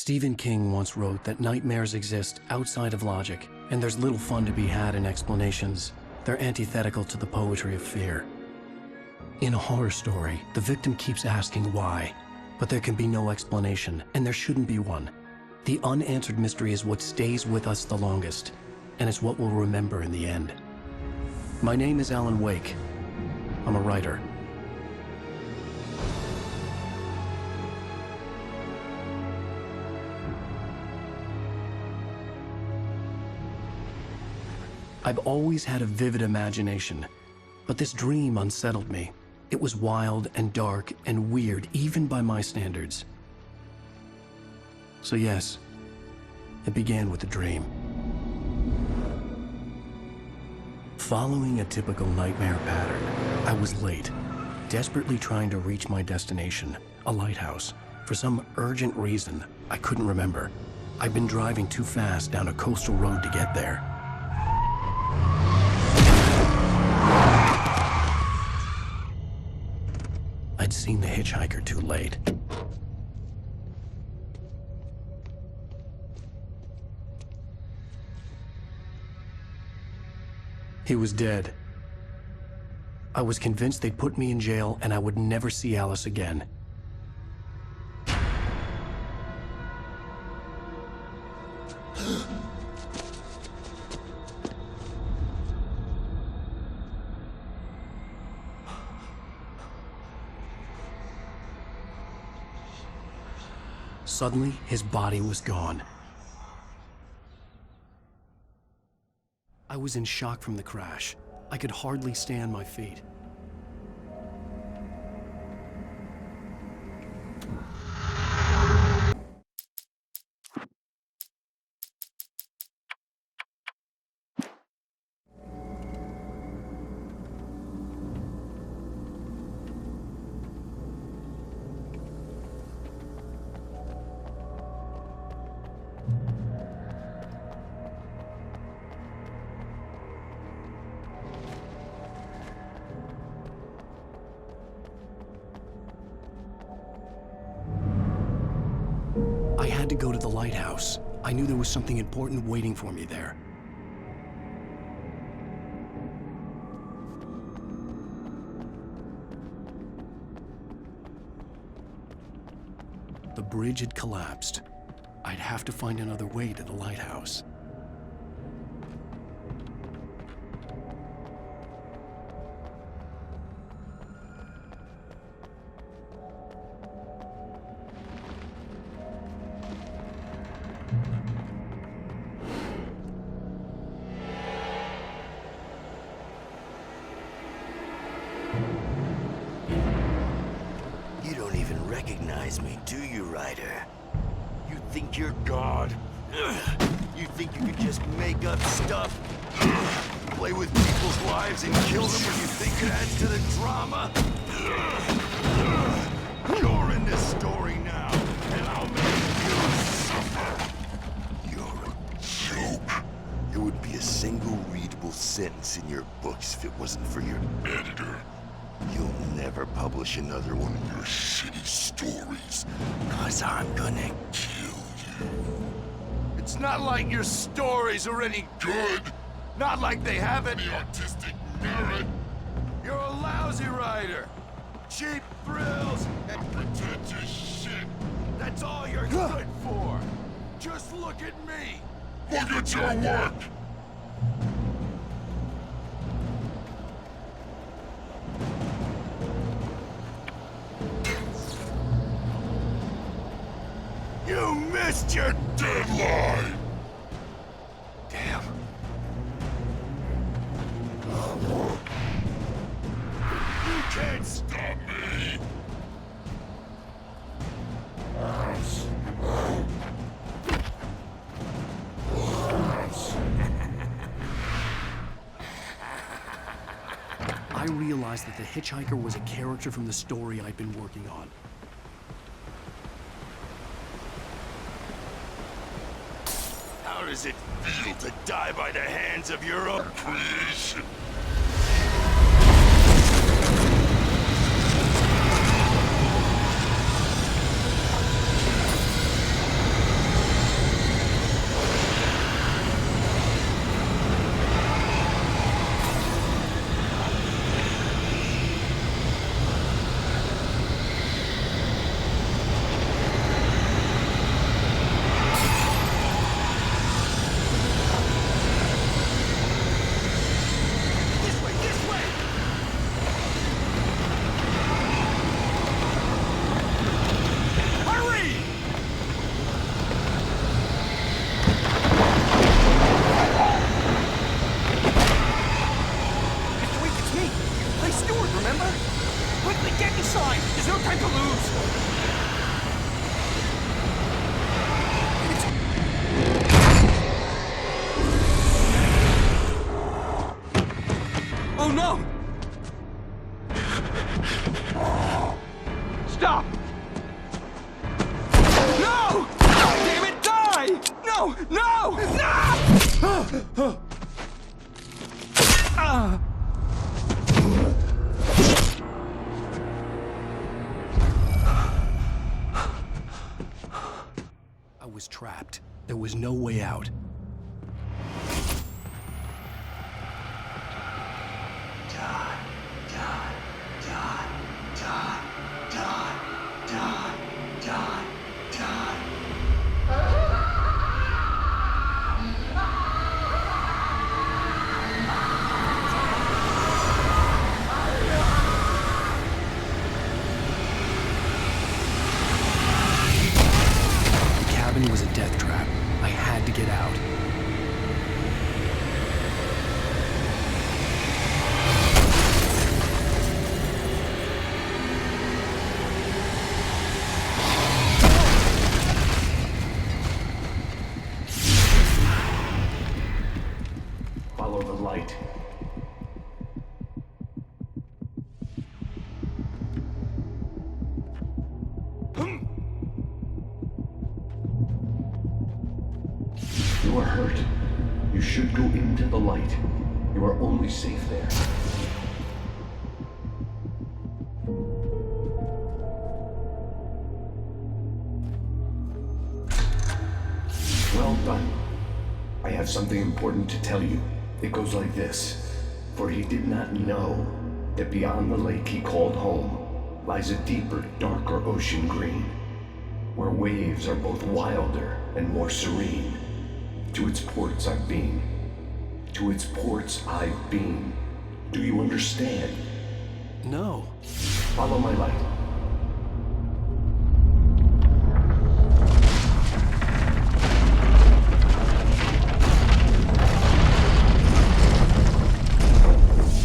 Stephen King once wrote that nightmares exist outside of logic, and there's little fun to be had in explanations. They're antithetical to the poetry of fear. In a horror story, the victim keeps asking why, but there can be no explanation, and there shouldn't be one. The unanswered mystery is what stays with us the longest, and it's what we'll remember in the end. My name is Alan Wake. I'm a writer. I've always had a vivid imagination, but this dream unsettled me. It was wild and dark and weird, even by my standards. So yes, it began with a dream. Following a typical nightmare pattern, I was late, desperately trying to reach my destination, a lighthouse. For some urgent reason, I couldn't remember. I'd been driving too fast down a coastal road to get there. I'd seen the hitchhiker too late. He was dead. I was convinced they'd put me in jail and I would never see Alice again. Suddenly, his body was gone. I was in shock from the crash. I could hardly stay on my feet. I had to go to the lighthouse. I knew there was something important waiting for me there. The bridge had collapsed. I'd have to find another way to the lighthouse. You don't even recognize me, do you, Ryder? You think you're God? You think you could just make up stuff? Play with people's lives and kill them when you think it adds to the drama? You're in this story now, and I'll make you suffer. You're a joke. It would be a single readable sentence in your books if it wasn't for your editor. You'll never publish another one of your shitty stories, 'cause I'm gonna kill you. It's not like your stories are any good. Not like they have any artistic merit. You're a lousy writer. Cheap thrills and pretentious shit. That's all you're good for. Just look at me. Look at your work. You missed your deadline! Damn. You can't stop me! I realized that the hitchhiker was a character from the story I'd been working on. How does it feel to die by the hands of your own creation? No, no! Stop! No! Damn it, die! No! No! No! I was trapped. There was no way out. The cabin was a death trap. I had to get out. Follow the light. You are hurt. You should go into the light. You are only safe there. Well done. I have something important to tell you. It goes like this. For he did not know that beyond the lake he called home lies a deeper, darker ocean green, where waves are both wilder and more serene. To its ports I've been. To its ports I've been. Do you understand? No. Follow my light.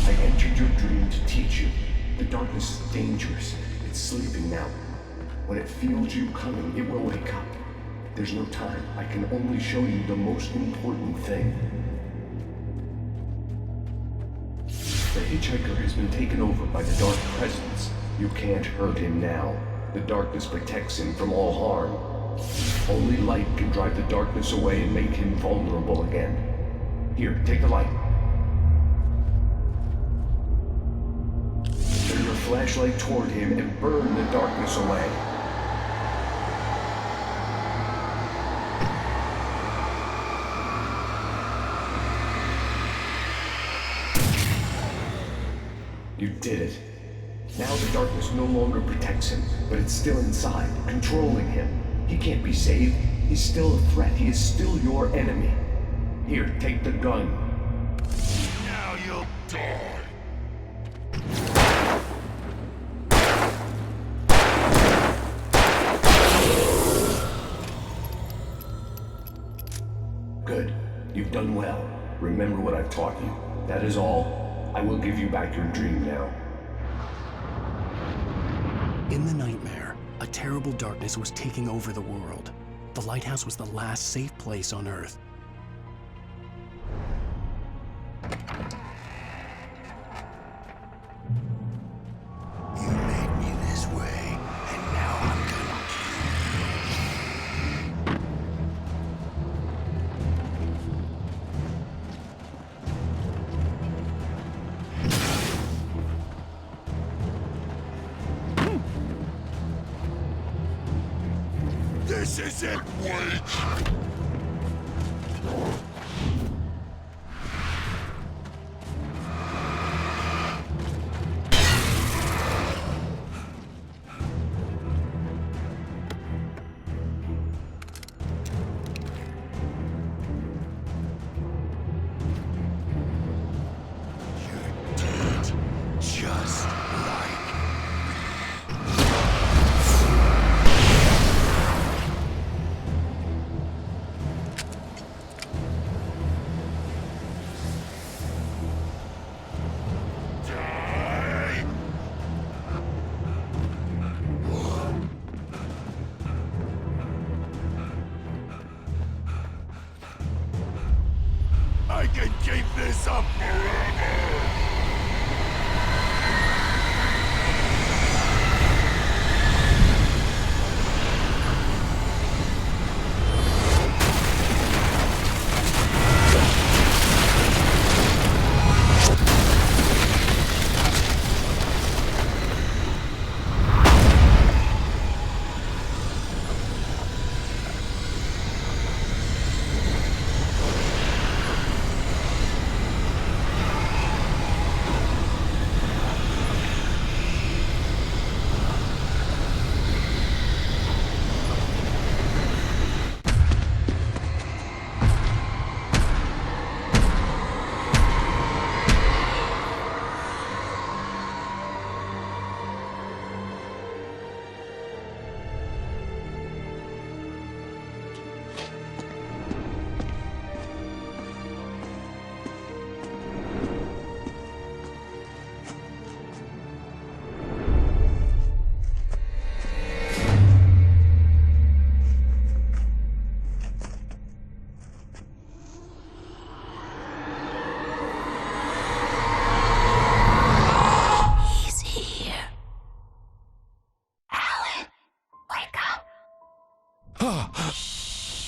I entered your dream to teach you. The darkness is dangerous. It's sleeping now. When it feels you coming, it will wake up. There's no time. I can only show you the most important thing. The hitchhiker has been taken over by the dark presence. You can't hurt him now. The darkness protects him from all harm. Only light can drive the darkness away and make him vulnerable again. Here, take the light. Turn your flashlight toward him and burn the darkness away. You did it. Now the darkness no longer protects him, but it's still inside, controlling him. He can't be saved. He's still a threat. He is still your enemy. Here, take the gun. Now you'll die. Good. You've done well. Remember what I've taught you. That is all. I will give you back your dream now. In the nightmare, a terrible darkness was taking over the world. The lighthouse was the last safe place on Earth. You made me this way, and now I'm gonna This isn't wait! You did just like I can keep this up forever!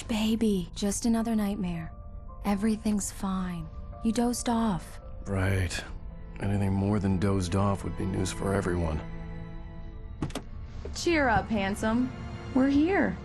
baby. Just another nightmare. Everything's fine. You dozed off. Right. Anything more than dozed off would be news for everyone. Cheer up, handsome. We're here.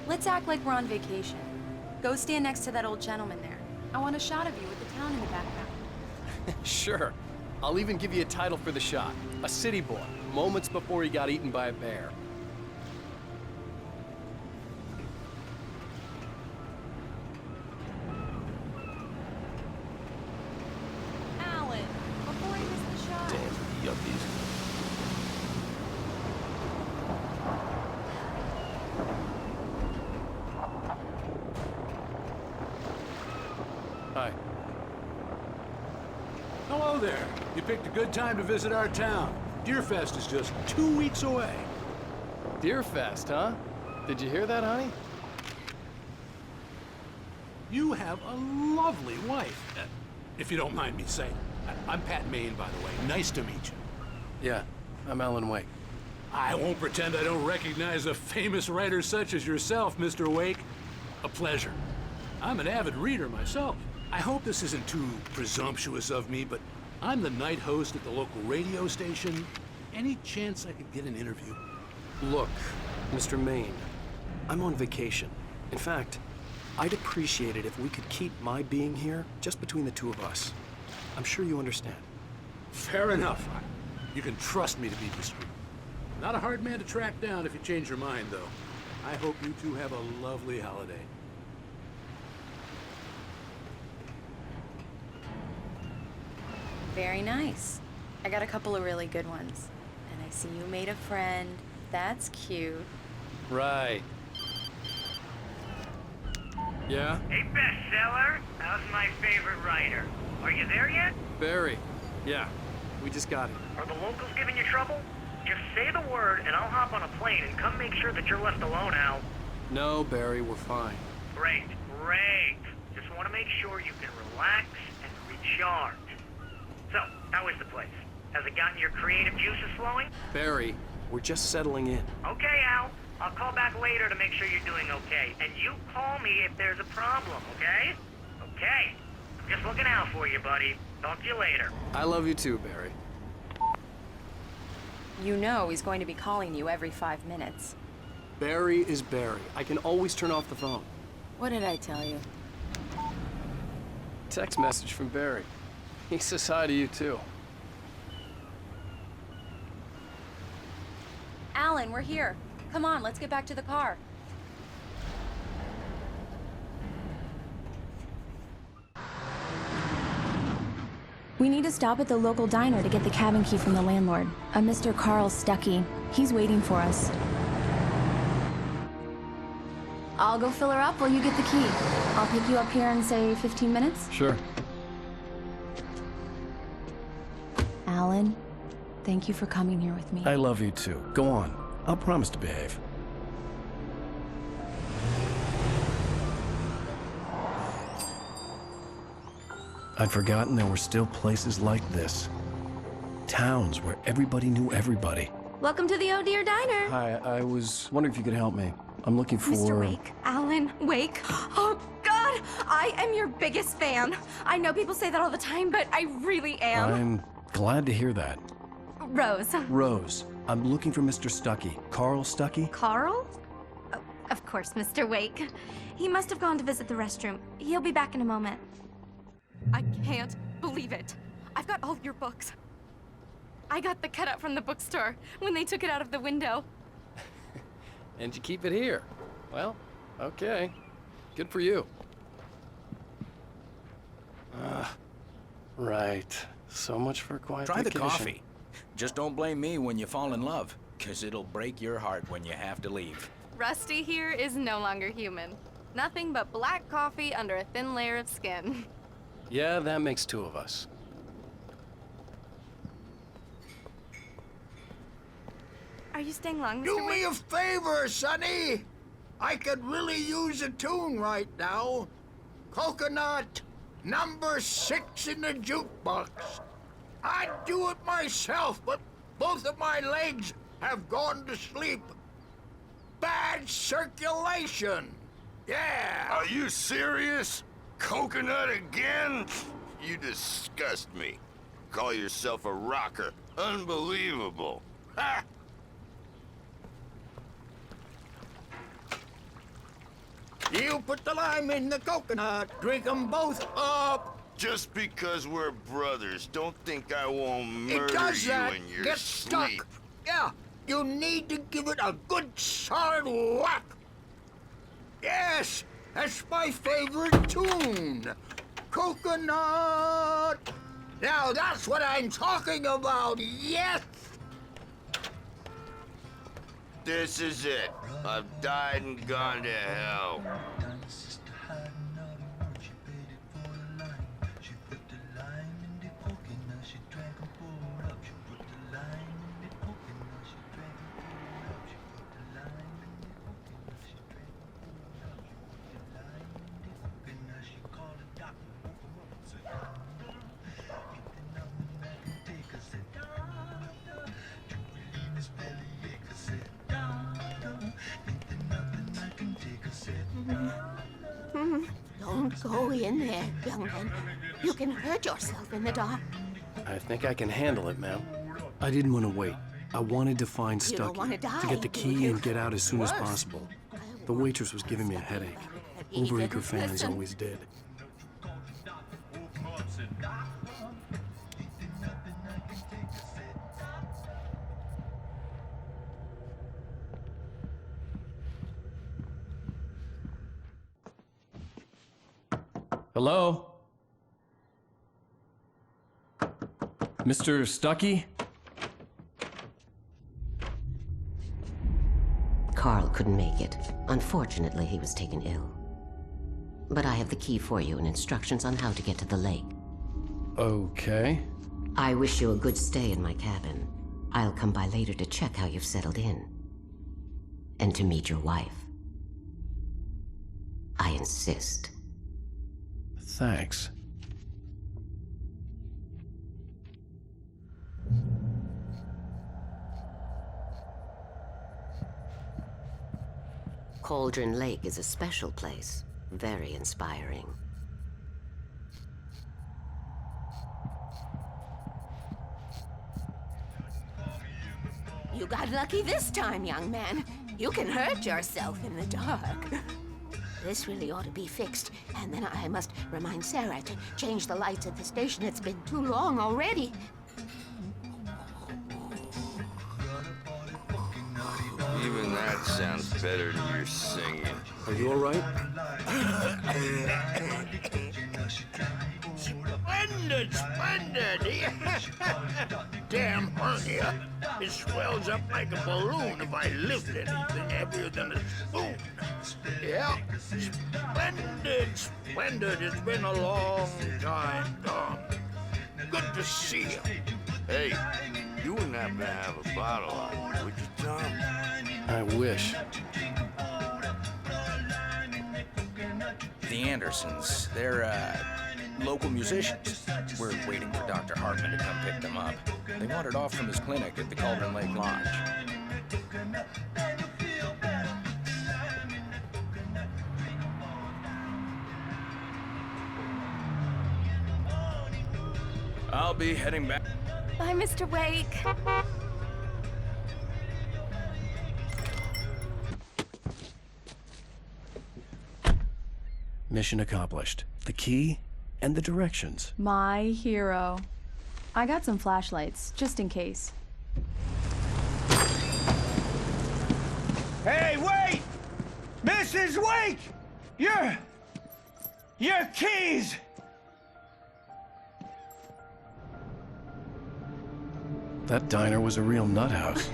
Let's act like we're on vacation. Go stand next to that old gentleman there. I want a shot of you with the town in the background. Sure. I'll even give you a title for the shot. A city boy, moments before he got eaten by a bear. Alan, before I miss the shot. Damn yuppies. Hi. Hello there. You picked a good time to visit our town. Deerfest is just 2 weeks away. Deerfest, huh? Did you hear that, honey? You have a lovely wife. If you don't mind me saying. I'm Pat Maine, by the way. Nice to meet you. Yeah, I'm Alan Wake. I won't pretend I don't recognize a famous writer such as yourself, Mr. Wake. A pleasure. I'm an avid reader myself. I hope this isn't too presumptuous of me, but I'm the night host at the local radio station. Any chance I could get an interview? Look, Mr. Maine, I'm on vacation. In fact, I'd appreciate it if we could keep my being here just between the two of us. I'm sure you understand. Fair enough. You can trust me to be discreet. Not a hard man to track down if you change your mind, though. I hope you two have a lovely holiday. Very nice. I got a couple of really good ones. And I see you made a friend. That's cute. Right. Yeah? Hey, bestseller, how's my favorite writer? Are you there yet? Barry. Yeah, we just got it. Are the locals giving you trouble? Just say the word and I'll hop on a plane and come make sure that you're left alone, Al. No, Barry, we're fine. Great, great. Just want to make sure you can relax and recharge. So, how is the place? Has it gotten your creative juices flowing? Barry, we're just settling in. Okay, Al. I'll call back later to make sure you're doing okay. And you call me if there's a problem, okay? Okay. I'm just looking out for you, buddy. Talk to you later. I love you too, Barry. You know he's going to be calling you every 5 minutes. Barry is Barry. I can always turn off the phone. What did I tell you? Text message from Barry. He says hi to you too. Alan, we're here. Come on, let's get back to the car. We need to stop at the local diner to get the cabin key from the landlord, a Mr. Carl Stuckey. He's waiting for us. I'll go fill her up while you get the key. I'll pick you up here in, say, 15 minutes? Sure. Alan, thank you for coming here with me. I love you too. Go on. I'll promise to behave. I'd forgotten there were still places like this. Towns where everybody knew everybody. Welcome to the Oh Dear Diner. Hi, I was wondering if you could help me. I'm looking for... Mr. Wake. Alan Wake. Oh, God! I am your biggest fan. I know people say that all the time, but I really am. I'm glad to hear that. Rose. Rose, I'm looking for Mr. Stuckey. Carl Stuckey? Carl? Oh, of course, Mr. Wake. He must have gone to visit the restroom. He'll be back in a moment. I can't believe it. I've got all your books. I got the cutout from the bookstore when they took it out of the window. And you keep it here. Well, okay. Good for you. Right. So much for quiet Try the vacation. coffee. Just don't blame me when you fall in love, 'cause it'll break your heart when you have to leave. Rusty here is no longer human. Nothing but black coffee under a thin layer of skin. Yeah, that makes two of us. Are you staying long, Mr. Do me a Wake? favor, Sonny. I could really use a tune right now. Coconut, number 6 in the jukebox. I'd do it myself, but both of my legs have gone to sleep. Bad circulation. Yeah. Are you serious? Coconut again? You disgust me. Call yourself a rocker. Unbelievable. Ha! You put the lime in the coconut. Drink them both up. Just because we're brothers, don't think I won't murder It does you that. in your Get sleep. stuck. Yeah, you need to give it a good solid whack. Yes, that's my favorite tune. Coconut. Now that's what I'm talking about, yes. This is it. I've died and gone to hell. Don't go in there, young man. You can hurt yourself in the dark. I think I can handle it, ma'am. I didn't want to wait. I wanted to find You don't Stucky, wanna die, to get the do key you? and get out as soon as Worse. possible. The waitress was giving me a headache. Overeager fans always did. Hello? Mr. Stucky? Carl couldn't make it. Unfortunately, he was taken ill. But I have the key for you and instructions on how to get to the lake. Okay. I wish you a good stay in my cabin. I'll come by later to check how you've settled in. And to meet your wife. I insist. Thanks. Cauldron Lake is a special place. Very inspiring. You got lucky this time, young man. You can hurt yourself in the dark. This really ought to be fixed. And then I must remind Sarah to change the lights at the station. It's been too long already. Even that sounds better than your singing. Are you all right? Splendid, splendid. Damn hernia. It swells up like a balloon if I lift anything heavier than a spoon. Yeah, splendid, splendid. It's been a long time gone. Good to see you. Hey, you wouldn't happen to have a bottle on you, would you, Tom? I wish. The Andersons, they're, local musicians. We're waiting for Dr. Hartman to come pick them up. They wandered off from his clinic at the Cauldron Lake Lodge. I'll be heading back. Bye, Mr. Wake. Mission accomplished. The key and the directions. My hero. I got some flashlights, just in case. Hey, wait! Mrs. Wake! Your keys! That diner was a real nut house.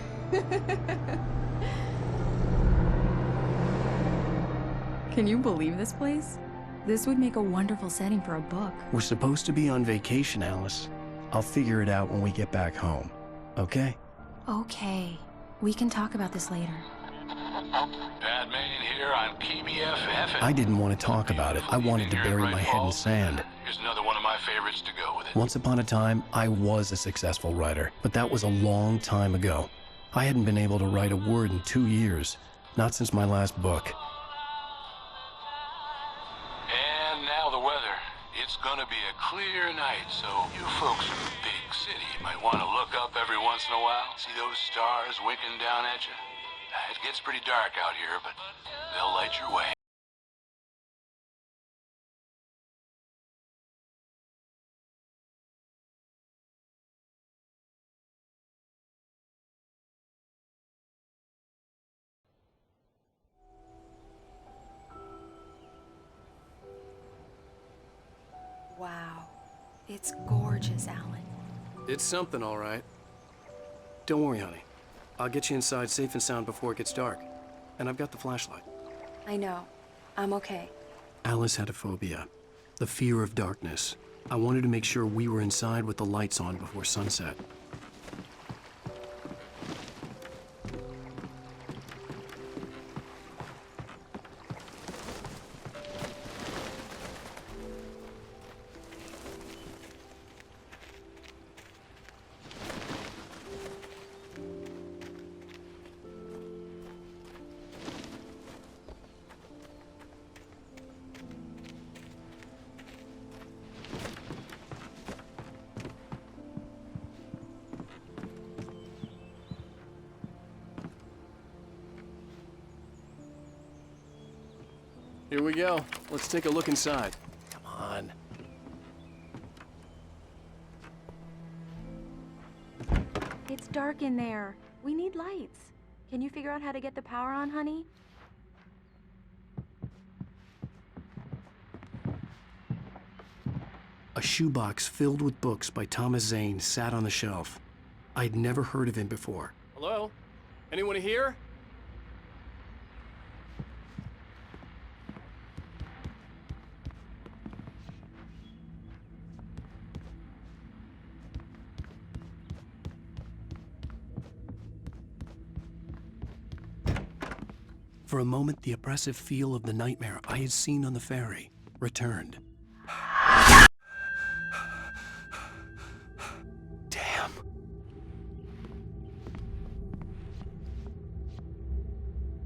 Can you believe this place? This would make a wonderful setting for a book. We're supposed to be on vacation, Alice. I'll figure it out when we get back home, okay? Okay. We can talk about this later. Pat Main here on KBF FM. I didn't want to talk about it. I wanted to bury my head in sand. Here's another one of my favorites to go with it. Once upon a time, I was a successful writer, but that was a long time ago. I hadn't been able to write a word in 2 years, not since my last book. And now the weather. It's gonna be a clear night, so you folks in the big city might want to look up every once in a while. See those stars winking down at you? It gets pretty dark out here, but they'll light your way. Wow. It's gorgeous, Alan. It's something, all right. Don't worry, honey. I'll get you inside safe and sound before it gets dark. And I've got the flashlight. I know. I'm okay. Alice had a phobia, the fear of darkness. I wanted to make sure we were inside with the lights on before sunset. Here we go. Let's take a look inside. Come on. It's dark in there. We need lights. Can you figure out how to get the power on, honey? A shoebox filled with books by Thomas Zane sat on the shelf. I'd never heard of him before. Hello? Anyone here? For a moment, the oppressive feel of the nightmare I had seen on the ferry returned. Damn.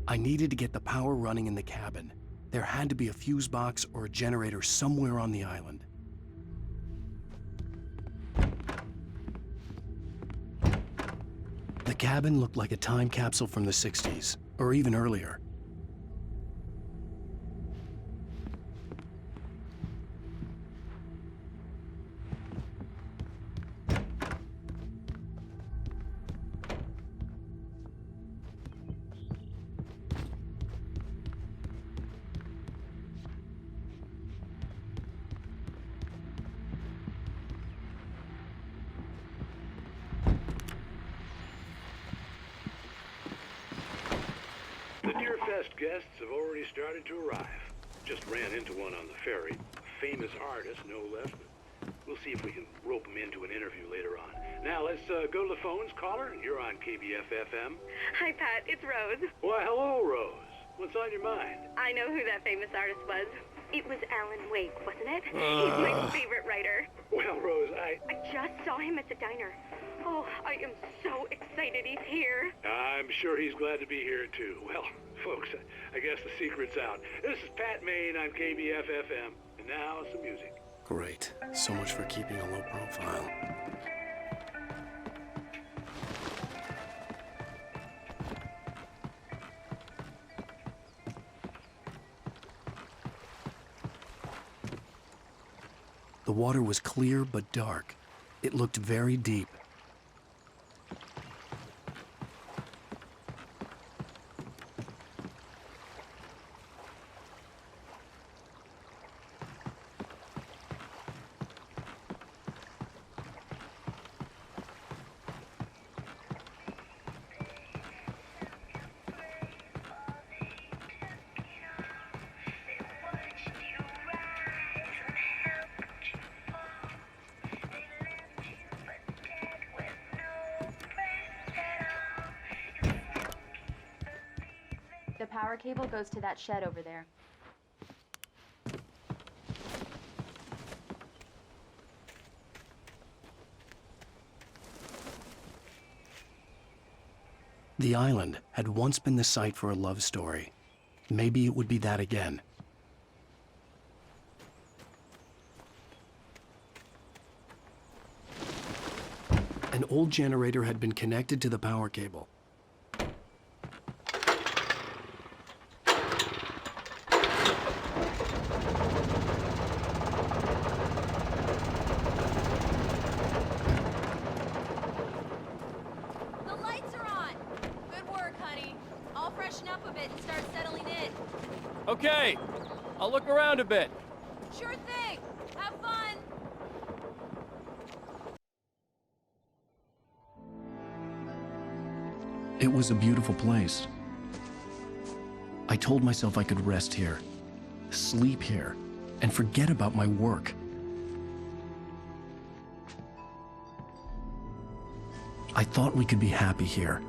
I needed to get the power running in the cabin. There had to be a fuse box or a generator somewhere on the island. The cabin looked like a time capsule from the 60s, or even earlier. The Deer Fest guests have already started to arrive. Just ran into one on the ferry. A famous artist, no less. But we'll see if we can rope him into an interview later on. Now, let's go to the phones. Caller, you're on KBF FM. Hi, Pat. It's Rose. Why, hello, Rose. What's on your mind? I know who that famous artist was. It was Alan Wake, wasn't it? He's my favorite writer. Well, Rose, I just saw him at the diner. Oh, I am so excited he's here. I'm sure he's glad to be here, too. Well, folks, I guess the secret's out. This is Pat Main on KBF FM. And now, some music. Great. So much for keeping a low profile. The water was clear but dark. It looked very deep. The power cable goes to that shed over there. The island had once been the site for a love story. Maybe it would be that again. An old generator had been connected to the power cable. The lights are on! Good work, honey. I'll freshen up a bit and start settling in. Okay, I'll look around a bit. Sure thing! Have fun! It was a beautiful place. I told myself I could rest here, sleep here, and forget about my work. I thought we could be happy here.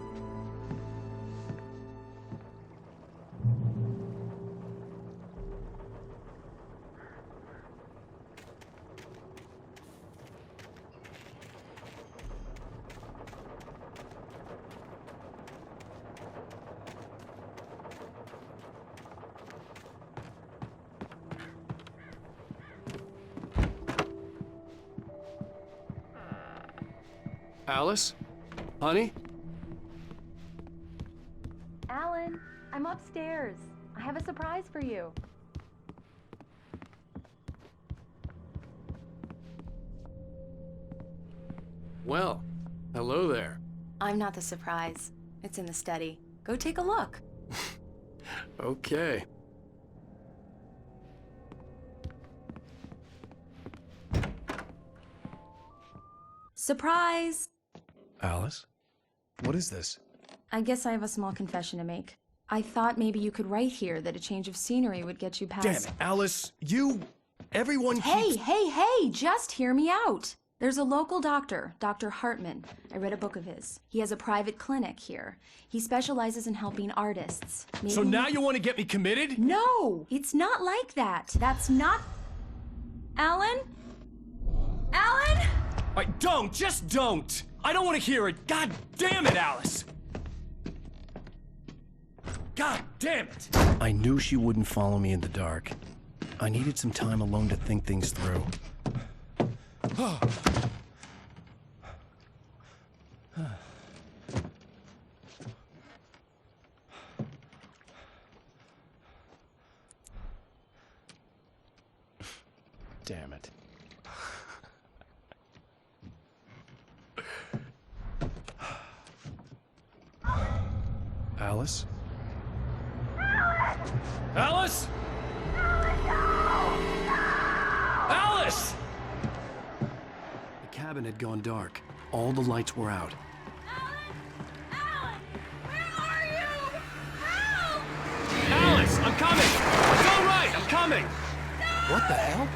Alice? Honey? Alan, I'm upstairs. I have a surprise for you. Well, hello there. I'm not the surprise. It's in the study. Go take a look. Okay. Surprise! Alice? What is this? I guess I have a small confession to make. I thought maybe you could write here that a change of scenery would get you past... Damn it, Alice, everyone Hey, hey, just hear me out. There's a local doctor, Dr. Hartman. I read a book of his. He has a private clinic here. He specializes in helping artists. Maybe... So now you want to get me committed? No, it's not like that. That's not... Alan? Alan? Just don't! I don't want to hear it! God damn it, Alice! God damn it! I knew she wouldn't follow me in the dark. I needed some time alone to think things through. Damn it. Alice? Alice? Alice! The cabin had gone dark. All the lights were out. Alice, I'm coming! It's all right, I'm coming! What the hell?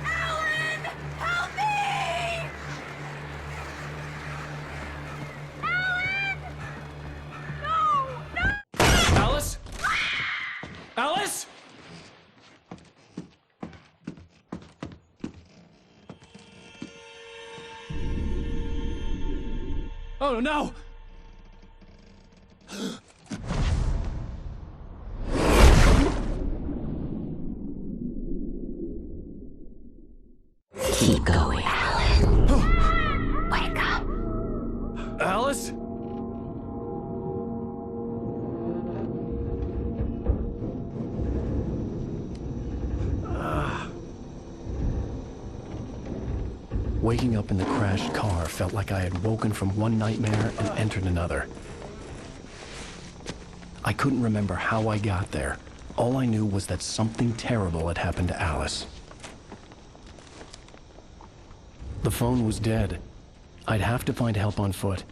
Help me! Alice? Alice? Oh no! Keep going, Alan. Wake up. Alice? Waking up in the crashed car felt like I had woken from one nightmare and entered another. I couldn't remember how I got there. All I knew was that something terrible had happened to Alice. The phone was dead. I'd have to find help on foot.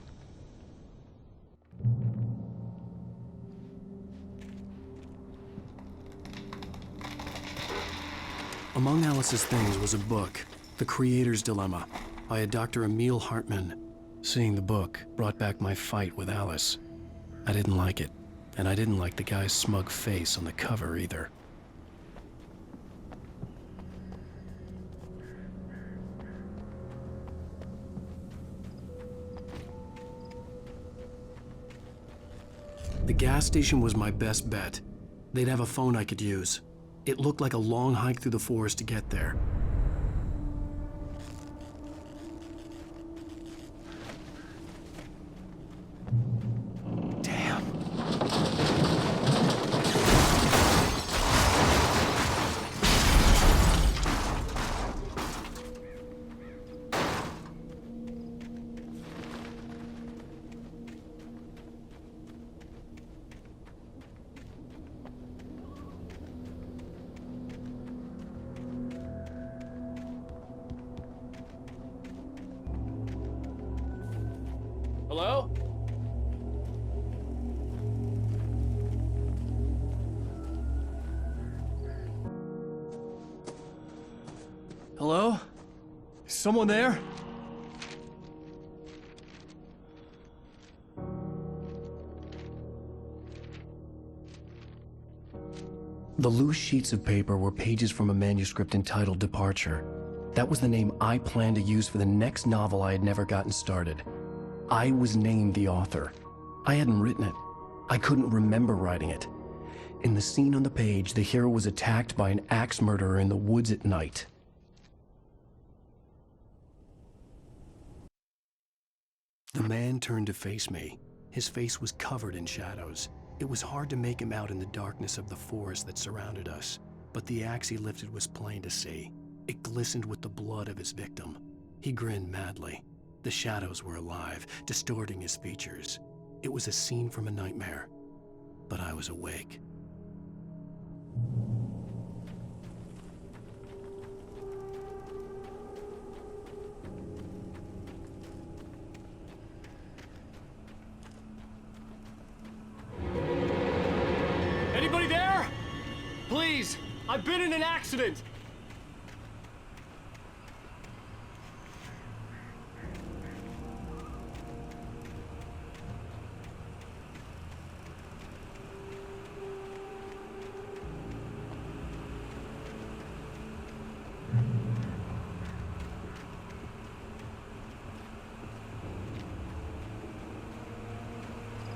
Among Alice's things was a book, The Creator's Dilemma, by a Dr. Emil Hartman. Seeing the book brought back my fight with Alice. I didn't like it, and I didn't like the guy's smug face on the cover either. The gas station was my best bet. They'd have a phone I could use. It looked like a long hike through the forest to get there. Hello? Hello? Is someone there? The loose sheets of paper were pages from a manuscript entitled Departure. That was the name I planned to use for the next novel I had never gotten started. I was named the author. I hadn't written it. I couldn't remember writing it. In the scene on the page, the hero was attacked by an axe murderer in the woods at night. The man turned to face me. His face was covered in shadows. It was hard to make him out in the darkness of the forest that surrounded us, but the axe he lifted was plain to see. It glistened with the blood of his victim. He grinned madly. The shadows were alive, distorting his features. It was a scene from a nightmare, but I was awake. Anybody there? Please, I've been in an accident.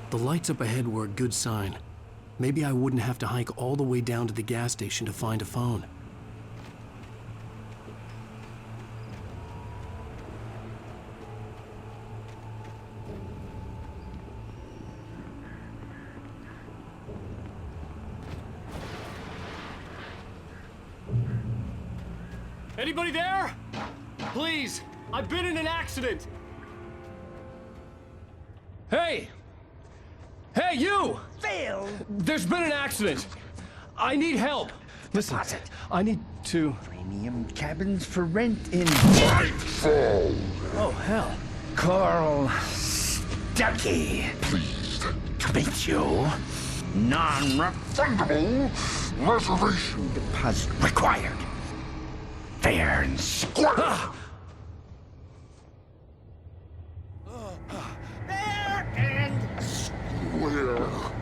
The lights up ahead were a good sign. Maybe I wouldn't have to hike all the way down to the gas station to find a phone. Anybody there? Please, I've been in an accident. Hey! Hey, you! Phil! There's been an accident. I need help. Listen, I need to... Premium cabins for rent in... Nightfall! Oh, hell. Carl Stuckey. Pleased To meet you. Non-refundable reservation deposit required. Fair and square. Fair and square.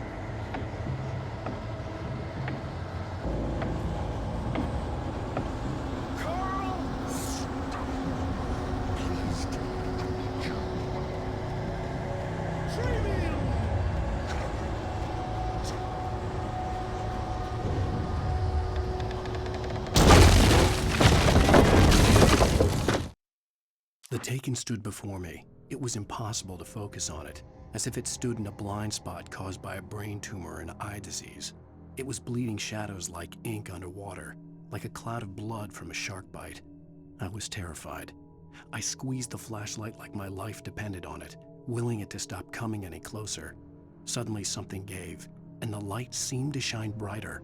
The Taken stood before me. It was impossible to focus on it, as if it stood in a blind spot caused by a brain tumor and eye disease. It was bleeding shadows like ink underwater, like a cloud of blood from a shark bite. I was terrified. I squeezed the flashlight like my life depended on it, willing it to stop coming any closer. Suddenly something gave, and the light seemed to shine brighter.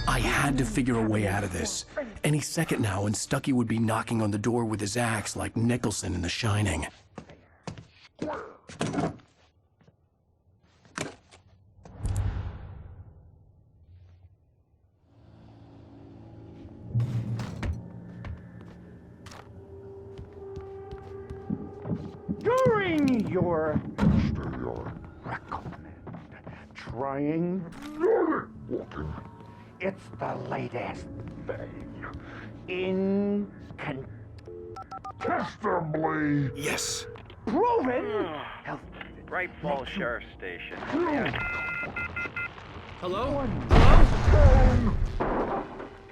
I had to figure a way out of this. Any second now, and Stucky would be knocking on the door with his axe like Nicholson in The Shining. During your recommend trying it's the latest thing. Incontestably. Yes. Proven. Bright Falls Sheriff Station. Hello?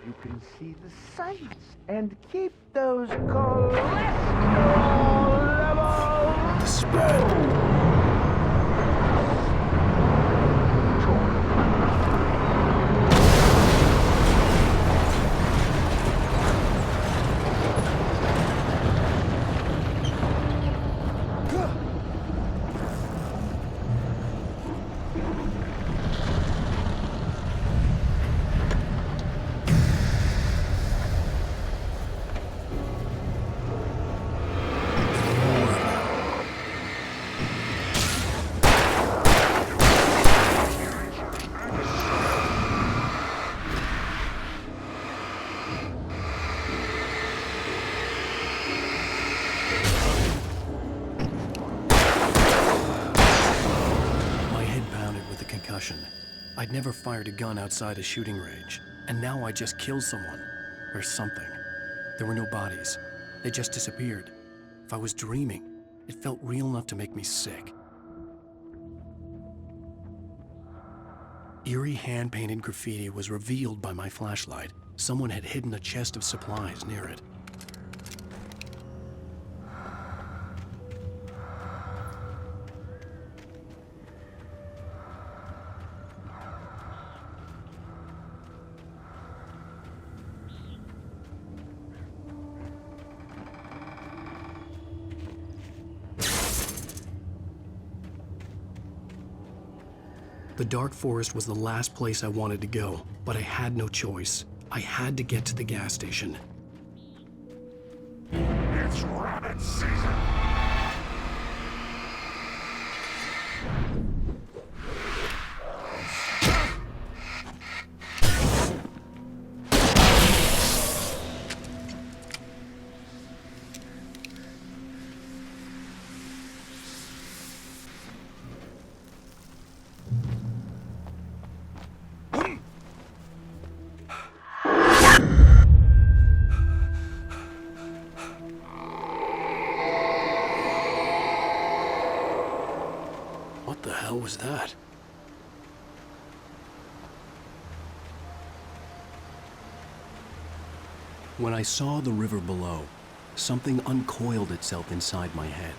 You can see the sights and keep those cholesterol levels. The spread. I'd never fired a gun outside a shooting range, and now I just killed someone. Or something. There were no bodies. They just disappeared. If I was dreaming, it felt real enough to make me sick. Eerie hand-painted graffiti was revealed by my flashlight. Someone had hidden a chest of supplies near it. The dark forest was the last place I wanted to go, but I had no choice. I had to get to the gas station. It's rabbit season. What the hell was that? When I saw the river below, something uncoiled itself inside my head.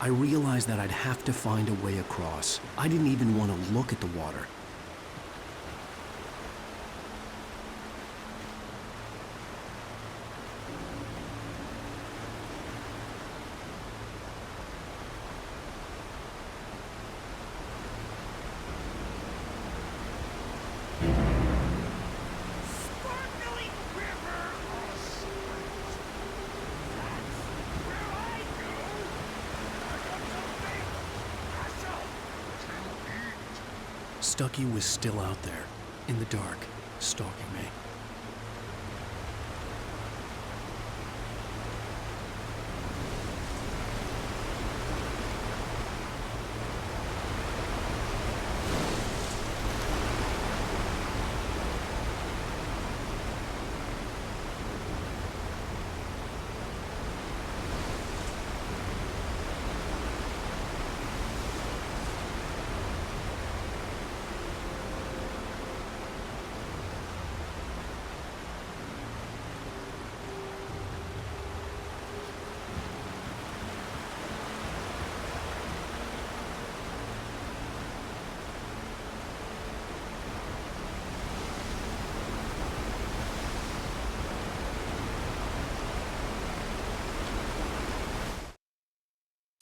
I realized that I'd have to find a way across. I didn't even want to look at the water. Stucky was still out there, in the dark, stalking me.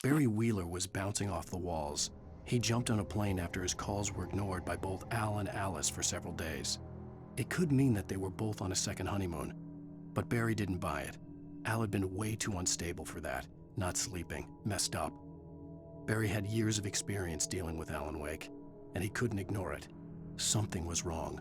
Barry Wheeler was bouncing off the walls. He jumped on a plane after his calls were ignored by both Al and Alice for several days. It could mean that they were both on a second honeymoon, but Barry didn't buy it. Al had been way too unstable for that, not sleeping, messed up. Barry had years of experience dealing with Alan Wake, and he couldn't ignore it. Something was wrong.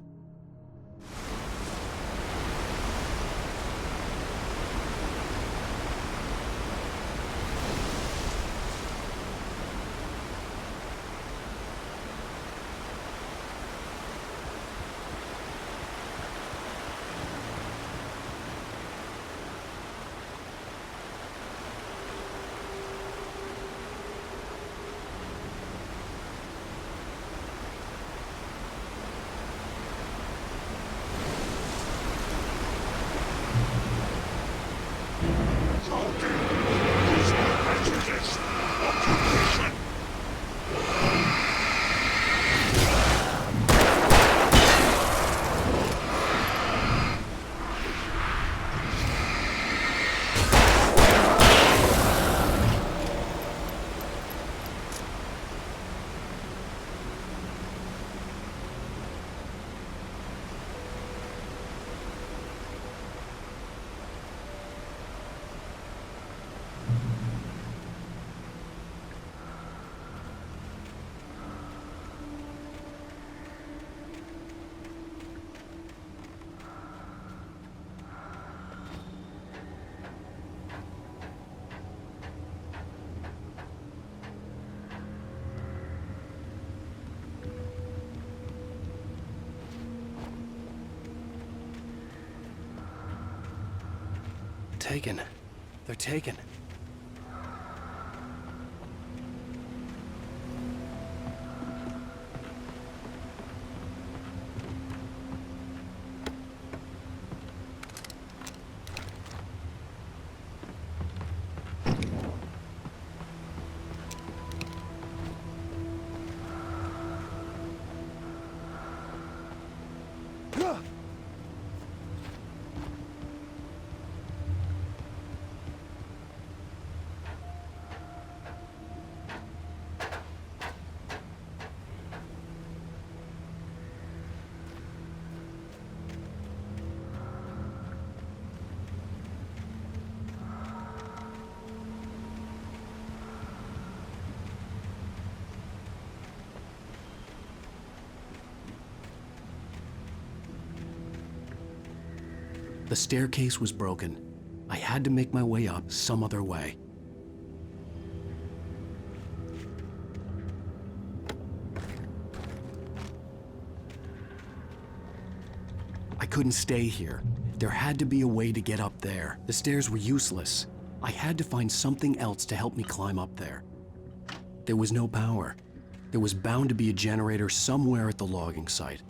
Taken. They're taken. The staircase was broken. I had to make my way up some other way. I couldn't stay here. There had to be a way to get up there. The stairs were useless. I had to find something else to help me climb up there. There was no power. There was bound to be a generator somewhere at the logging site.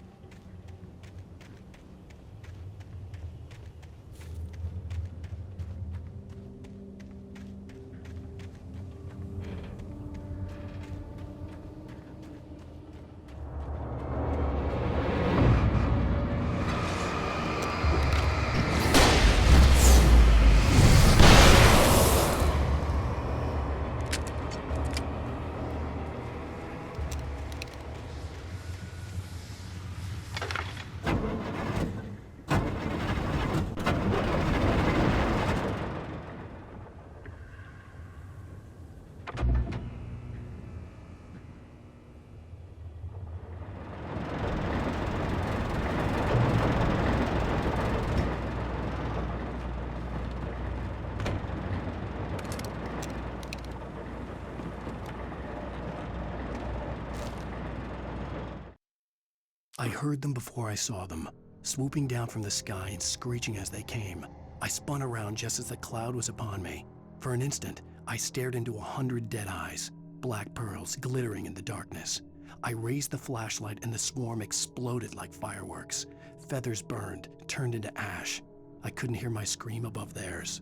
I heard them before I saw them, swooping down from the sky and screeching as they came. I spun around just as the cloud was upon me. For an instant, I stared into 100 dead eyes, black pearls glittering in the darkness. I raised the flashlight and the swarm exploded like fireworks. Feathers burned, turned into ash. I couldn't hear my scream above theirs.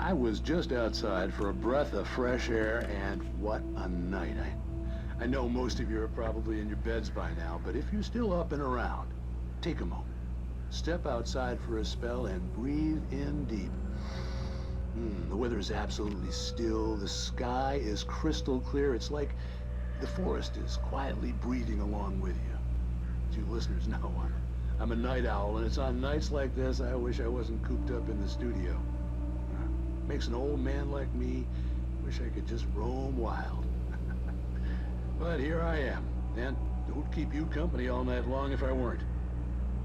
I was just outside for a breath of fresh air, and what a night. I know most of you are probably in your beds by now, but if you're still up and around, take a moment. Step outside for a spell and breathe in deep. The weather is absolutely still. The sky is crystal clear. It's like the forest is quietly breathing along with you. As you listeners know, I'm a night owl, and it's on nights like this I wish I wasn't cooped up in the studio. Makes an old man like me wish I could just roam wild. But here I am, and don't keep you company all night long if I weren't.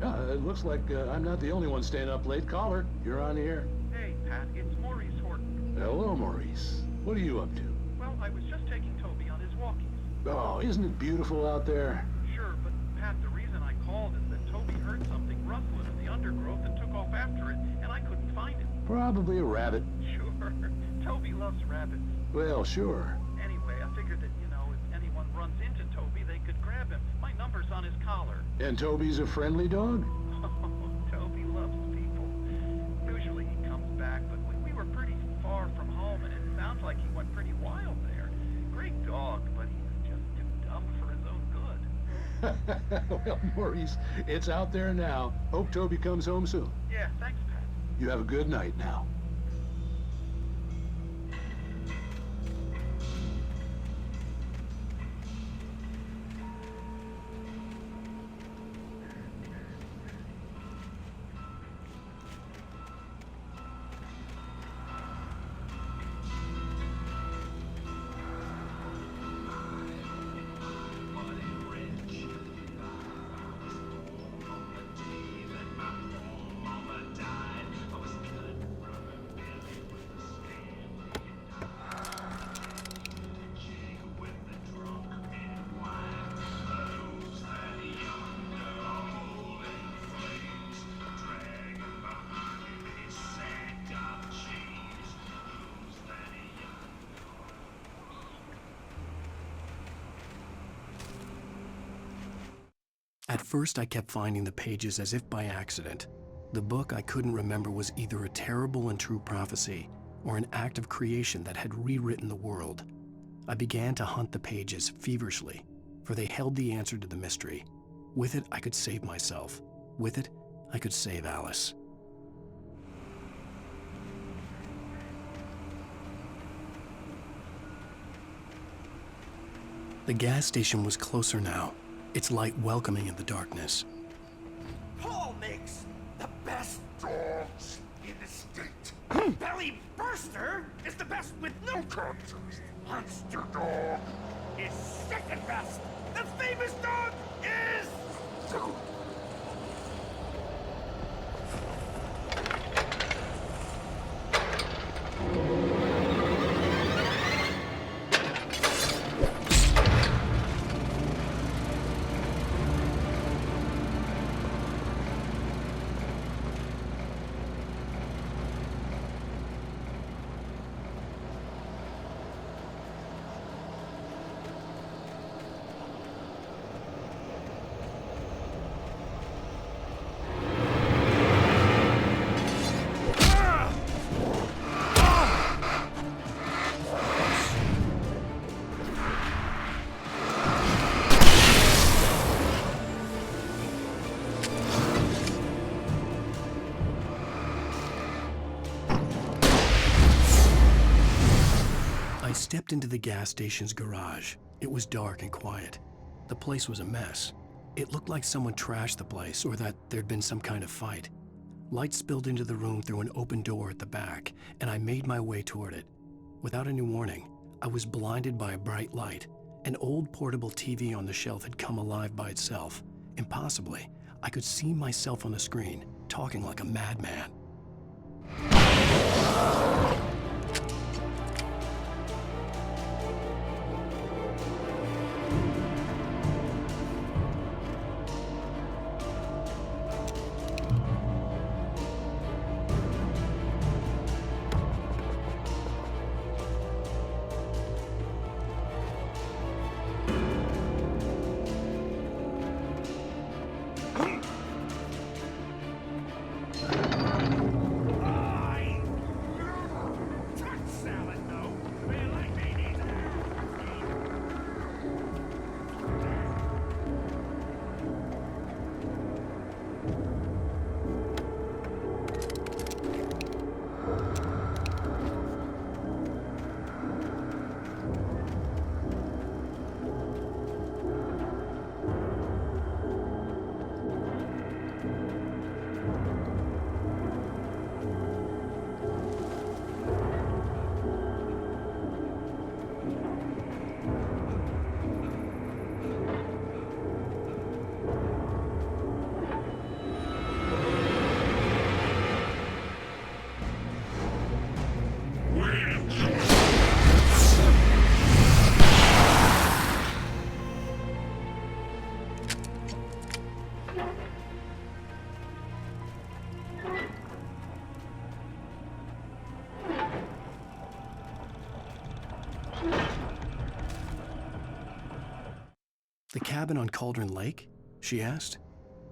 It looks like I'm not the only one staying up late. Caller, you're on the air. Hey, Pat, it's Maurice Horton. Hello, Maurice. What are you up to? Well, I was just taking Toby on his walkies. Oh, isn't it beautiful out there? Sure, but Pat, the reason I called is that Toby heard something rustling in the undergrowth and took off after it, and I couldn't find it. Probably a rabbit. Sure. Toby loves rabbits. Well, sure. Anyway, I figured that, if anyone runs into Toby, they could grab him. My number's on his collar. And Toby's a friendly dog? Oh, Toby loves people. Usually he comes back, but we were pretty far from home, and it sounds like he went pretty wild there. Great dog, but he's just too dumb for his own good. Well, Maurice, it's out there now. Hope Toby comes home soon. Yeah, thanks, Pat. You have a good night now. At first, I kept finding the pages as if by accident. The book I couldn't remember was either a terrible and true prophecy or an act of creation that had rewritten the world. I began to hunt the pages feverishly, for they held the answer to the mystery. With it, I could save myself. With it, I could save Alice. The gas station was closer now, its light welcoming in the darkness. Paul makes the best dogs in the state. Belly Burster is the best with no contest. Monster Dog is second best. The famous dog is... I stepped into the gas station's garage. It was dark and quiet. The place was a mess. It looked like someone trashed the place or that there'd been some kind of fight. Light spilled into the room through an open door at the back, and I made my way toward it. Without any warning, I was blinded by a bright light. An old portable TV on the shelf had come alive by itself. Impossibly, I could see myself on the screen, talking like a madman. cabin on Cauldron Lake? She asked.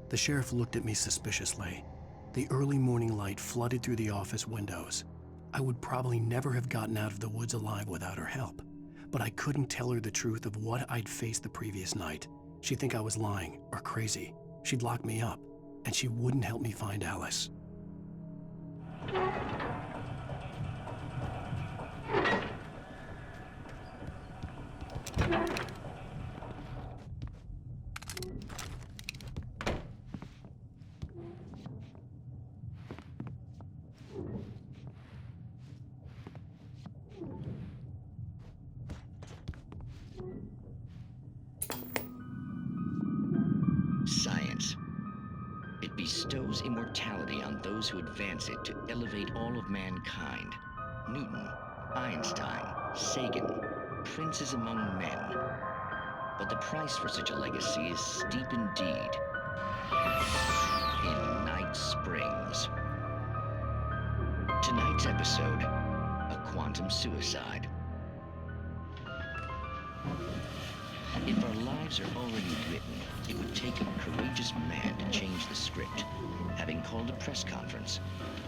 The sheriff looked at me suspiciously. The early morning light flooded through the office windows. I would probably never have gotten out of the woods alive without her help, but I couldn't tell her the truth of what I'd faced the previous night. She'd think I was lying or crazy. She'd lock me up, and she wouldn't help me find Alice. Science. It bestows immortality on those who advance it to elevate all of mankind. Newton, Einstein, Sagan, princes among men. But the price for such a legacy is steep indeed. In Night Springs. Tonight's episode, a quantum suicide. If our lives are already written, it would take a courageous man to change the script. Having called a press conference,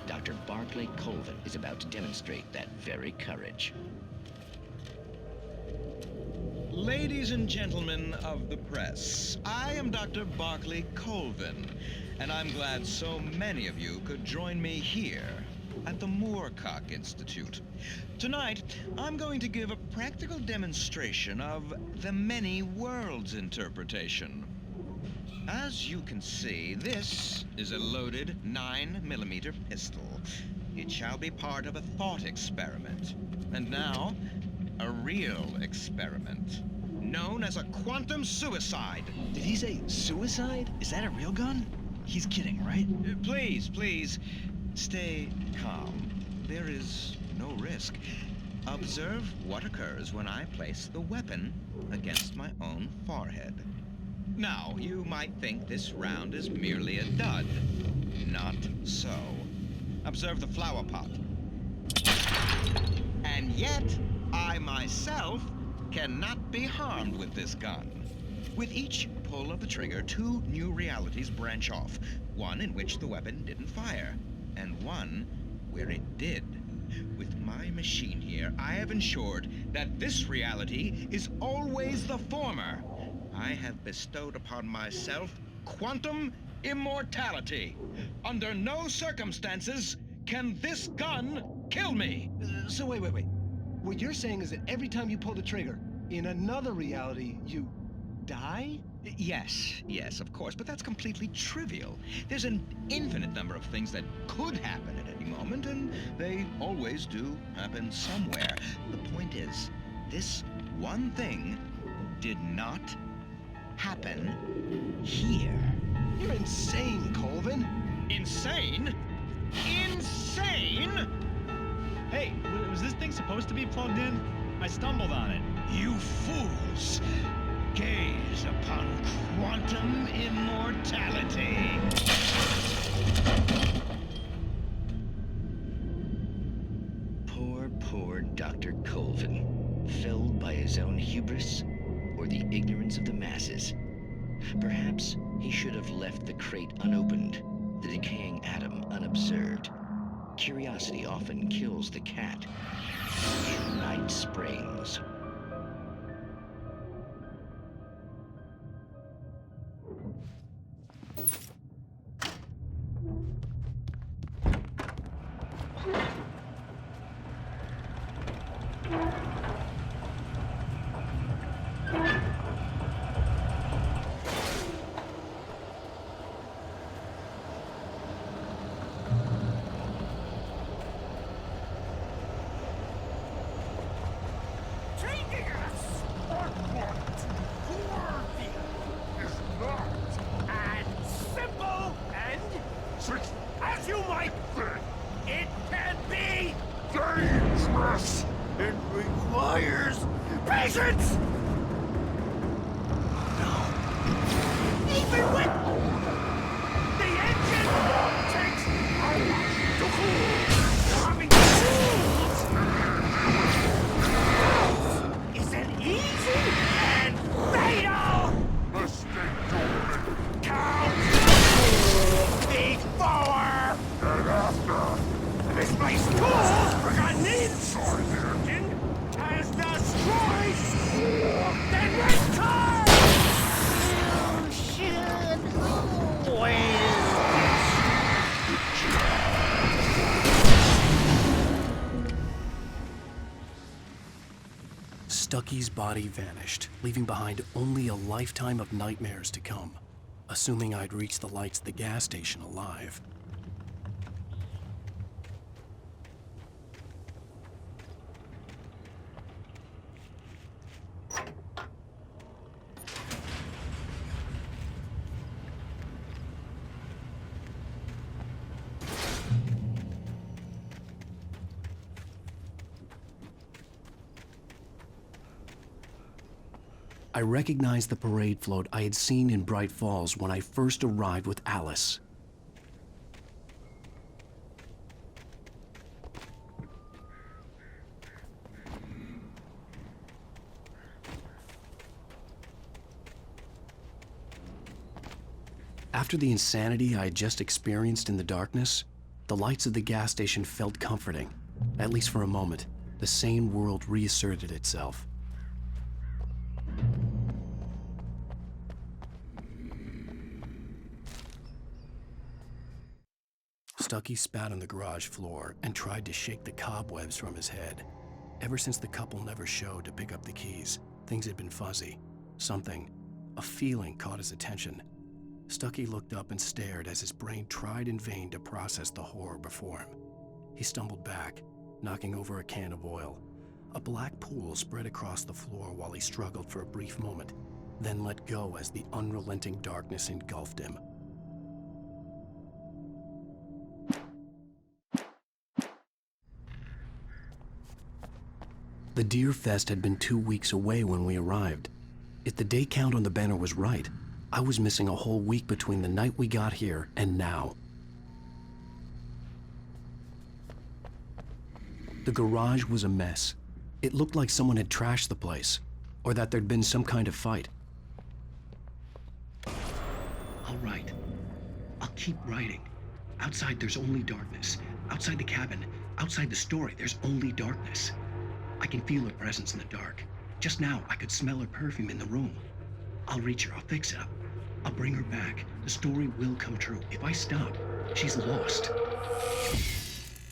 Dr. Barclay Colvin is about to demonstrate that very courage. Ladies and gentlemen of the press, I am Dr. Barclay Colvin, and I'm glad so many of you could join me here at the Moorcock Institute. Tonight, I'm going to give a practical demonstration of the many worlds interpretation. As you can see, this is a loaded 9mm pistol. It shall be part of a thought experiment. And now, a real experiment, known as a quantum suicide. Did he say suicide? Is that a real gun? He's kidding, right? Please, stay calm. There is no risk. Observe what occurs when I place the weapon against my own forehead. Now, you might think this round is merely a dud. Not so. Observe the flower pot. And yet, I myself cannot be harmed with this gun. With each pull of the trigger, two new realities branch off. One in which the weapon didn't fire, and one where it did. With my machine here, I have ensured that this reality is always the former. I have bestowed upon myself quantum immortality. Under no circumstances can this gun kill me. So wait. What you're saying is that every time you pull the trigger, in another reality, you die? Yes, of course, but that's completely trivial. There's an infinite number of things that could happen at any moment, and they always do happen somewhere. The point is, this one thing did not happen here. You're insane, Colvin. Insane? Insane? Hey, was this thing supposed to be plugged in? I stumbled on it. You fools! Gaze upon quantum immortality. Poor Dr. Colvin, felled by his own hubris or the ignorance of the masses. Perhaps he should have left the crate unopened, the decaying atom unobserved. Curiosity often kills the cat. In Night Springs. Treat Stucky's body vanished, leaving behind only a lifetime of nightmares to come, assuming I'd reached the lights at the gas station alive. I recognized the parade float I had seen in Bright Falls when I first arrived with Alice. After the insanity I had just experienced in the darkness, the lights of the gas station felt comforting. At least for a moment, the sane world reasserted itself. Stucky spat on the garage floor and tried to shake the cobwebs from his head. Ever since the couple never showed to pick up the keys, things had been fuzzy. Something, a feeling, caught his attention. Stucky looked up and stared as his brain tried in vain to process the horror before him. He stumbled back, knocking over a can of oil. A black pool spread across the floor while he struggled for a brief moment, then let go as the unrelenting darkness engulfed him. The Deer Fest had been 2 weeks away when we arrived. If the day count on the banner was right, I was missing a whole week between the night we got here and now. The garage was a mess. It looked like someone had trashed the place, or that there'd been some kind of fight. All right. I'll keep writing. Outside, there's only darkness. Outside the cabin, outside the story, there's only darkness. I can feel her presence in the dark. Just now, I could smell her perfume in the room. I'll reach her, I'll fix it up. I'll bring her back. The story will come true. If I stop, she's lost.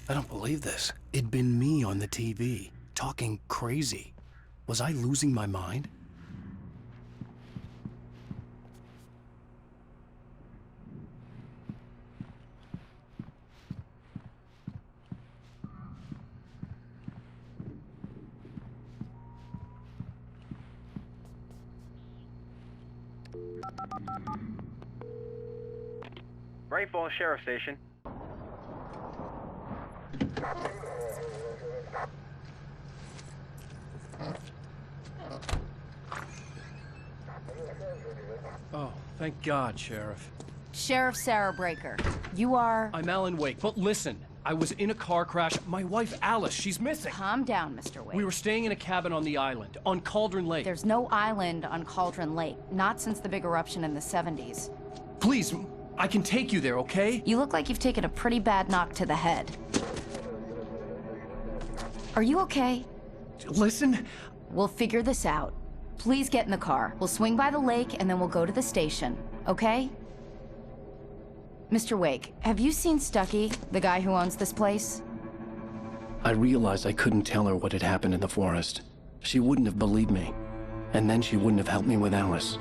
I don't believe this. It'd been me on the TV, talking crazy. Was I losing my mind? Bright Falls Sheriff Station. Oh, thank God, Sheriff. Sheriff Sarah Breaker, you are... I'm Alan Wake, but listen, I was in a car crash. My wife, Alice, she's missing. Calm down, Mr. Wake. We were staying in a cabin on the island, on Cauldron Lake. There's no island on Cauldron Lake, not since the big eruption in the 70s. Please, I can take you there, okay? You look like you've taken a pretty bad knock to the head. Are you okay? Listen. We'll figure this out. Please get in the car. We'll swing by the lake and then we'll go to the station, okay? Mr. Wake, have you seen Stucky, the guy who owns this place? I realized I couldn't tell her what had happened in the forest. She wouldn't have believed me. And then she wouldn't have helped me with Alice.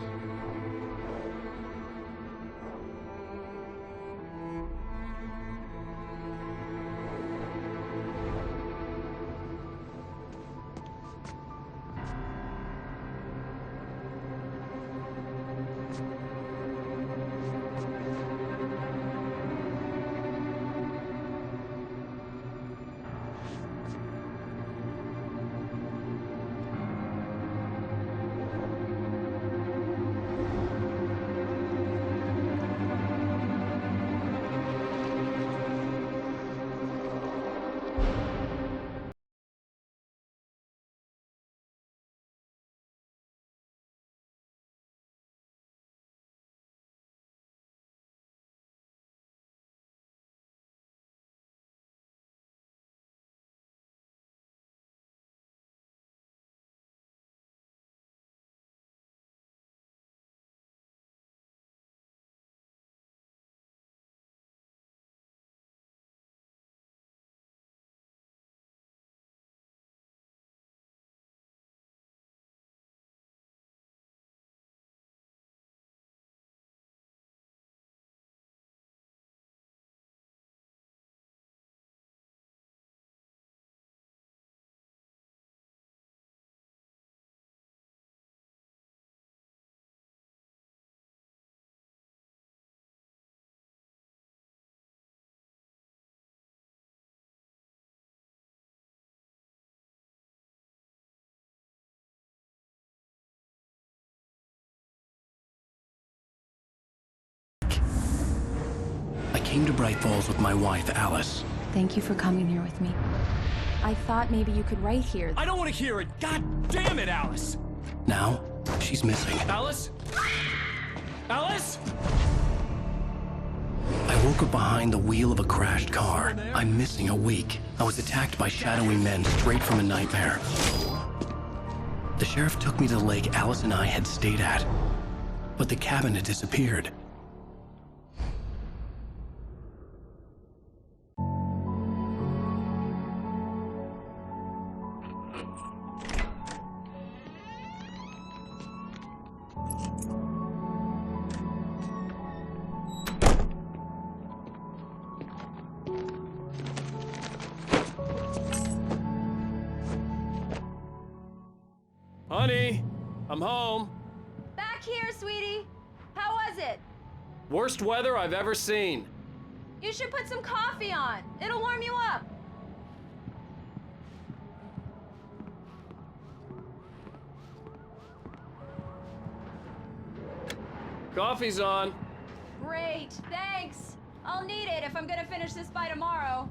came to Bright Falls with my wife, Alice. Thank you for coming here with me. I thought maybe you could write here. I don't want to hear it! God damn it, Alice! Now, she's missing. Alice? Alice? I woke up behind the wheel of a crashed car. I'm missing a week. I was attacked by shadowy men straight from a nightmare. The sheriff took me to the lake Alice and I had stayed at, but the cabin had disappeared. Honey, I'm home. Back here, sweetie. How was it? Worst weather I've ever seen. You should put some coffee on. It'll warm you up. Coffee's on. Great, thanks. I'll need it if I'm gonna finish this by tomorrow.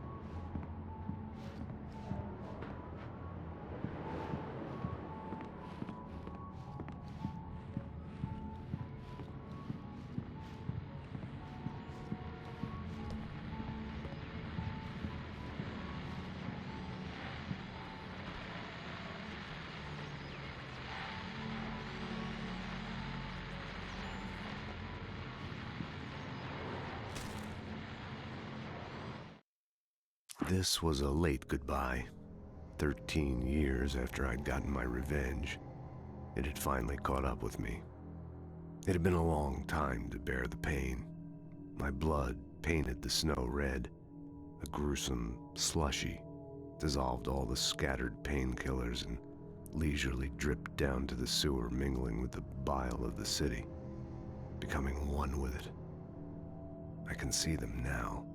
This was a late goodbye. 13 years after I'd gotten my revenge, it had finally caught up with me. It had been a long time to bear the pain. My blood painted the snow red. A gruesome slushy dissolved all the scattered painkillers and leisurely dripped down to the sewer, mingling with the bile of the city, becoming one with it. I can see them now.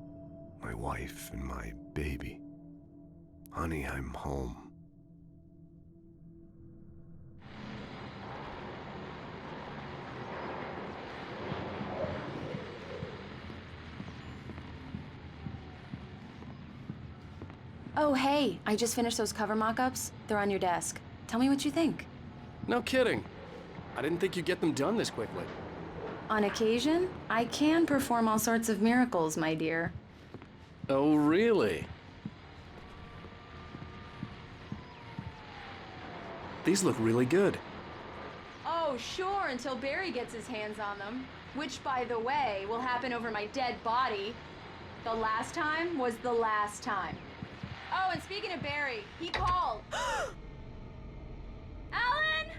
My wife and my baby. Honey, I'm home. Oh, hey, I just finished those cover mock-ups. They're on your desk. Tell me what you think. No kidding. I didn't think you'd get them done this quickly. On occasion, I can perform all sorts of miracles, my dear. Oh, really? These look really good. Oh, sure, until Barry gets his hands on them. Which, by the way, will happen over my dead body. The last time was the last time. Oh, and speaking of Barry, he called. Alan!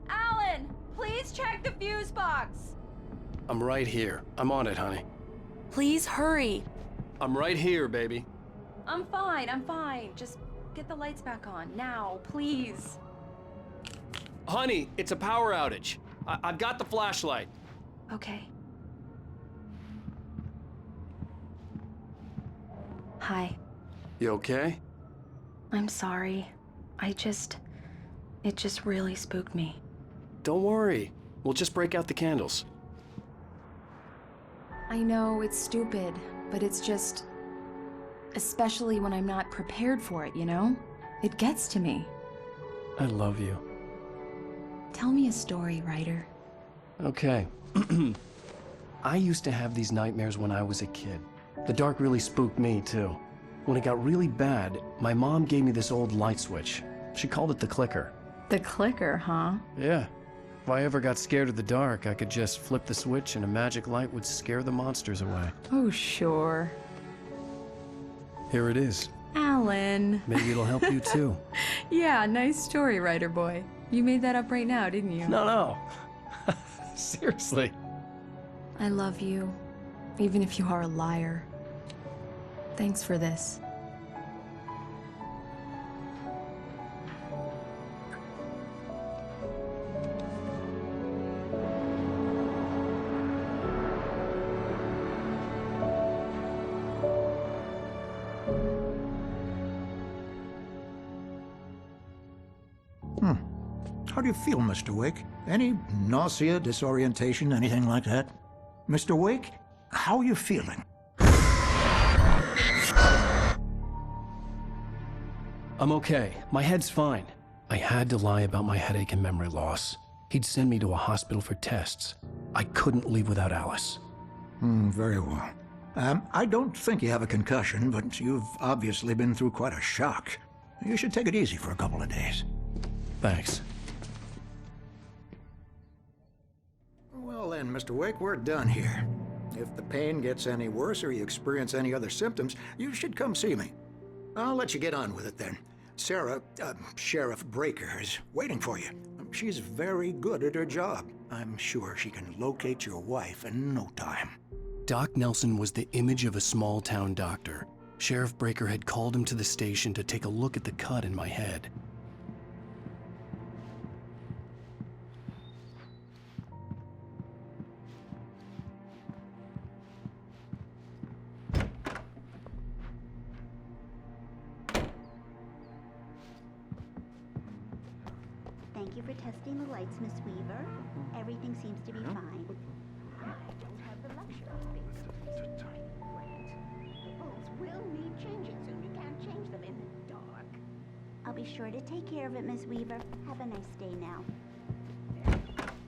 Alan, please check the fuse box. I'm right here. I'm on it, honey. Please hurry. I'm right here, baby. I'm fine, I'm fine. Just get the lights back on, now, please. Honey, it's a power outage. I've got the flashlight. Okay. Hi. You okay? I'm sorry. It just really spooked me. Don't worry. We'll just break out the candles. I know it's stupid, but it's just... especially when I'm not prepared for it, you know? It gets to me. I love you. Tell me a story, writer. Okay. I used to have these nightmares when I was a kid. The dark really spooked me, too. When it got really bad, my mom gave me this old light switch. She called it the clicker. The clicker, huh? Yeah. If I ever got scared of the dark, I could just flip the switch and a magic light would scare the monsters away. Oh, sure. Here it is. Alan. Maybe it'll help you, too. Yeah, nice story, writer boy. You made that up right now, didn't you? No. Seriously. I love you, even if you are a liar. Thanks for this. How do you feel, Mr. Wake? Any nausea, disorientation, anything like that? Mr. Wake? how are you feeling? I'm okay. My head's fine. I had to lie about my headache and memory loss. He'd send me to a hospital for tests. I couldn't leave without Alice. Very well. I don't think you have a concussion, but you've obviously been through quite a shock. You should take it easy for a couple of days. Thanks. Well then, Mr. Wake, we're done here. If the pain gets any worse or you experience any other symptoms, you should come see me. I'll let you get on with it then. Sarah, Sheriff Breaker, is waiting for you. She's very good at her job. I'm sure she can locate your wife in no time. Doc Nelson was the image of a small-town doctor. Sheriff Breaker had called him to the station to take a look at the cut in my head. Thank you for testing the lights, Miss Weaver. Everything seems to be fine. I don't have the luxury of being the bulbs will need changing soon. You can't change them in the dark. I'll be sure to take care of it, Miss Weaver. Have a nice day now.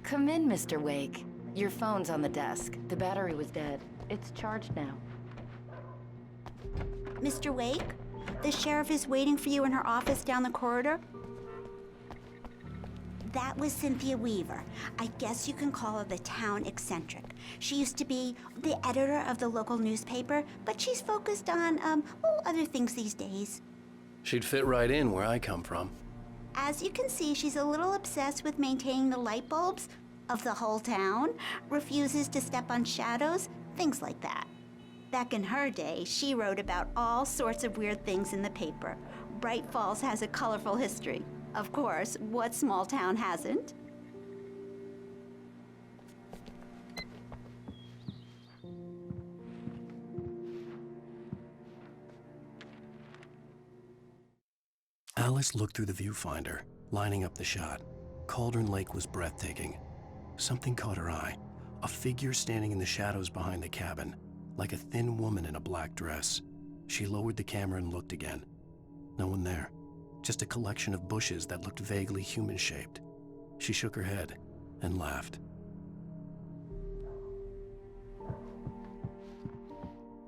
Come in, Mr. Wake. Your phone's on the desk. The battery was dead. It's charged now. Mr. Wake, the sheriff is waiting for you in her office down the corridor. That was Cynthia Weaver. I guess you can call her the town eccentric. She used to be the editor of the local newspaper, but she's focused on, other things these days. She'd fit right in where I come from. As you can see, she's a little obsessed with maintaining the light bulbs of the whole town, refuses to step on shadows, things like that. Back in her day, she wrote about all sorts of weird things in the paper. Bright Falls has a colorful history. Of course, what small town hasn't? Alice looked through the viewfinder, lining up the shot. Cauldron Lake was breathtaking. Something caught her eye. A figure standing in the shadows behind the cabin, like a thin woman in a black dress. She lowered the camera and looked again. No one there. Just a collection of bushes that looked vaguely human-shaped. She shook her head and laughed.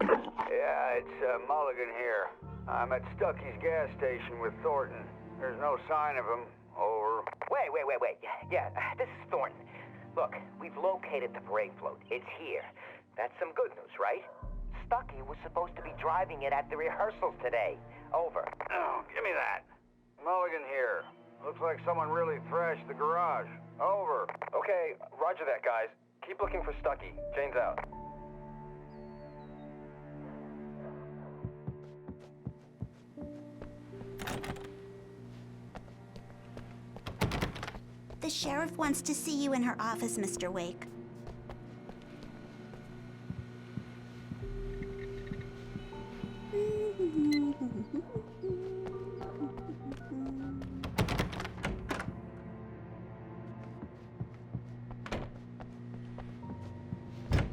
Yeah, it's Mulligan here. I'm at Stucky's gas station with Thornton. There's no sign of him. Over. Wait. Yeah, this is Thornton. Look, we've located the parade float. It's here. That's some good news, right? Stucky was supposed to be driving it at the rehearsals today. Over. Oh, give me that. Mulligan here. Looks like someone really thrashed the garage. Over. Okay, roger that, guys. Keep looking for Stucky. Jane's out. The sheriff wants to see you in her office, Mr. Wake.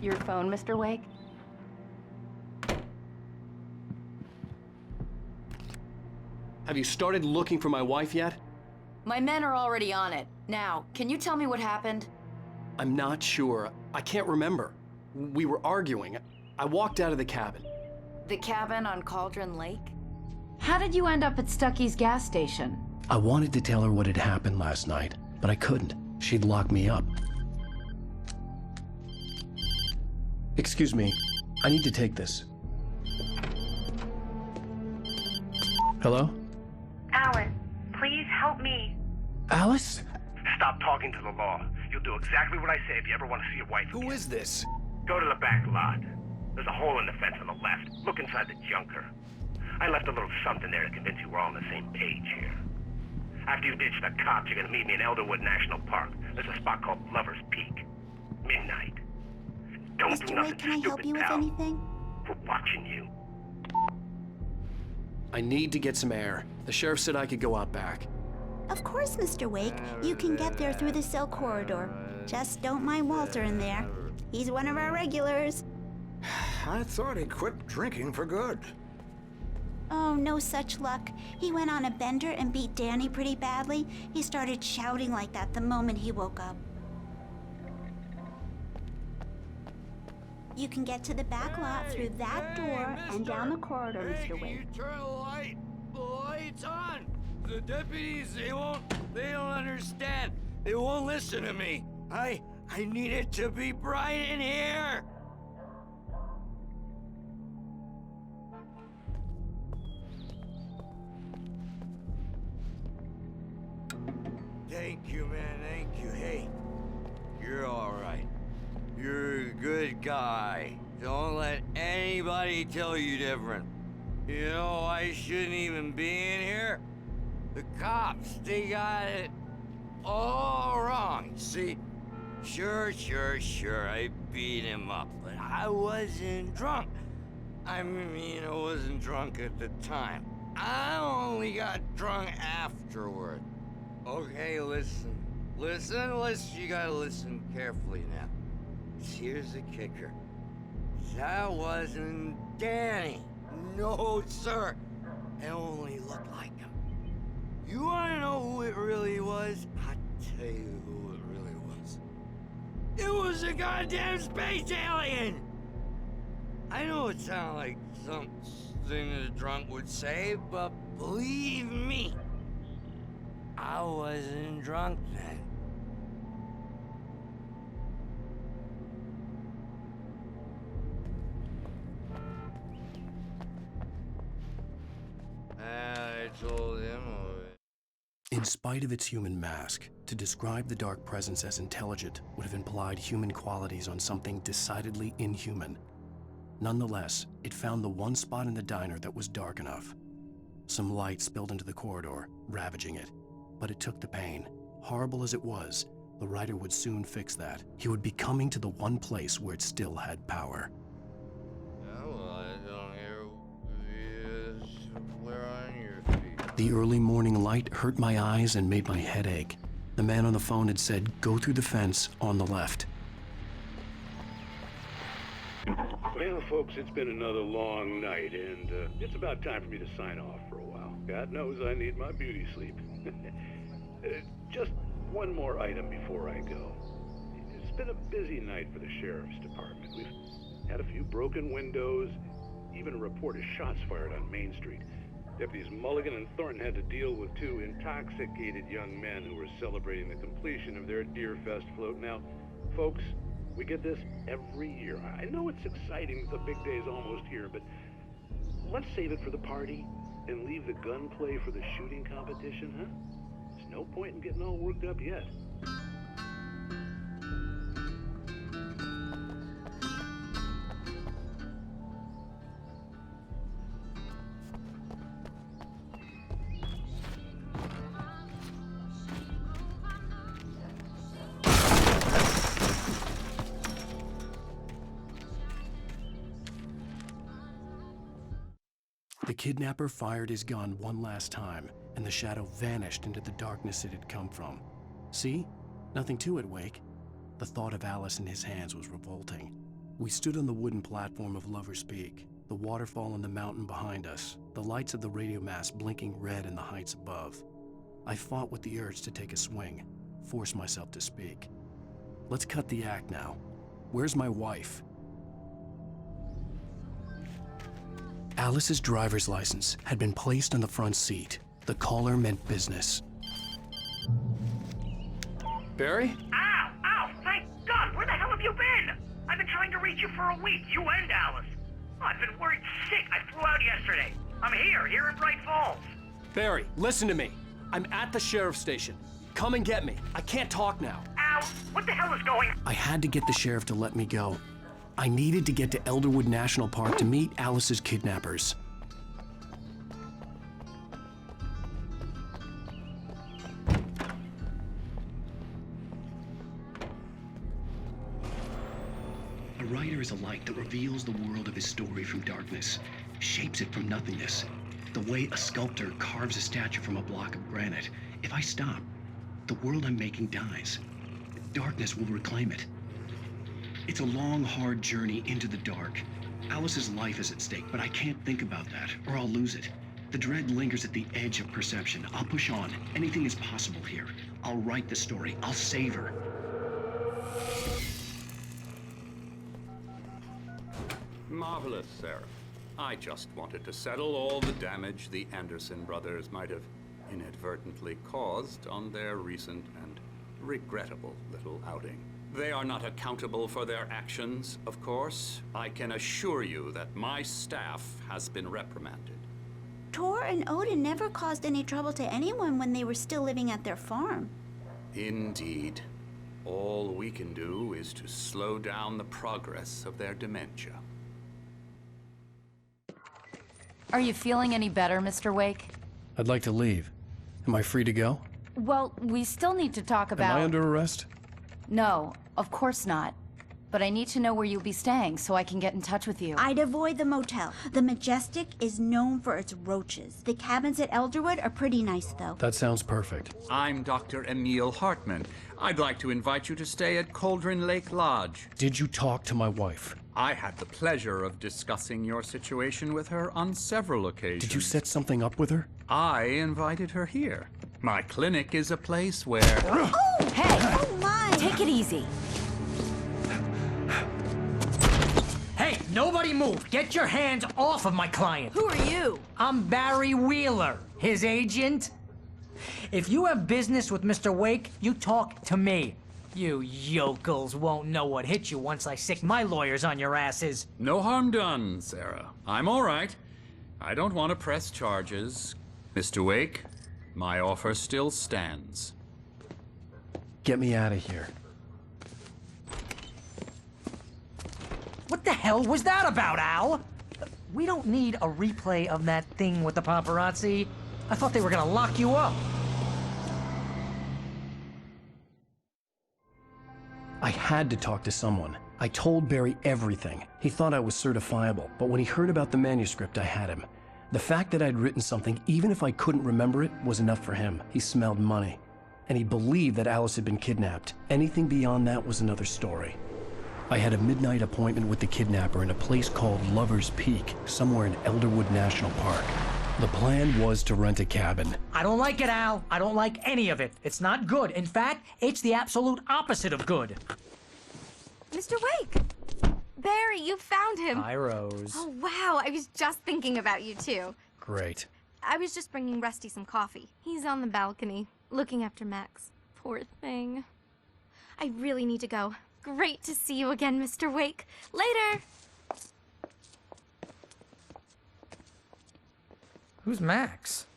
Your phone, Mr. Wake? Have you started looking for my wife yet? My men are already on it. Now, can you tell me what happened? I'm not sure. I can't remember. We were arguing. I walked out of the cabin. The cabin on Cauldron Lake? How did you end up at Stucky's gas station? I wanted to tell her what had happened last night, but I couldn't. She'd lock me up. Excuse me. I need to take this. Hello? Alan, please help me. Alice? Stop talking to the law. You'll do exactly what I say if you ever want to see your wife again. Who is this? Go to the back lot. There's a hole in the fence on the left. Look inside the junker. I left a little something there to convince you we're all on the same page here. After you ditch the cops, you're gonna meet me in Elderwood National Park. There's a spot called Lover's Peak. Midnight. Don't do Mr. nothing Wake, can I help stupid, you with pal. anything? We're watching you. I need to get some air. The sheriff said I could go out back. Of course, Mr. Wake. You can get there through the cell corridor. Just don't mind Walter in there. He's one of our regulars. I thought he quit drinking for good. Oh, no such luck. He went on a bender and beat Danny pretty badly. He started shouting like that the moment he woke up. You can get to the back lot through that door and down the corridor, Mr. Wade. You turn the lights on. The deputies, they don't understand. They won't listen to me. I need it to be bright in here. Thank you, man, thank you. Hey, you're all right. You're a good guy. Don't let anybody tell you different. You know, I shouldn't even be in here. The cops, they got it all wrong. See, sure, I beat him up, but I wasn't drunk. I mean, I wasn't drunk at the time. I only got drunk afterward. Okay, listen, you gotta listen carefully now. Here's the kicker. That wasn't Danny. No, sir. It only looked like him. You wanna know who it really was? I'll tell you who it really was. It was a goddamn space alien! I know it sounds like something that a drunk would say, but believe me, I wasn't drunk then. I told him. In spite of its human mask, to describe the dark presence as intelligent would have implied human qualities on something decidedly inhuman. Nonetheless, it found the one spot in the diner that was dark enough. Some light spilled into the corridor, ravaging it. But it took the pain. Horrible as it was, the writer would soon fix that. He would be coming to the one place where it still had power. The early morning light hurt my eyes and made my head ache. The man on the phone had said, "Go through the fence on the left." Well, folks, it's been another long night, and it's about time for me to sign off for a while. God knows I need my beauty sleep. Just one more item before I go. It's been a busy night for the sheriff's department. We've had a few broken windows, even a report of shots fired on Main Street. Deputies Mulligan and Thornton had to deal with two intoxicated young men who were celebrating the completion of their Deer Fest float. Now, folks, we get this every year. I know it's exciting, the big day's almost here, but let's save it for the party and leave the gunplay for the shooting competition, huh? There's no point in getting all worked up yet. The kidnapper fired his gun one last time, and the shadow vanished into the darkness it had come from. See? Nothing to it, Wake. The thought of Alice in his hands was revolting. We stood on the wooden platform of Lover's Peak, the waterfall on the mountain behind us, the lights of the radio mast blinking red in the heights above. I fought with the urge to take a swing, force myself to speak. Let's cut the act now. Where's my wife? Alice's driver's license had been placed on the front seat. The caller meant business. Barry? Ow! Ow! Thank God! Where the hell have you been? I've been trying to reach you for a week, you and Alice. I've been worried sick. I flew out yesterday. I'm here in Bright Falls. Barry, listen to me. I'm at the sheriff's station. Come and get me. I can't talk now. Ow! What the hell is going on? I had to get the sheriff to let me go. I needed to get to Elderwood National Park to meet Alice's kidnappers. A writer is a light that reveals the world of his story from darkness, shapes it from nothingness. The way a sculptor carves a statue from a block of granite. If I stop, the world I'm making dies. Darkness will reclaim it. It's a long, hard journey into the dark. Alice's life is at stake, but I can't think about that, or I'll lose it. The dread lingers at the edge of perception. I'll push on. Anything is possible here. I'll write the story. I'll save her. Marvelous, Sarah. I just wanted to settle all the damage the Anderson brothers might have inadvertently caused on their recent and regrettable little outing. They are not accountable for their actions, of course. I can assure you that my staff has been reprimanded. Tor and Odin never caused any trouble to anyone when they were still living at their farm. Indeed. All we can do is to slow down the progress of their dementia. Are you feeling any better, Mr. Wake? I'd like to leave. Am I free to go? Well, we still need to talk about... Am I under arrest? No, of course not. But I need to know where you'll be staying so I can get in touch with you. I'd avoid the motel. The Majestic is known for its roaches. The cabins at Elderwood are pretty nice, though. That sounds perfect. I'm Dr. Emil Hartman. I'd like to invite you to stay at Cauldron Lake Lodge. Did you talk to my wife? I had the pleasure of discussing your situation with her on several occasions. Did you set something up with her? I invited her here. My clinic is a place where... Oh! Hey! Oh, my! Take it easy. Hey, nobody move! Get your hands off of my client! Who are you? I'm Barry Wheeler, his agent. If you have business with Mr. Wake, you talk to me. You yokels won't know what hit you once I sick my lawyers on your asses. No harm done, Sarah. I'm all right. I don't want to press charges. Mr. Wake, my offer still stands. Get me out of here. What the hell was that about, Al? We don't need a replay of that thing with the paparazzi. I thought they were gonna lock you up. I had to talk to someone. I told Barry everything. He thought I was certifiable, but when he heard about the manuscript, I had him. The fact that I'd written something, even if I couldn't remember it, was enough for him. He smelled money. And he believed that Alice had been kidnapped. Anything beyond that was another story. I had a midnight appointment with the kidnapper in a place called Lover's Peak, somewhere in Elderwood National Park. The plan was to rent a cabin. I don't like it, Al. I don't like any of it. It's not good. In fact, it's the absolute opposite of good. Mr. Wake! Barry, you found him. Hi, Rose. Oh, wow. I was just thinking about you, too. Great. I was just bringing Rusty some coffee. He's on the balcony, looking after Max. Poor thing. I really need to go. Great to see you again, Mr. Wake. Later! Who's Max?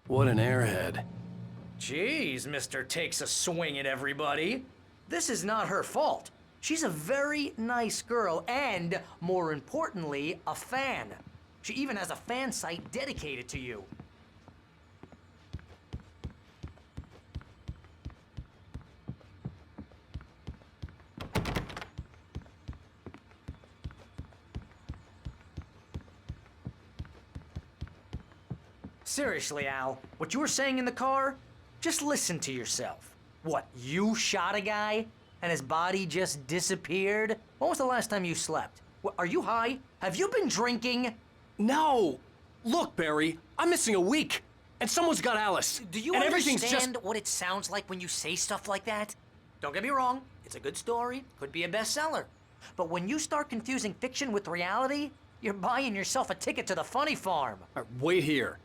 What an airhead. Jeez, Mr. Takes a swing at everybody. This is not her fault. She's a very nice girl and, more importantly, a fan. She even has a fan site dedicated to you. Seriously, Al, what you were saying in the car, just listen to yourself. What, you shot a guy and his body just disappeared? When was the last time you slept? What, are you high? Have you been drinking? No! Look, Barry, I'm missing a week, and someone's got Alice. Do you and understand what it sounds like when you say stuff like that? Don't get me wrong, it's a good story, could be a bestseller. But when you start confusing fiction with reality, you're buying yourself a ticket to the funny farm. Wait here.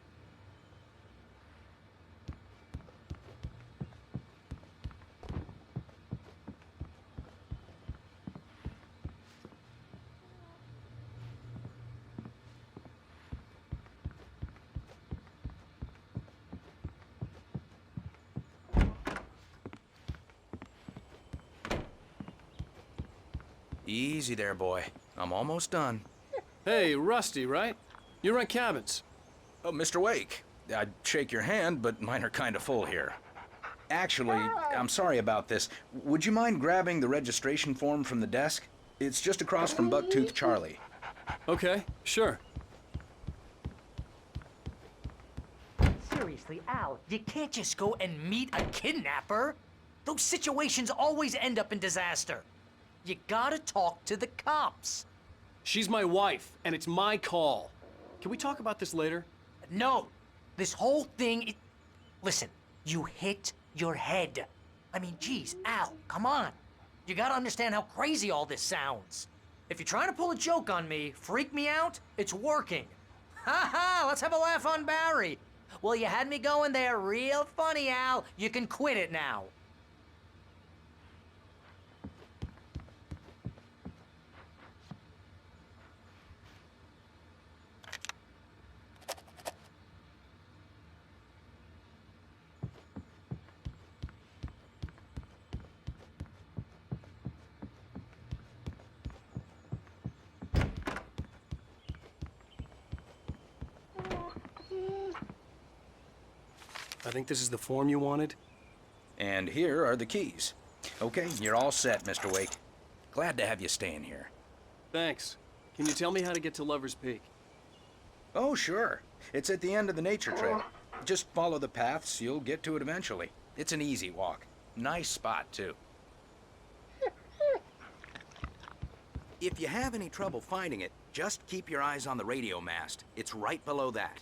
Easy there, boy. I'm almost done. Hey, Rusty, right? You rent cabins. Oh, Mr. Wake. I'd shake your hand, but mine are kind of full here. Actually, I'm sorry about this. Would you mind grabbing the registration form from the desk? It's just across from Bucktooth Charlie. Okay, sure. Seriously, seriously, Al, you can't just go and meet a kidnapper. Those situations always end up in disaster. You gotta talk to the cops. She's my wife, and it's my call. Can we talk about this later? No. This whole thing, listen, you hit your head. I mean, geez, Al, come on. You gotta understand how crazy all this sounds. If you're trying to pull a joke on me, freak me out, it's working. Ha ha, let's have a laugh on Barry. Well, you had me going there real funny, Al. You can quit it now. I think this is the form you wanted. And here are the keys. Okay, you're all set, Mr. Wake. Glad to have you staying here. Thanks. Can you tell me how to get to Lover's Peak? Oh, sure. It's at the end of the nature trail. Just follow the paths, you'll get to it eventually. It's an easy walk. Nice spot, too. If you have any trouble finding it, just keep your eyes on the radio mast. It's right below that.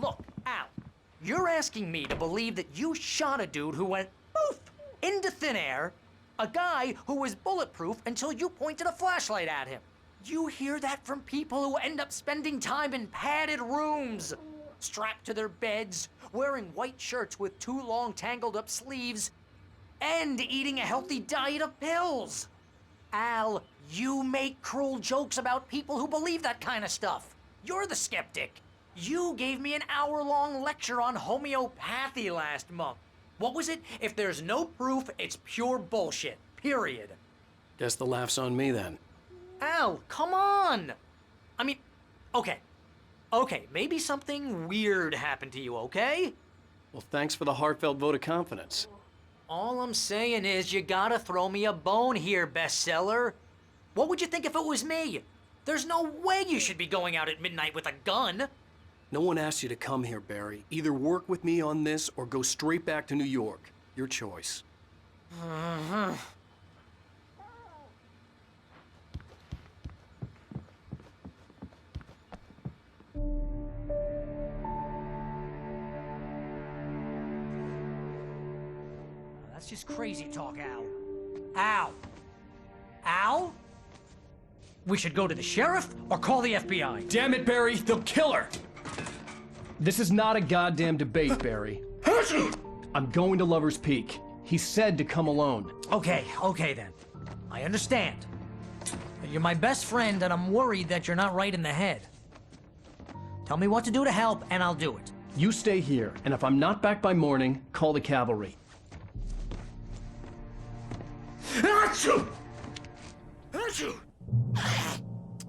Look, Al, you're asking me to believe that you shot a dude who went poof into thin air, a guy who was bulletproof until you pointed a flashlight at him. You hear that from people who end up spending time in padded rooms, strapped to their beds, wearing white shirts with too long tangled up sleeves, and eating a healthy diet of pills. Al, you make cruel jokes about people who believe that kind of stuff. You're the skeptic. You gave me an hour-long lecture on homeopathy last month. What was it? If there's no proof, it's pure bullshit. Period. Guess the laugh's on me then. Al, come on! I mean, okay. Okay, maybe something weird happened to you, okay? Well, thanks for the heartfelt vote of confidence. All I'm saying is you gotta throw me a bone here, bestseller. What would you think if it was me? There's no way you should be going out at midnight with a gun. No one asked you to come here, Barry. Either work with me on this or go straight back to New York. Your choice. That's just crazy talk, Al. Al? Al? We should go to the sheriff or call the FBI. Damn it, Barry, they'll kill her! This is not a goddamn debate, Barry. I'm going to Lover's Peak. He said to come alone. Okay then. I understand. You're my best friend, and I'm worried that you're not right in the head. Tell me what to do to help, and I'll do it. You stay here, and if I'm not back by morning, call the cavalry.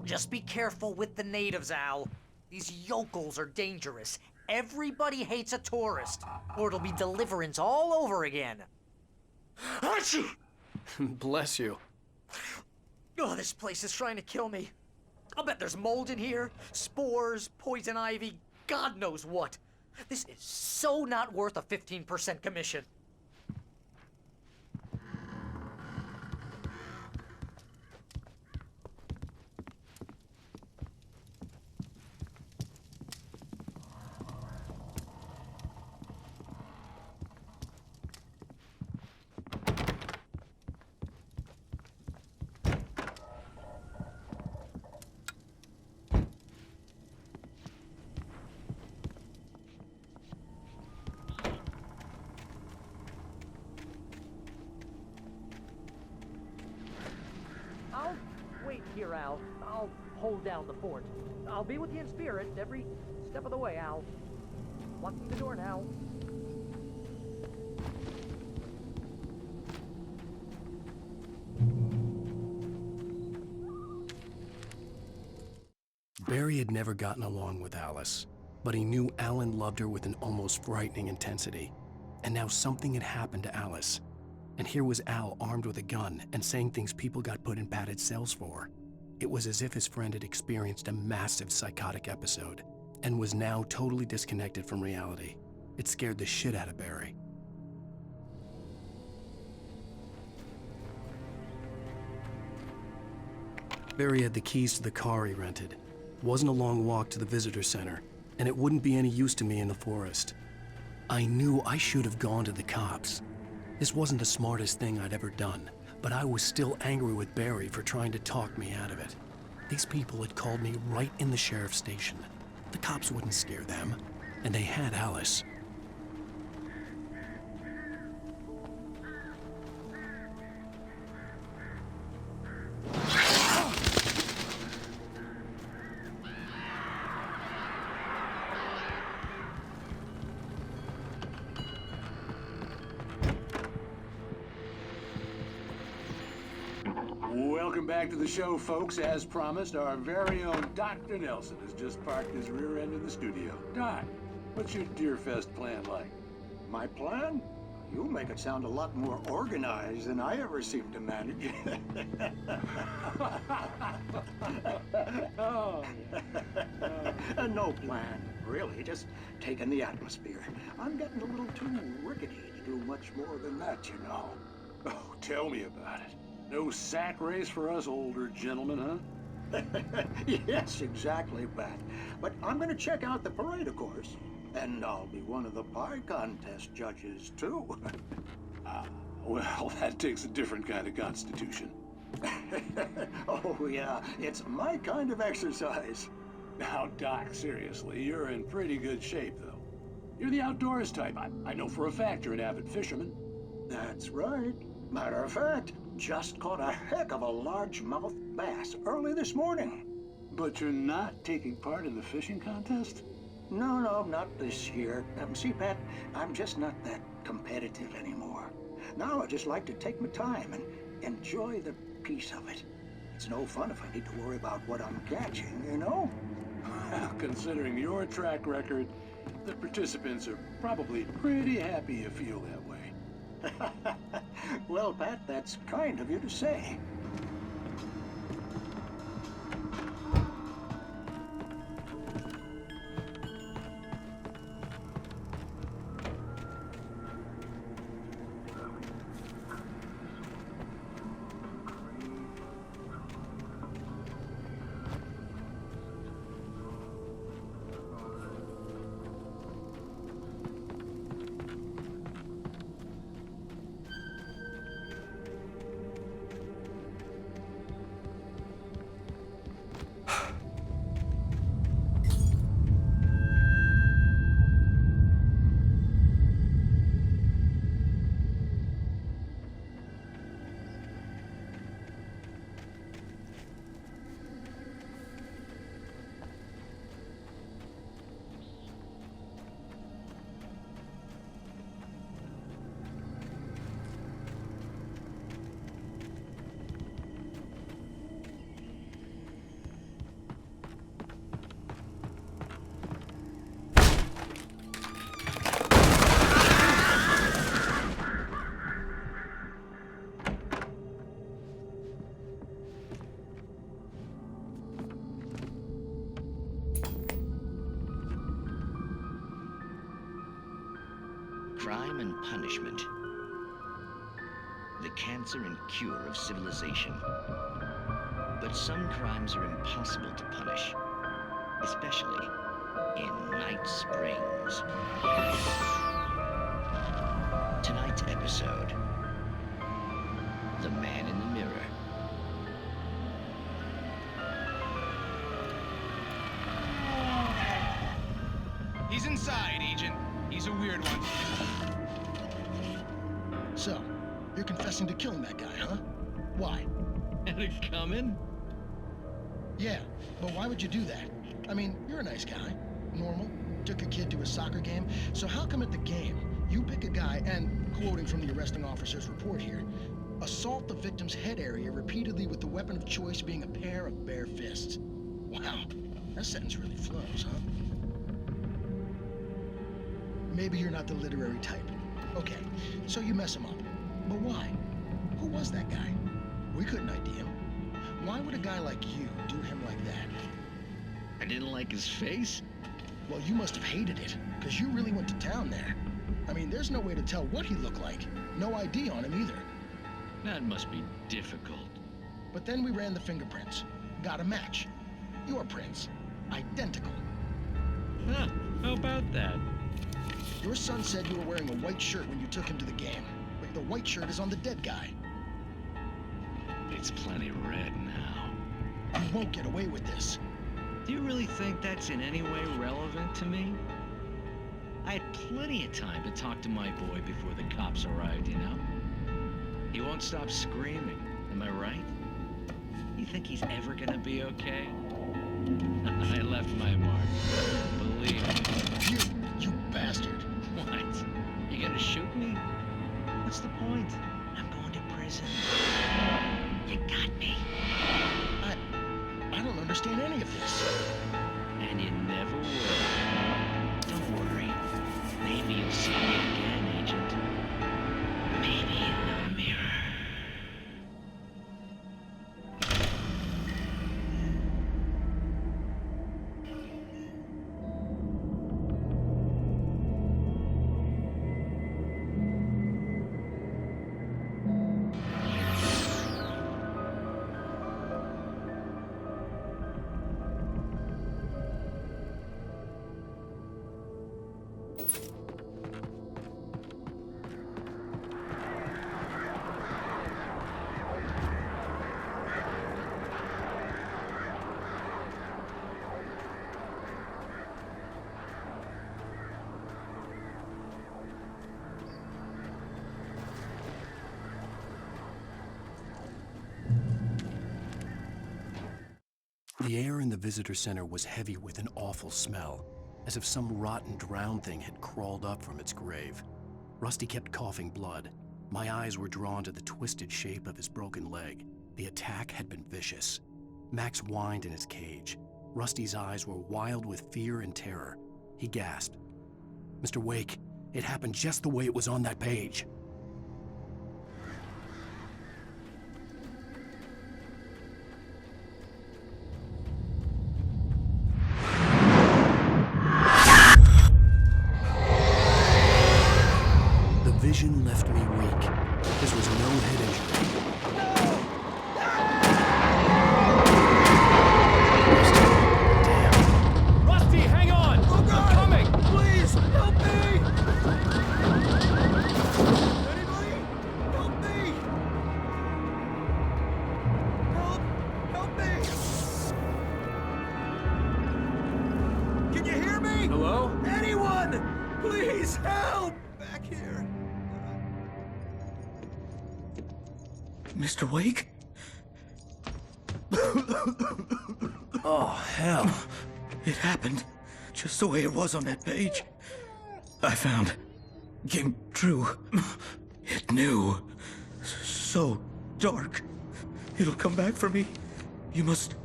Just be careful with the natives, Al. These yokels are dangerous. Everybody hates a tourist, or it'll be Deliverance all over again. Bless you. Oh, this place is trying to kill me. I'll bet there's mold in here, spores, poison ivy, God knows what. This is so not worth a 15% commission. I'll wait here, Al. I'll hold down the fort. I'll be with you in spirit every step of the way, Al. Locking the door now. Barry had never gotten along with Alice, but he knew Alan loved her with an almost frightening intensity. And now something had happened to Alice. And here was Al armed with a gun and saying things people got put in padded cells for. It was as if his friend had experienced a massive psychotic episode and was now totally disconnected from reality. It scared the shit out of Barry. Barry had the keys to the car he rented. It wasn't a long walk to the visitor center, and it wouldn't be any use to me in the forest. I knew I should have gone to the cops. This wasn't the smartest thing I'd ever done, but I was still angry with Barry for trying to talk me out of it. These people had called me right in the sheriff's station. The cops wouldn't scare them, and they had Alice. Welcome back to the show, folks. As promised, our very own Dr. Nelson has just parked his rear end in the studio. Doc, what's your Deerfest plan like? My plan? You make it sound a lot more organized than I ever seem to manage. No plan, really. Just taking the atmosphere. I'm getting a little too rickety to do much more than that, you know. Oh, tell me about it. No sack race for us older gentlemen, huh? Yes, exactly, Pat. But I'm going to check out the parade, of course. And I'll be one of the pie contest judges, too. Well, that takes a different kind of constitution. Oh, yeah. It's my kind of exercise. Now, Doc, seriously, you're in pretty good shape, though. You're the outdoors type. I know for a fact you're an avid fisherman. That's right. Matter of fact, just caught a heck of a largemouth bass early this morning. But you're not taking part in the fishing contest? No, not this year. See, Pat, I'm just not that competitive anymore. Now I just like to take my time and enjoy the peace of it. It's no fun if I need to worry about what I'm catching, you know? Considering your track record, the participants are probably pretty happy you feel that way. Well, Pat, that's kind of you to say. Crime and punishment. The cancer and cure of civilization. But some crimes are impossible to punish, especially in Night Springs. Tonight's episode, The Man in the Mirror. He's inside, Agent. He's a weird one. So, you're confessing to killing that guy, huh? Why? Had it coming? Yeah, but why would you do that? I mean, you're a nice guy. Normal. Took a kid to a soccer game. So how come at the game, you pick a guy and, quoting from the arresting officer's report here, assault the victim's head area repeatedly with the weapon of choice being a pair of bare fists? Wow, that sentence really flows, huh? Maybe you're not the literary type. Okay, so you mess him up. But why? Who was that guy? We couldn't ID him. Why would a guy like you do him like that? I didn't like his face? Well, you must have hated it, because you really went to town there. I mean, there's no way to tell what he looked like. No ID on him either. That must be difficult. But then we ran the fingerprints. Got a match. Your prints. Identical. Huh, how about that? Your son said you were wearing a white shirt when you took him to the game. But the white shirt is on the dead guy. It's plenty red now. You won't get away with this. Do you really think that's in any way relevant to me? I had plenty of time to talk to my boy before the cops arrived, you know? He won't stop screaming, am I right? You think he's ever gonna be okay? I left my mark. Believe me. You bastard. What? You gonna shoot me? What's the point? I'm going to prison. You got me. I don't understand any of this. And you never will. Don't worry. Maybe you'll see me again, Agent. Maybe in the mirror. The air in the visitor center was heavy with an awful smell, as if some rotten drowned thing had crawled up from its grave. Rusty kept coughing blood. My eyes were drawn to the twisted shape of his broken leg. The attack had been vicious. Max whined in his cage. Rusty's eyes were wild with fear and terror. He gasped. "Mr. Wake, it happened just the way it was on that page." The vision left me weak. This was no head injury. Rusty, hang on! Oh God! I'm coming! Please, help me! Anybody? Help me! Help me! Can you hear me? Hello? Anyone! Please help! Back here. Mr. Wake? Oh, hell. It happened just the way it was on that page. I found. Came true. It knew. So dark. It'll come back for me. You must.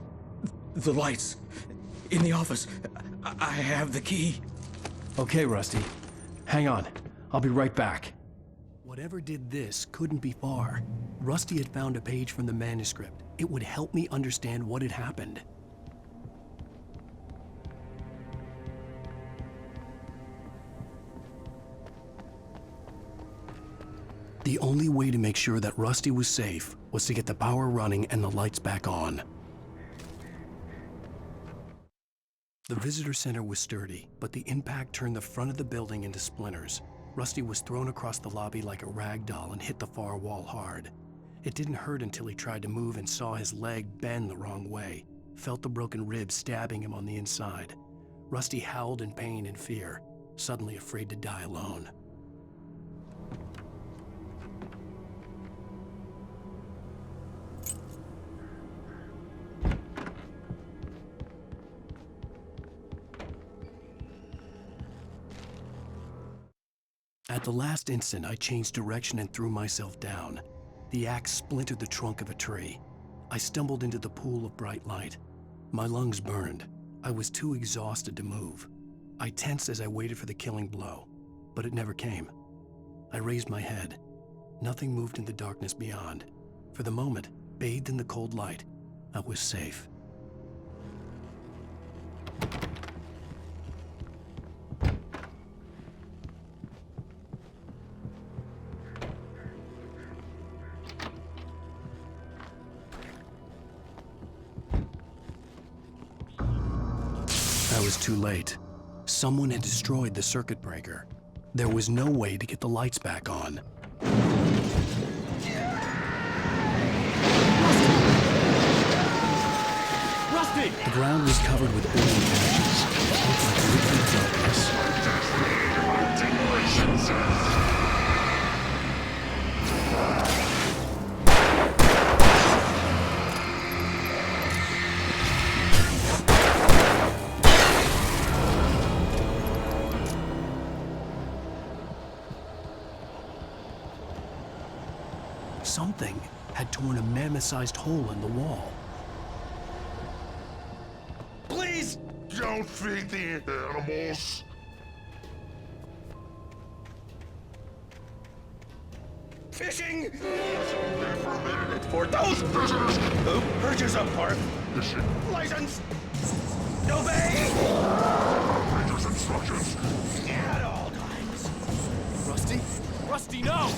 The lights. In the office. I have the key. Okay, Rusty. Hang on. I'll be right back. Whatever did this couldn't be far. Rusty had found a page from the manuscript. It would help me understand what had happened. The only way to make sure that Rusty was safe was to get the power running and the lights back on. The visitor center was sturdy, but the impact turned the front of the building into splinters. Rusty was thrown across the lobby like a rag doll and hit the far wall hard. It didn't hurt until he tried to move and saw his leg bend the wrong way, felt the broken rib stabbing him on the inside. Rusty howled in pain and fear, suddenly afraid to die alone. At the last instant, I changed direction and threw myself down. The axe splintered the trunk of a tree. I stumbled into the pool of bright light. My lungs burned. I was too exhausted to move. I tensed as I waited for the killing blow, but it never came. I raised my head. Nothing moved in the darkness beyond. For the moment, bathed in the cold light, I was safe. I was too late. Someone had destroyed the circuit breaker. There was no way to get the lights back on. Rusty! The ground was covered with burning ashes. It looked like liquid darkness. Something had torn a mammoth-sized hole in the wall. Please don't feed the animals. Fishing! For those visitors who purchase a park license, obey! Ranger's instructions. At all times. Rusty? Rusty, no!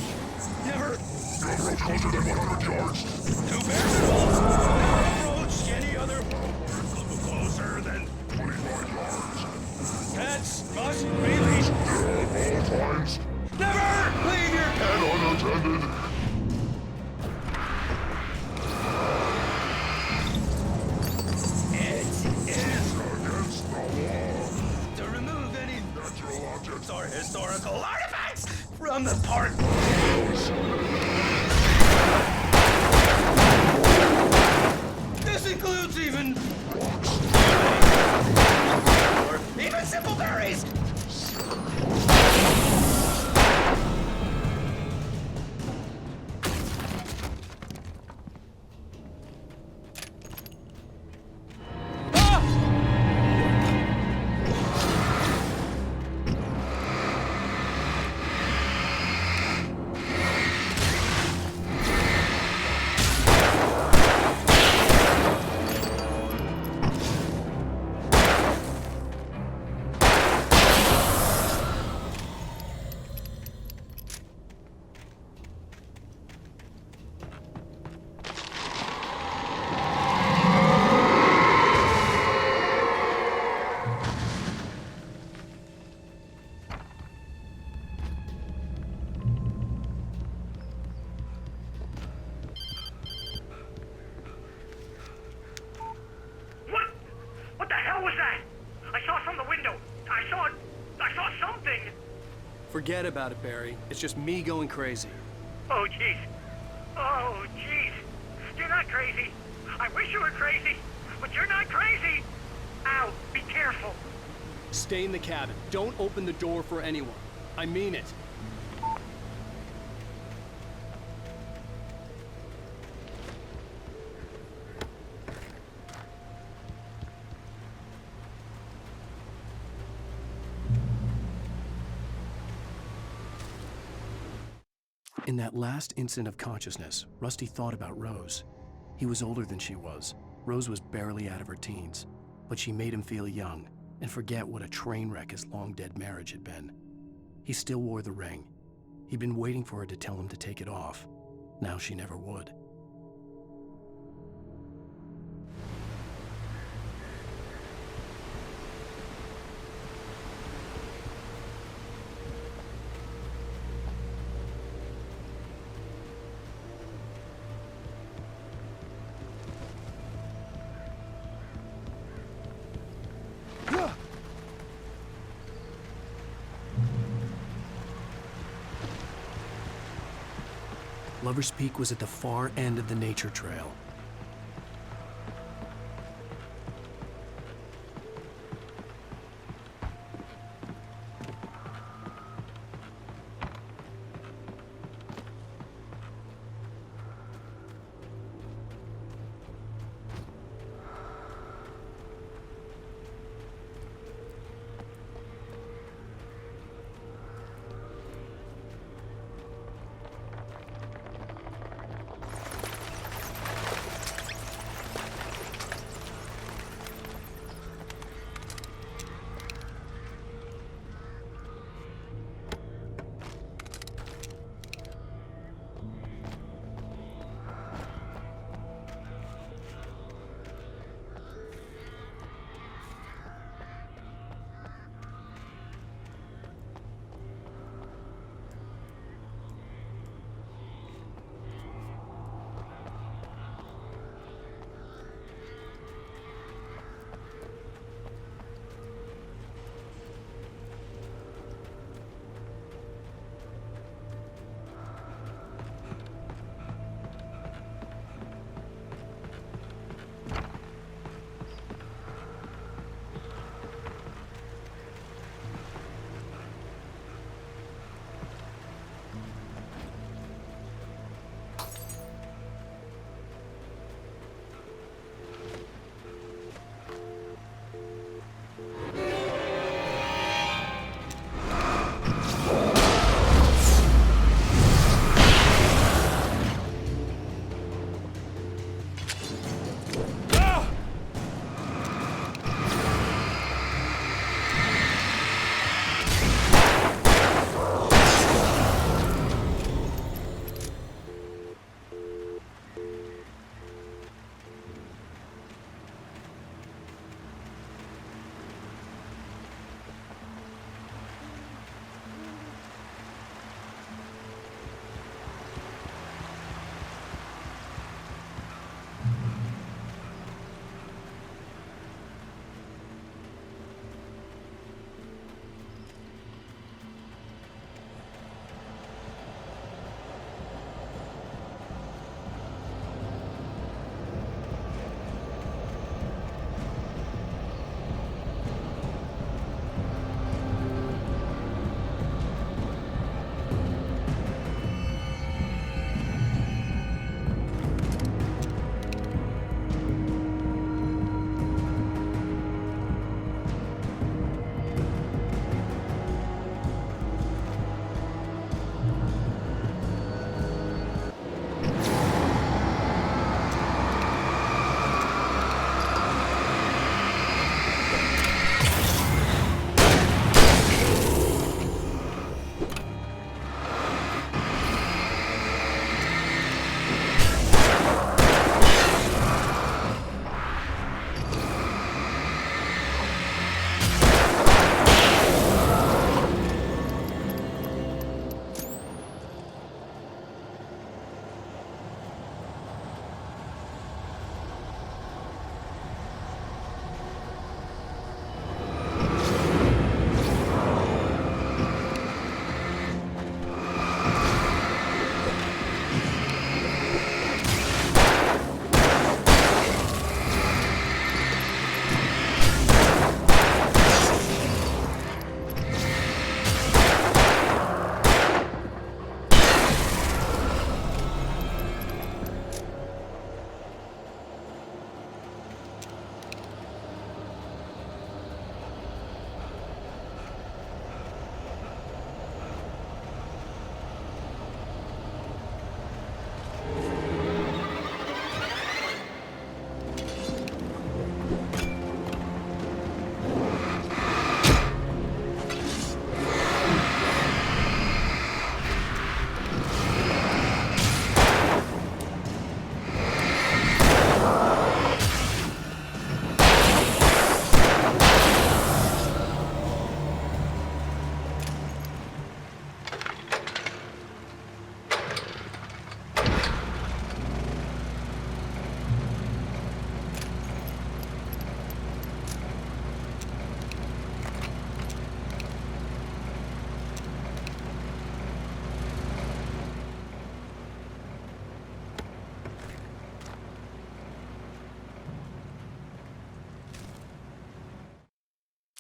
Never. Don't approach closer than 100 yards. To bears and wolves, never approach any other closer than 25 yards. pets must be leashed. At all times. Never leave your pet And unattended. It is Against the law. to remove any natural objects or historical artifacts from the park. This includes even or even simple berries. What the hell was that? I saw it from the window. I saw something. Forget about it, Barry. It's just me going crazy. Oh, jeez. Oh, jeez. You're not crazy. I wish you were crazy, but you're not crazy. Ow, be careful. Stay in the cabin. Don't open the door for anyone. I mean it. In that last instant of consciousness, Rusty thought about Rose. He was older than she was. Rose was barely out of her teens, but she made him feel young and forget what a train wreck his long-dead marriage had been. He still wore the ring. He'd been waiting for her to tell him to take it off. Now she never would. Lover's Peak was at the far end of the nature trail.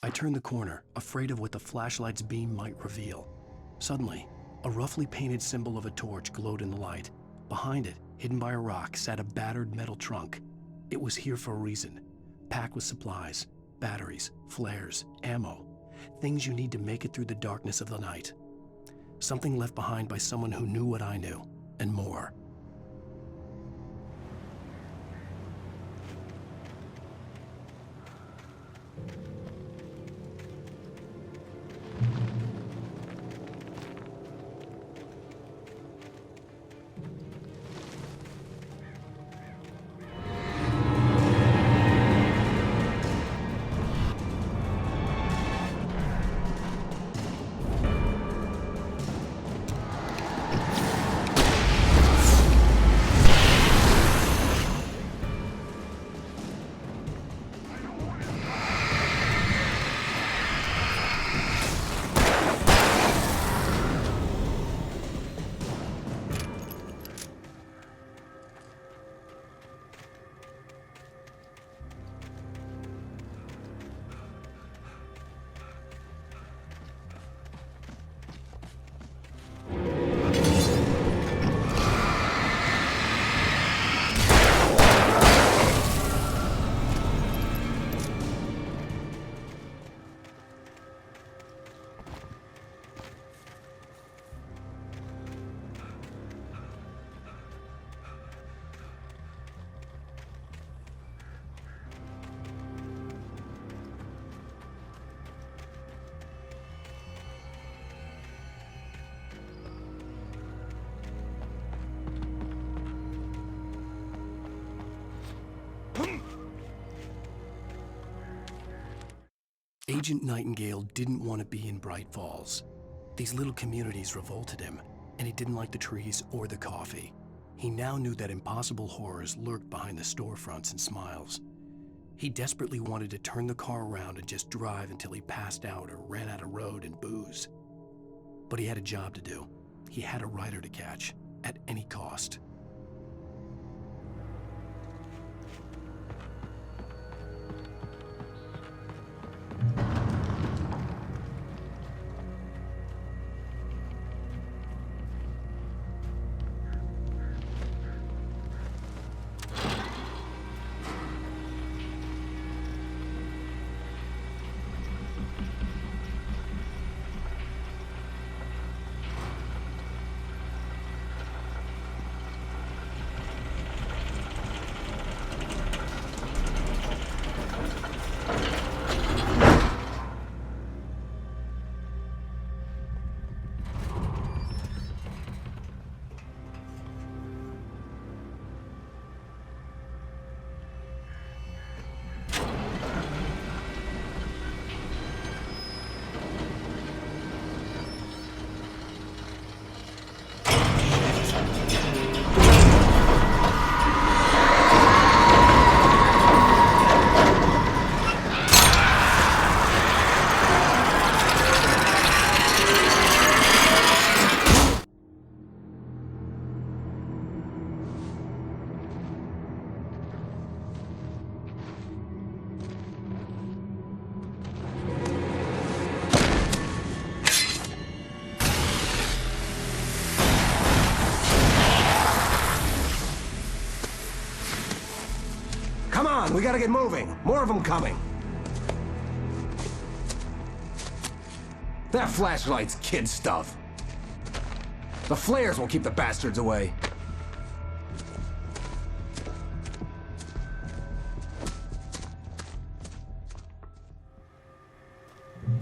I turned the corner, afraid of what the flashlight's beam might reveal. Suddenly, a roughly painted symbol of a torch glowed in the light. Behind it, hidden by a rock, sat a battered metal trunk. It was here for a reason, packed with supplies, batteries, flares, ammo, things you need to make it through the darkness of the night. Something left behind by someone who knew what I knew, and more. Agent Nightingale didn't want to be in Bright Falls. These little communities revolted him, and he didn't like the trees or the coffee. He now knew that impossible horrors lurked behind the storefronts and smiles. He desperately wanted to turn the car around and just drive until he passed out or ran out of road and booze. But he had a job to do. He had a rider to catch, at any cost. Come on, we gotta get moving. More of them coming. That flashlight's kid stuff. The flares will keep the bastards away.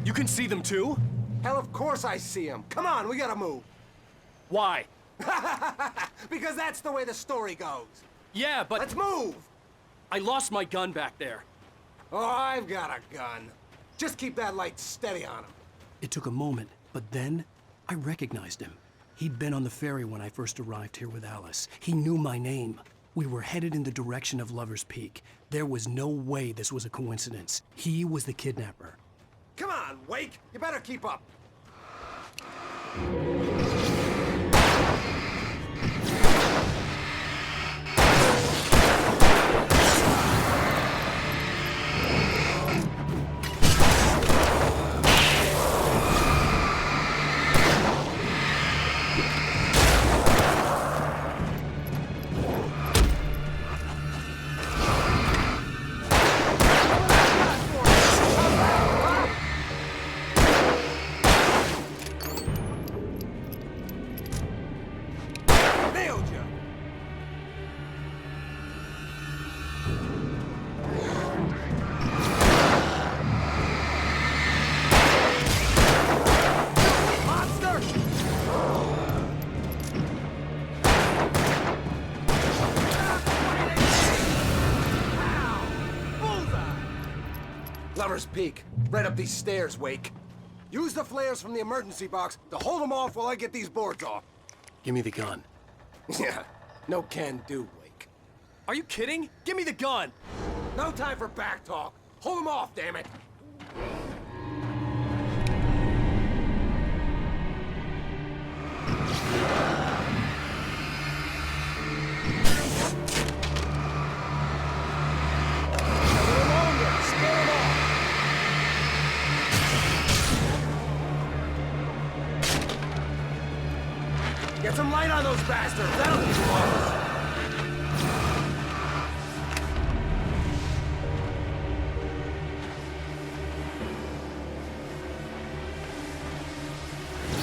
You can see them too? Hell, of course I see them. Come on, we gotta move. Why? Because that's the way the story goes. Yeah, but... Let's move! I lost my gun back there. Oh, I've got a gun. Just keep that light steady on him. It took a moment, but then I recognized him. He'd been on the ferry when I first arrived here with Alice. He knew my name. We were headed in the direction of Lover's Peak. There was no way this was a coincidence. He was the kidnapper. Come on, Wake! You better keep up. Lover's Peak. Right up these stairs, Wake. Use the flares from the emergency box to hold them off while I get these boards off. Give me the gun. Yeah, no can do, Wake. Are you kidding? Give me the gun! No time for back talk. Hold them off, damn it. Get some light on those bastards! That'll be flawless!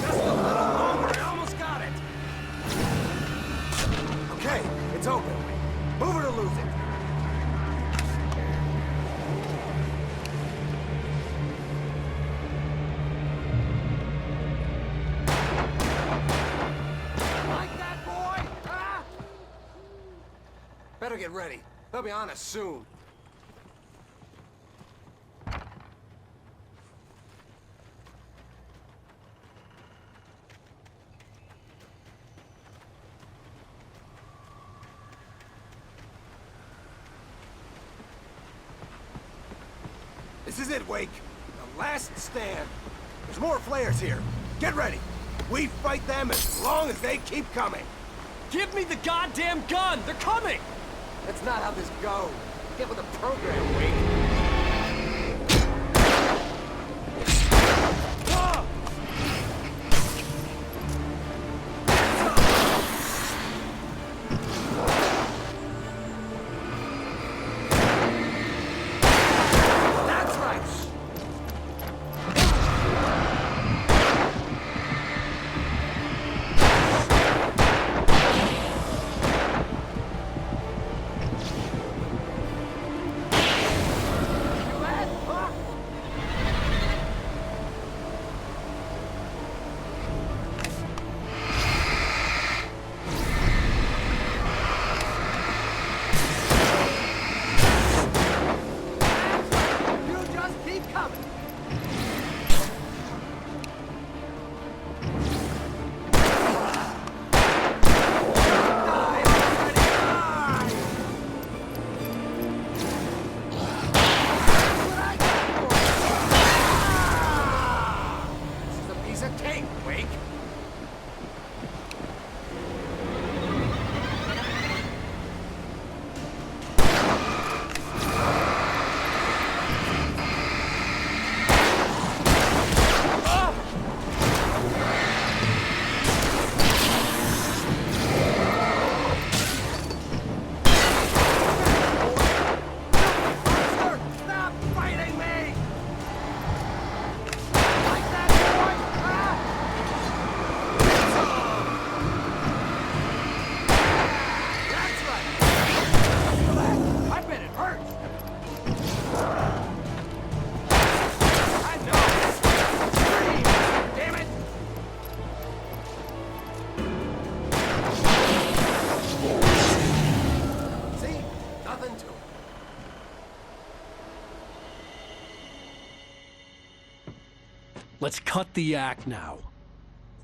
Just a little longer, I almost got it! Okay, it's open. Move it or lose it. Better get ready. They'll be on us soon. This is it, Wake. The last stand. There's more flares here. Get ready. We fight them as long as they keep coming. Give me the goddamn gun! They're coming! That's not how this goes. Get with the program, Wake. Let's cut the act now.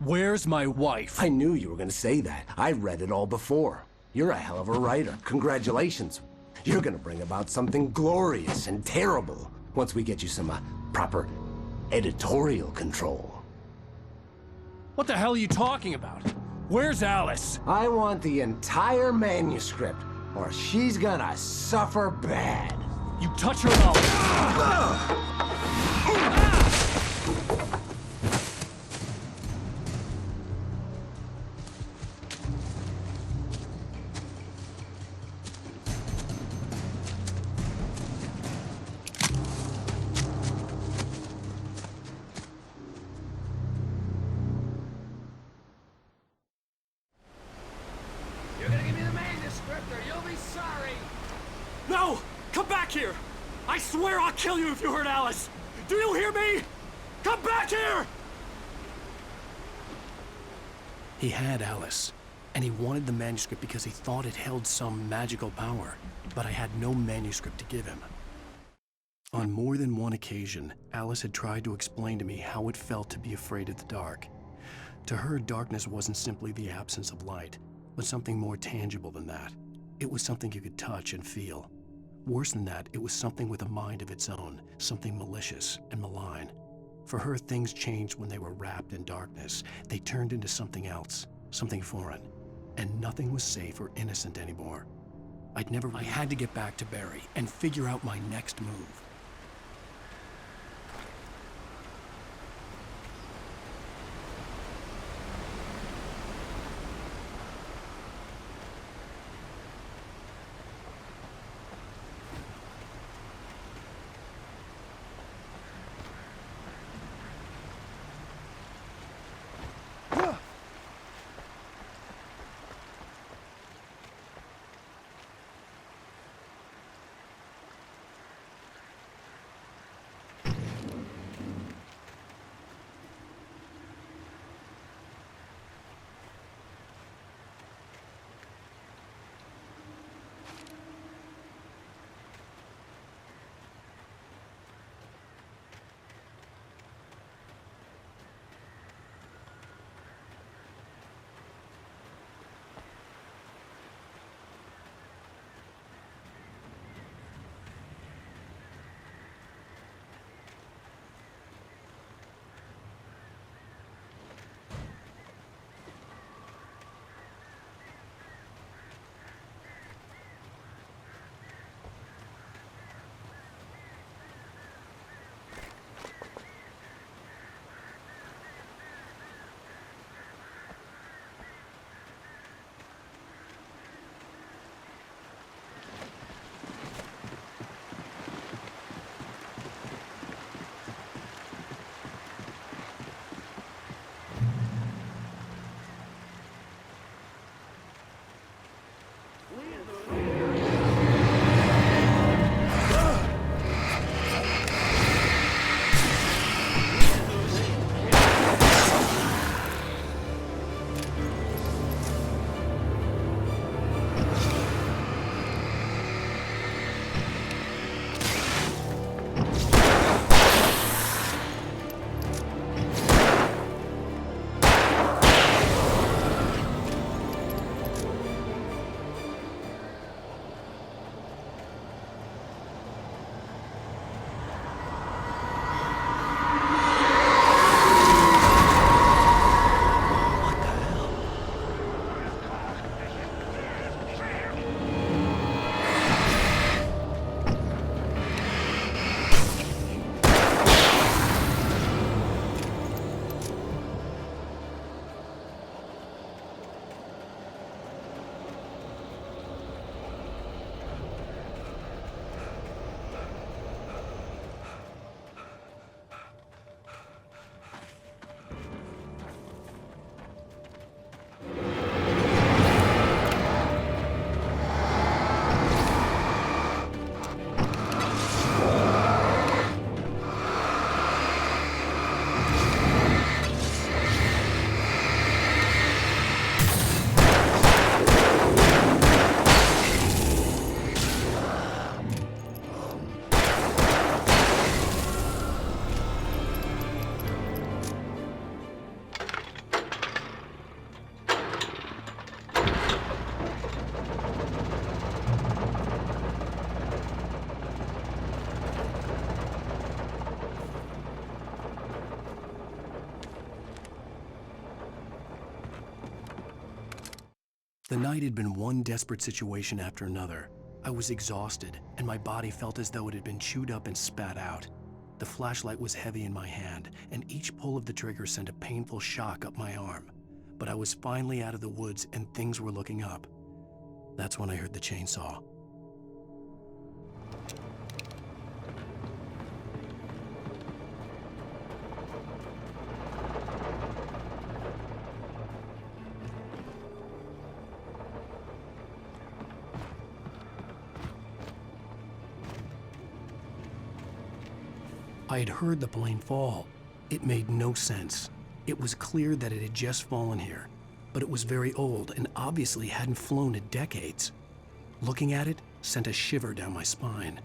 Where's my wife? I knew you were gonna say that. I read it all before. You're a hell of a writer. Congratulations. You're gonna bring about something glorious and terrible once we get you some proper editorial control. What the hell are you talking about? Where's Alice? I want the entire manuscript, or she's gonna suffer bad. You touch her and I'll... No! Come back here! I swear I'll kill you if you hurt Alice! Do you hear me? Come back here! He had Alice, and he wanted the manuscript because he thought it held some magical power, but I had no manuscript to give him. On more than one occasion, Alice had tried to explain to me how it felt to be afraid of the dark. To her, darkness wasn't simply the absence of light, but something more tangible than that. It was something you could touch and feel. Worse than that, it was something with a mind of its own, something malicious and malign. For her, things changed when they were wrapped in darkness. They turned into something else, something foreign, and nothing was safe or innocent anymore. I had to get back to Barry and figure out my next move. The night had been one desperate situation after another. I was exhausted, and my body felt as though it had been chewed up and spat out. The flashlight was heavy in my hand, and each pull of the trigger sent a painful shock up my arm. But I was finally out of the woods, and things were looking up. That's when I heard the chainsaw. I had heard the plane fall. It made no sense. It was clear that it had just fallen here, but it was very old and obviously hadn't flown in decades. Looking at it sent a shiver down my spine.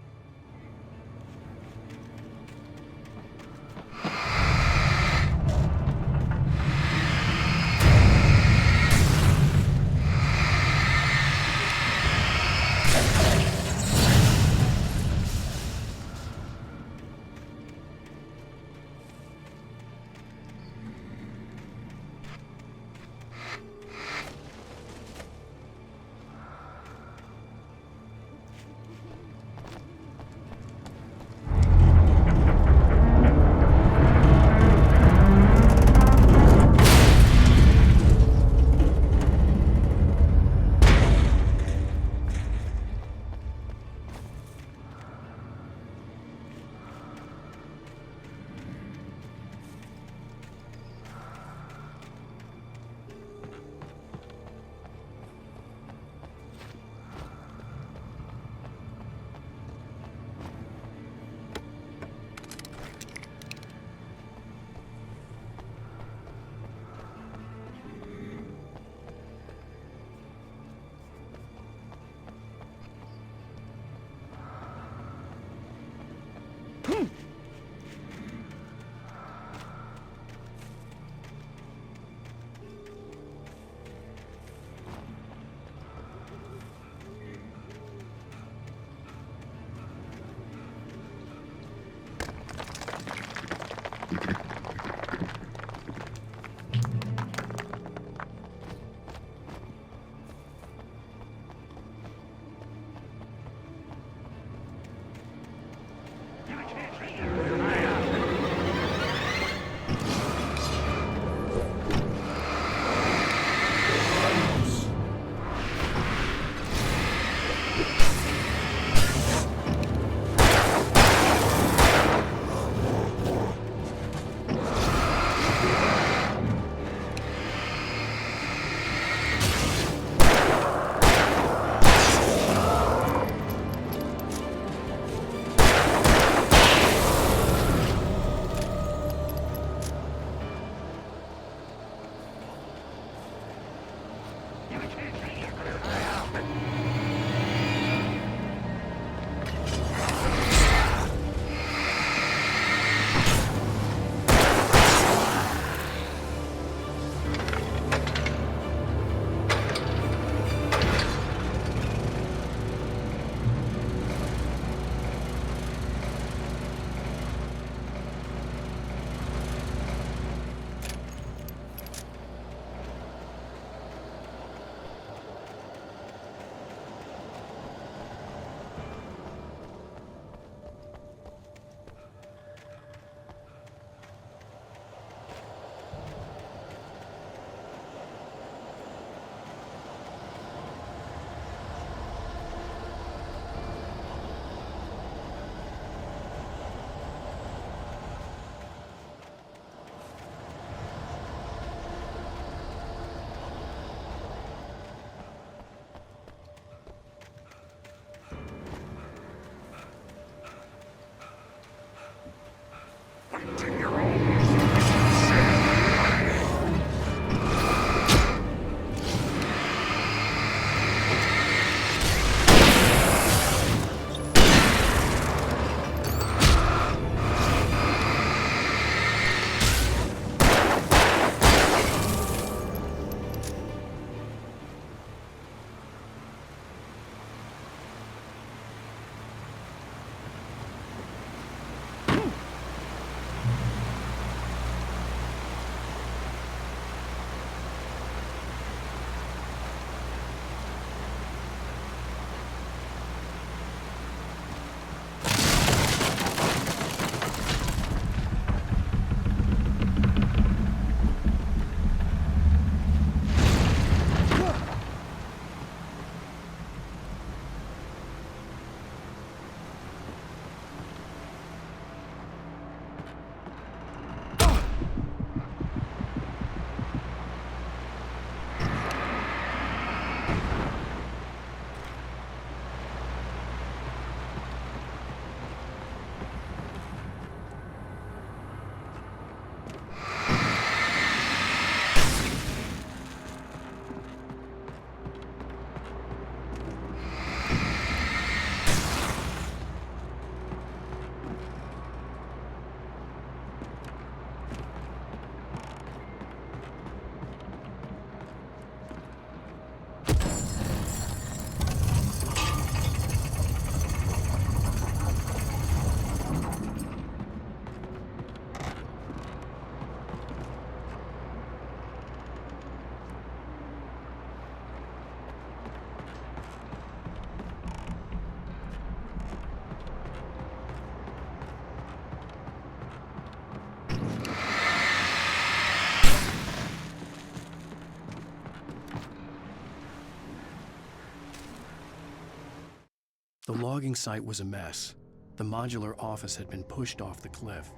The logging site was a mess. The modular office had been pushed off the cliff.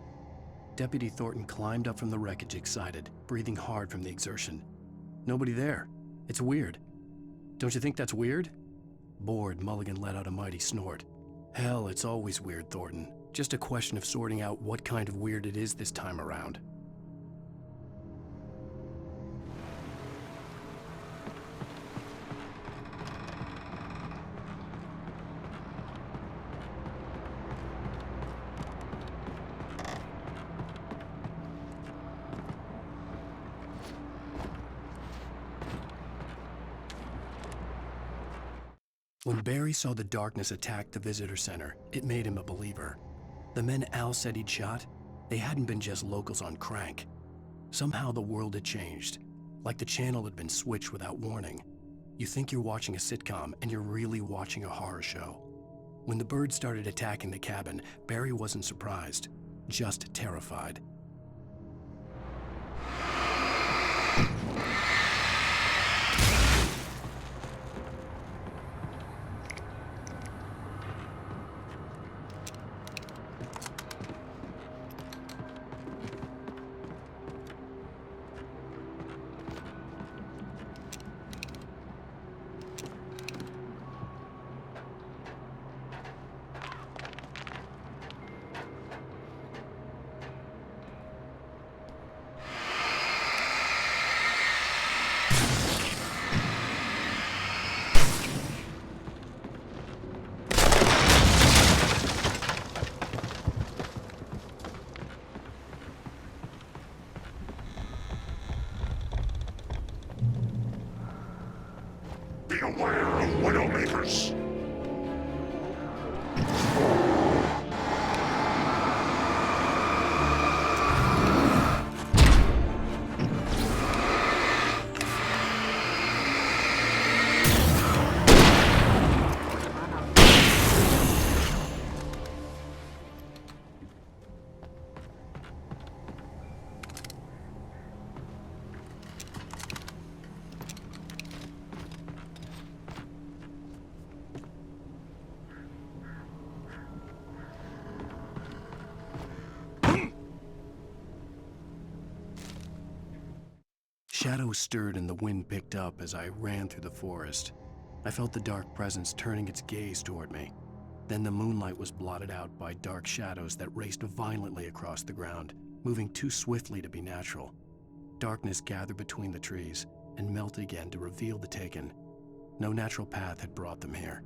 Deputy Thornton climbed up from the wreckage excited, breathing hard from the exertion. Nobody there. It's weird. Don't you think that's weird? Bored, Mulligan let out a mighty snort. Hell, it's always weird, Thornton. Just a question of sorting out what kind of weird it is this time around. When Barry saw the darkness attack the visitor center, it made him a believer. The men Al said he'd shot, they hadn't been just locals on crank. Somehow the world had changed, like the channel had been switched without warning. You think you're watching a sitcom, and you're really watching a horror show. When the birds started attacking the cabin, Barry wasn't surprised, just terrified. Be aware of Widowmakers. Shadows stirred and the wind picked up as I ran through the forest. I felt the dark presence turning its gaze toward me. Then the moonlight was blotted out by dark shadows that raced violently across the ground, moving too swiftly to be natural. Darkness gathered between the trees and melted again to reveal the Taken. No natural path had brought them here.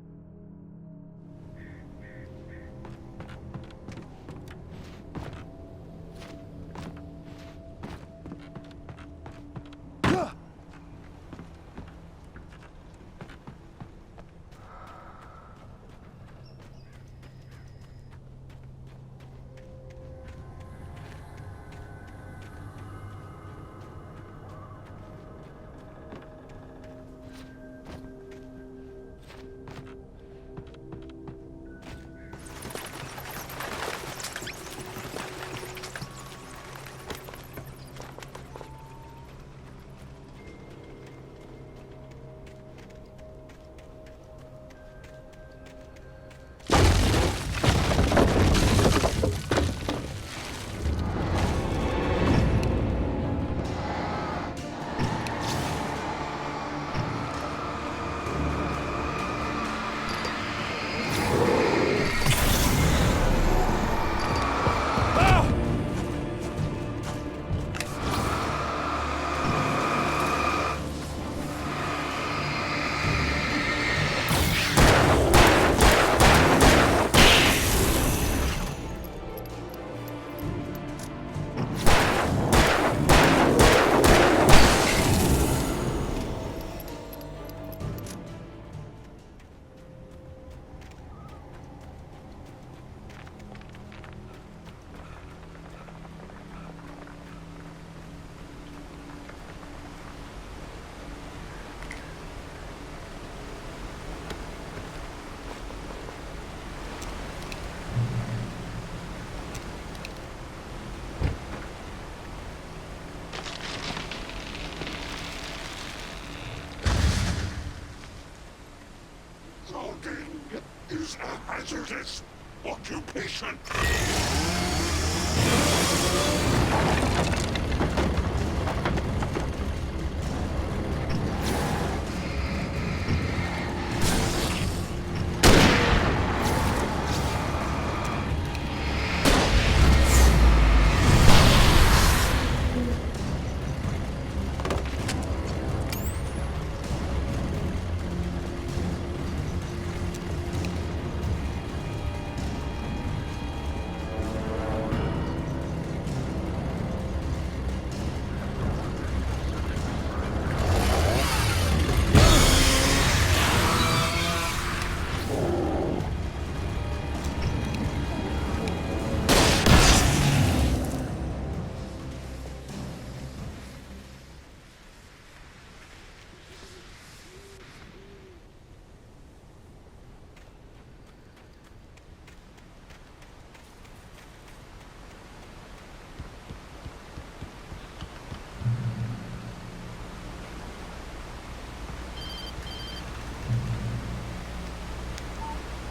Is a hazardous occupation.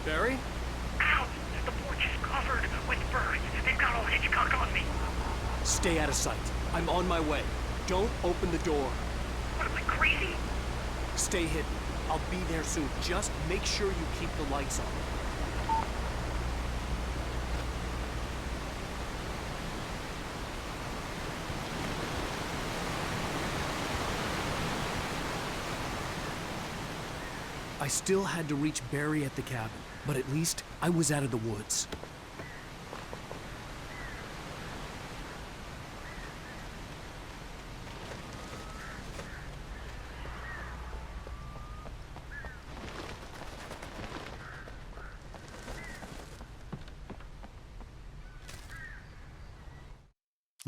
Barry? Ow! The porch is covered with birds. They've got all Hitchcock on me. Stay out of sight. I'm on my way. Don't open the door. What am I, crazy? Stay hidden. I'll be there soon. Just make sure you keep the lights on. I still had to reach Barry at the cabin, but at least I was out of the woods.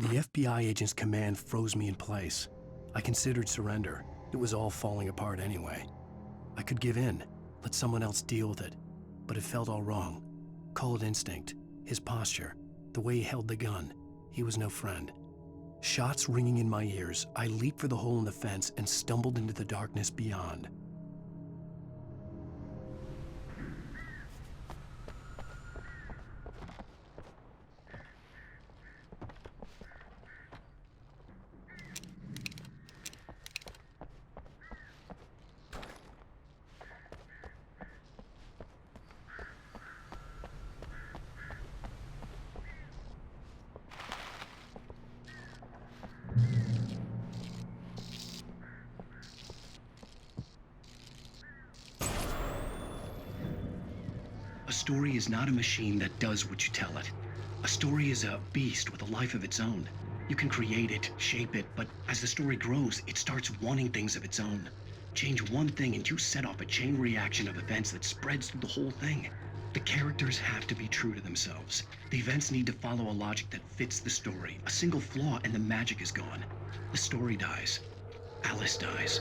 The FBI agent's command froze me in place. I considered surrender. It was all falling apart anyway. I could give in, let someone else deal with it, but it felt all wrong. Call it instinct, his posture, the way he held the gun. He was no friend. Shots ringing in my ears, I leaped for the hole in the fence and stumbled into the darkness beyond. A story is not a machine that does what you tell it. A story is a beast with a life of its own. You can create it, shape it, but as the story grows, it starts wanting things of its own. Change one thing and you set off a chain reaction of events that spreads through the whole thing. The characters have to be true to themselves. The events need to follow a logic that fits the story. A single flaw and the magic is gone. The story dies. Alice dies.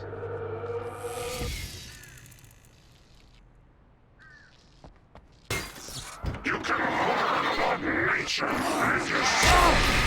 You can learn about nature and yourself!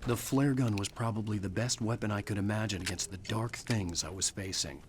The flare gun was probably the best weapon I could imagine against the dark things I was facing.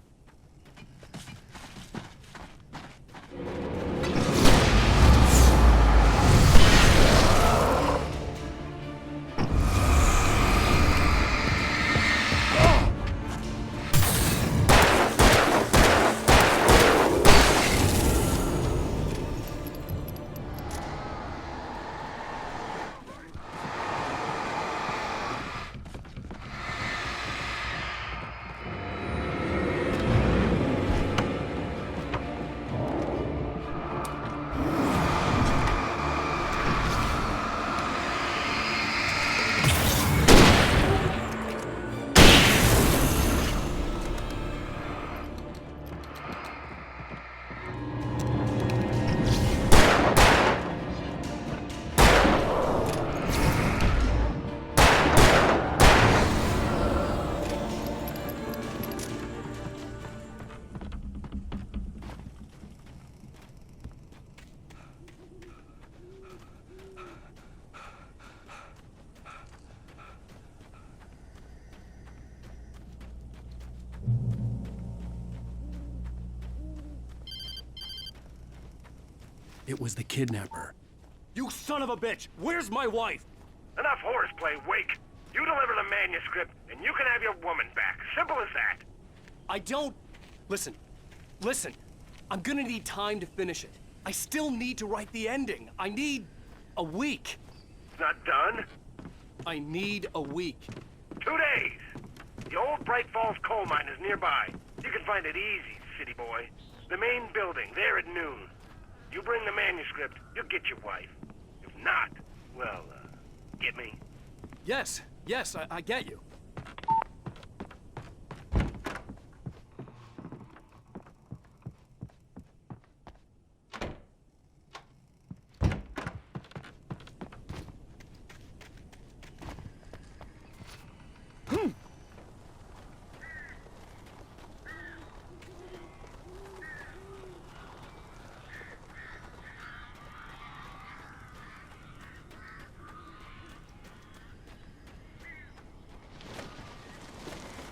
It was the kidnapper. You son of a bitch! Where's my wife? Enough horseplay, Wake. You deliver the manuscript, and you can have your woman back. Simple as that. I don't... Listen. I'm gonna need time to finish it. I still need to write the ending. I need a week. It's not done? I need a week. 2 days. The old Bright Falls coal mine is nearby. You can find it easy, city boy. The main building, there at noon. You bring the manuscript, you'll get your wife. If not, well, get me? Yes, I get you.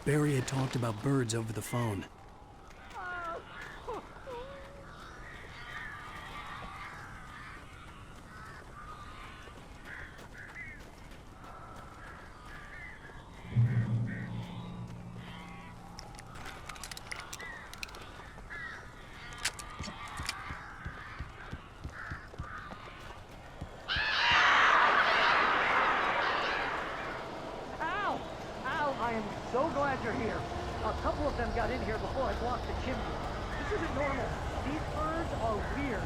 Barry had talked about birds over the phone. I am so glad you're here. A couple of them got in here before I blocked the chimney. This isn't normal. These birds are weird.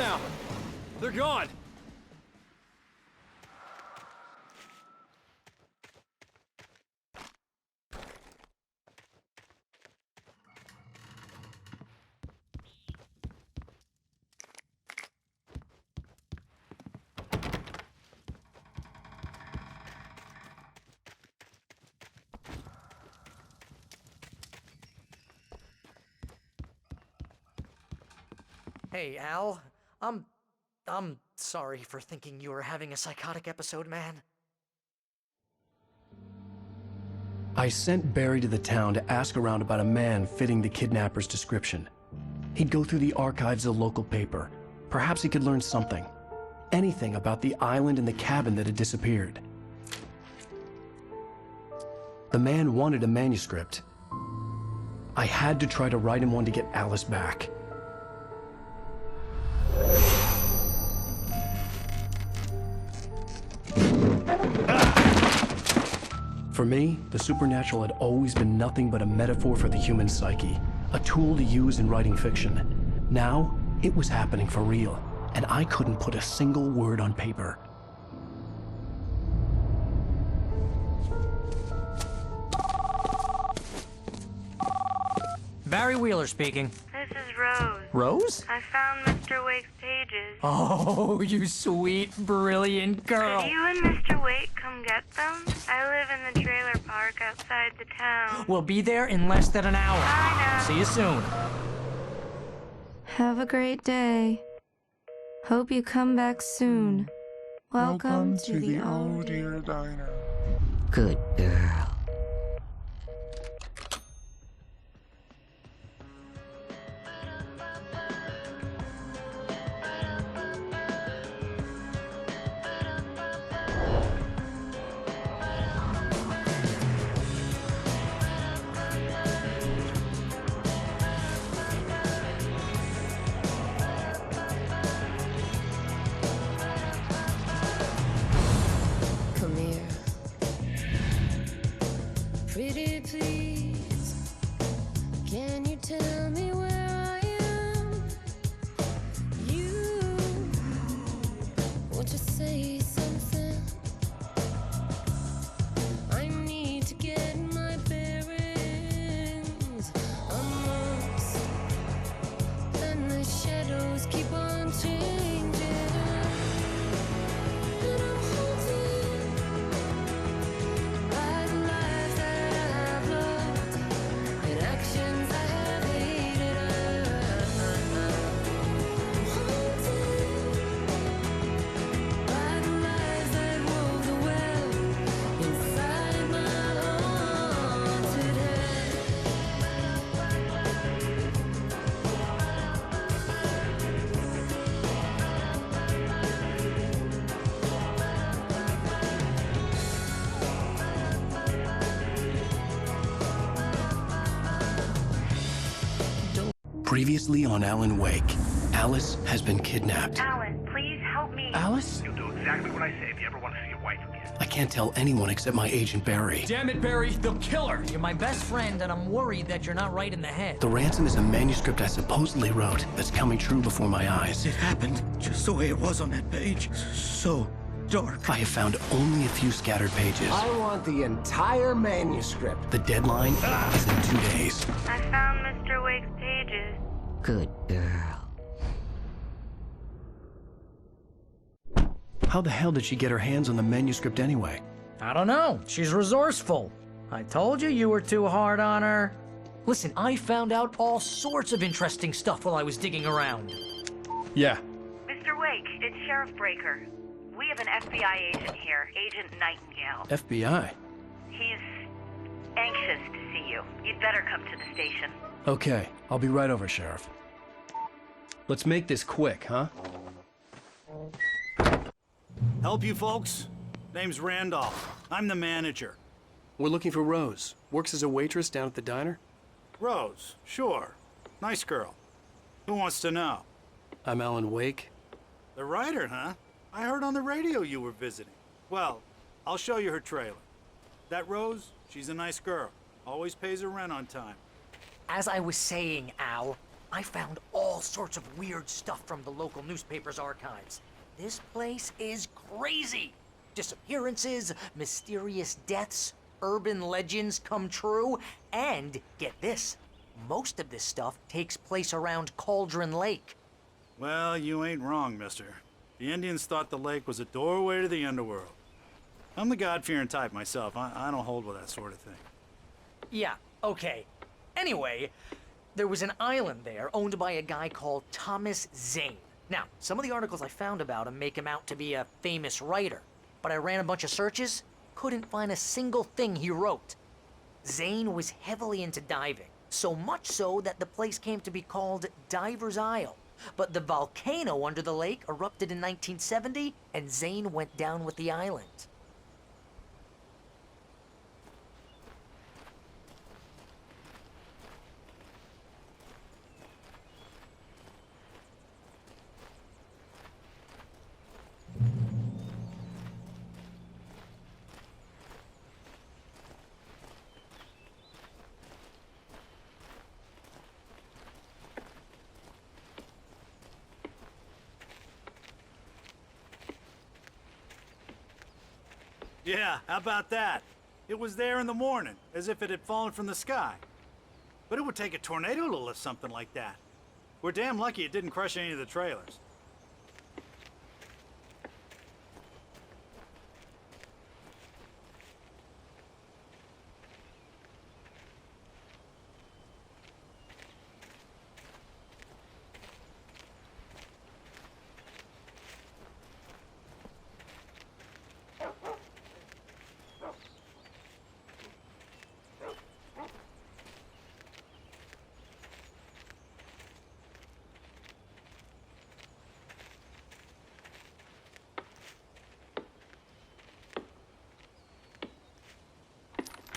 now. They're gone. Hey, Al. I'm sorry for thinking you were having a psychotic episode, man. I sent Barry to the town to ask around about a man fitting the kidnapper's description. He'd go through the archives of the local paper. Perhaps he could learn something. Anything about the island and the cabin that had disappeared. The man wanted a manuscript. I had to try to write him one to get Alice back. For me, the supernatural had always been nothing but a metaphor for the human psyche, a tool to use in writing fiction. Now, it was happening for real, and I couldn't put a single word on paper. Barry Wheeler speaking. This is Rose. Rose? I found Mr. Wake's pages. Oh, you sweet, brilliant girl. Could you and Mr. Wake come get them? I live in the trailer park outside the town. We'll be there in less than an hour. Bye now. See you soon. Have a great day. Hope you come back soon. Welcome to the Oh Dear Diner. Good girl. Come here. Pretty please, can you tell me where I am? You, won't you say something? I need to get my bearings. I'm lost, and the shadows keep on changing. And I'm haunted by the lies that I've loved and actions I have hated. I'm haunted by the lies that wove the web inside my haunted head. Previously on Alan Wake, Alice has been kidnapped. Alan, please help me. Alice? You'll do exactly what I say if you ever want to see your wife again. I can't tell anyone except my agent Barry. Damn it, Barry, they'll kill her. You're my best friend, and I'm worried that you're not right in the head. The ransom is a manuscript I supposedly wrote that's coming true before my eyes. It happened just the way it was on that page. So dark. I have found only a few scattered pages. I want the entire manuscript. The deadline is in 2 days. I found Mr. Wake's pages. Good girl. How the hell did she get her hands on the manuscript anyway? I don't know. She's resourceful. I told you you were too hard on her. Listen, I found out all sorts of interesting stuff while I was digging around. Yeah. Mr. Wake, it's Sheriff Breaker. We have an FBI agent here, Agent Nightingale. FBI? He's anxious to see you. You'd better come to the station. Okay, I'll be right over, Sheriff. Let's make this quick, huh? Help you folks? Name's Randolph. I'm the manager. We're looking for Rose. Works as a waitress down at the diner. Rose, sure. Nice girl. Who wants to know? I'm Alan Wake. The writer, huh? I heard on the radio you were visiting. Well, I'll show you her trailer. That Rose, she's a nice girl. Always pays her rent on time. As I was saying, Al, I found all sorts of weird stuff from the local newspaper's archives. This place is crazy. Disappearances, mysterious deaths, urban legends come true, and get this, most of this stuff takes place around Cauldron Lake. Well, you ain't wrong, mister. The Indians thought the lake was a doorway to the underworld. I'm the God-fearing type myself. I don't hold with that sort of thing. Yeah, okay. Anyway, there was an island there owned by a guy called Thomas Zane. Now, some of the articles I found about him make him out to be a famous writer, but I ran a bunch of searches, couldn't find a single thing he wrote. Zane was heavily into diving, so much so that the place came to be called Diver's Isle. But the volcano under the lake erupted in 1970, and Zane went down with the island. Yeah, how about that? It was there in the morning, as if it had fallen from the sky. But it would take a tornado to lift something like that. We're damn lucky it didn't crush any of the trailers.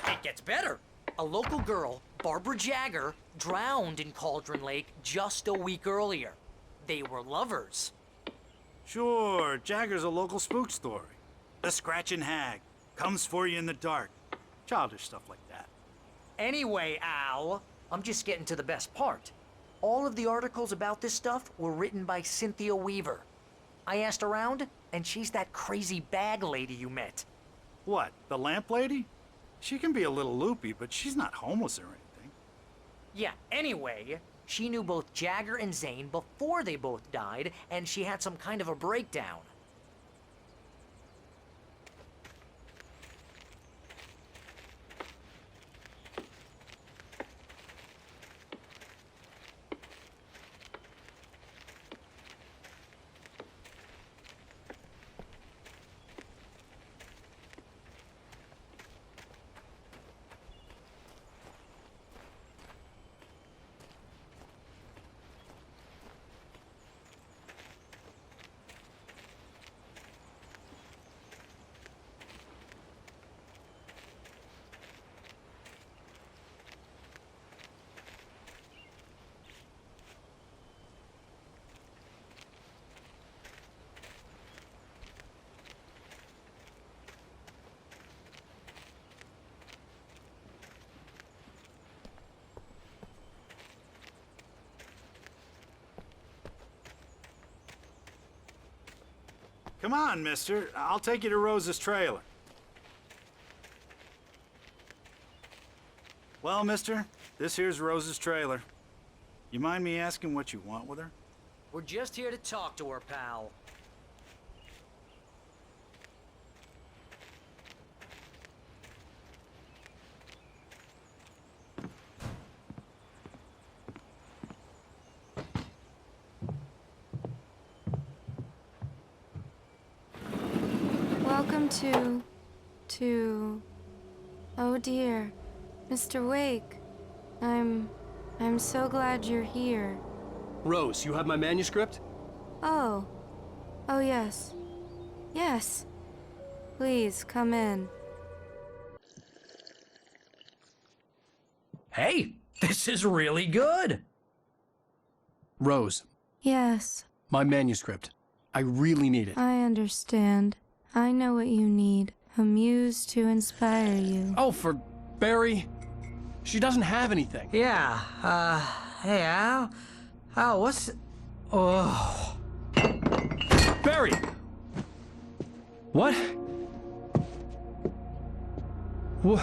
It gets better. A local girl, Barbara Jagger, drowned in Cauldron Lake just a week earlier. They were lovers. Sure, Jagger's a local spook story. The scratching hag comes for you in the dark. Childish stuff like that. Anyway, Al, I'm just getting to the best part. All of the articles about this stuff were written by Cynthia Weaver. I asked around, and she's that crazy bag lady you met. What, the lamp lady? She can be a little loopy, but she's not homeless or anything. Yeah, anyway, she knew both Jagger and Zane before they both died, and she had some kind of a breakdown. Come on, mister. I'll take you to Rose's trailer. Well, mister, this here's Rose's trailer. You mind me asking what you want with her? We're just here to talk to her, pal. Welcome to... Oh dear, Mr. Wake. I'm so glad you're here. Rose, you have my manuscript? Oh. Oh yes. Yes. Please, come in. Hey, this is really good. Rose, Yes, my manuscript. I really need it. I understand. I know what you need. A muse to inspire you. Oh, for Barry? She doesn't have anything. Yeah, hey Al, Al, what's... Oh... Barry! What? What?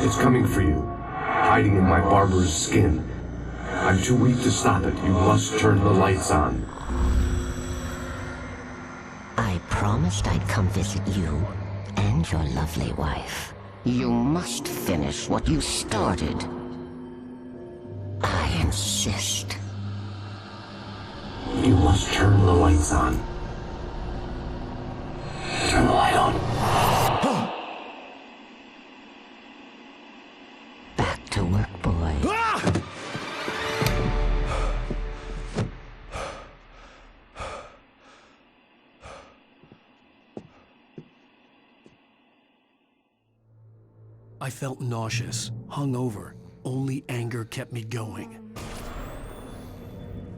It's coming for you, hiding in my barber's skin. I'm too weak to stop it. You must turn the lights on. I promised I'd come visit you and your lovely wife. You must finish what you started. I insist. You must turn the lights on. Turn the light on. Back to work, boy. I felt nauseous, hungover. Only anger kept me going.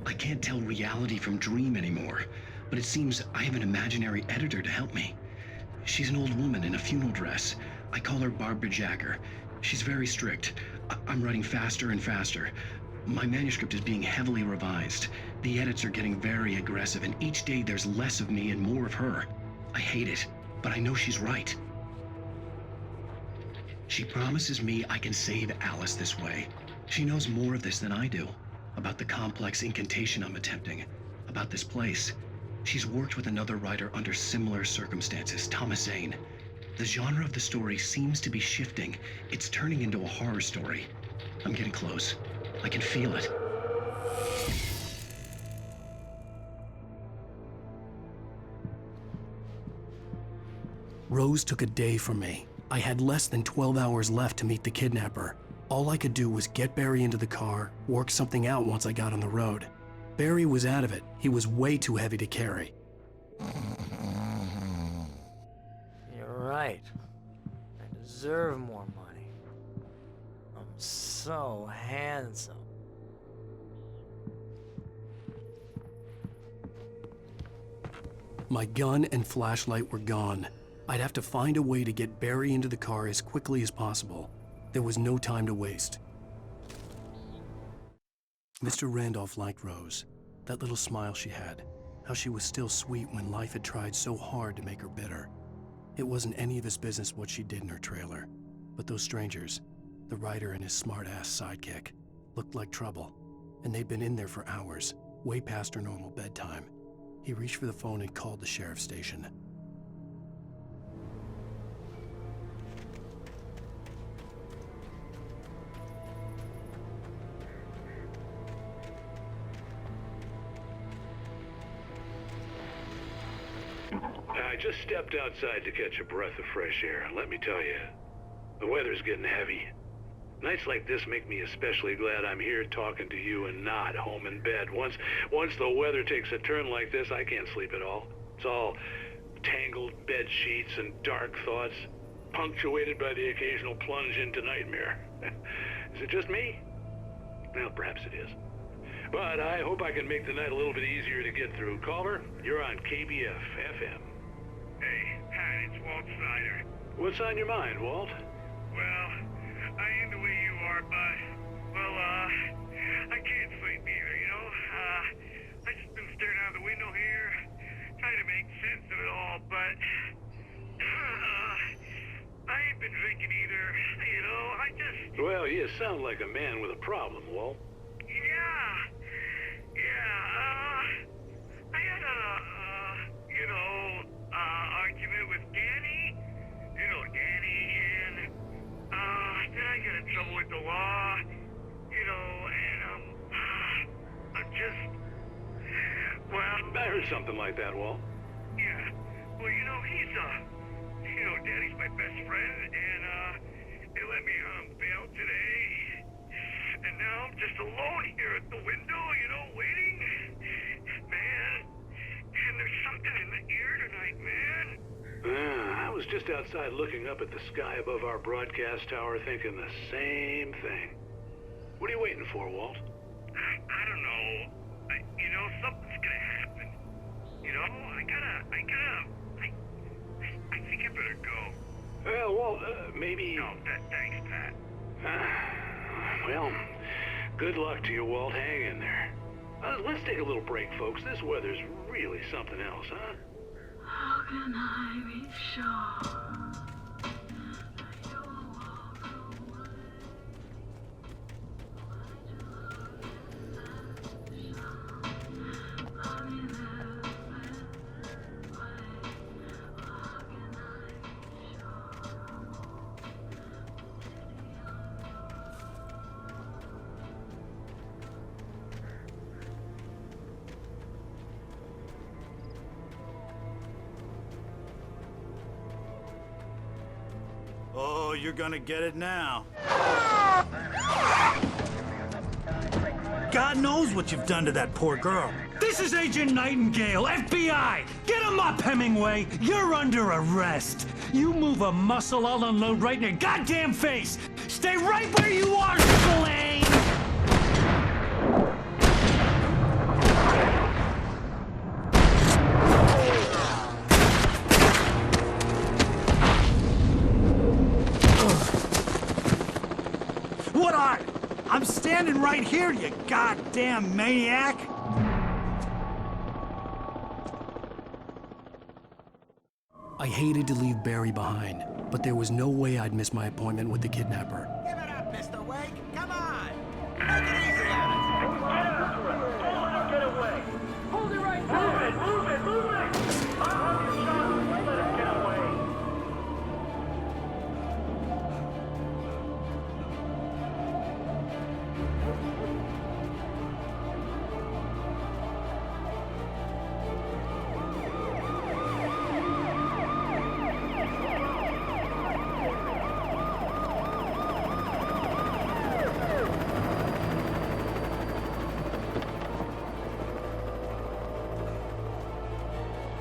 I can't tell reality from dream anymore, but it seems I have an imaginary editor to help me. She's an old woman in a funeral dress. I call her Barbara Jacker. She's very strict. I'm writing faster and faster. My manuscript is being heavily revised. The edits are getting very aggressive, and each day there's less of me and more of her. I hate it, but I know she's right. She promises me I can save Alice this way. She knows more of this than I do. About the complex incantation I'm attempting. About this place. She's worked with another writer under similar circumstances, Thomas Zane. The genre of the story seems to be shifting. It's turning into a horror story. I'm getting close. I can feel it. Rose took a day from me. I had less than 12 hours left to meet the kidnapper. All I could do was get Barry into the car, work something out once I got on the road. Barry was out of it. He was way too heavy to carry. You're right. I deserve more money. I'm so handsome. My gun and flashlight were gone. I'd have to find a way to get Barry into the car as quickly as possible. There was no time to waste. Mr. Randolph liked Rose. That little smile she had. How she was still sweet when life had tried so hard to make her bitter. It wasn't any of his business what she did in her trailer. But those strangers, the writer and his smart-ass sidekick, looked like trouble. And they'd been in there for hours, way past her normal bedtime. He reached for the phone and called the sheriff's station. I just stepped outside to catch a breath of fresh air, and let me tell you, the weather's getting heavy. Nights like this make me especially glad I'm here talking to you and not home in bed. Once the weather takes a turn like this, I can't sleep at all. It's all tangled bed sheets and dark thoughts, punctuated by the occasional plunge into nightmare. Is it just me? Well, perhaps it is. But I hope I can make the night a little bit easier to get through. Caller, you're on KBF FM. Hey, hi, it's Walt Snyder. What's on your mind, Walt? Well, I am the way you are, but, well, I can't sleep either, you know? I just been staring out the window here, trying to make sense of it all, but, I ain't been drinking either, you know? I just... Well, you sound like a man with a problem, Walt. I had argument with Danny. You know Danny, and, then I got in trouble with the law, you know, and, I'm just, well... I heard something like that, Walt. Yeah, well, you know, Danny's my best friend, and, they let me, bail today. And now I'm just alone here at the window, you know, waiting. Man, and there's something in the air tonight, man. I was just outside looking up at the sky above our broadcast tower thinking the same thing. What are you waiting for, Walt? I don't know. Maybe... No, thanks, Pat. Well, good luck to you, Walt. Hang in there. Let's take a little break, folks. This weather's really something else, huh? How can I be sure? Oh, you're gonna get it now. God knows what you've done to that poor girl. This is Agent Nightingale, FBI! Get him up, Hemingway! You're under arrest! You move a muscle, I'll unload right in your goddamn face! Stay right where you are, Spillane! What are? I'm standing right here, you goddamn maniac! I hated to leave Barry behind, but there was no way I'd miss my appointment with the kidnapper. Give it up, Mr. Wake. Come on. Make it easy on us. Get away! Hold it right there! Move it! Move it! I'll have your shot. Let him get away.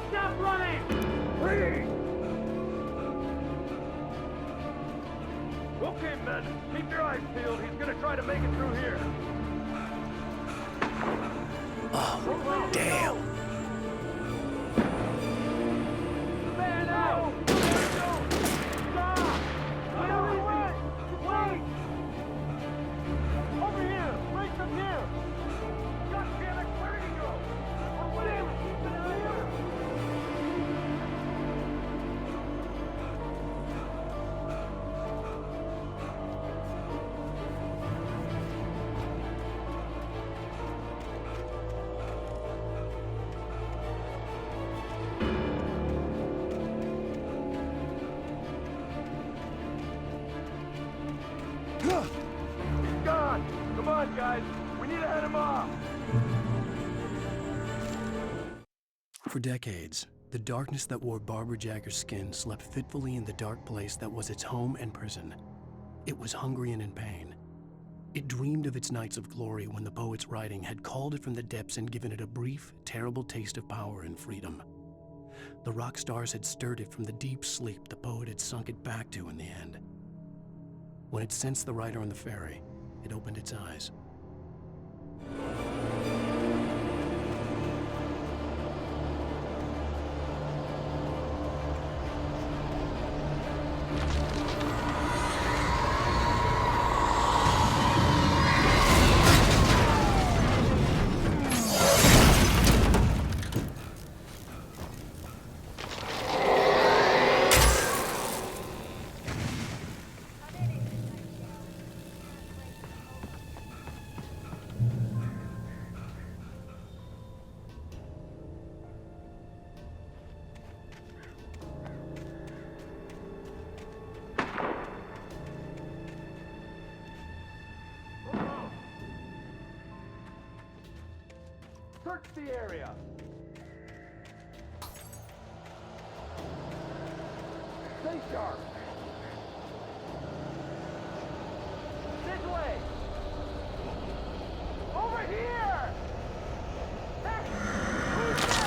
Stop running! Please! Okay, men. Keep your eyes peeled. He's gonna try to make it through here. Oh, damn. Man out! Stop! Wait! Over here! Right from here! God damn it! Where did he go? Oh, damn it! Keep it out here! He's gone! Come on, guys! We need to head him off! For decades, the darkness that wore Barbara Jagger's skin slept fitfully in the dark place that was its home and prison. It was hungry and in pain. It dreamed of its nights of glory when the poet's writing had called it from the depths and given it a brief, terrible taste of power and freedom. The rock stars had stirred it from the deep sleep the poet had sunk it back to in the end. When it sensed the rider on the ferry, it opened its eyes. Search the area! Stay sharp! This way! Over here! Hey! Who's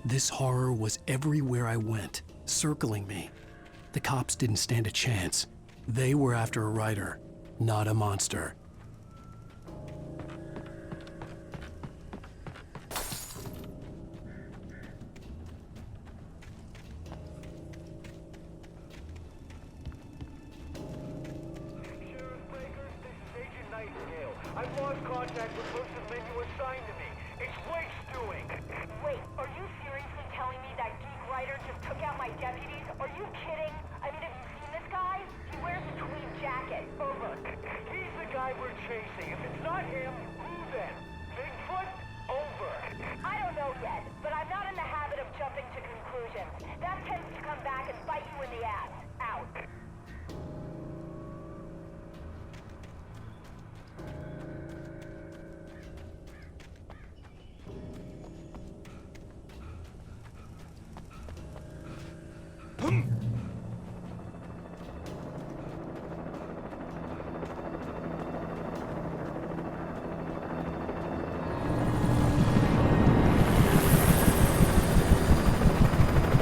This horror was everywhere I went, circling me. The cops didn't stand a chance. They were after a writer, not a monster. I've lost contact with most of the men you assigned to me. It's Wake's doing. Wait, are you seriously telling me that geek writer just took out my deputies? Are you kidding? I mean, have you seen this guy? He wears a tweed jacket. Over. He's the guy we're chasing. If it's not him, who then? Bigfoot? Over. I don't know yet, but I'm not in the habit of jumping to conclusions. That tends to come back and bite you in the ass. Out.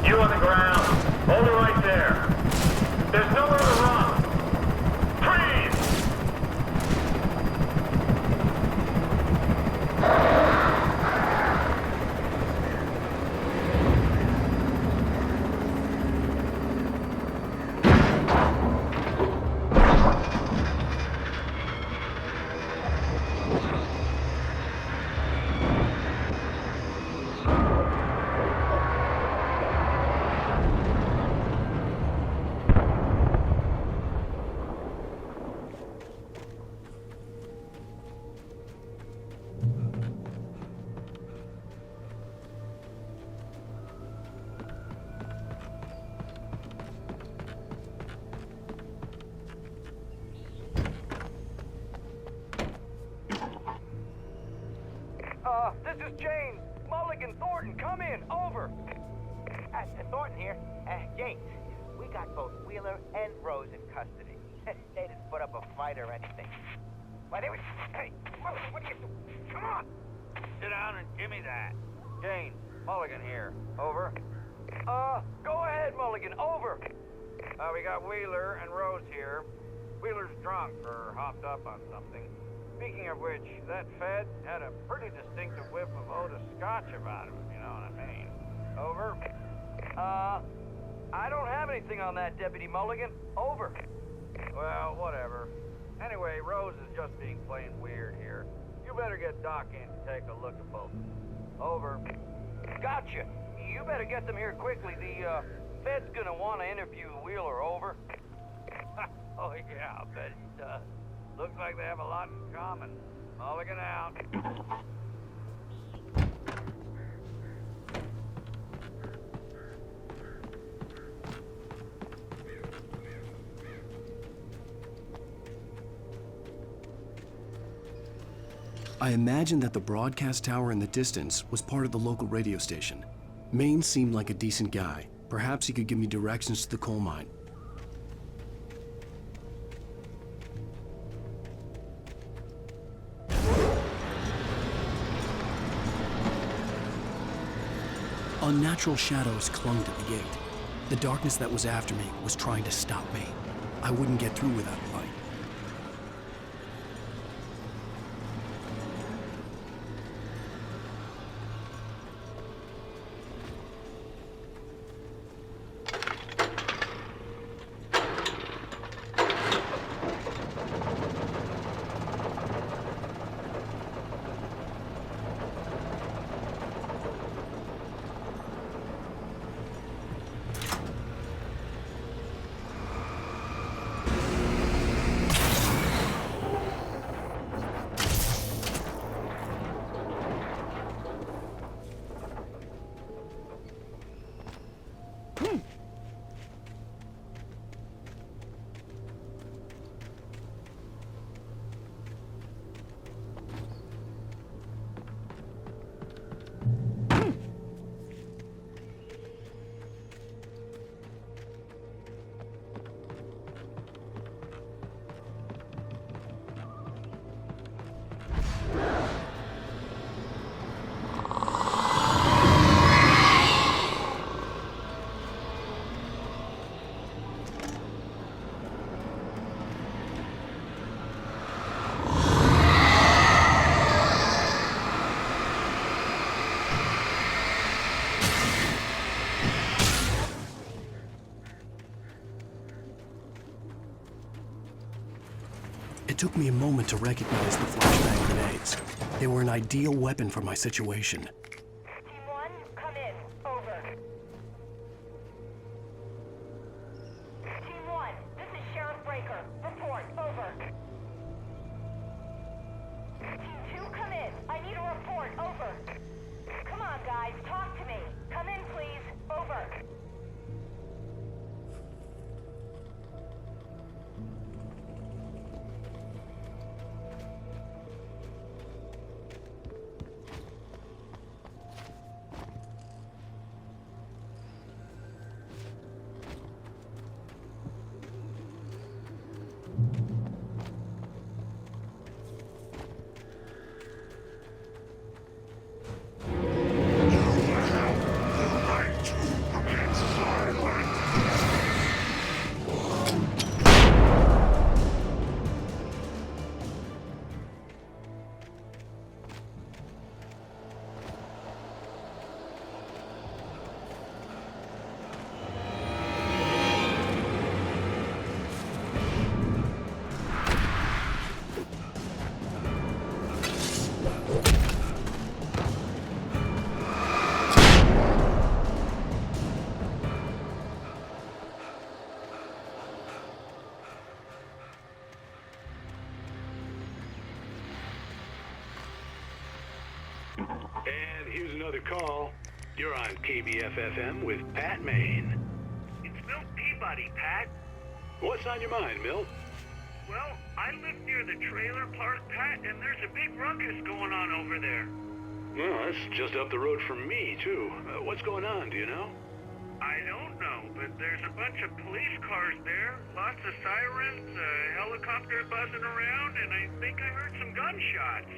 You on the ground. Hold it right there. There's nowhere to run. Freeze! This is James. Mulligan Thornton, come in. Over. Thornton here. James, we got both Wheeler and Rose in custody. They didn't put up a fight or anything. Why, they were... Hey, what are you doing? Come on. Sit down and give me that. James, Mulligan here. Over. Go ahead, Mulligan. Over. We got Wheeler and Rose here. Wheeler's drunk or hopped up on something. Speaking of which, that Fed had a pretty distinctive whiff of Otis Scotch about him, you know what I mean. Over. I don't have anything on that, Deputy Mulligan. Over. Well, whatever. Anyway, Rose is just being plain weird here. You better get Doc in to take a look at both. Over. Gotcha. You better get them here quickly. The, Fed's gonna want to interview Wheeler. Over. Oh, yeah, I'll bet he does. Looks like they have a lot in common. Mulligan out. I imagined that the broadcast tower in the distance was part of the local radio station. Maine seemed like a decent guy. Perhaps he could give me directions to the coal mine. Unnatural shadows clung to the gate. The darkness that was after me was trying to stop me. I wouldn't get through without a light. It took me a moment to recognize the flashbang grenades. They were an ideal weapon for my situation. Team 1, come in. Over. Team 1, this is Sheriff Breaker. Report. Over. Team 2, come in. I need a report. Over. Come on, guys. Talk to me. Come in, please. Over. And here's another call. You're on KBFFM with Pat Maine. It's Milt Peabody, Pat. What's on your mind, Milt? Well, I live near the trailer park, Pat, and there's a big ruckus going on over there. Well, that's just up the road from me, too. What's going on, do you know? I don't know, but there's a bunch of police cars there, lots of sirens, a helicopter buzzing around, and I think I heard some gunshots.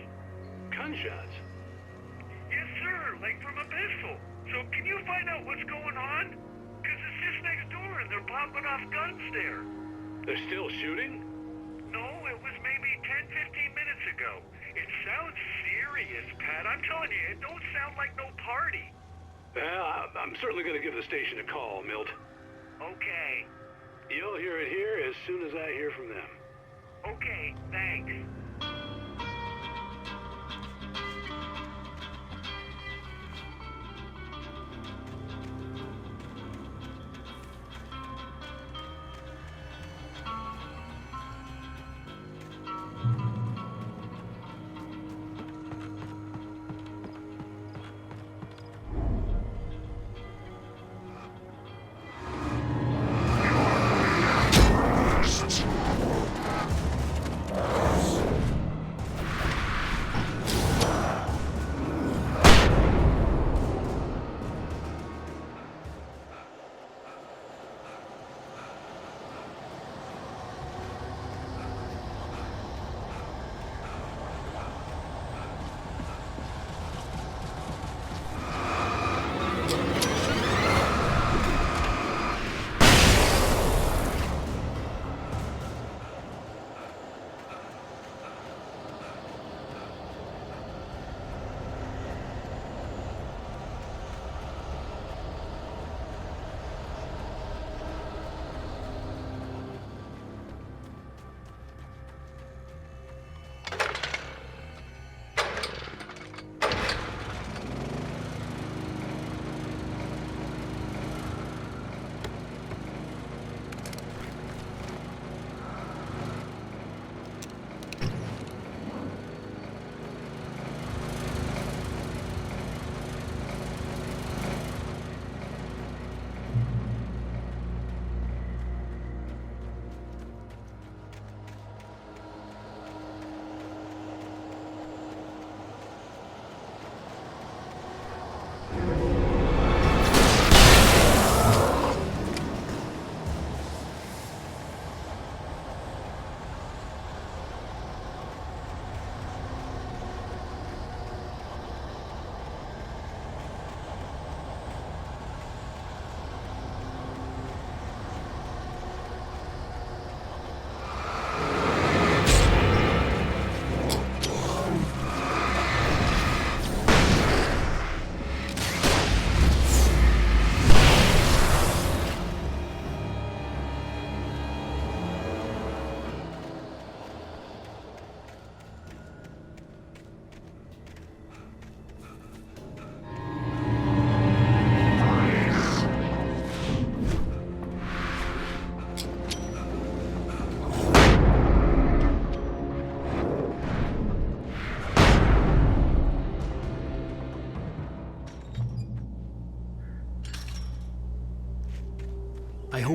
Gunshots? Yes, sir, like from a pistol. So can you find out what's going on? Because it's just next door and they're popping off guns there. They're still shooting? No, it was maybe 10, 15 minutes ago. It sounds serious, Pat. I'm telling you, it don't sound like no party. Well, I'm certainly going to give the station a call, Milt. Okay. You'll hear it here as soon as I hear from them. Okay, thanks.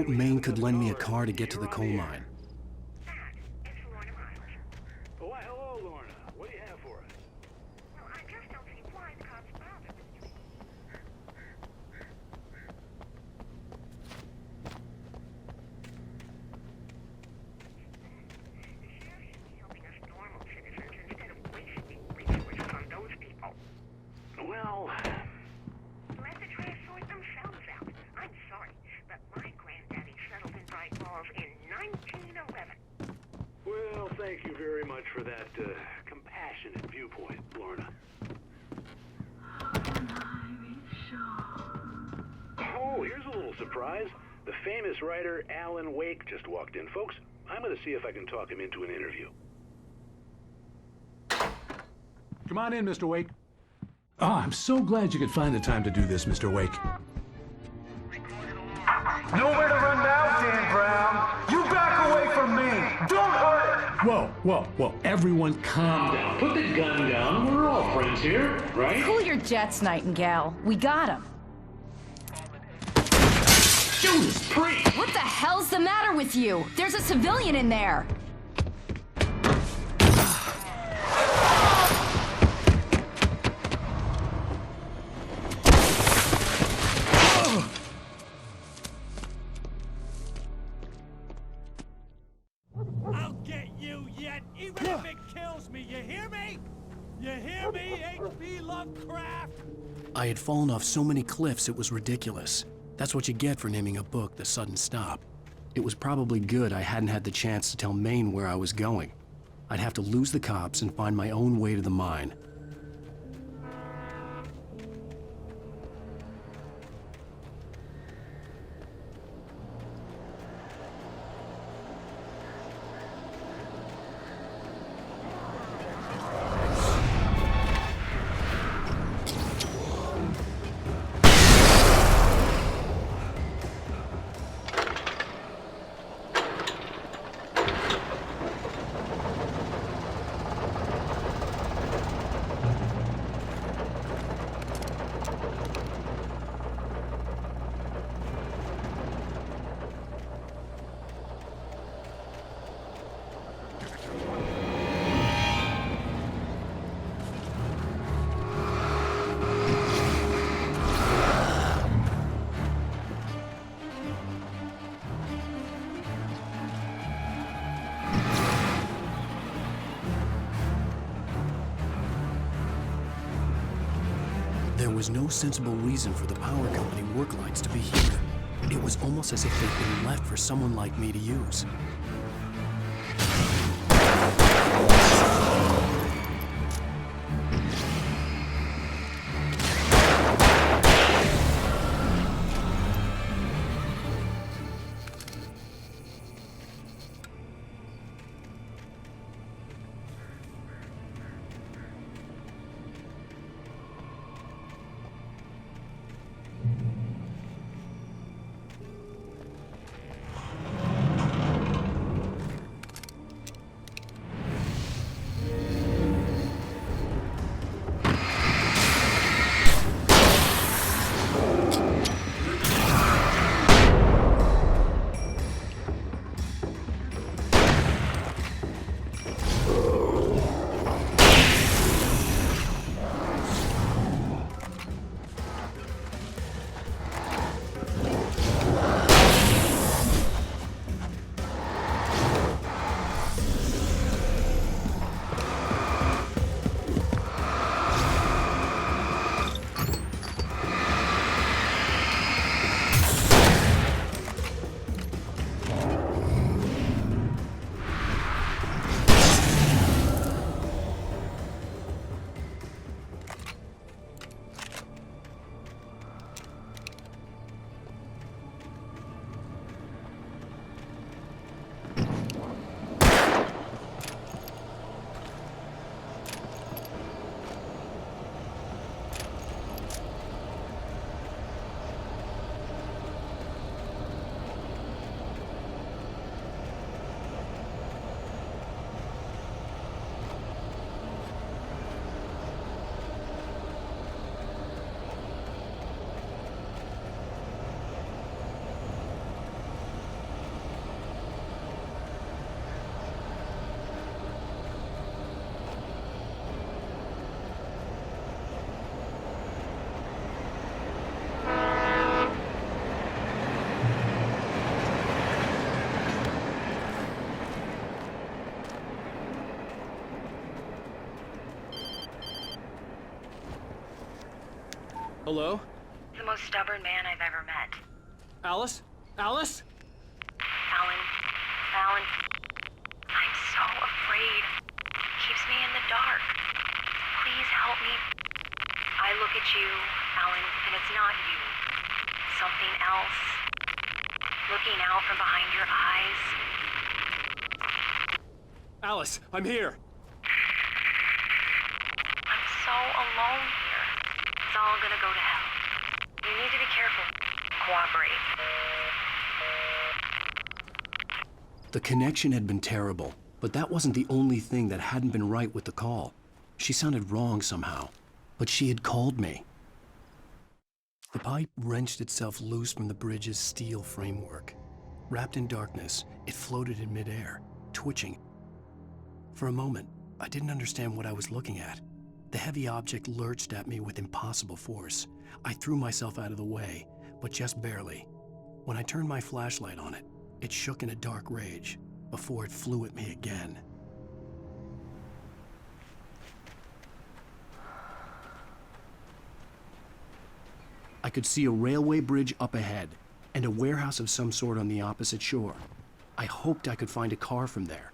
hoped Maine could lend me a car to get to the coal mine. Oh, why, hello, Lorna. What do you have for us? Well, I just don't see why the cops bothered. The sheriff should be helping us normal citizens instead of wasting resources on those people. Well, Let the trash sort themselves out. I'm sorry, but my granddaddy settled in Bright Falls in 1911. well, thank you very much for that compassionate viewpoint, Lorna. Oh, here's a little surprise. The famous writer Alan Wake just walked in. Folks, I'm going to see if I can talk him into an interview. Come on in, Mr. Wake. Oh, I'm so glad you could find the time to do this, Mr. Wake. Nowhere to run now, Dan Brown. You back away from me. Don't hurt it. Whoa, whoa, whoa. Everyone calm down. Put the gun down. We're all friends here, right? Cool your jets, Nightingale. We got him. Judas Priest! What the hell's the matter with you? There's a civilian in there. I'll get you yet, even if it kills me. You hear me? You hear me, H.P. Lovecraft? I had fallen off so many cliffs it was ridiculous. That's what you get for naming a book The Sudden Stop. It was probably good I hadn't had the chance to tell Maine where I was going. I'd have to lose the cops and find my own way to the mine. There was no sensible reason for the power company work lights to be here. It was almost as if they'd been left for someone like me to use. Hello? The most stubborn man I've ever met. Alice? Alice? Alan, I'm so afraid. Keeps me in the dark. Please help me. I look at you, Alan, and it's not you. Something else. Looking out from behind your eyes. Alice, I'm here. I'm so alone here. It's all gonna go to hell. You need to be careful. Cooperate. The connection had been terrible, but that wasn't the only thing that hadn't been right with the call. She sounded wrong somehow, but she had called me. The pipe wrenched itself loose from the bridge's steel framework. Wrapped in darkness, it floated in midair, twitching. For a moment, I didn't understand what I was looking at. The heavy object lurched at me with impossible force. I threw myself out of the way, but just barely. When I turned my flashlight on it, it shook in a dark rage before it flew at me again. I could see a railway bridge up ahead and a warehouse of some sort on the opposite shore. I hoped I could find a car from there.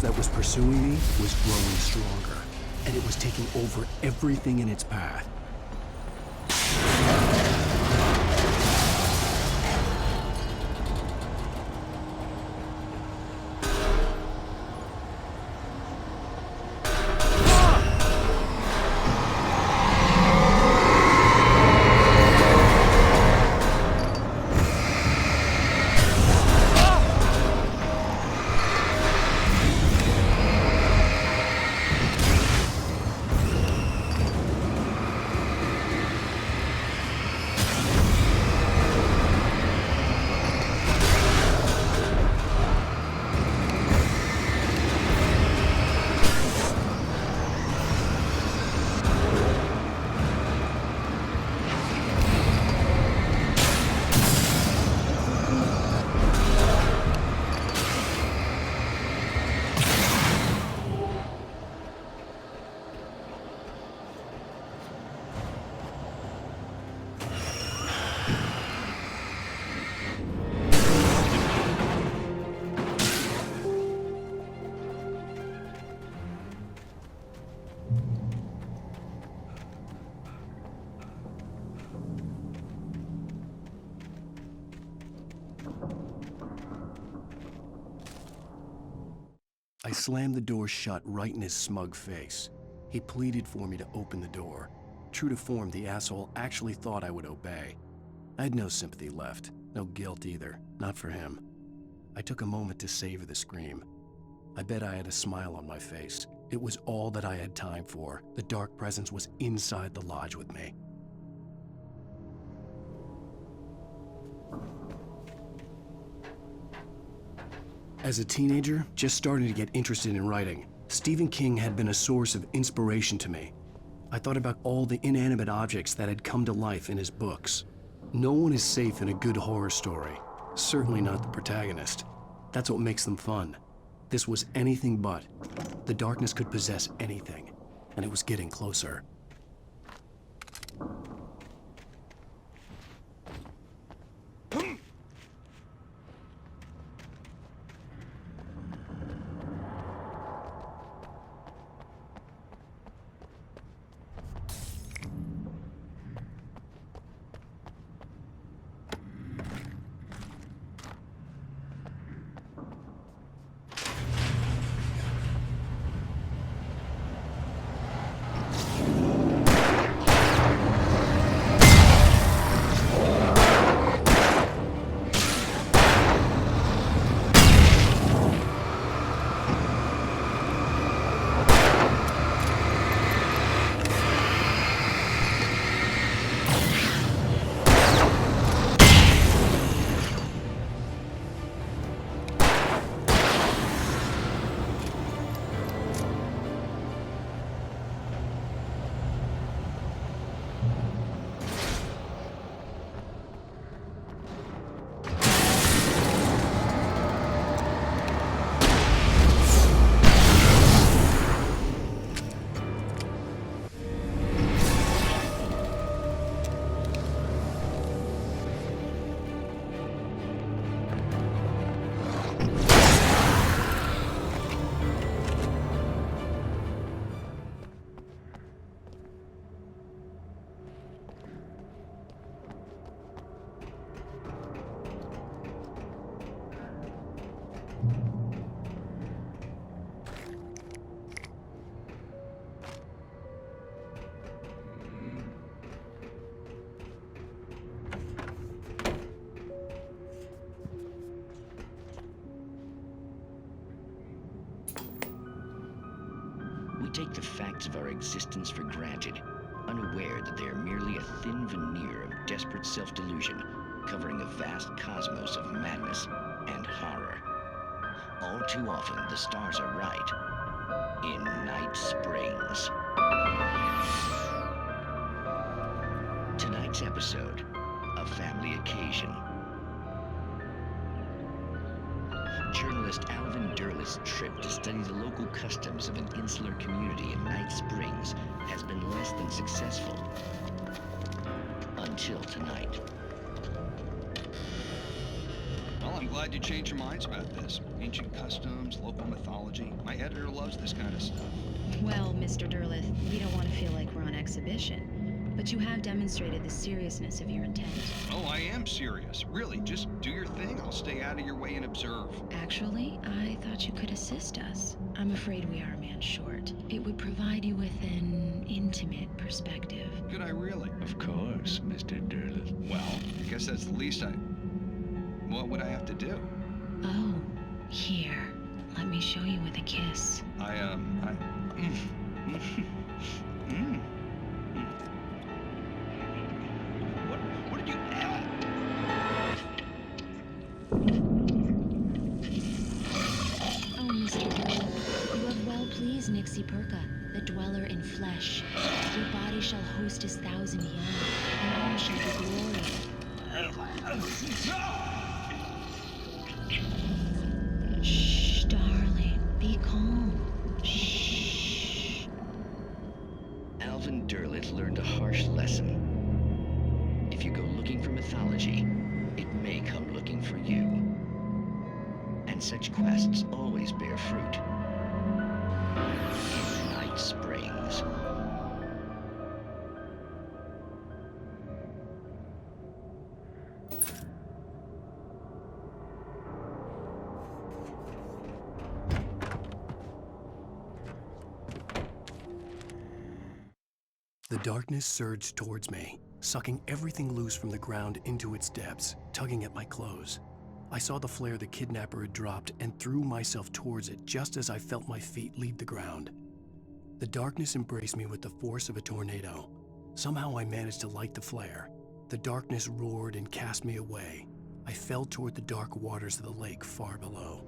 That was pursuing me was growing stronger, and it was taking over everything in its path. I slammed the door shut right in his smug face. He pleaded for me to open the door. True to form, the asshole actually thought I would obey. I had no sympathy left, no guilt either, not for him. I took a moment to savor the scream. I bet I had a smile on my face. It was all that I had time for. The dark presence was inside the lodge with me. As a teenager, just starting to get interested in writing, Stephen King had been a source of inspiration to me. I thought about all the inanimate objects that had come to life in his books. No one is safe in a good horror story, certainly not the protagonist. That's what makes them fun. This was anything but. The darkness could possess anything, and it was getting closer. We take the facts of our existence for granted, unaware that they are merely a thin veneer of desperate self-delusion, covering a vast cosmos of madness and horror. All too often, the stars are right. In Night Springs. Tonight's episode, A Family Occasion. Journalist Alvin Derleth's trip to study the local customs of an insular community in Night Springs has been less than successful. Until tonight. Well, I'm glad you changed your minds about this. Ancient customs, local mythology. My editor loves this kind of stuff. Well, Mr. Derleth, we don't want to feel like we're on exhibition. But you have demonstrated the seriousness of your intent. Oh, I am serious. Really, just do your thing. I'll stay out of your way and observe. Actually, I thought you could assist us. I'm afraid we are a man short. It would provide you with an intimate perspective. Could I really? Of course, Mr. Derleth. Well, I guess that's the least I... What would I have to do? Oh, here. Let me show you with a kiss. What did you add? Oh, Mr. Derleth, you have well pleased Nixie Perka, the dweller in flesh. Your body shall host his 1,000 young, and all shall be glory. Shh, darling, be calm. Shh. Alvin Derleth learned a harsh lesson. If you go looking for mythology, it may come looking for you. And such quests always bear fruit. In Night Springs. The darkness surged towards me, sucking everything loose from the ground into its depths, tugging at my clothes. I saw the flare the kidnapper had dropped and threw myself towards it just as I felt my feet leave the ground. The darkness embraced me with the force of a tornado. Somehow I managed to light the flare. The darkness roared and cast me away. I fell toward the dark waters of the lake far below.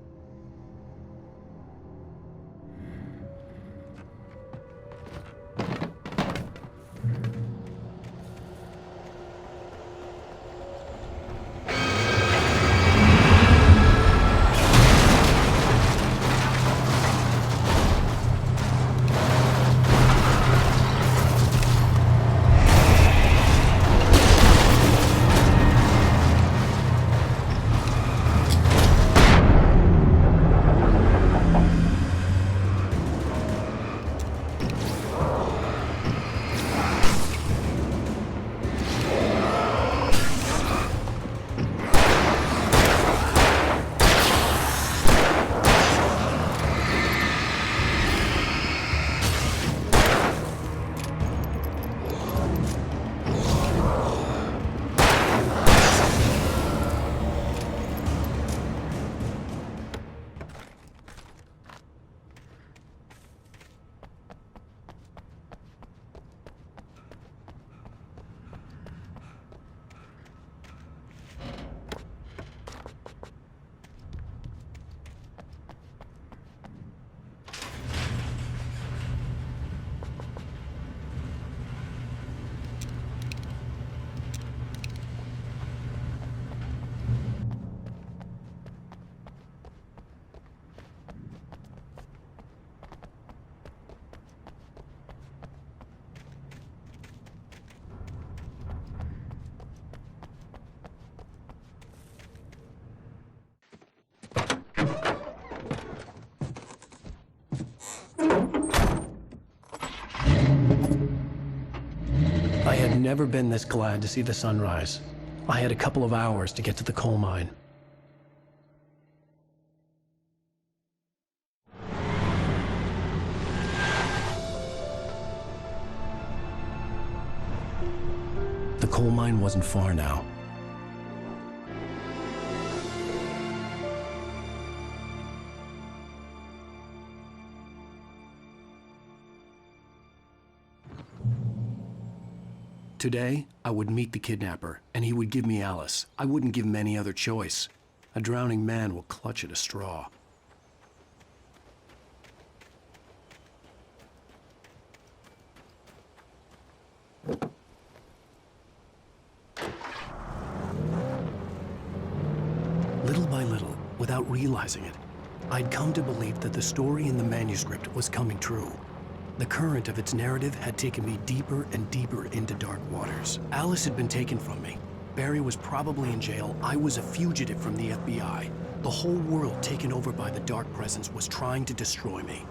I had never been this glad to see the sunrise. I had a couple of hours to get to the coal mine. The coal mine wasn't far now. Today, I would meet the kidnapper, and he would give me Alice. I wouldn't give him any other choice. A drowning man will clutch at a straw. Little by little, without realizing it, I'd come to believe that the story in the manuscript was coming true. The current of its narrative had taken me deeper and deeper into dark waters. Alice had been taken from me. Barry was probably in jail. I was a fugitive from the FBI. The whole world taken over by the dark presence was trying to destroy me.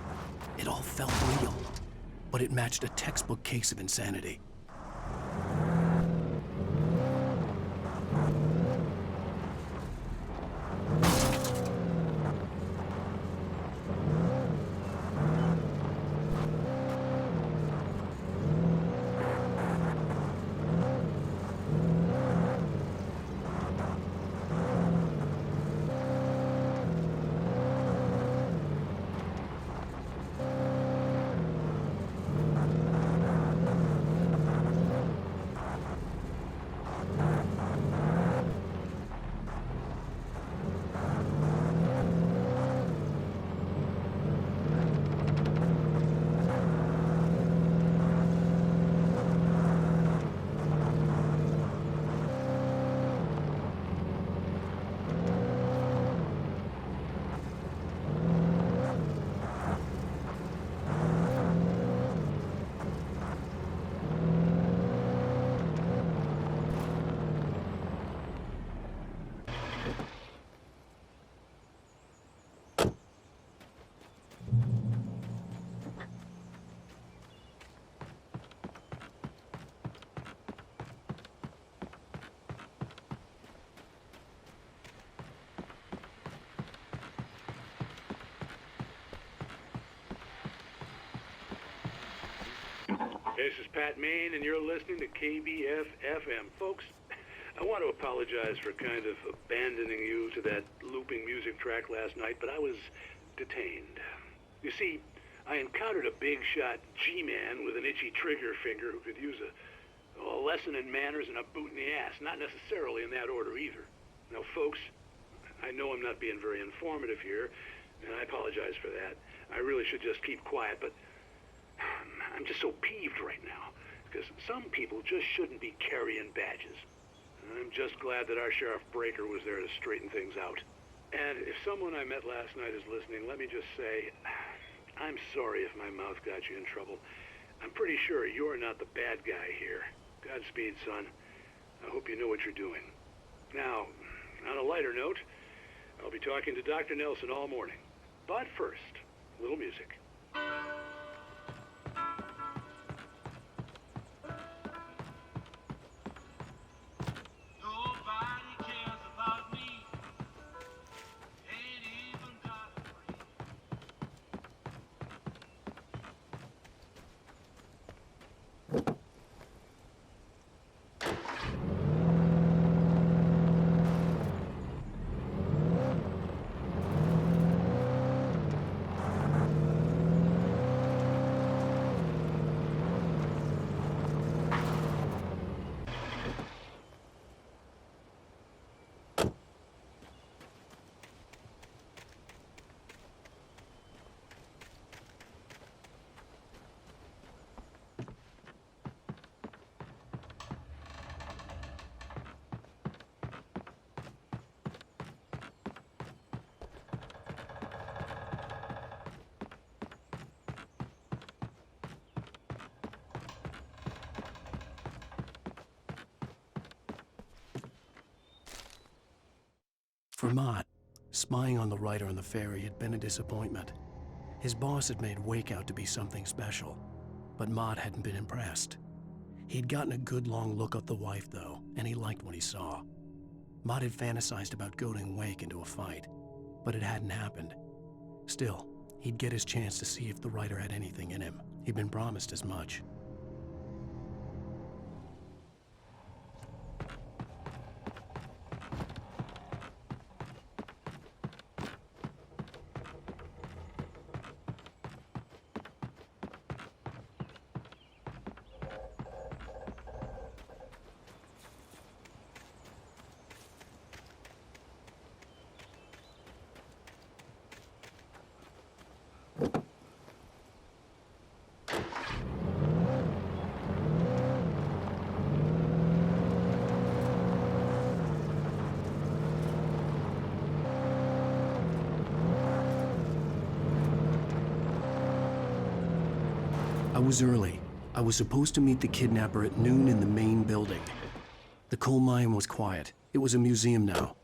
It all felt real, but it matched a textbook case of insanity. This is Pat Main, and you're listening to KBF FM. Folks, I want to apologize for kind of abandoning you to that looping music track last night, but I was detained. You see, I encountered a big-shot G-man with an itchy trigger finger who could use a lesson in manners and a boot in the ass, not necessarily in that order either. Now, folks, I know I'm not being very informative here, and I apologize for that. I really should just keep quiet, but I'm just so peeved right now, because some people just shouldn't be carrying badges. I'm just glad that our Sheriff Breaker was there to straighten things out. And if someone I met last night is listening, let me just say, I'm sorry if my mouth got you in trouble. I'm pretty sure you're not the bad guy here. Godspeed, son. I hope you know what you're doing. Now, on a lighter note, I'll be talking to Dr. Nelson all morning. But first, a little music. For Mott, spying on the writer on the ferry had been a disappointment. His boss had made Wake out to be something special, but Mott hadn't been impressed. He'd gotten a good long look at the wife, though, and he liked what he saw. Mott had fantasized about goading Wake into a fight, but it hadn't happened. Still, he'd get his chance to see if the writer had anything in him. He'd been promised as much. I was early. I was supposed to meet the kidnapper at noon in the main building. The coal mine was quiet. It was a museum now.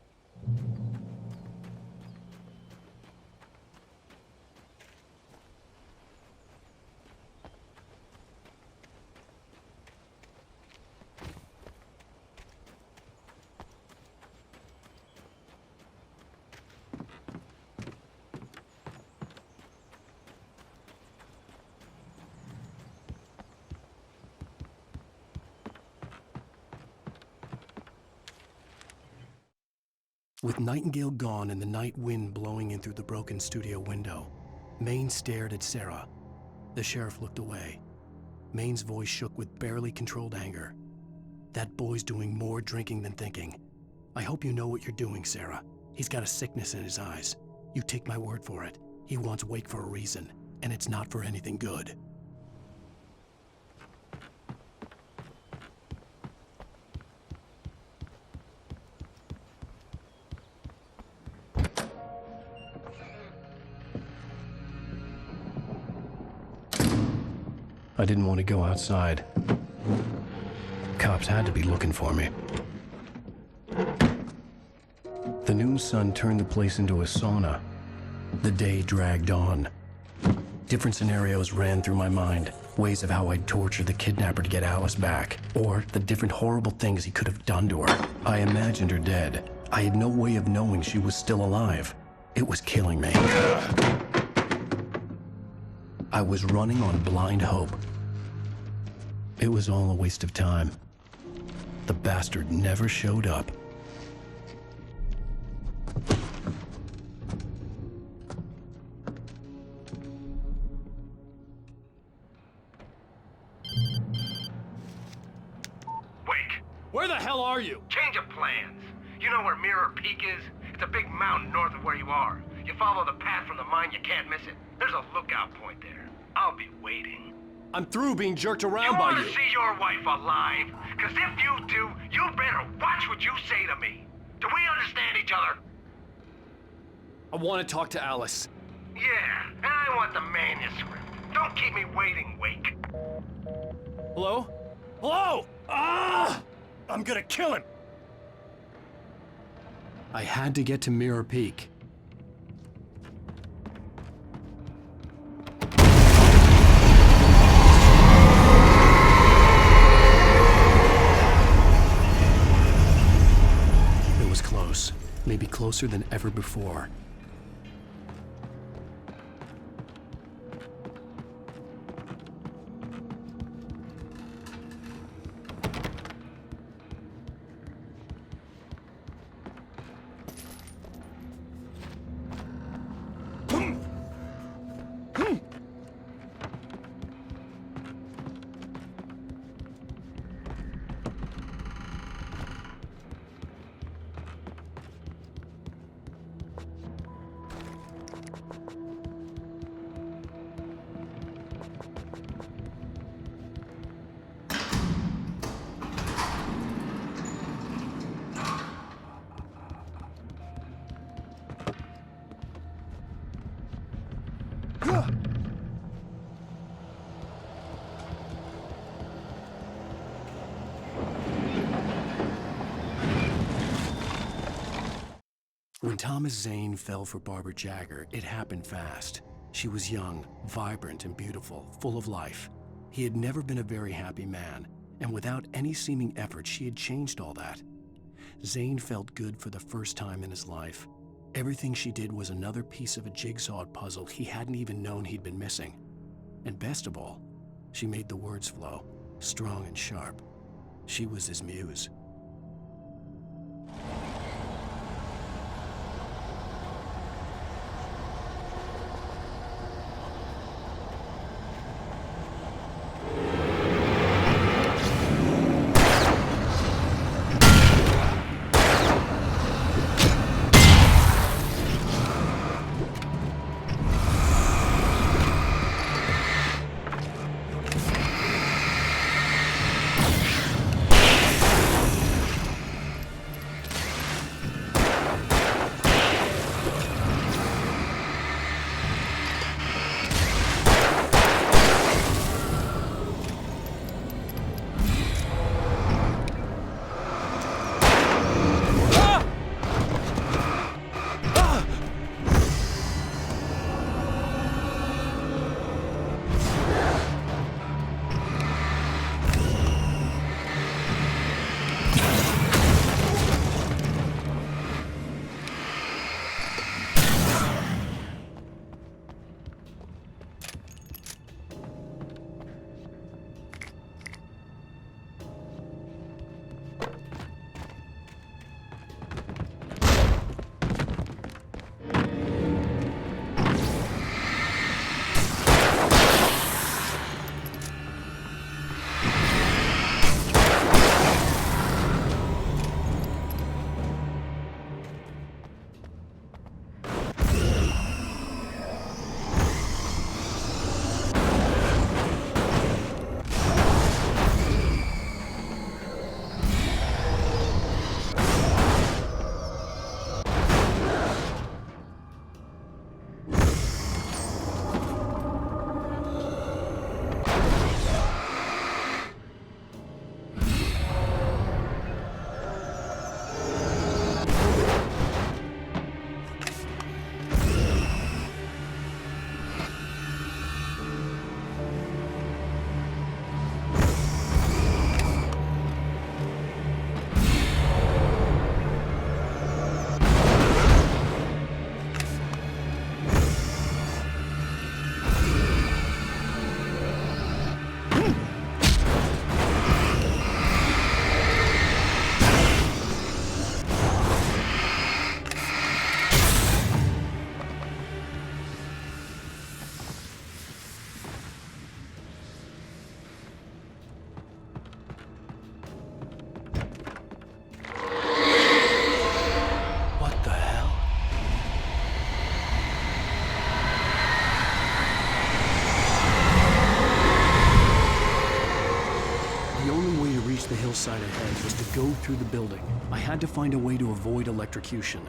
With Nightingale gone and the night wind blowing in through the broken studio window, Maine stared at Sarah. The sheriff looked away. Maine's voice shook with barely controlled anger. That boy's doing more drinking than thinking. I hope you know what you're doing, Sarah. He's got a sickness in his eyes. You take my word for it. He wants Wake for a reason, and it's not for anything good. I didn't want to go outside. Cops had to be looking for me. The noon sun turned the place into a sauna. The day dragged on. Different scenarios ran through my mind. Ways of how I'd torture the kidnapper to get Alice back. Or the different horrible things he could have done to her. I imagined her dead. I had no way of knowing she was still alive. It was killing me. I was running on blind hope. It was all a waste of time. The bastard never showed up. Wake! Where the hell are you? Change of plans. You know where Mirror Peak is? It's a big mountain north of where you are. You follow the path from the mine, you can't miss it. There's a lookout point there. I'll be waiting. I'm through being jerked around You by want you. to see your wife alive? Because if you do, you better watch what you say to me. Do we understand each other? I want to talk to Alice. Yeah, and I want the manuscript. Don't keep me waiting, Wake. Hello? Hello! Ah! I'm gonna kill him! I had to get to Mirror Peak. It was close, maybe closer than ever before. When Thomas Zane fell for Barbara Jagger, it happened fast. She was young, vibrant, and beautiful, full of life. He had never been a very happy man, and without any seeming effort, she had changed all that. Zane felt good for the first time in his life. Everything she did was another piece of a jigsaw puzzle he hadn't even known he'd been missing. And best of all, she made the words flow, strong and sharp. She was his muse. hillside ahead was to go through the building. I had to find a way to avoid electrocution.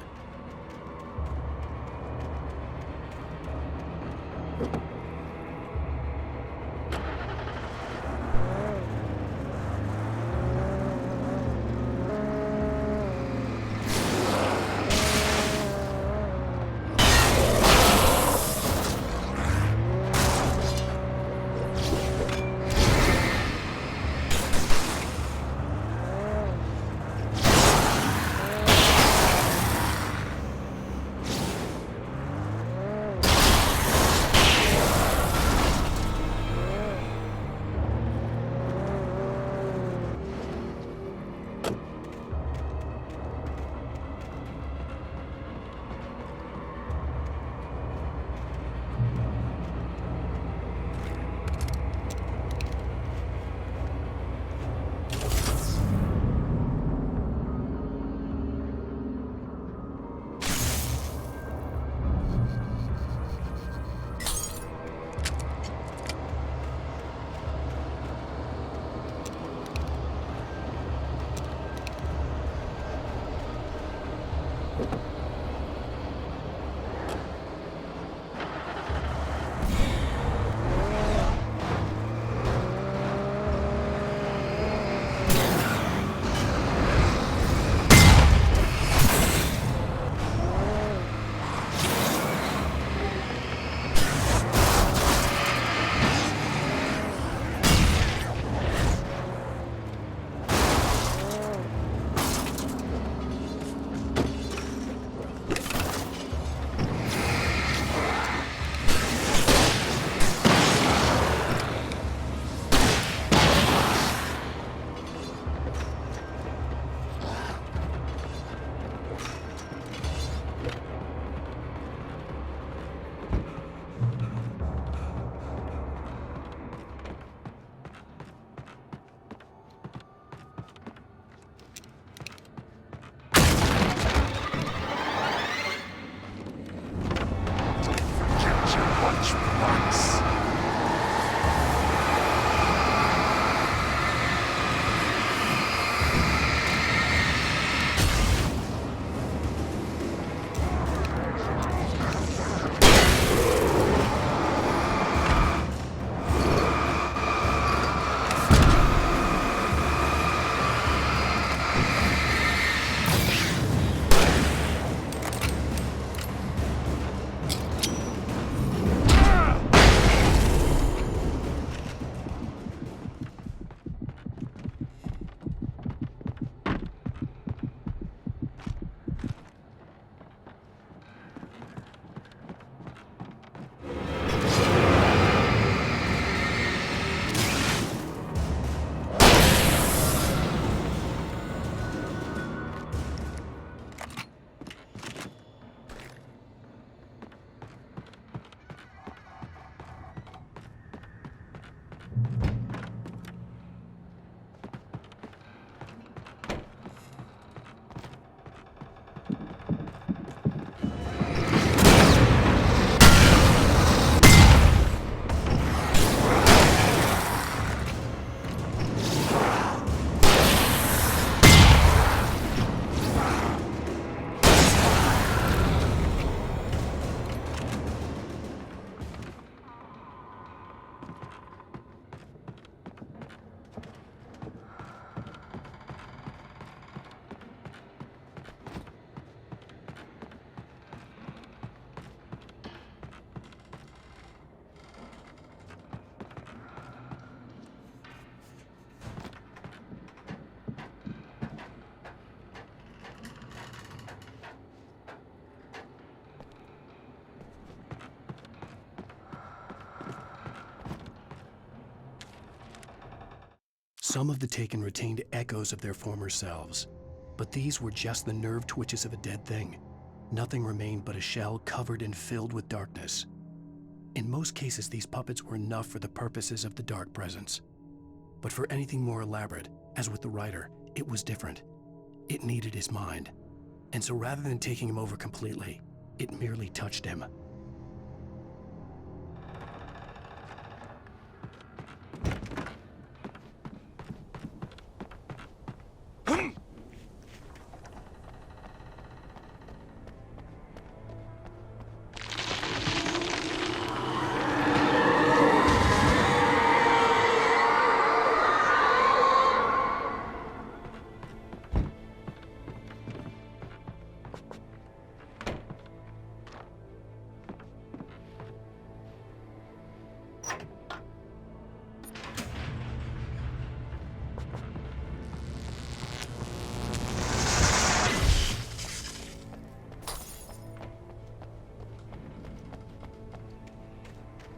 Some of the Taken retained echoes of their former selves, but these were just the nerve twitches of a dead thing. Nothing remained but a shell covered and filled with darkness. In most cases, these puppets were enough for the purposes of the Dark Presence. But for anything more elaborate, as with the writer, it was different. It needed his mind. And so rather than taking him over completely, it merely touched him.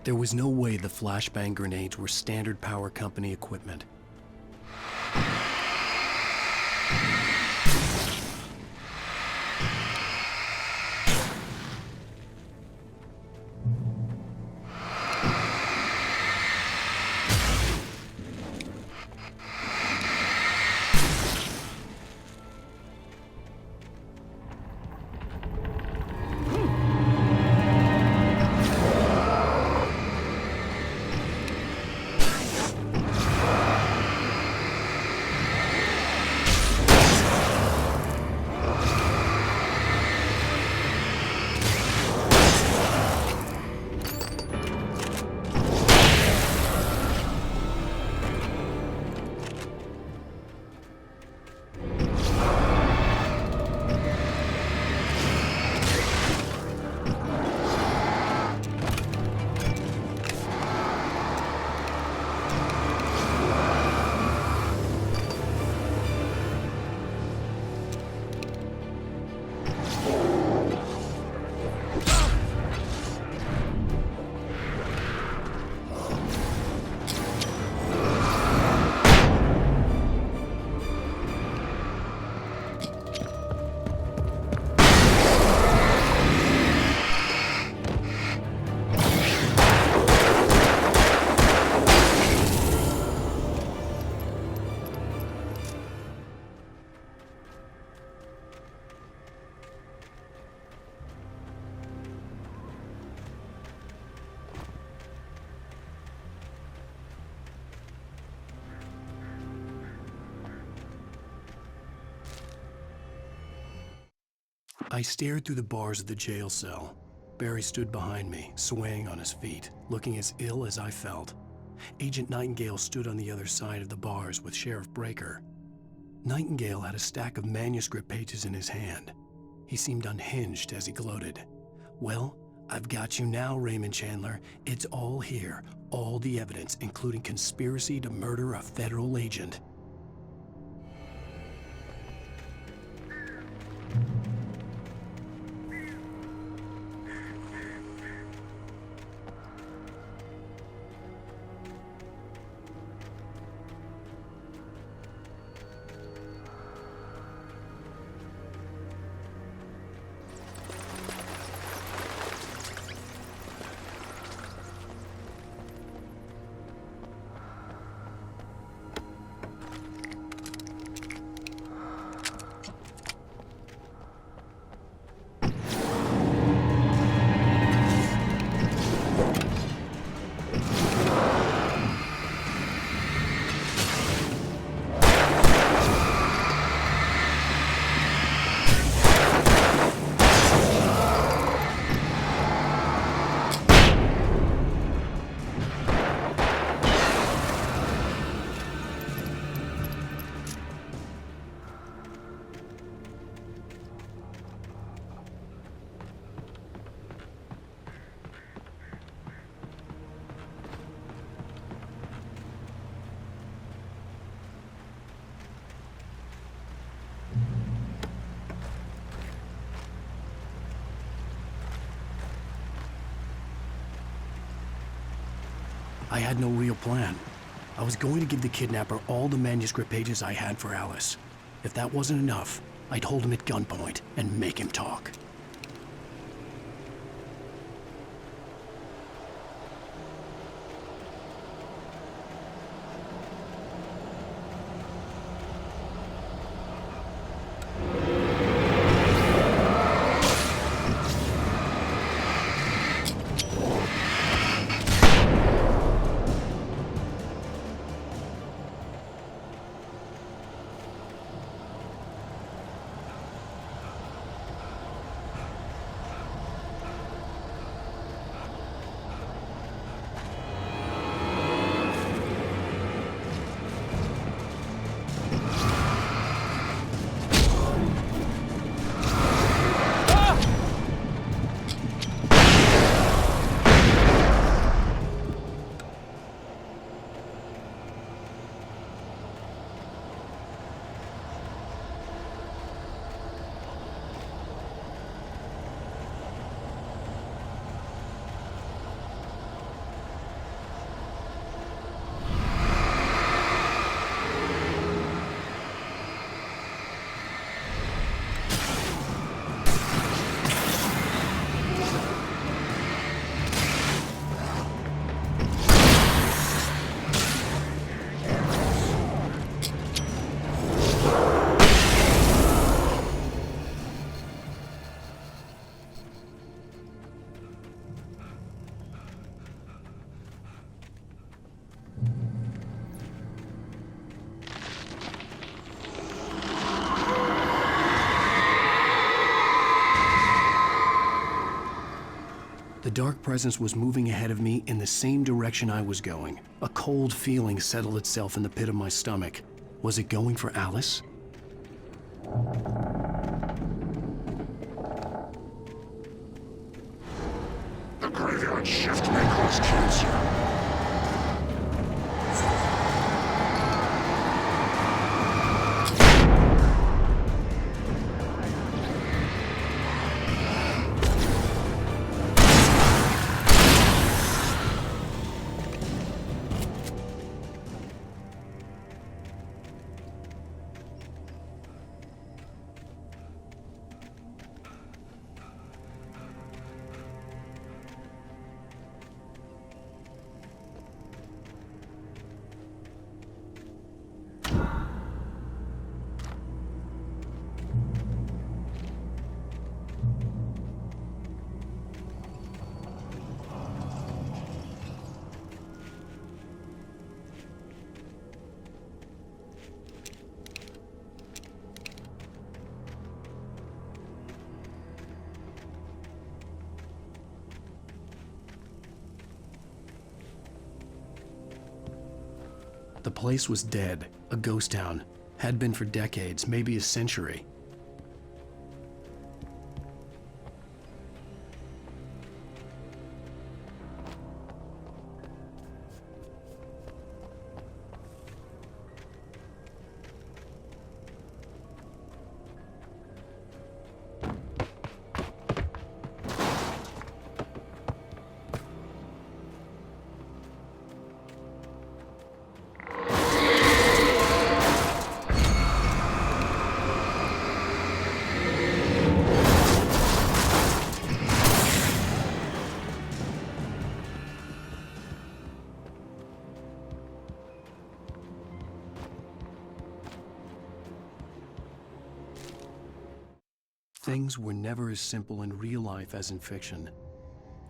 There was no way the flashbang grenades were standard power company equipment. I stared through the bars of the jail cell. Barry stood behind me, swaying on his feet, looking as ill as I felt. Agent Nightingale stood on the other side of the bars with Sheriff Breaker. Nightingale had a stack of manuscript pages in his hand. He seemed unhinged as he gloated. "Well, I've got you now, Raymond Chandler. It's all here, all the evidence, including conspiracy to murder a federal agent." I had no real plan. I was going to give the kidnapper all the manuscript pages I had for Alice. If that wasn't enough, I'd hold him at gunpoint and make him talk. The dark presence was moving ahead of me in the same direction I was going. A cold feeling settled itself in the pit of my stomach. Was it going for Alice? The graveyard shift may cause cancer. The place was dead, a ghost town. Had been for decades, maybe a century. Things were never as simple in real life as in fiction.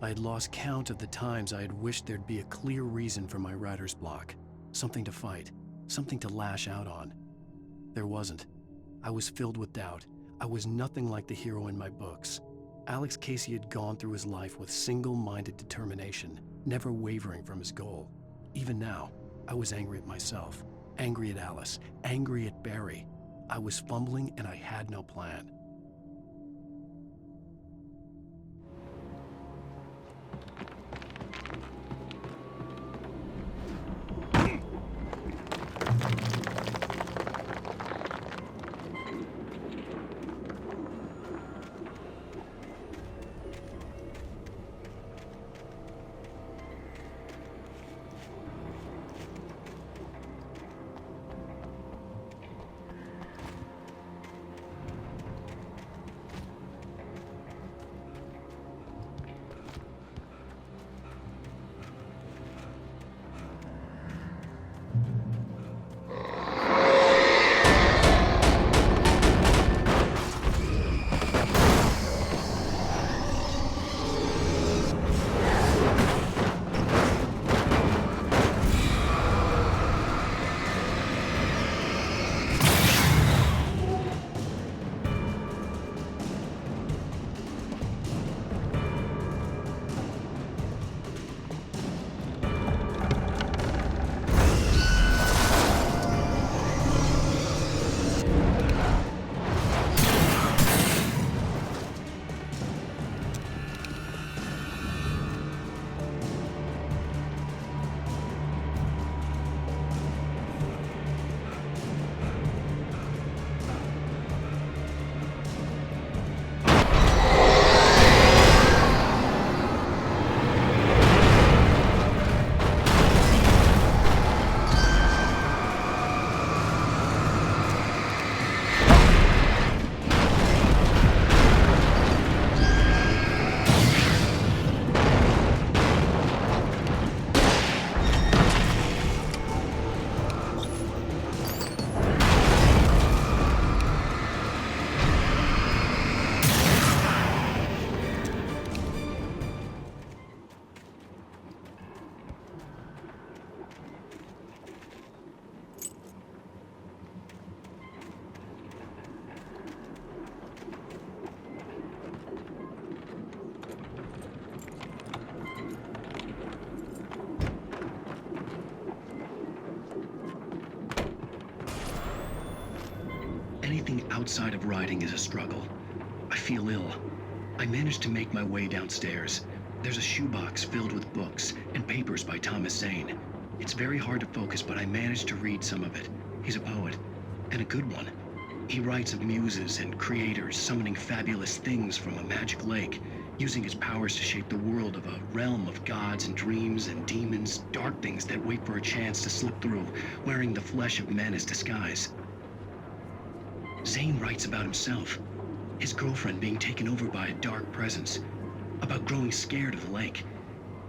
I had lost count of the times I had wished there'd be a clear reason for my writer's block. Something to fight, something to lash out on. There wasn't. I was filled with doubt. I was nothing like the hero in my books. Alex Casey had gone through his life with single-minded determination, never wavering from his goal. Even now, I was angry at myself, angry at Alice, angry at Barry. I was fumbling and I had no plan. Anything outside of writing is a struggle. I feel ill. I managed to make my way downstairs. There's a shoebox filled with books and papers by Thomas Zane. It's very hard to focus, but I managed to read some of it. He's a poet, and a good one. He writes of muses and creators summoning fabulous things from a magic lake, using his powers to shape the world of a realm of gods and dreams and demons, dark things that wait for a chance to slip through, wearing the flesh of men as disguise. Zane writes about himself, his girlfriend being taken over by a dark presence, about growing scared of the lake.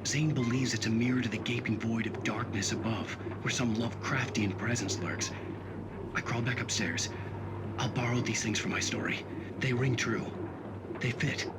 Zane believes it's a mirror to the gaping void of darkness above, where some Lovecraftian presence lurks. I crawl back upstairs. I'll borrow these things for my story. They ring true. They fit.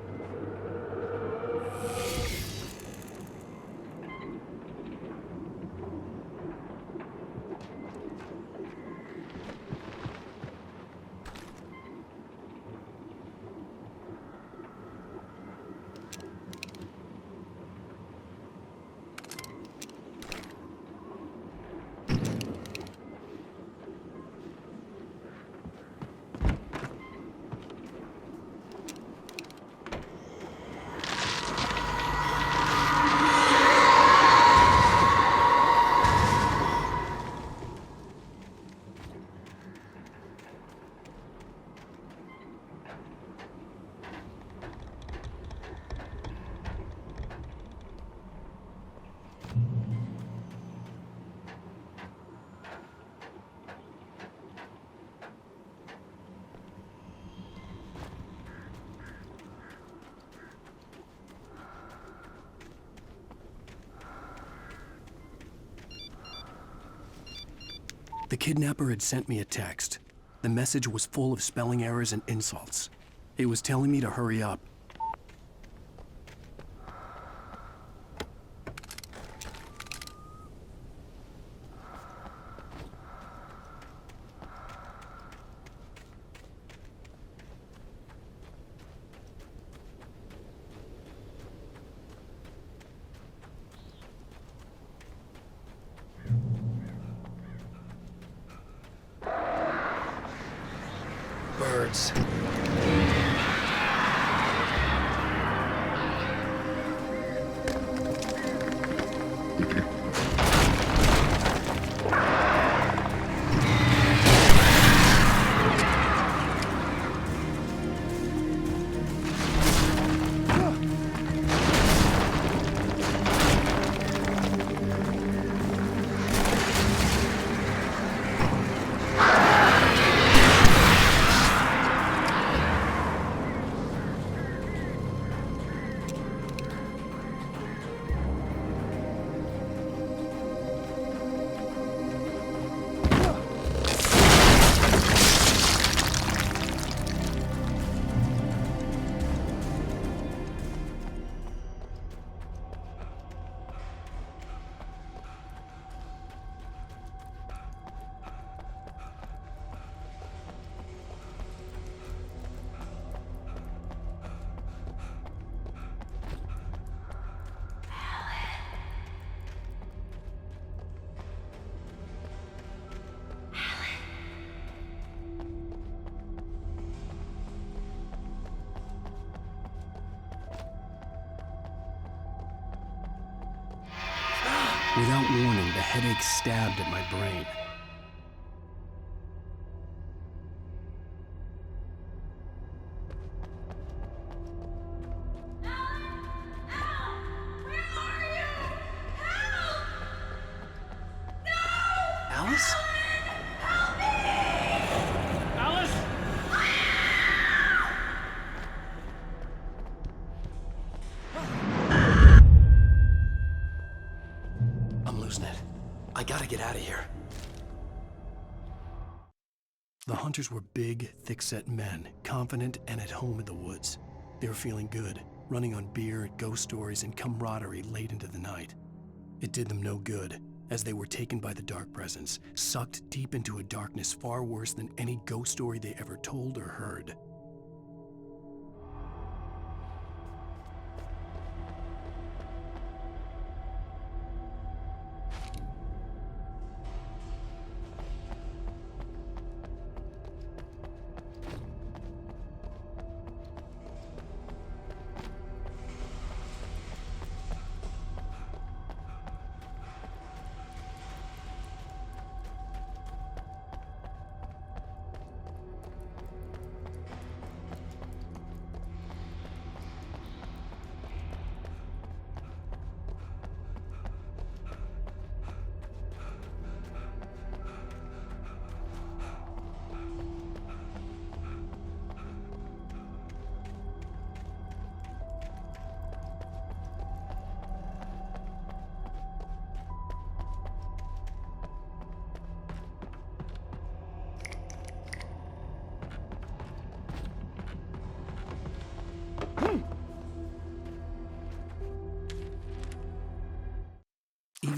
The kidnapper had sent me a text. The message was full of spelling errors and insults. It was telling me to hurry up. Birds. Without warning, the headache stabbed at my brain. Alice? Alice? I'm losing it. I gotta get out of here. The hunters were big, thick-set men, confident and at home in the woods. They were feeling good, running on beer, ghost stories, and camaraderie late into the night. It did them no good, as they were taken by the dark presence, sucked deep into a darkness far worse than any ghost story they ever told or heard.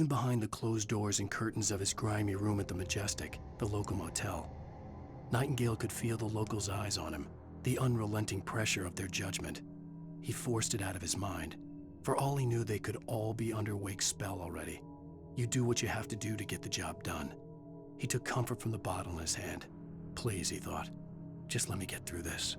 even behind the closed doors and curtains of his grimy room at the Majestic, the local motel. Nightingale could feel the locals' eyes on him, the unrelenting pressure of their judgment. He forced it out of his mind. For all he knew, they could all be under Wake's spell already. You do what you have to do to get the job done. He took comfort from the bottle in his hand. Please, he thought, just let me get through this.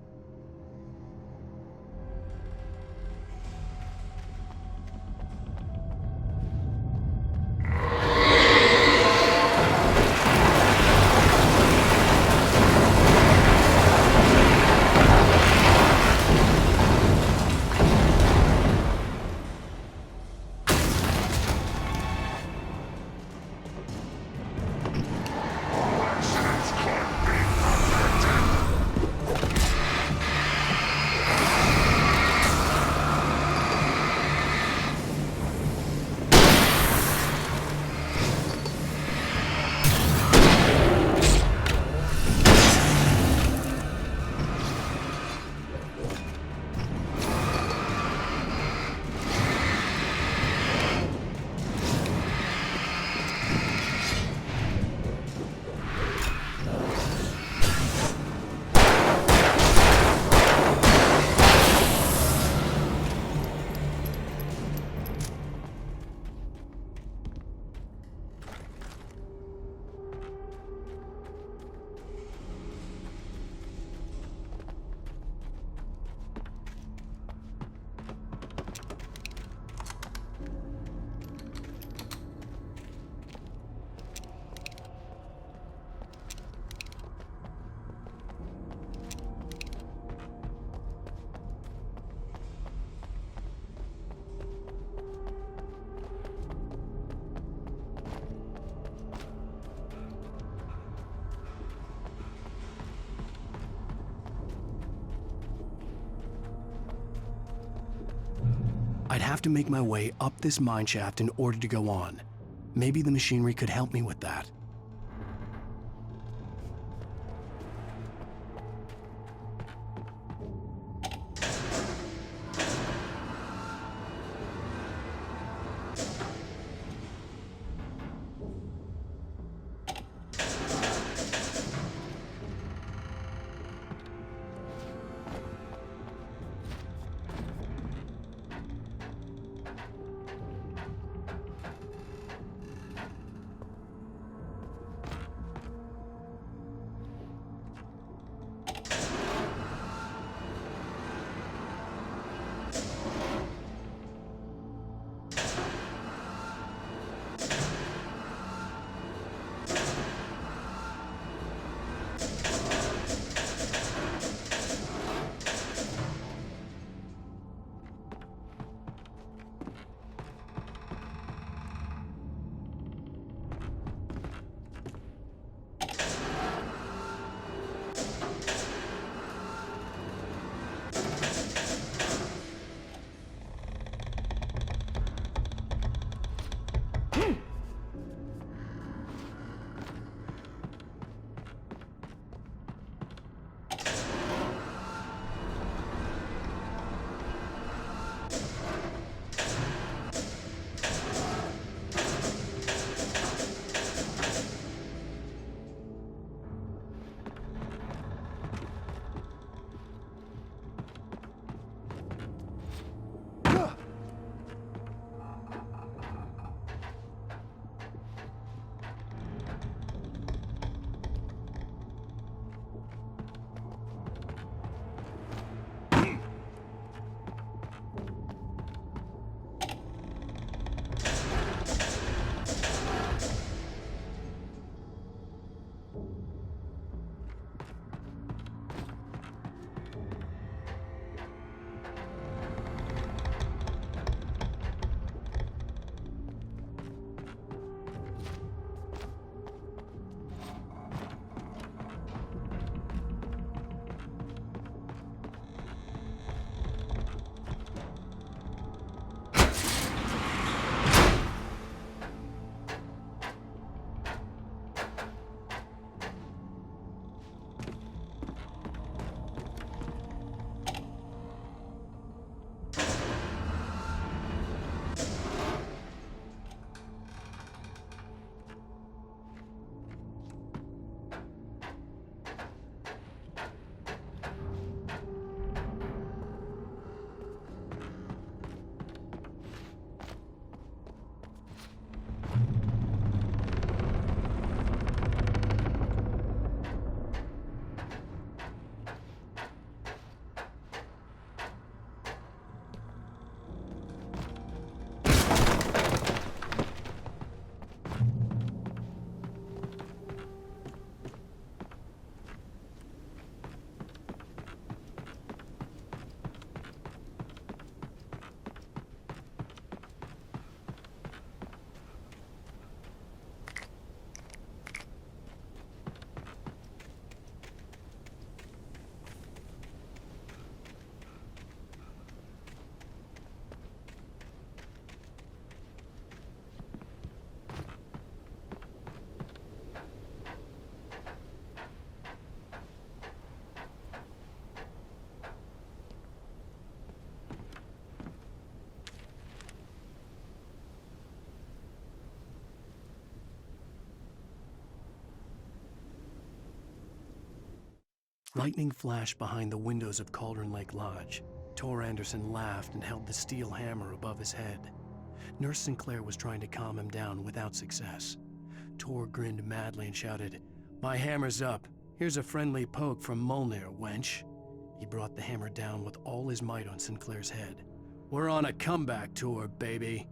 I'd have to make my way up this mine shaft in order to go on. Maybe the machinery could help me with that. Lightning flashed behind the windows of Cauldron Lake Lodge. Tor Anderson laughed and held the steel hammer above his head. Nurse Sinclair was trying to calm him down without success. Tor grinned madly and shouted, "My hammer's up. Here's a friendly poke from Molnir, wench." He brought the hammer down with all his might on Sinclair's head. "We're on a comeback tour, baby."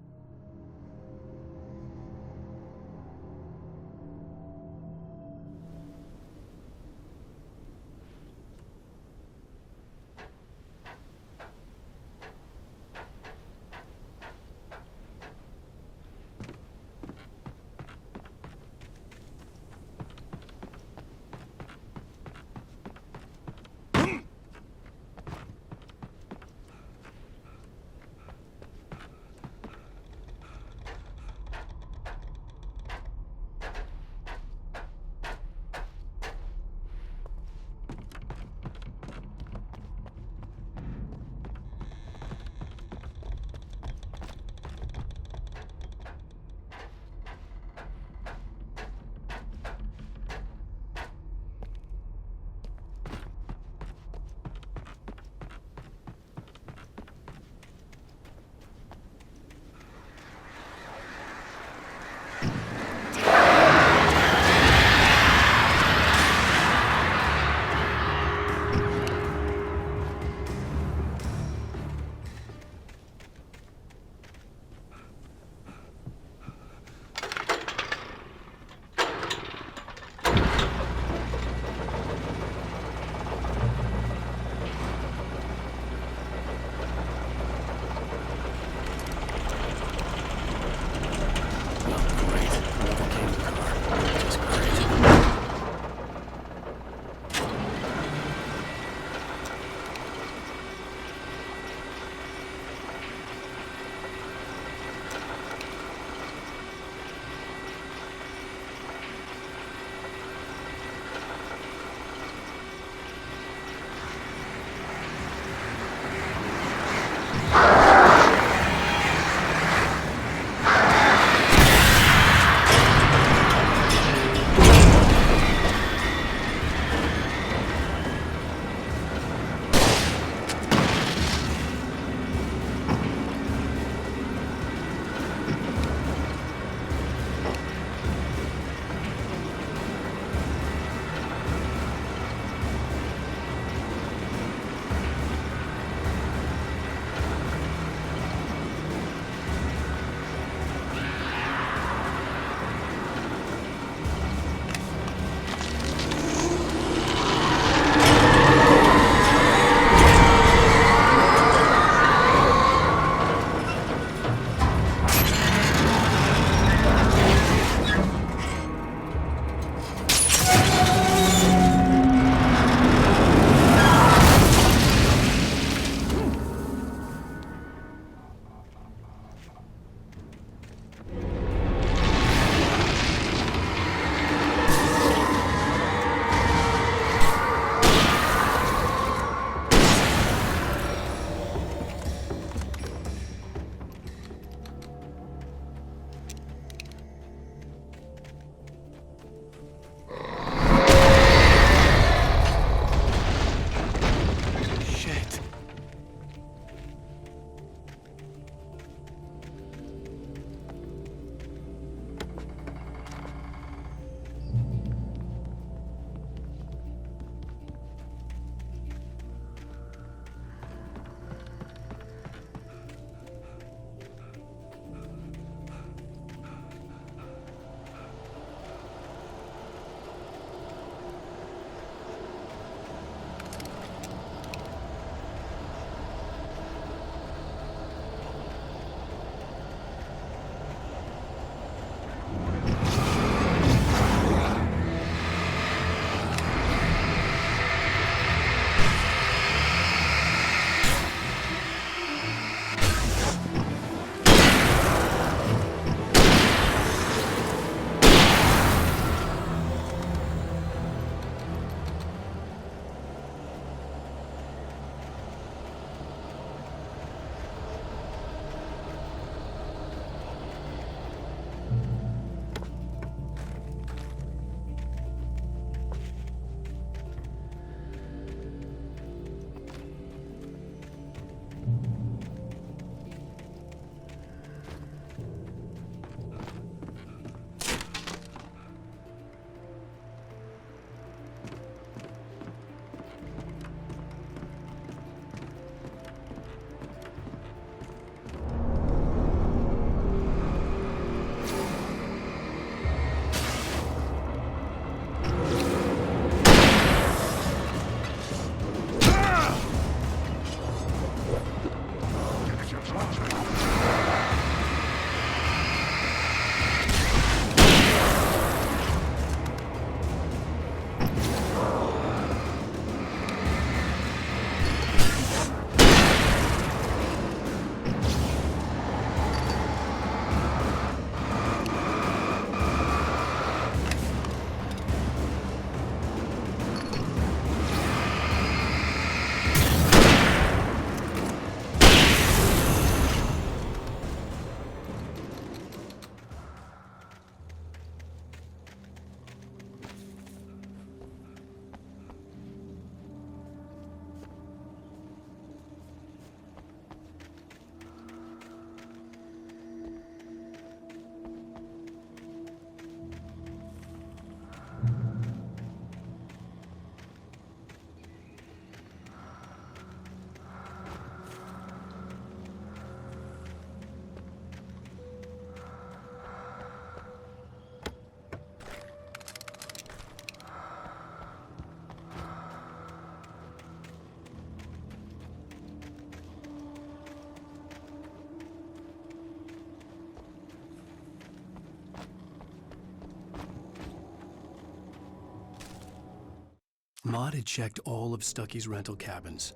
Maud had checked all of Stucky's rental cabins.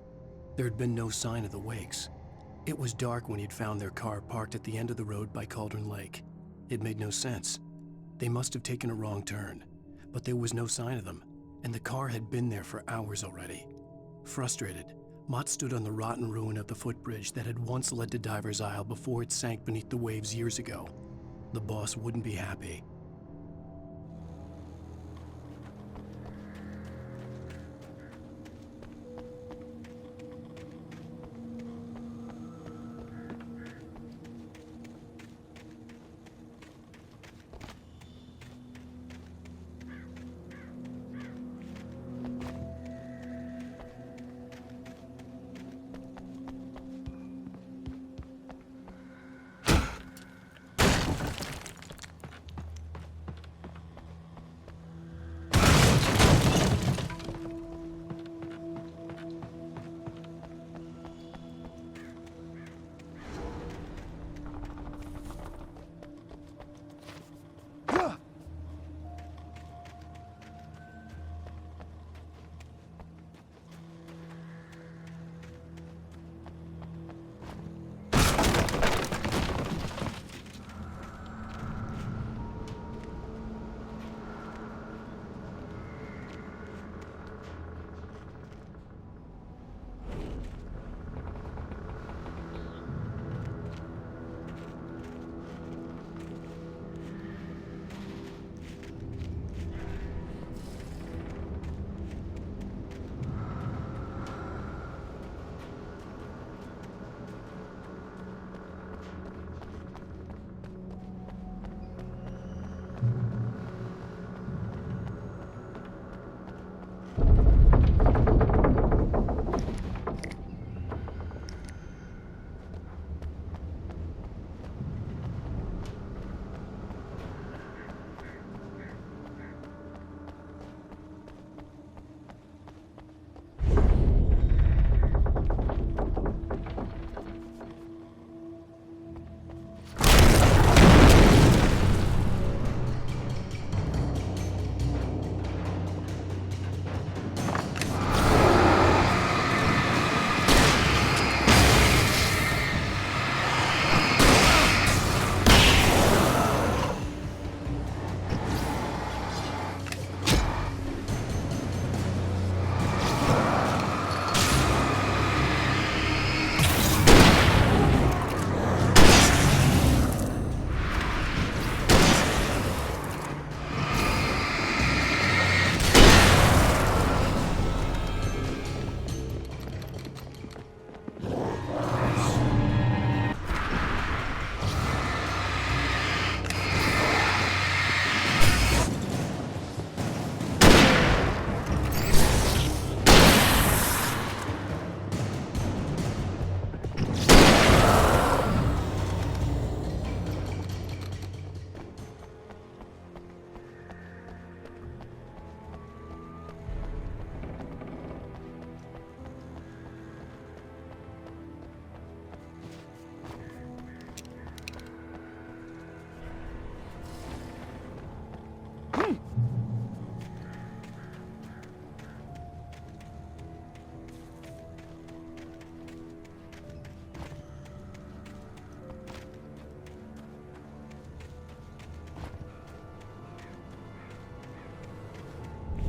There had been no sign of the Wakes. It was dark when he'd found their car parked at the end of the road by Cauldron Lake. It made no sense. They must have taken a wrong turn, but there was no sign of them, and the car had been there for hours already. Frustrated, Mott stood on the rotten ruin of the footbridge that had once led to Diver's Isle before it sank beneath the waves years ago. The boss wouldn't be happy.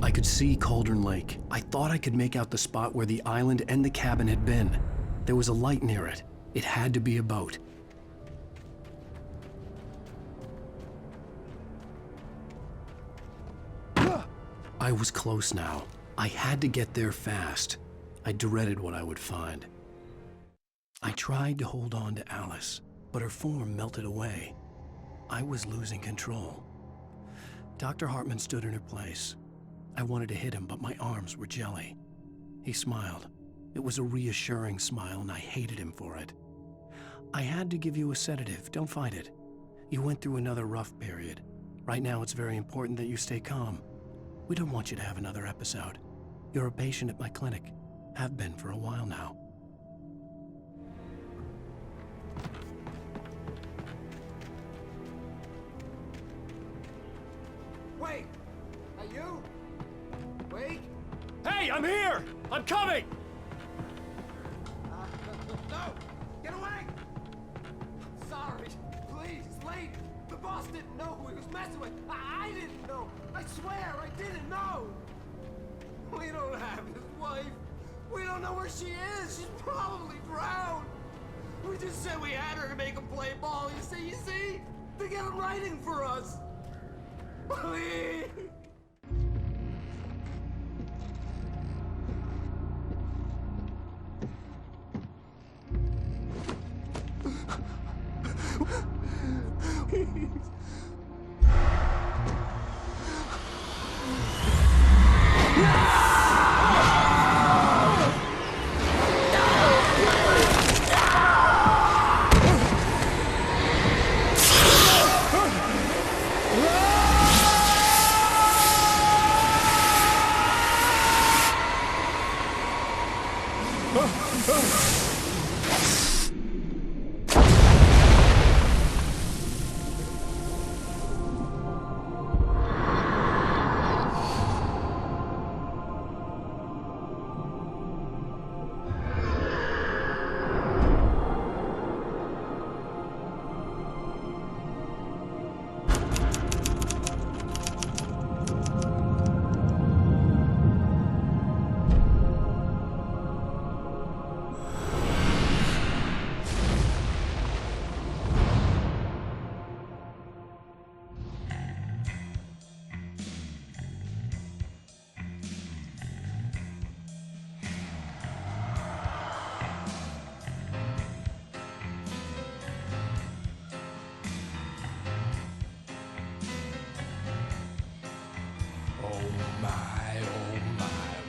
I could see Cauldron Lake. I thought I could make out the spot where the island and the cabin had been. There was a light near it. It had to be a boat. I was close now. I had to get there fast. I dreaded what I would find. I tried to hold on to Alice, but her form melted away. I was losing control. Dr. Hartman stood in her place. I wanted to hit him, but my arms were jelly. He smiled. It was a reassuring smile, and I hated him for it. I had to give you a sedative. Don't fight it. You went through another rough period. Right now, it's very important that you stay calm. We don't want you to have another episode. You're a patient at my clinic. Have been for a while now. Wait! Are you? Wait! Hey! Hey, I'm here! I'm coming! No! Get away! Sorry. Please, it's late. The boss didn't know who he was messing with. I didn't know. I swear, I didn't know. We don't have his wife. We don't know where she is. She's probably drowned. We just said we had her to make him play ball. You see? To get him writing for us. Please. Oh my,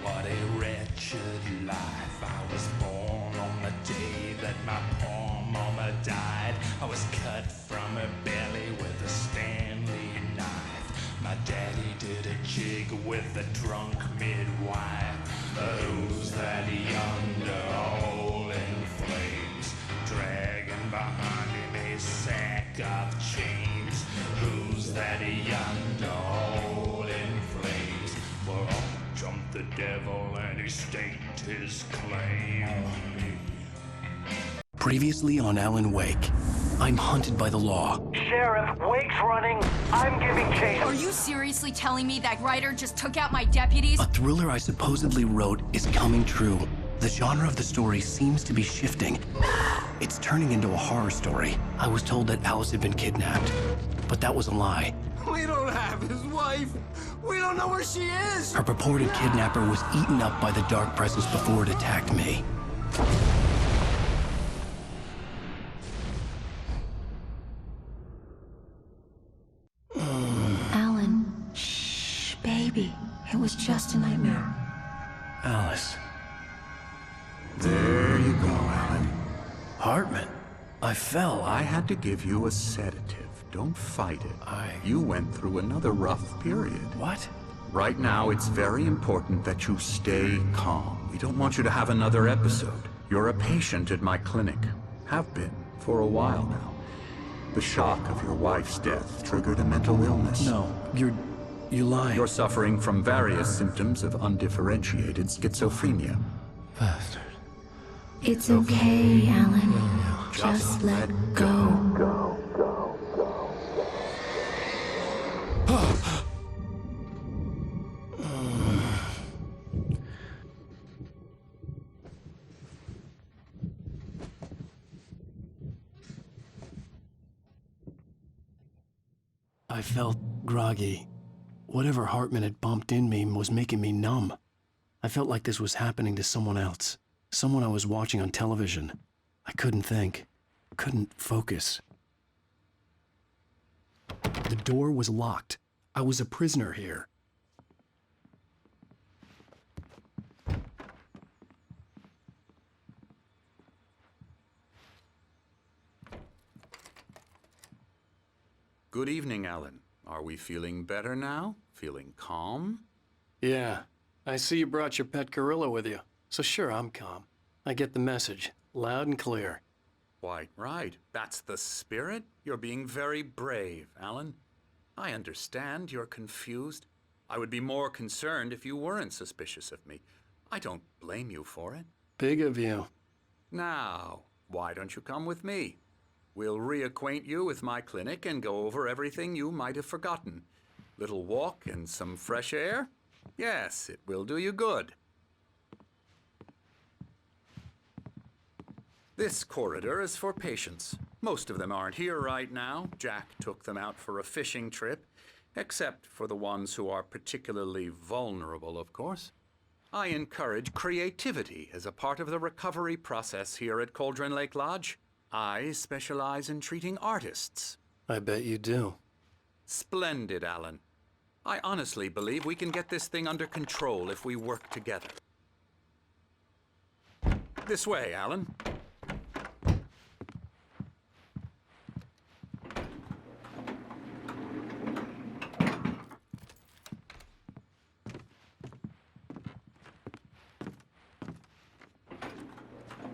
what a wretched life. I was born on the day that my poor mama died. I was cut from her belly with a Stanley knife. My daddy did a jig with a drunk midwife. Who's that yonder all in flames, dragging behind him a sack of chains? Who's that yonder all in flames? Well, up jumped the devil and he staked his claim on me. Previously on Alan Wake, I'm hunted by the law. Sheriff, Wake's running. I'm giving chase. Are you seriously telling me that Ryder just took out my deputies? A thriller I supposedly wrote is coming true. The genre of the story seems to be shifting. It's turning into a horror story. I was told that Alice had been kidnapped, but that was a lie. We don't have his wife. We don't know where she is. Her purported kidnapper was eaten up by the dark presence before it attacked me. Alan, shh, baby. It was just a nightmare. Alice. There you go, Alan. Hartman, I fell. I had to give you a sedative. Don't fight it. You went through another rough period. What? Right now, it's very important that you stay calm. We don't want you to have another episode. You're a patient at my clinic. Have been for a while now. The shock of your wife's death triggered a mental illness. No, you lie. You're suffering from various symptoms of undifferentiated schizophrenia. Bastard. It's okay, Alan. Just let go. I felt groggy. Whatever Hartman had bumped in me was making me numb. I felt like this was happening to someone else. Someone I was watching on television. I couldn't think. Couldn't focus. The door was locked. I was a prisoner here. Good evening, Alan. Are we feeling better now? Feeling calm? Yeah. I see you brought your pet gorilla with you. So sure, I'm calm. I get the message. Loud and clear. Why, right. That's the spirit. You're being very brave, Alan. I understand you're confused. I would be more concerned if you weren't suspicious of me. I don't blame you for it. Big of you. Now, why don't you come with me? We'll reacquaint you with my clinic and go over everything you might have forgotten. Little walk and some fresh air? Yes, it will do you good. This corridor is for patients. Most of them aren't here right now. Jack took them out for a fishing trip, except for the ones who are particularly vulnerable, of course. I encourage creativity as a part of the recovery process here at Cauldron Lake Lodge. I specialize in treating artists. I bet you do. Splendid, Alan. I honestly believe we can get this thing under control if we work together. This way, Alan.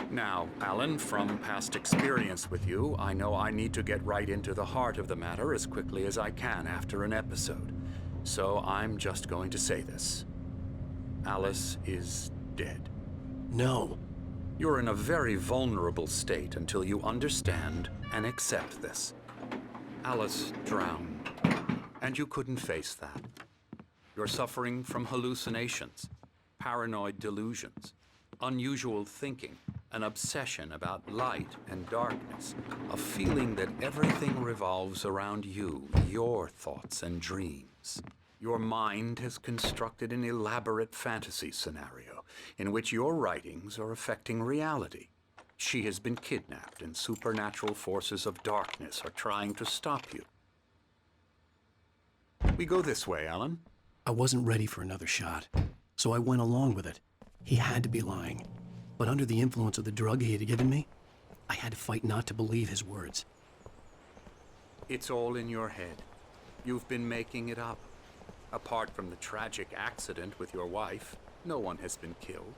Now, Alan, from past experience with you, I know I need to get right into the heart of the matter as quickly as I can after an episode. So I'm just going to say this. Alice is dead. No. You're in a very vulnerable state until you understand and accept this. Alice drowned, and you couldn't face that. You're suffering from hallucinations, paranoid delusions, unusual thinking, an obsession about light and darkness, a feeling that everything revolves around you, your thoughts and dreams. Your mind has constructed an elaborate fantasy scenario in which your writings are affecting reality. She has been kidnapped and supernatural forces of darkness are trying to stop you. We go this way, Alan. I wasn't ready for another shot, so I went along with it. He had to be lying. But under the influence of the drug he had given me, I had to fight not to believe his words. It's all in your head. You've been making it up. Apart from the tragic accident with your wife, no one has been killed.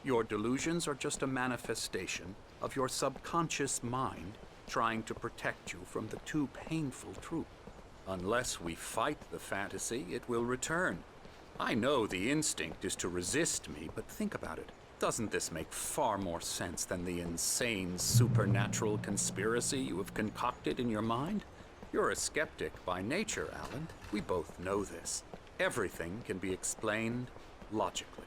Your delusions are just a manifestation of your subconscious mind trying to protect you from the too painful truth. Unless we fight the fantasy, it will return. I know the instinct is to resist me, but think about it. Doesn't this make far more sense than the insane supernatural conspiracy you have concocted in your mind? You're a skeptic by nature, Alan. We both know this. Everything can be explained logically.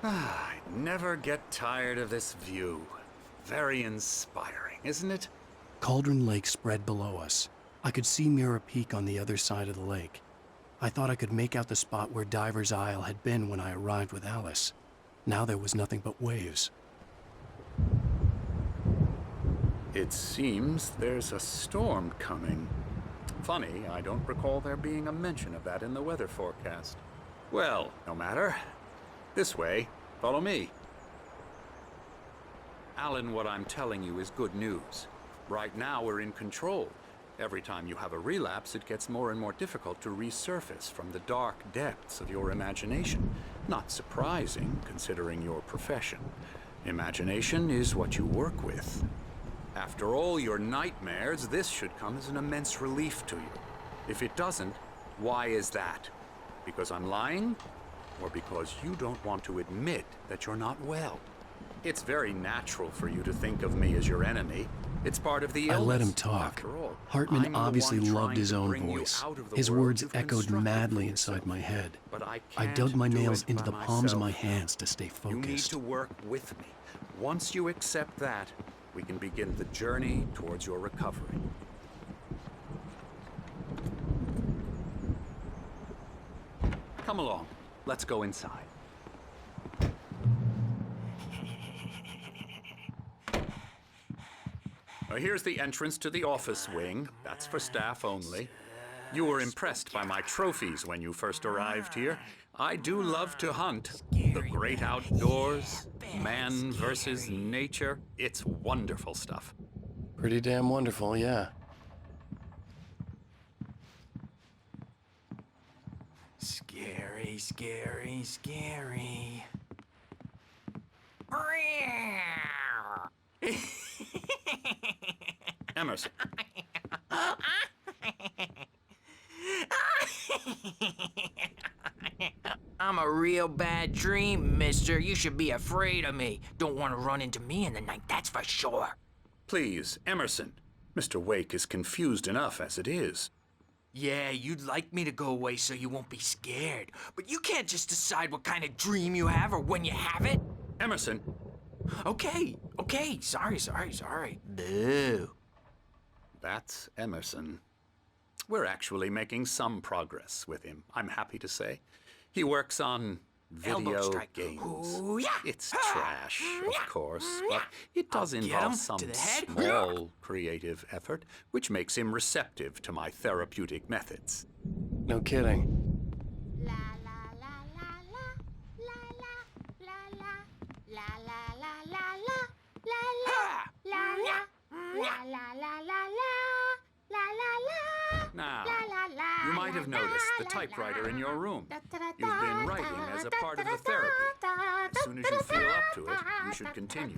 I never get tired of this view. Very inspiring, isn't it? Cauldron Lake spread below us. I could see Mirror Peak on the other side of the lake. I thought I could make out the spot where Diver's Isle had been when I arrived with Alice. Now there was nothing but waves. It seems there's a storm coming. Funny, I don't recall there being a mention of that in the weather forecast. Well, no matter. This way. Follow me. Alan, what I'm telling you is good news. Right now, we're in control. Every time you have a relapse, it gets more and more difficult to resurface from the dark depths of your imagination. Not surprising, considering your profession. Imagination is what you work with. After all your nightmares, this should come as an immense relief to you. If it doesn't, why is that? Because I'm lying? Or because you don't want to admit that you're not well? It's very natural for you to think of me as your enemy. It's part of the illness. I let him talk. Hartman obviously loved his own voice. His words echoed madly inside my head. I dug my nails into the palms of my hands to stay focused. You need to work with me. Once you accept that, we can begin the journey towards your recovery. Come along. Let's go inside. Here's the entrance to the office wing. That's for staff only. You were impressed by my trophies when you first arrived here. I do love to hunt. The great outdoors, man versus nature. It's wonderful stuff. Pretty damn wonderful, yeah. Scary, scary, scary. Emerson. I'm a real bad dream, mister. You should be afraid of me. Don't want to run into me in the night, that's for sure. Please, Emerson. Mr. Wake is confused enough as it is. Yeah, you'd like me to go away so you won't be scared. But you can't just decide what kind of dream you have or when you have it. Emerson. Okay. Sorry. Boo. That's Emerson. We're actually making some progress with him, I'm happy to say. He works on video games. Ooh, yeah. It's trash, of course, but it does involve some small creative effort, which makes him receptive to my therapeutic methods. No kidding. Now, you might have noticed the typewriter in your room. You've been writing as a part of the therapy. As soon as you feel up to it, you should continue.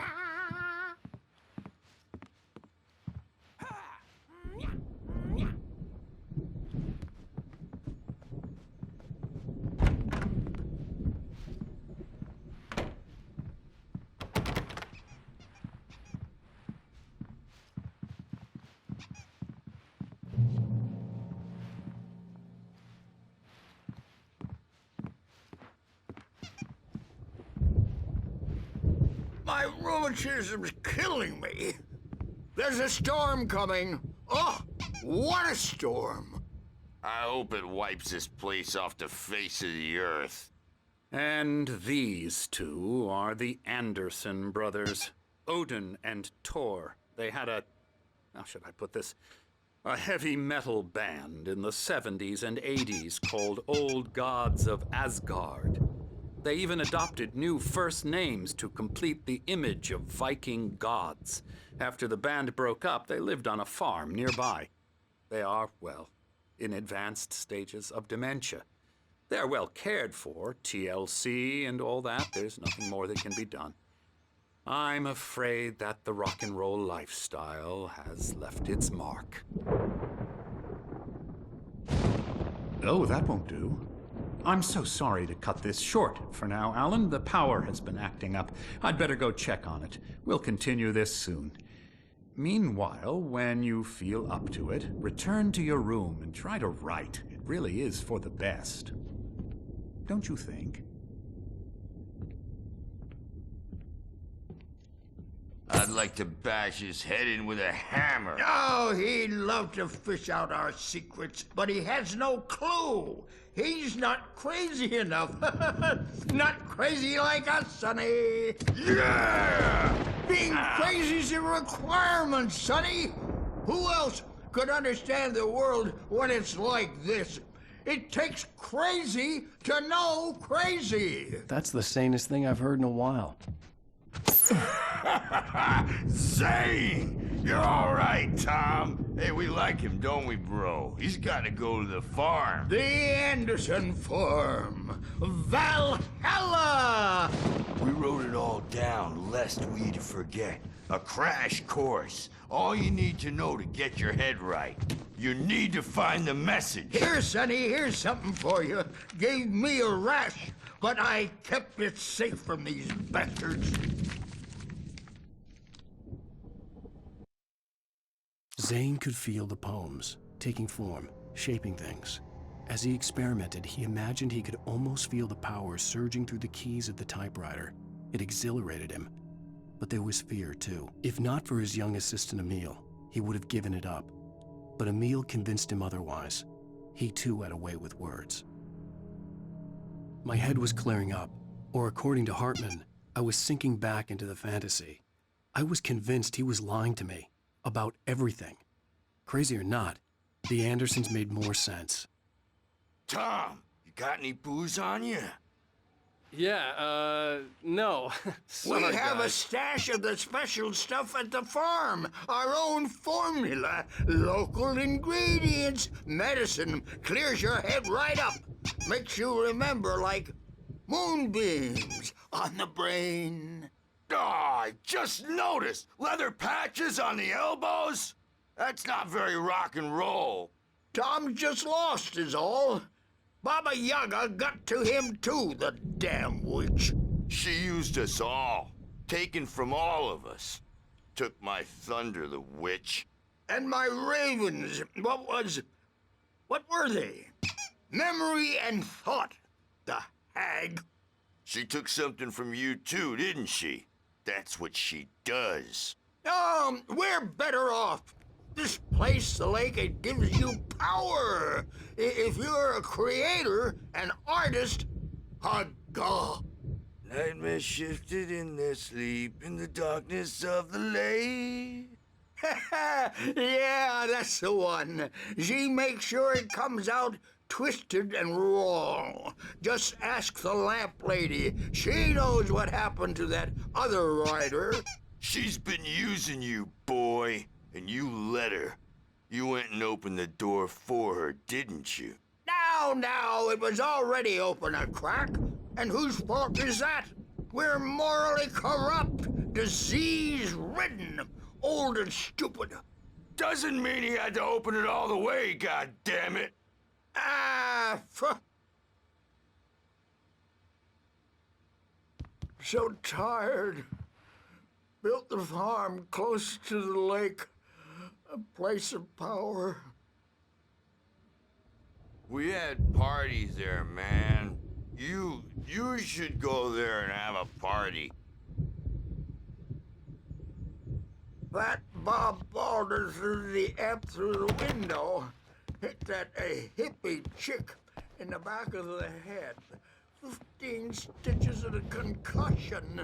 My rheumatism's killing me. There's a storm coming. Oh, what a storm. I hope it wipes this place off the face of the earth. And these two are the Anderson brothers, Odin and Thor. They had how should I put this? A heavy metal band in the 70s and 80s called Old Gods of Asgard. They even adopted new first names to complete the image of Viking gods. After the band broke up, they lived on a farm nearby. They are, well, in advanced stages of dementia. They're well cared for, TLC and all that. There's nothing more that can be done. I'm afraid that the rock and roll lifestyle has left its mark. Oh, that won't do. I'm so sorry to cut this short for now, Alan. The power has been acting up. I'd better go check on it. We'll continue this soon. Meanwhile, when you feel up to it, return to your room and try to write. It really is for the best. Don't you think? I'd like to bash his head in with a hammer. Oh, he'd love to fish out our secrets, but he has no clue. He's not crazy enough. Not crazy like us, Sonny. Yeah! Being crazy's a requirement, Sonny. Who else could understand the world when it's like this? It takes crazy to know crazy. That's the sanest thing I've heard in a while. Zane! You're all right, Tom. Hey, we like him, don't we, bro? He's got to go to the farm. The Anderson farm. Valhalla! We wrote it all down, lest we'd forget. A crash course. All you need to know to get your head right. You need to find the message. Here, Sonny, here's something for you. Gave me a rash, but I kept it safe from these bastards. Zane could feel the poems, taking form, shaping things. As he experimented, he imagined he could almost feel the power surging through the keys of the typewriter. It exhilarated him. But there was fear, too. If not for his young assistant Emil, he would have given it up. But Emil convinced him otherwise. He too had a way with words. My head was clearing up, or according to Hartman, I was sinking back into the fantasy. I was convinced he was lying to me. About everything. Crazy or not, the Andersons made more sense. Tom, you got any booze on you? Yeah, no. We have a stash of the special stuff at the farm. Our own formula. Local ingredients. Medicine clears your head right up. Makes you remember like moonbeams on the brain. I just noticed! Leather patches on the elbows? That's not very rock and roll. Tom just lost is all. Baba Yaga got to him too, the damn witch. She used us all. Taken from all of us. Took my thunder, the witch. And my ravens, what were they? Memory and thought, the hag. She took something from you too, didn't she? That's what she does. We're better off. This place, the lake, it gives you power. If you're a creator, an artist, God. Nightmares shifted in their sleep in the darkness of the lake. Yeah, that's the one. She makes sure it comes out twisted and wrong. Just ask the lamp lady. She knows what happened to that other writer. She's been using you, boy, and you let her. You went and opened the door for her, didn't you? Now, it was already open a crack. And whose fault is that? We're morally corrupt, disease-ridden, old and stupid. Doesn't mean he had to open it all the way, goddammit. So tired. Built the farm close to the lake, a place of power. We had parties there, man. You should go there and have a party. That Bob Balder threw the amp through the window, hit that hippie chick in the back of the head. 15 stitches and a concussion.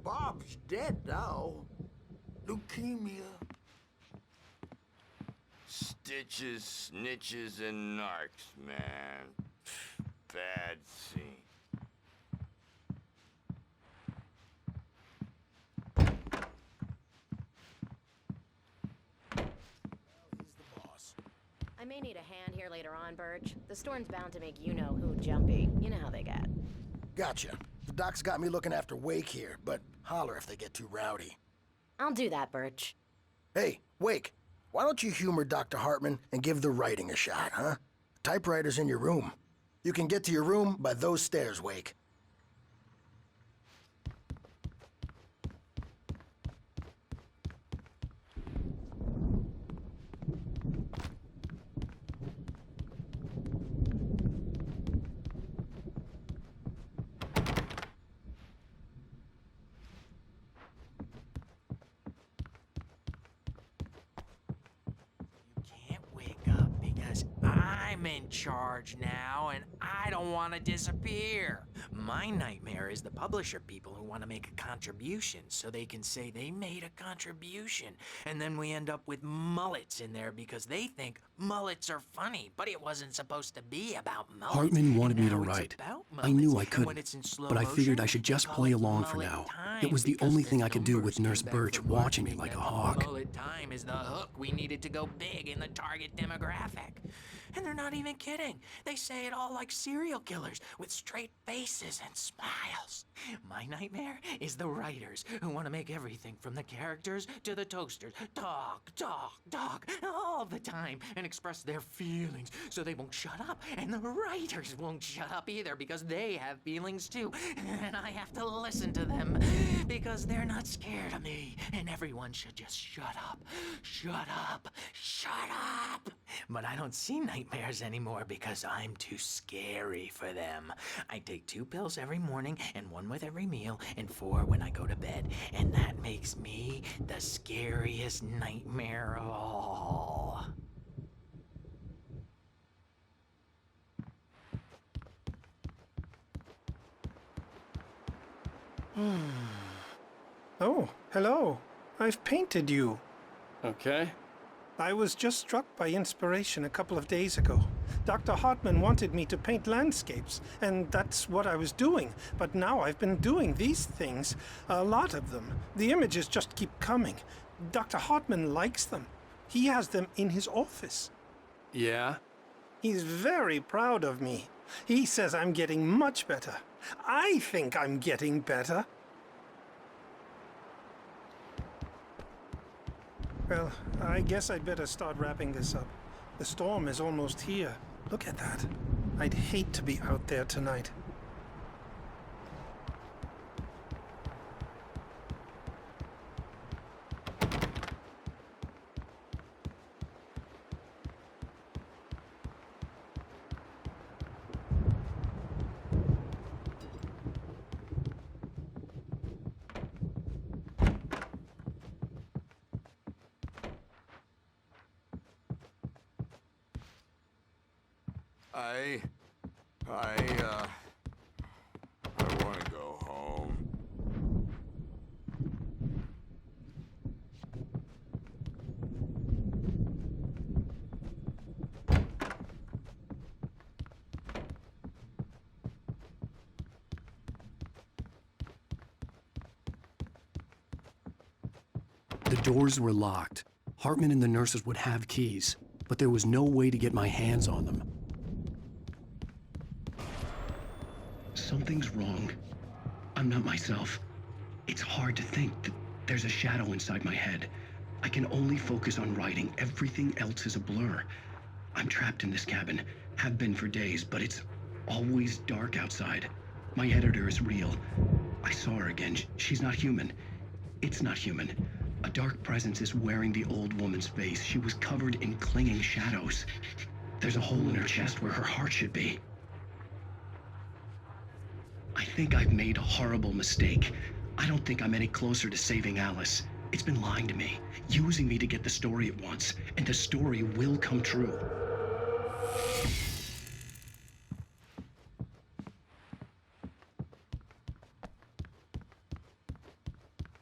Bob's dead now. Leukemia. Stitches, snitches, and narcs, man. Bad scene. I may need a hand here later on, Birch. The storm's bound to make you-know-who jumpy. You know how they get. Gotcha. The doc's got me looking after Wake here, but holler if they get too rowdy. I'll do that, Birch. Hey, Wake, why don't you humor Dr. Hartman and give the writing a shot, huh? Typewriter's in your room. You can get to your room by those stairs, Wake. I'm in charge now, and I don't want to disappear. My nightmare is the publisher people who want to make a contribution so they can say they made a contribution, and then we end up with mullets in there because they think mullets are funny, but it wasn't supposed to be about mullets. Hartman wanted me to write. I knew I couldn't, but I figured I should just play along for now. It was the only thing I could do with Nurse Birch watching me like a hawk. Mullet time is the hook we needed to go big in the target demographic. And they're not even kidding. They say it all like serial killers with straight faces and smiles. My nightmare is the writers who want to make everything from the characters to the toasters talk all the time and express their feelings so they won't shut up. And the writers won't shut up either because they have feelings too. And I have to listen to them because they're not scared of me. And everyone should just shut up. Shut up. Shut up. But I don't see nightmares anymore because I'm too scary for them. I take 2 pills every morning and 1 with every meal and 4 when I go to bed. And that makes me the scariest nightmare of all. Oh, hello. I've painted you. Okay. I was just struck by inspiration a couple of days ago. Dr. Hartman wanted me to paint landscapes, and that's what I was doing. But now I've been doing these things, a lot of them. The images just keep coming. Dr. Hartman likes them. He has them in his office. Yeah? He's very proud of me. He says I'm getting much better. I think I'm getting better. Well, I guess I'd better start wrapping this up. The storm is almost here. Look at that. I'd hate to be out there tonight. I want to go home. The doors were locked. Hartman and the nurses would have keys, but there was no way to get my hands on them. Something's wrong. I'm not myself. It's hard to think that there's a shadow inside my head. I can only focus on writing. Everything else is a blur. I'm trapped in this cabin. Have been for days, but it's always dark outside. My editor is real. I saw her again. She's not human. It's not human. A dark presence is wearing the old woman's face. She was covered in clinging shadows. There's a hole in her chest where her heart should be. I think I've made a horrible mistake. I don't think I'm any closer to saving Alice. It's been lying to me, using me to get the story it wants, and the story will come true.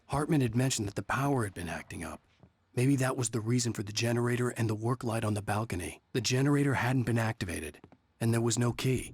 Hartman had mentioned that the power had been acting up. Maybe that was the reason for the generator and the work light on the balcony. The generator hadn't been activated, and there was no key.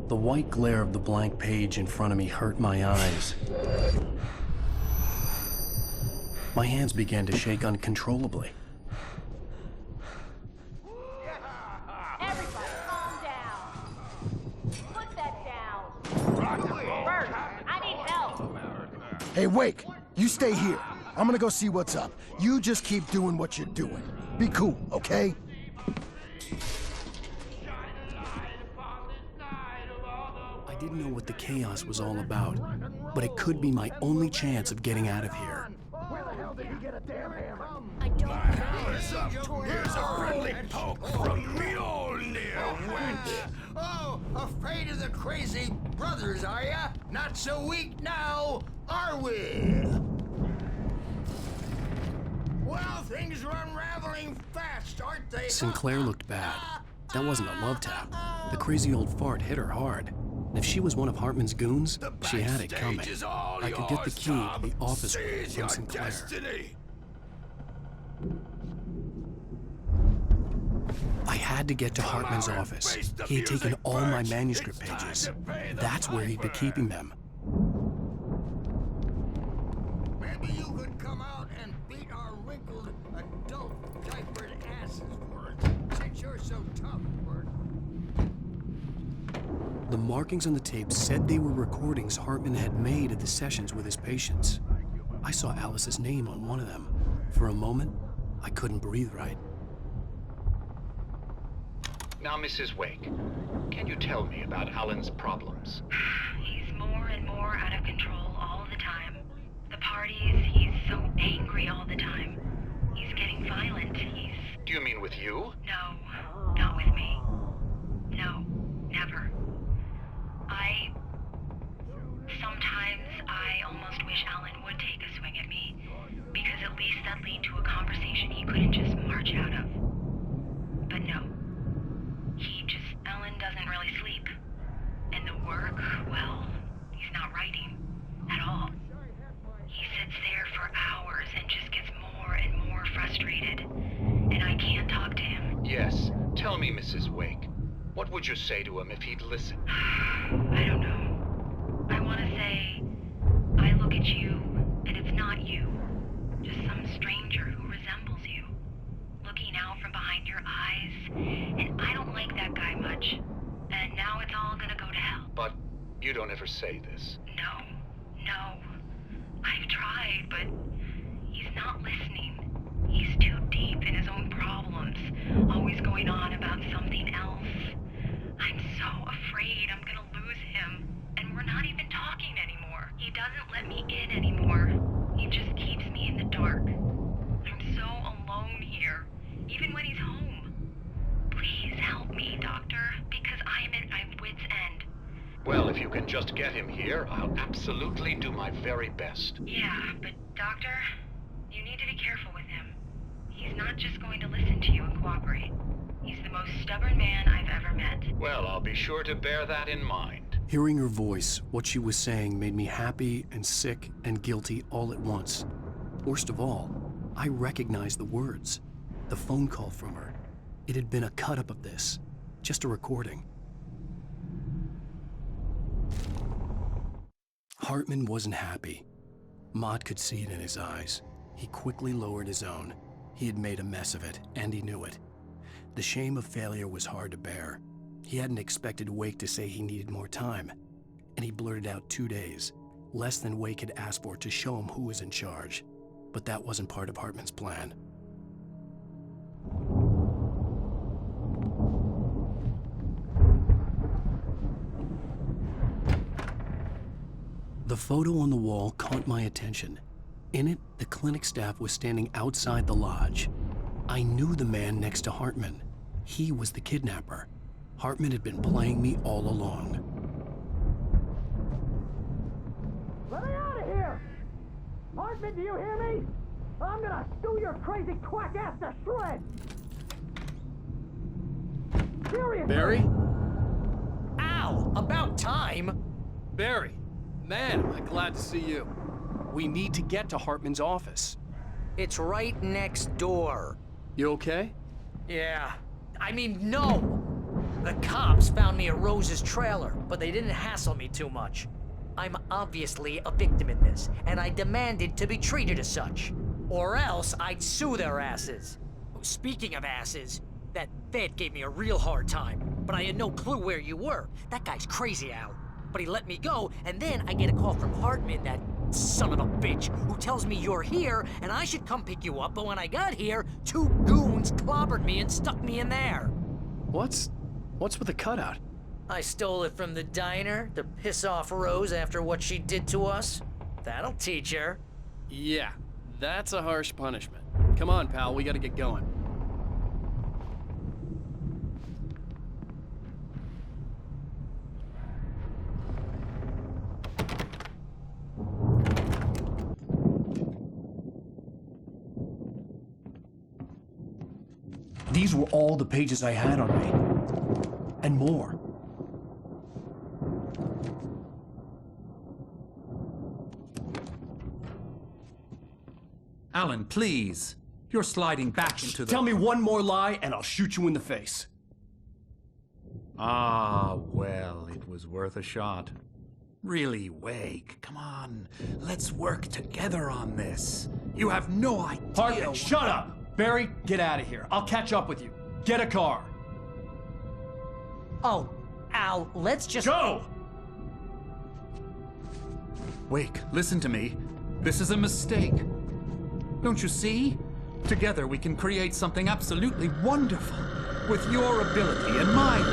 The white glare of the blank page in front of me hurt my eyes. My hands began to shake uncontrollably. Everybody, calm down. Put that down. Bert, I need help. Hey, Wake, you stay here. I'm gonna go see what's up. You just keep doing what you're doing. Be cool, okay? I didn't know what the chaos was all about, but it could be my only chance of getting out of here. Where the hell did he get a damn hammer? I don't know. Here's a friendly poke from Mjolnir, wench. Oh, afraid of the crazy brothers, are ya? Not so weak now, are we? Well, things are unraveling fast, aren't they? Sinclair looked bad. That wasn't a love tap. The crazy old fart hit her hard. And if she was one of Hartman's goons, she had it coming. I could get the key to the office from Sinclair. Destiny. I had to get to Hartman's office. He had taken all my manuscript pages. That's where he'd be keeping them. Maybe you could come out and beat our wrinkled adult diapered asses for us, since you're so tough, Bert. The markings on the tape said they were recordings Hartman had made at the sessions with his patients. I saw Alice's name on one of them. For a moment, I couldn't breathe right. Now, Mrs. Wake, can you tell me about Alan's problems? He's more and more out of control all the time. The parties, he's so angry all the time. He's getting violent. Do you mean with you? No, not with me. No, never. Sometimes I almost wish Alan would take a swing at me, because at least that'd lead to a conversation he couldn't just march out of. But no. Alan doesn't really sleep. And the work, well, he's not writing at all. He sits there for hours and just gets more and more frustrated. And I can't talk to him. Yes. Tell me, Mrs. Wake. What would you say to him if he'd listen? I don't know. I want to say, I look at you, and it's not you. Just some stranger who resembles you. Looking out from behind your eyes, and I don't like that guy much. And now it's all gonna go to hell. But you don't ever say this. No. I've tried, but he's not listening. He's too deep in his own problems, always going on about something else. I'm so afraid I'm gonna lose him, and we're not even talking anymore. He doesn't let me in anymore. He just keeps me in the dark. I'm so alone here, even when he's home. Please help me, Doctor, because I'm at my wit's end. Well, if you can just get him here, I'll absolutely do my very best. Yeah, but Doctor, you need to be careful with him. He's not just going to listen to you and cooperate. He's the most stubborn man I've ever met. Well, I'll be sure to bear that in mind. Hearing her voice, what she was saying made me happy and sick and guilty all at once. Worst of all, I recognized the words. The phone call from her. It had been a cut-up of this. Just a recording. Hartman wasn't happy. Maude could see it in his eyes. He quickly lowered his own. He had made a mess of it, and he knew it. The shame of failure was hard to bear. He hadn't expected Wake to say he needed more time, and he blurted out 2 days, less than Wake had asked for to show him who was in charge. But that wasn't part of Hartman's plan. The photo on the wall caught my attention. In it, the clinic staff was standing outside the lodge. I knew the man next to Hartman. He was the kidnapper. Hartman had been playing me all along. Let me out of here! Hartman, do you hear me? I'm gonna stew your crazy quack ass to shreds! Seriously! Barry? Ow! About time! Barry, man, am I glad to see you. We need to get to Hartman's office. It's right next door. You okay? Yeah. I mean, no! The cops found me at Rose's trailer, but they didn't hassle me too much. I'm obviously a victim in this, and I demanded to be treated as such. Or else I'd sue their asses. Speaking of asses, that vet gave me a real hard time, but I had no clue where you were. That guy's crazy, Al. But he let me go, and then I get a call from Hartman, that son of a bitch, who tells me you're here and I should come pick you up, but when I got here, 2 goons clobbered me and stuck me in there. What's with the cutout? I stole it from the diner to piss off Rose after what she did to us. That'll teach her. Yeah, that's a harsh punishment. Come on, pal, we gotta get going. These were all the pages I had on me. And more. Alan, please. You're sliding back into the... Tell me one more lie and I'll shoot you in the face. Ah, well, it was worth a shot. Really, Wake, come on. Let's work together on this. You have no idea... Hartman, shut up! Barry, get out of here. I'll catch up with you. Get a car. Oh, Al, let's just... Go! Wake, listen to me. This is a mistake. Don't you see? Together we can create something absolutely wonderful. With your ability and mine.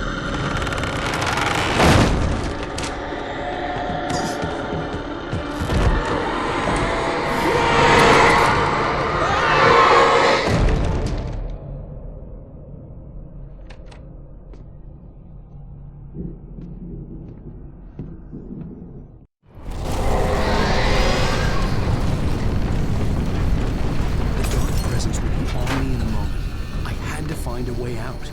a way out.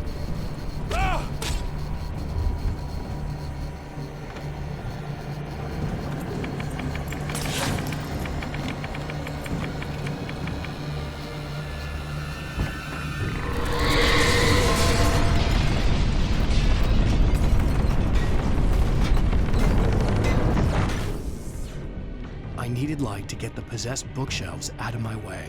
I needed light to get the possessed bookshelves out of my way.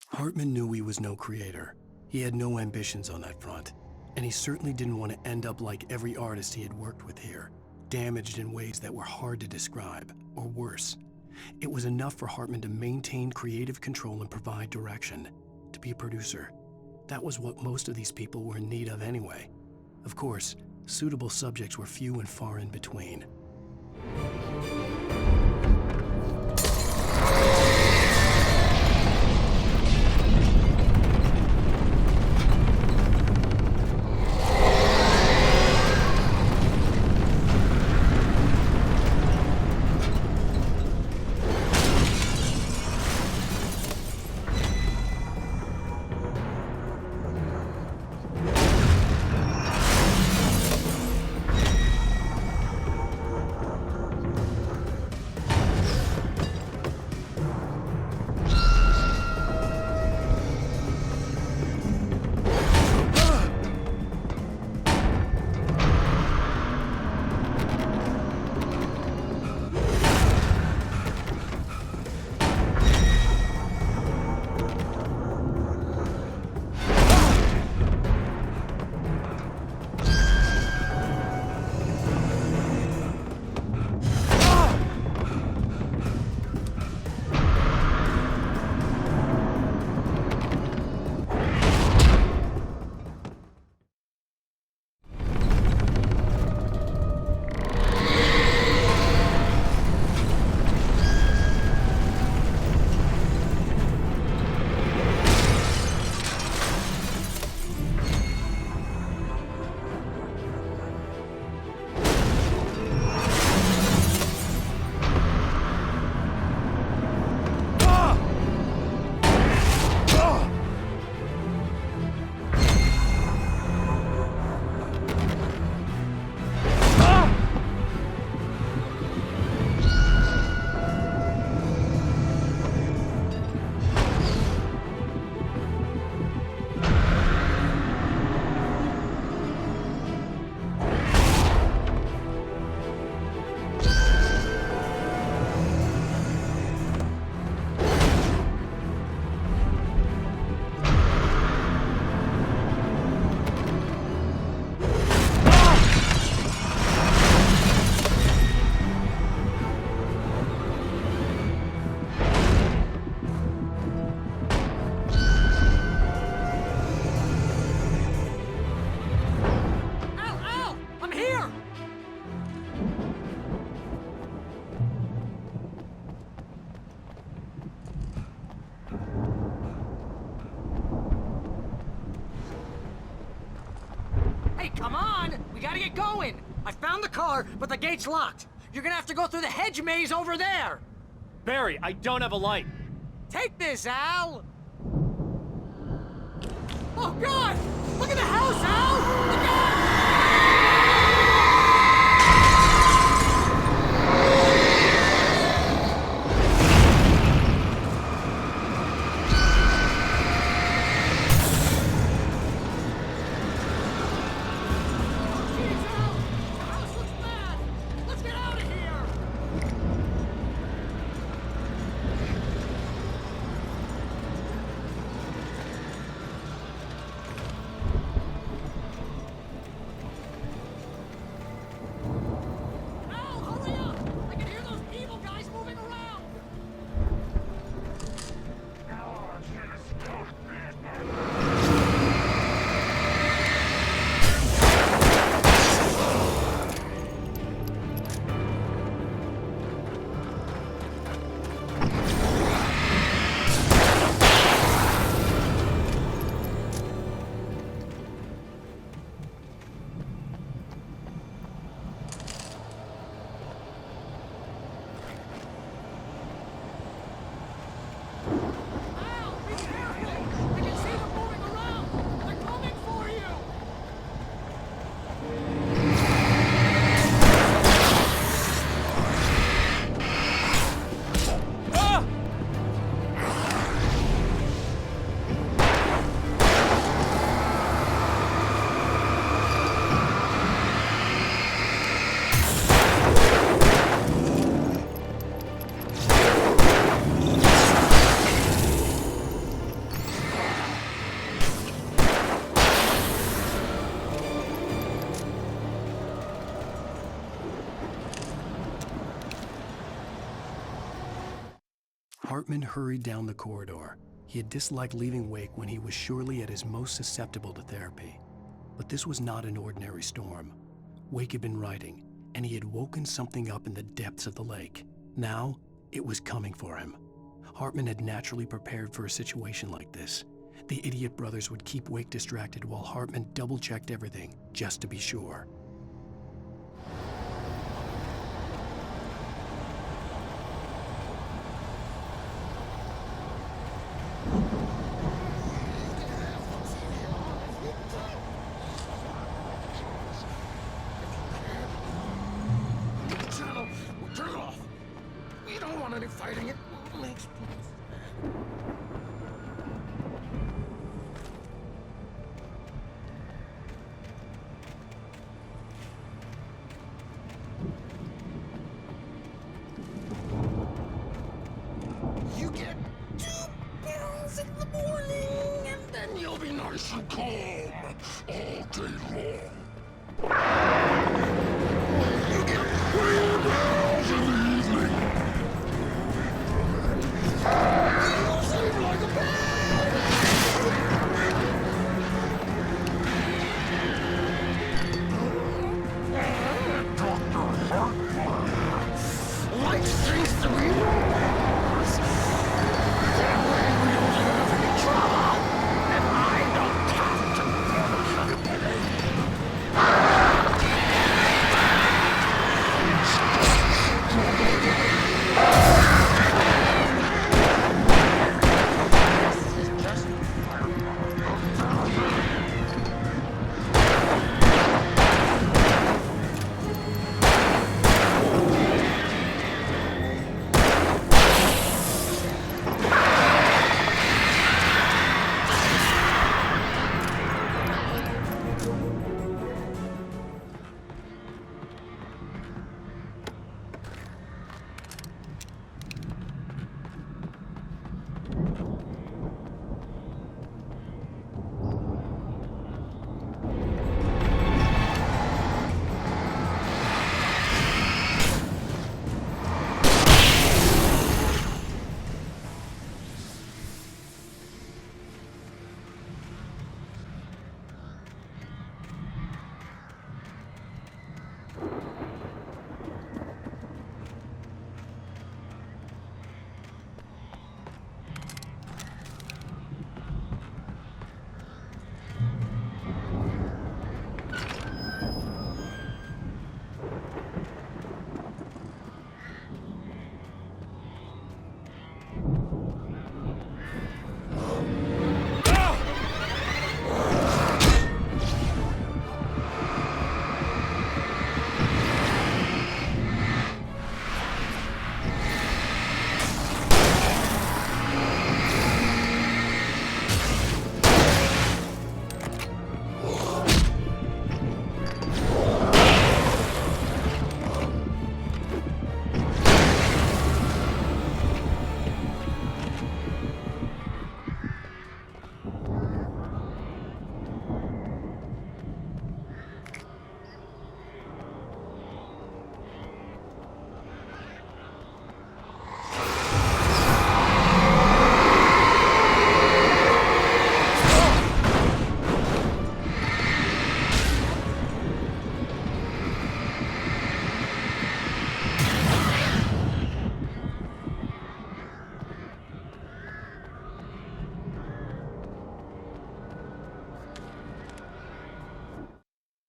Hartman knew he was no creator. He had no ambitions on that front. And he certainly didn't want to end up like every artist he had worked with here, damaged in ways that were hard to describe, or worse. It was enough for Hartman to maintain creative control and provide direction, to be a producer. That was what most of these people were in need of anyway. Of course, suitable subjects were few and far in between. Come on! We gotta get going! I found the car, but the gate's locked. You're gonna have to go through the hedge maze over there! Barry, I don't have a light. Take this, Al! Oh, God! Look at the house Hartman hurried down the corridor. He had disliked leaving Wake when he was surely at his most susceptible to therapy. But this was not an ordinary storm. Wake had been writing, and he had woken something up in the depths of the lake. Now, it was coming for him. Hartman had naturally prepared for a situation like this. The idiot brothers would keep Wake distracted while Hartman double-checked everything, just to be sure. Turn it off. We don't want any fighting. It makes You get 2 pills in the morning, and then you'll be nice and calm all day long. You get 3 pills in the evening. You seem like a Dr. Hartman likes things to be yours. That way we don't have any trouble, and I don't have to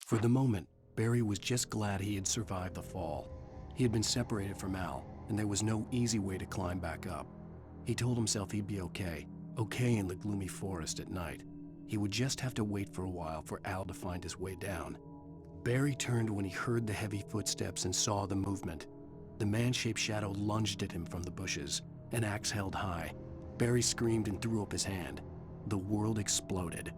For the moment, Barry was just glad he had survived the fall. He had been separated from Al, and there was no easy way to climb back up. He told himself he'd be okay in the gloomy forest at night. He would just have to wait for a while for Al to find his way down. Barry turned when he heard the heavy footsteps and saw the movement. The man-shaped shadow lunged at him from the bushes, an axe held high. Barry screamed and threw up his hand. The world exploded.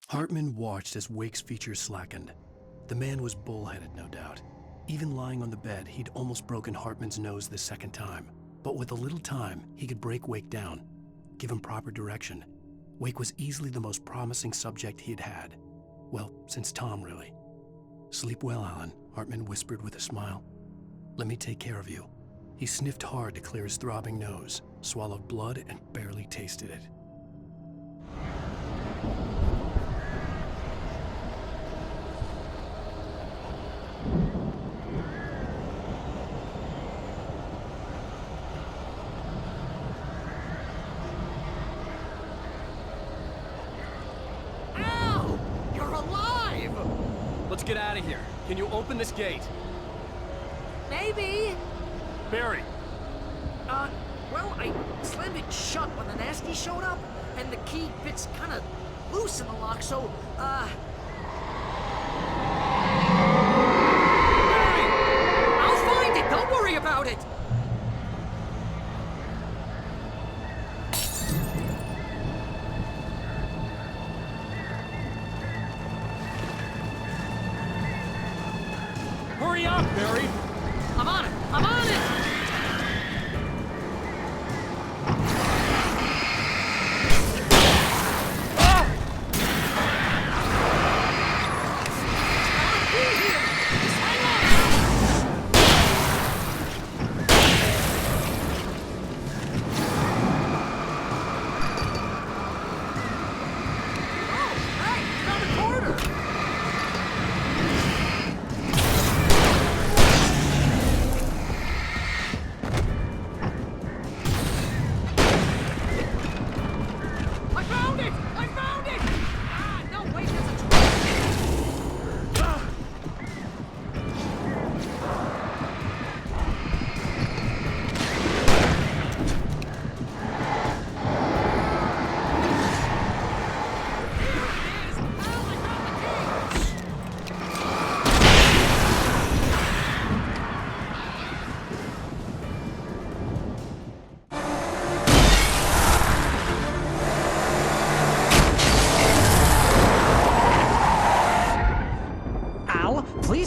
Hartman watched as Wake's features slackened. The man was bullheaded, no doubt. Even lying on the bed, he'd almost broken Hartman's nose the second time. But with a little time, he could break Wake down, give him proper direction. Wake was easily the most promising subject he had had. Well, since Tom, really. "Sleep well, Alan," Hartman whispered with a smile. "Let me take care of you." He sniffed hard to clear his throbbing nose, swallowed blood, and barely tasted it. Al! You're alive! Let's get out of here. Can you open this gate? Maybe. Barry! Well, I slammed it shut when the nasty showed up, and the key fits kind of loose in the lock, so, Barry! I'll find it! Don't worry about it! Hurry up, Barry! I'm on it! I'm on it!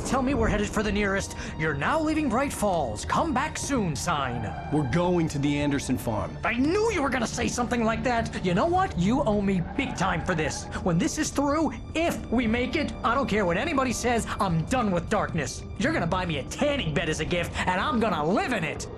Tell me we're headed for the nearest "You're now leaving Bright Falls. Come back soon" sign. We're going to the Anderson farm. I knew you were gonna say something like that. You know what? You owe me big time for this. When this is through, if we make it, I don't care what anybody says, I'm done with darkness. You're gonna buy me a tanning bed as a gift, and I'm gonna live in it.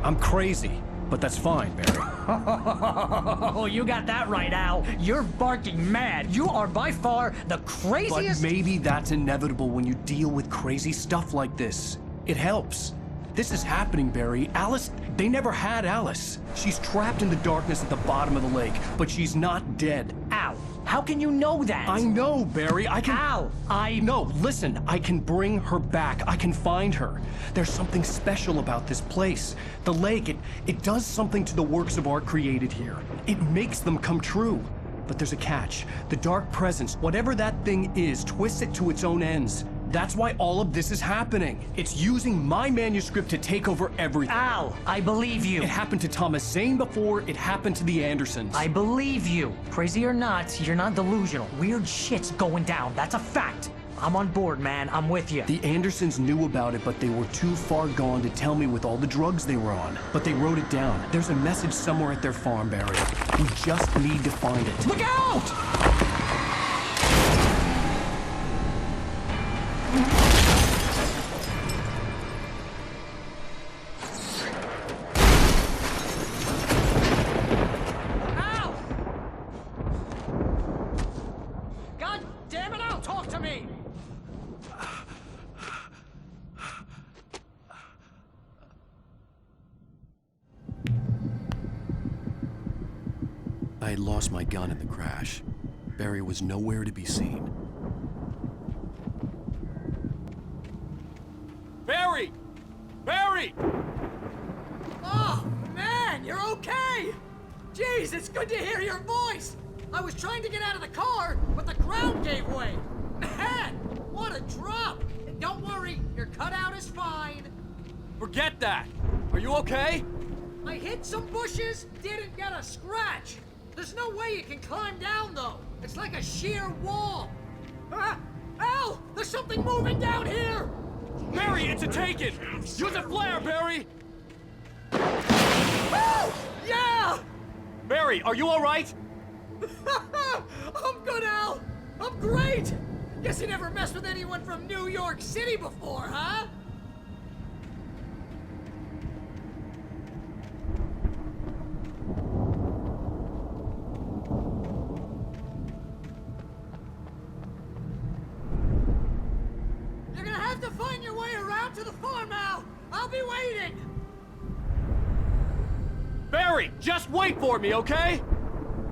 I'm crazy, but that's fine, Barry. Oh, you got that right, Al. You're barking mad. You are by far the craziest— But maybe that's inevitable when you deal with crazy stuff like this. It helps. This is happening, Barry. Alice, they never had Alice. She's trapped in the darkness at the bottom of the lake, but she's not dead. Al, how can you know that? I know, Barry. I can— Al, No, listen. I can bring her back. I can find her. There's something special about this place. The lake, it does something to the works of art created here. It makes them come true. But there's a catch. The dark presence, whatever that thing is, twists it to its own ends. That's why all of this is happening. It's using my manuscript to take over everything. Al, I believe you. It happened to Thomas Zane before, it happened to the Andersons. I believe you. Crazy or not, you're not delusional. Weird shit's going down. That's a fact. I'm on board, man. I'm with you. The Andersons knew about it, but they were too far gone to tell me with all the drugs they were on. But they wrote it down. There's a message somewhere at their farm, Barry. We just need to find it. Look out! I had lost my gun in the crash. Barry was nowhere to be seen. Barry! Barry! Oh, man! man, you're okay! Jeez, it's good to hear your voice! I was trying to get out of the car, but the ground gave way. Man, what a drop! And don't worry, your cutout is fine. Forget that! Are you okay? I hit some bushes, didn't get a scratch. There's no way you can climb down, though. It's like a sheer wall. Ah! Al! There's something moving down here! Barry, it's a taken! Use a flare, Barry! Oh! Yeah! Barry, are you alright? I'm good, Al! I'm great! Guess you never messed with anyone from New York City before, huh? You're gonna have to find your way around to the farm, Al! I'll be waiting! Barry, just wait for me, okay?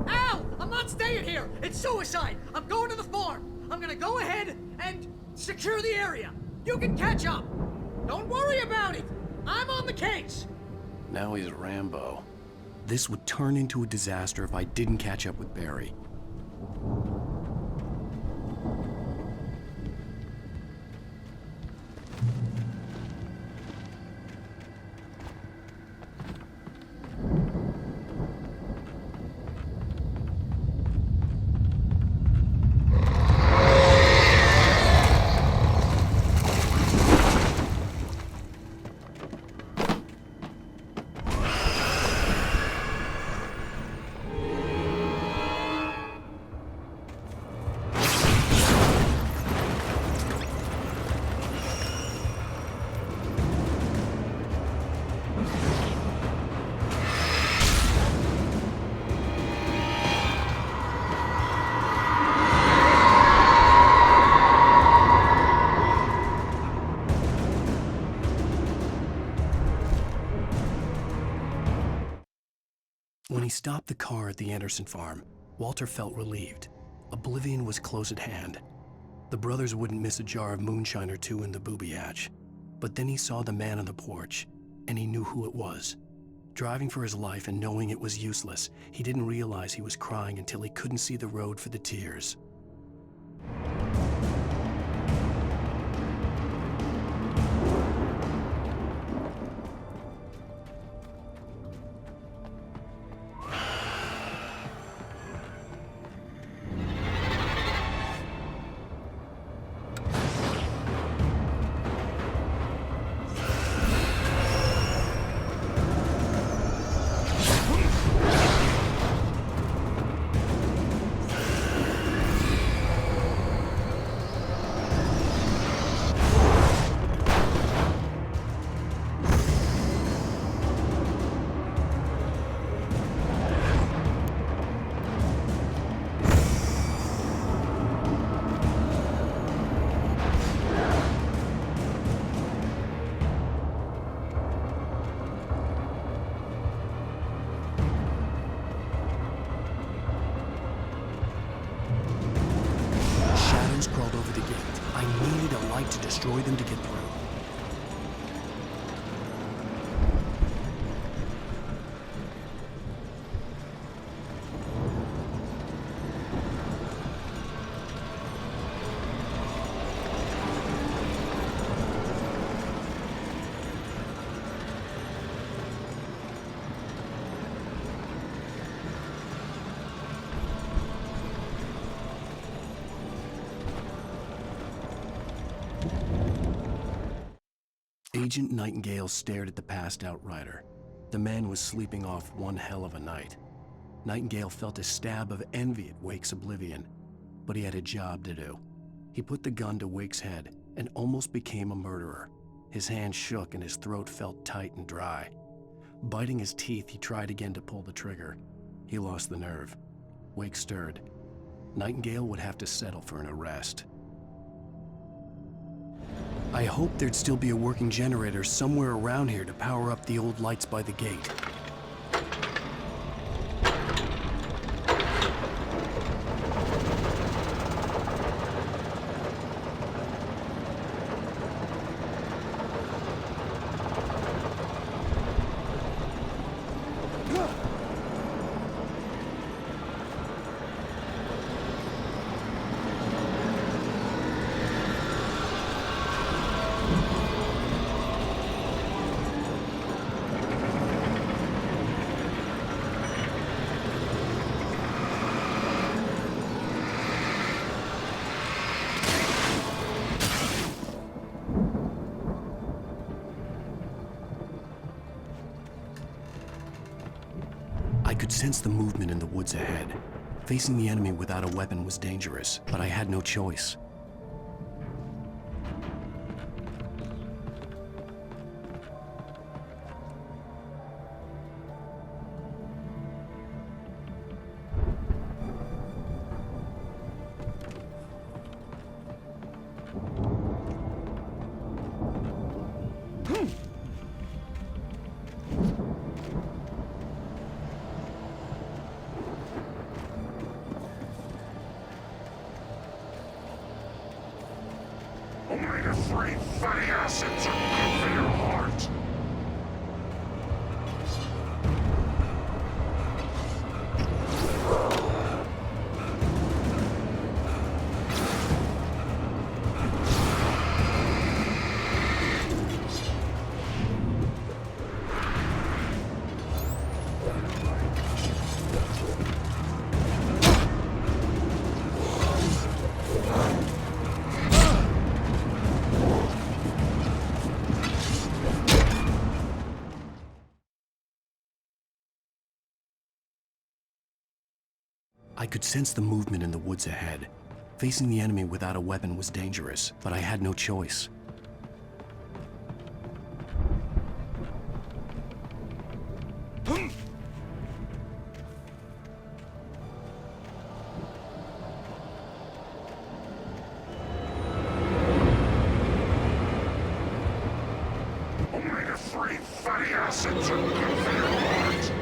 Al! I'm not staying here! It's suicide! I'm going to the farm! I'm gonna go ahead and secure the area! You can catch up! Don't worry about it! I'm on the case! Now he's Rambo. This would turn into a disaster if I didn't catch up with Barry. When he stopped the car at the Anderson farm, Walter felt relieved. Oblivion was close at hand. The brothers wouldn't miss a jar of moonshine or two in the booby hatch. But then he saw the man on the porch, and he knew who it was. Driving for his life and knowing it was useless, he didn't realize he was crying until he couldn't see the road for the tears. Crawled over the gate. I needed a light to destroy them to get through. Agent Nightingale stared at the passed-out rider. The man was sleeping off one hell of a night. Nightingale felt a stab of envy at Wake's oblivion, but he had a job to do. He put the gun to Wake's head and almost became a murderer. His hand shook and his throat felt tight and dry. Biting his teeth, he tried again to pull the trigger. He lost the nerve. Wake stirred. Nightingale would have to settle for an arrest. I hoped there'd still be a working generator somewhere around here to power up the old lights by the gate. could sense the movement in the woods ahead. Facing the enemy without a weapon was dangerous, but I had no choice. Only the three fatty acids are good for your heart. I could sense the movement in the woods ahead. Facing the enemy without a weapon was dangerous, but I had no choice. Only the three fatty acids are good for your heart.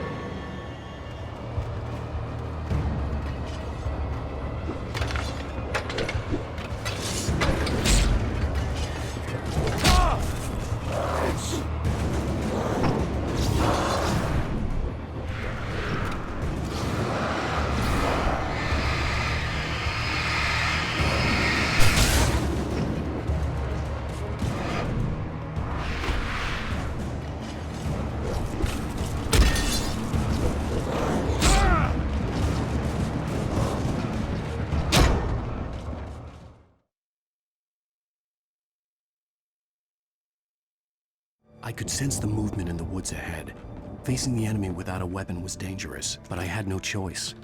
I could sense the movement in the woods ahead. Facing the enemy without a weapon was dangerous, but I had no choice.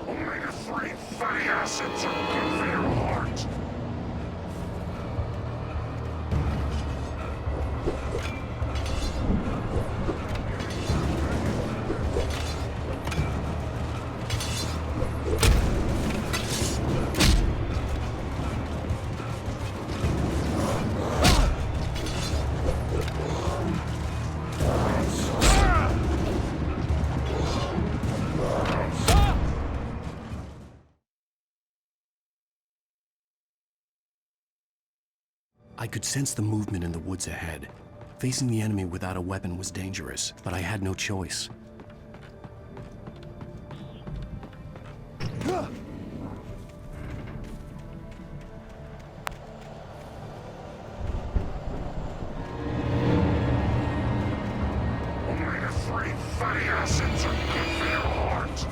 Only the three fatty acids are good for your heart. I could sense the movement in the woods ahead. Facing the enemy without a weapon was dangerous, but I had no choice. Only the three fatty acids are good for your heart.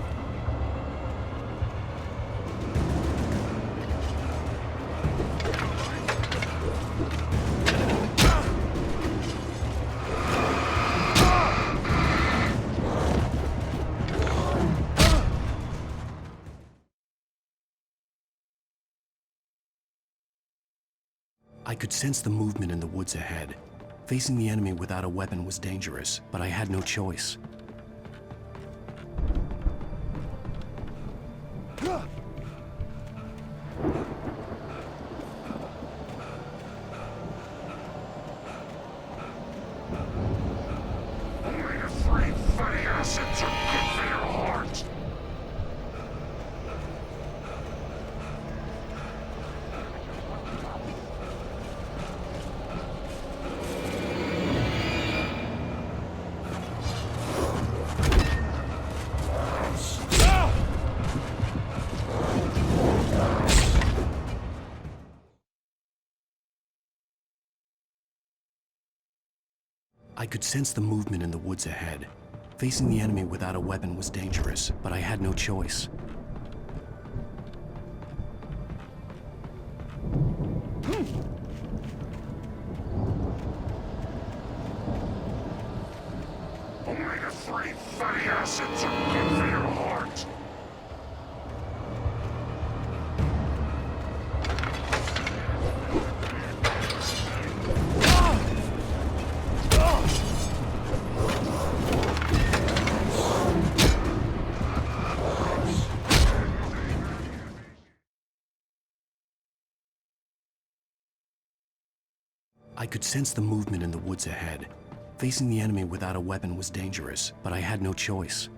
I could sense the movement in the woods ahead. Facing the enemy without a weapon was dangerous, but I had no choice. Only the three fatty acids are good for your heart. I could sense the movement in the woods ahead. Facing the enemy without a weapon was dangerous, but I had no choice. Omega-3 fatty acids are good for your heart. I could sense the movement in the woods ahead. Facing the enemy without a weapon was dangerous, but I had no choice.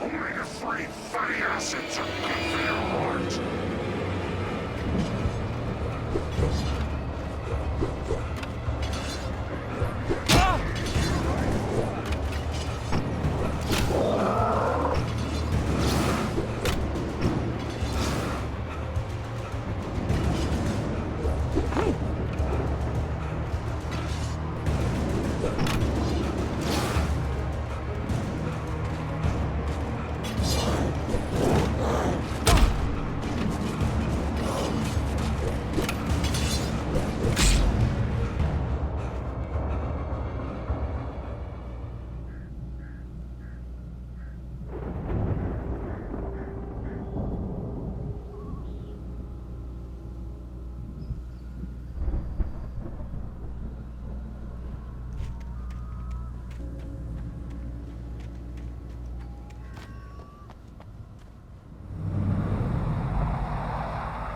Omega-3 fatty acids are good for your heart.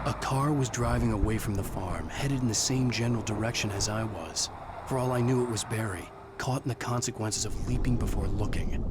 A car was driving away from the farm, headed in the same general direction as I was. For all I knew, it was Barry, caught in the consequences of leaping before looking.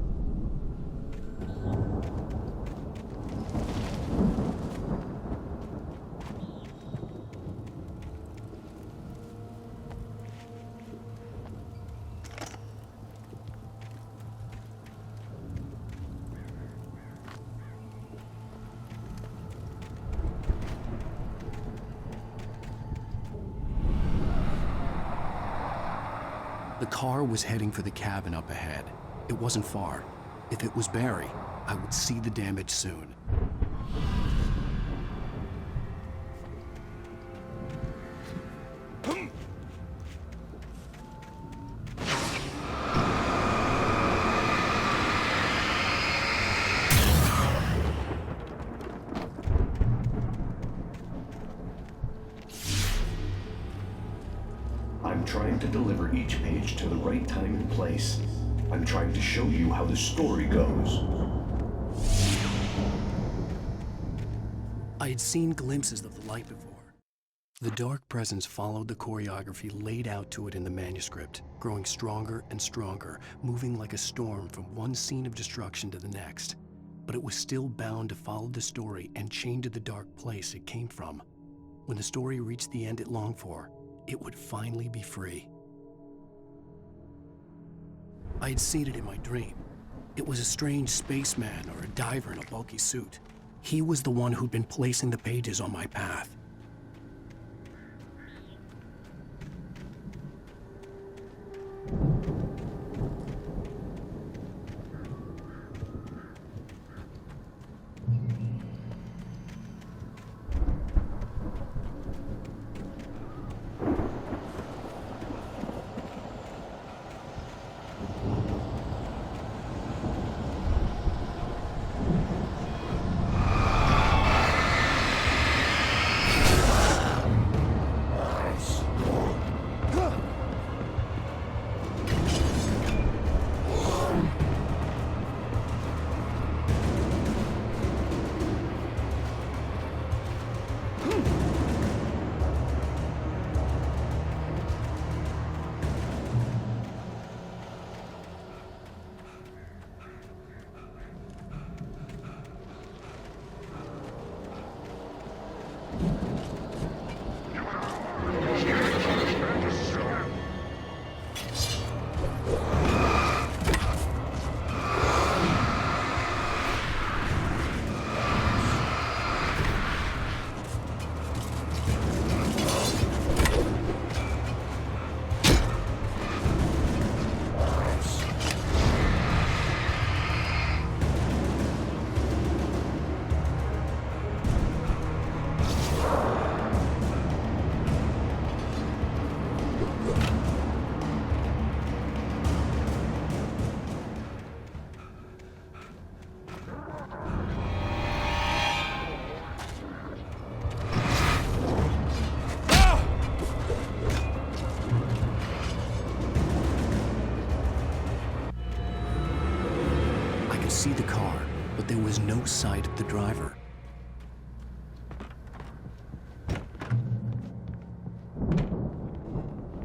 The car was heading for the cabin up ahead. It wasn't far. If it was Barry, I would see the damage soon. I'm trying to deliver each page to the right time and place. I'm trying to show you how the story goes. I had seen glimpses of the light before. The dark presence followed the choreography laid out to it in the manuscript, growing stronger and stronger, moving like a storm from one scene of destruction to the next. But it was still bound to follow the story and chained to the dark place it came from. When the story reached the end it longed for, it would finally be free. I had seen it in my dream. It was a strange spaceman or a diver in a bulky suit. He was the one who'd been placing the pages on my path. see the car, but there was no sight of the driver.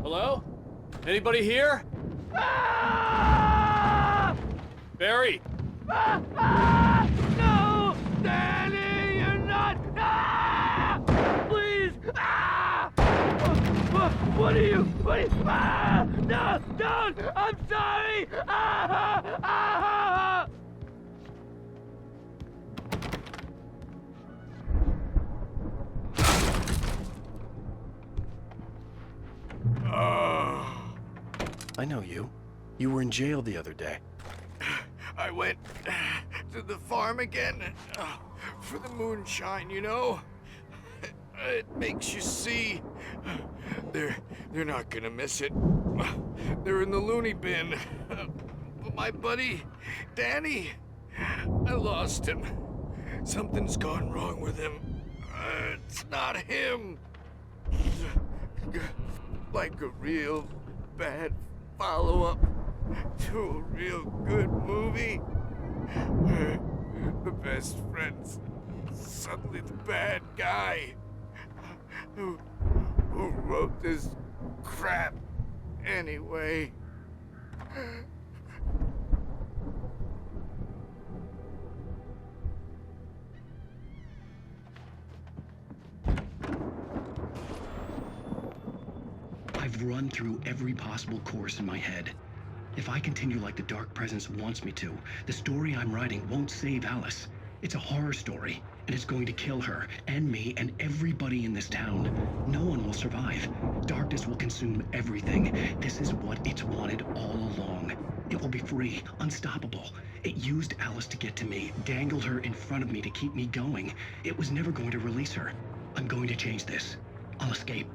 Hello? Anybody here? Barry! No! Danny, you're not! Please! What are you? No! Don't! I'm sorry! I know you. You were in jail the other day. I went to the farm again for the moonshine, you know? It makes you see. They're not gonna miss it. They're in the loony bin. But my buddy, Danny, I lost him. Something's gone wrong with him. It's not him. Like a real bad follow-up to a real good movie. The best friend's suddenly the bad guy. Who wrote this crap anyway? I've run through every possible course in my head. If I continue like the Dark Presence wants me to, the story I'm writing won't save Alice. It's a horror story, and it's going to kill her, and me, and everybody in this town. No one will survive. Darkness will consume everything. This is what it's wanted all along. It will be free, unstoppable. It used Alice to get to me, dangled her in front of me to keep me going. It was never going to release her. I'm going to change this. I'll escape.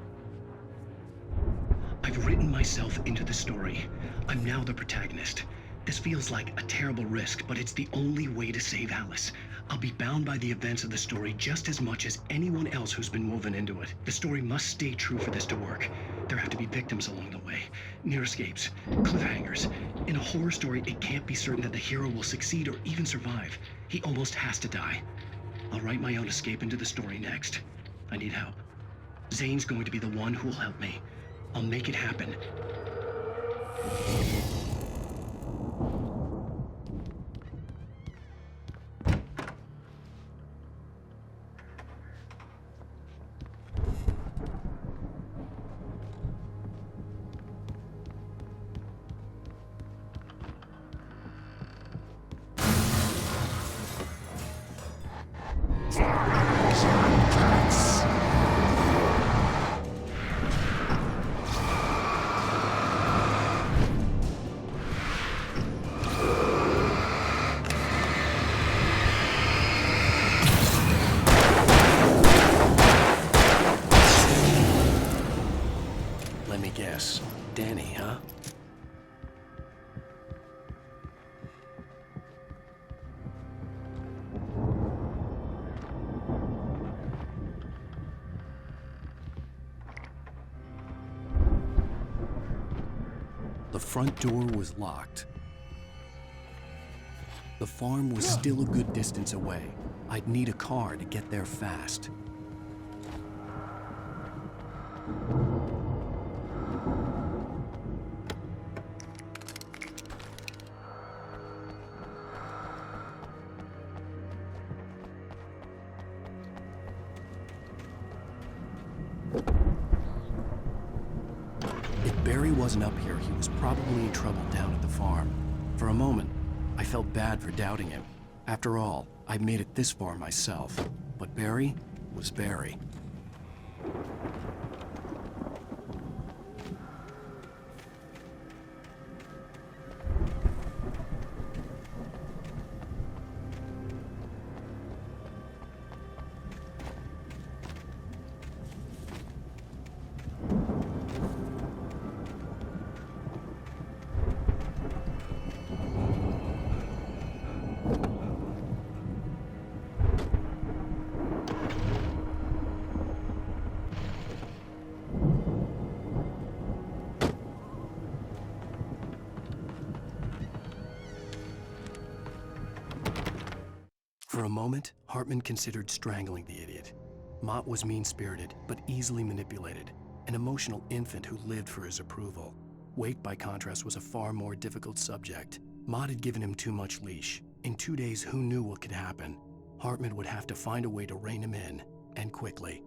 I've written myself into the story. I'm now the protagonist. This feels like a terrible risk, but it's the only way to save Alice. I'll be bound by the events of the story just as much as anyone else who's been woven into it. The story must stay true for this to work. There have to be victims along the way, near escapes, cliffhangers. In a horror story, it can't be certain that the hero will succeed or even survive. He almost has to die. I'll write my own escape into the story next. I need help. Zane's going to be the one who'll help me. I'll make it happen. Let me guess. Danny, huh? The front door was locked. The farm was still a good distance away. I'd need a car to get there fast. If Barry wasn't up here, he was probably in trouble down at the farm. For a moment, I felt bad for doubting him. After all, I'd made it this far myself. But Barry was Barry. For a moment, Hartman considered strangling the idiot. Mott was mean-spirited, but easily manipulated, an emotional infant who lived for his approval. Wake, by contrast, was a far more difficult subject. Mott had given him too much leash. In 2 days, who knew what could happen? Hartman would have to find a way to rein him in, and quickly.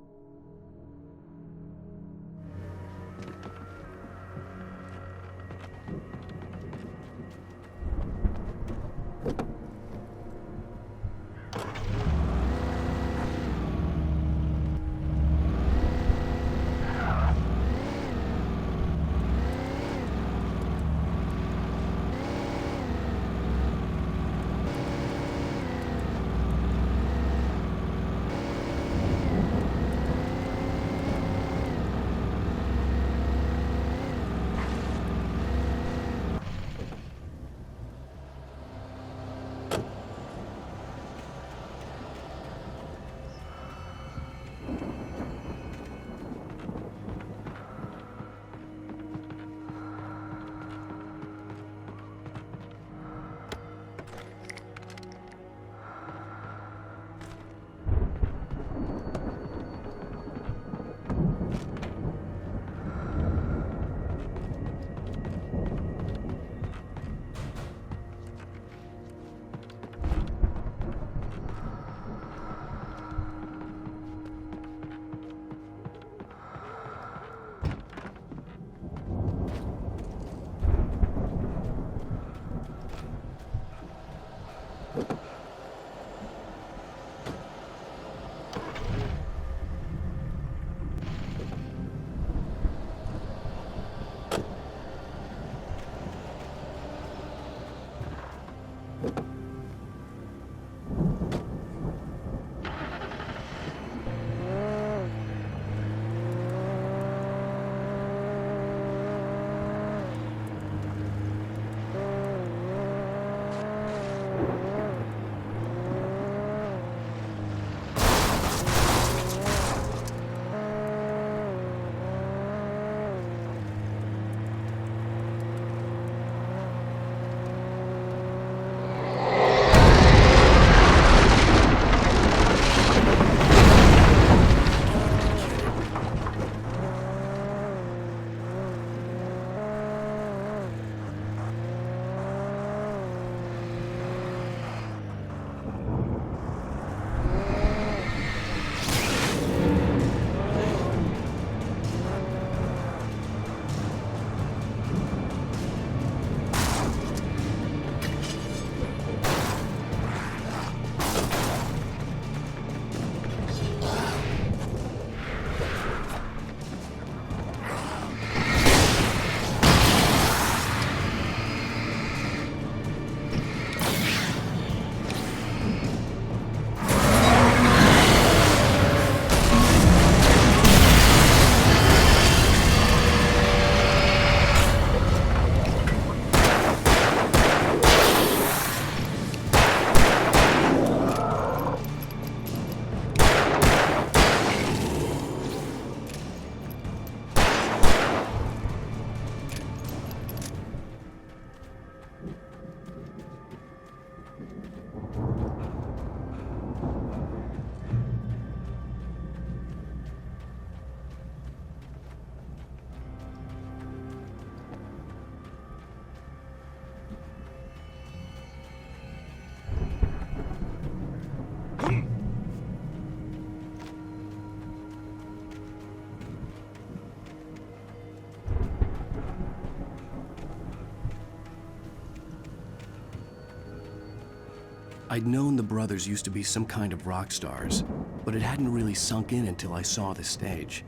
I'd known the brothers used to be some kind of rock stars, but it hadn't really sunk in until I saw the stage.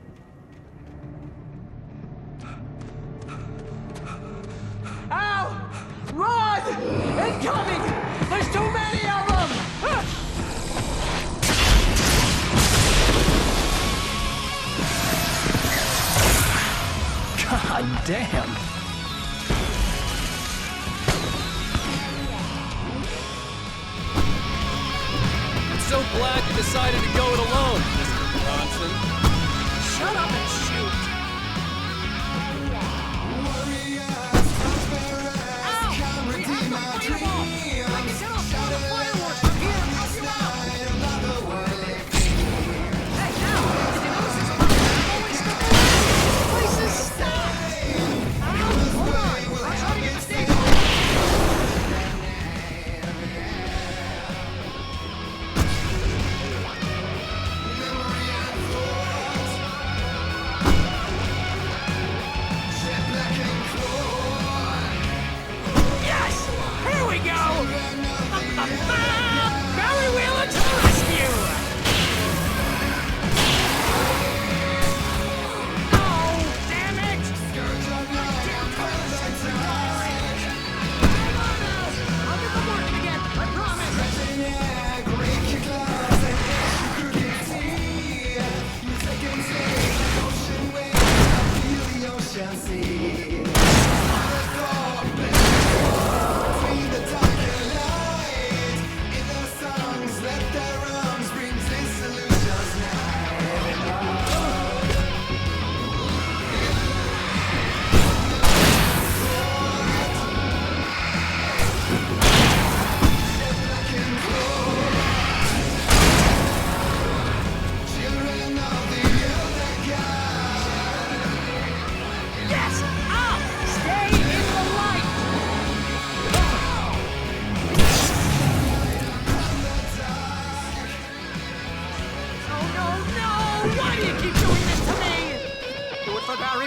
Al! Run! Incoming! There's too many of them! God damn! So glad you decided to go it alone, Mr. Bronson. Shut up and shoot! Ow! We have to fight them off! I can set off all the fireworks from here! Help you out!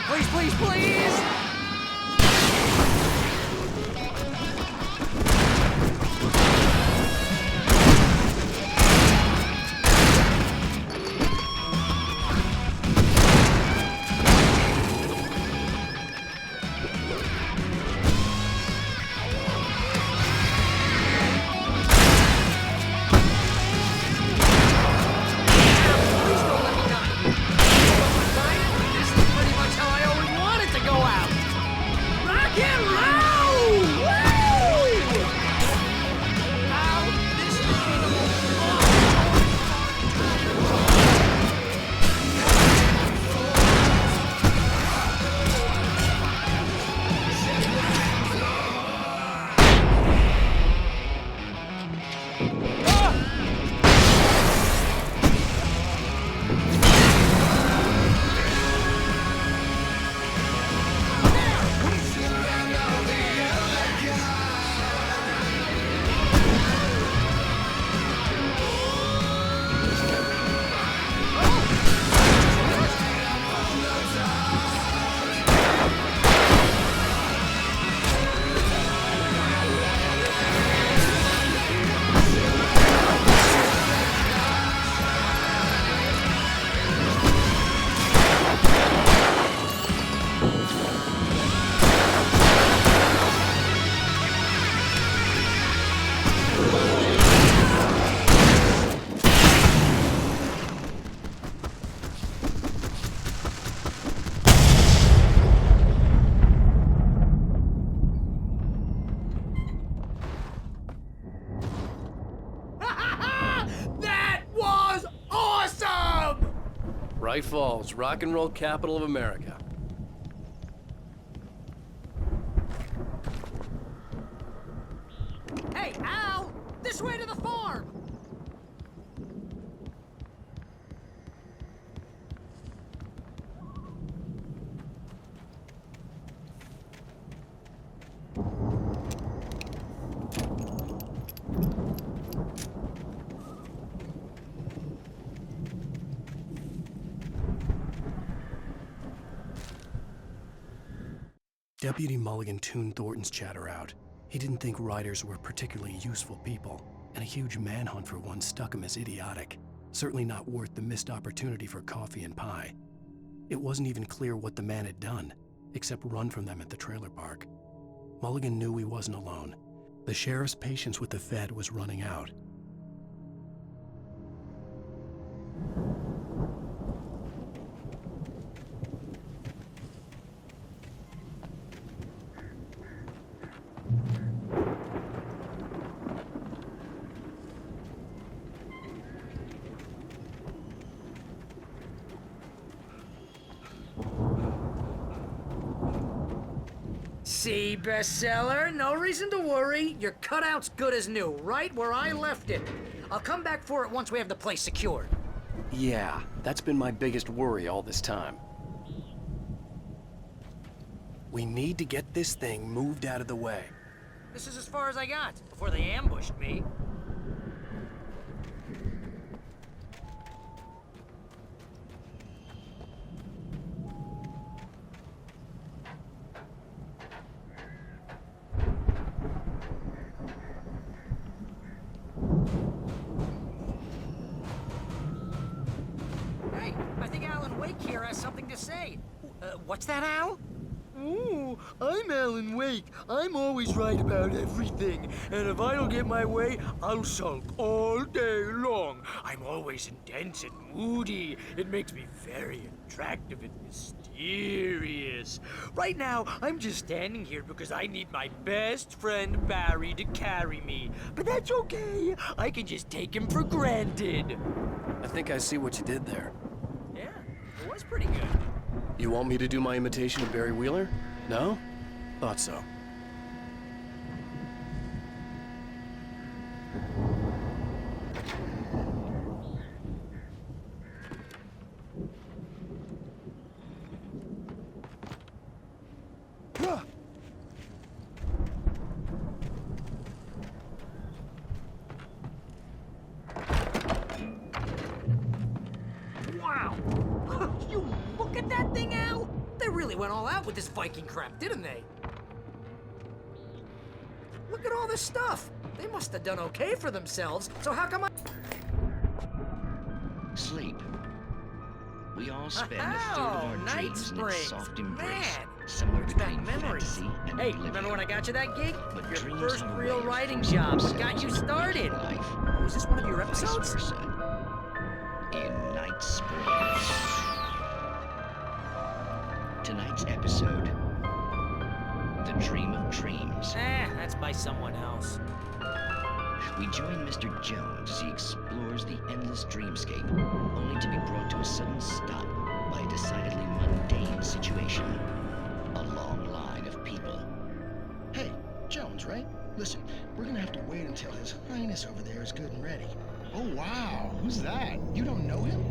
please, please, please! Bright Falls, rock and roll capital of America. Hey, Al! This way to the farm! Deputy Mulligan tuned Thornton's chatter out. He didn't think riders were particularly useful people, and a huge manhunt for one stuck him as idiotic. Certainly not worth the missed opportunity for coffee and pie. It wasn't even clear what the man had done, except run from them at the trailer park. Mulligan knew he wasn't alone. The sheriff's patience with the Fed was running out. See, bestseller? No reason to worry. Your cutout's good as new, right where I left it. I'll come back for it once we have the place secured. Yeah, that's been my biggest worry all this time. We need to get this thing moved out of the way. This is as far as I got, before they ambushed me. Hey, I think Alan Wake here has something to say. What's that, Al? Ooh, I'm Alan Wake. I'm always right about everything. And if I don't get my way, I'll sulk all day long. I'm always intense and moody. It makes me very attractive and mysterious. Right now, I'm just standing here because I need my best friend Barry to carry me. But that's okay. I can just take him for granted. I think I see what you did there. Yeah, it was pretty good. You want me to do my imitation of Barry Wheeler? No? Thought so. went all out with this Viking crap, didn't they? Look at all this stuff. They must have done okay for themselves, so how come I... Sleep. We all spend a third of our Night dreams in its Springs. soft embrace, Man, somewhere brings back between memories. fantasy and Hey, oblivion. remember when I got you that gig? But Your dreams first have a real way of writing forcing job. themselves Got you into started. life, Was this one of your or vice episodes? versa. In Night Springs. Tonight's episode, The Dream of Dreams. That's by someone else. We join Mr. Jones as he explores the endless dreamscape, only to be brought to a sudden stop by a decidedly mundane situation. A long line of people. Hey, Jones, right? Listen, we're gonna have to wait until His Highness over there is good and ready. Oh, wow. Who's that? You don't know him?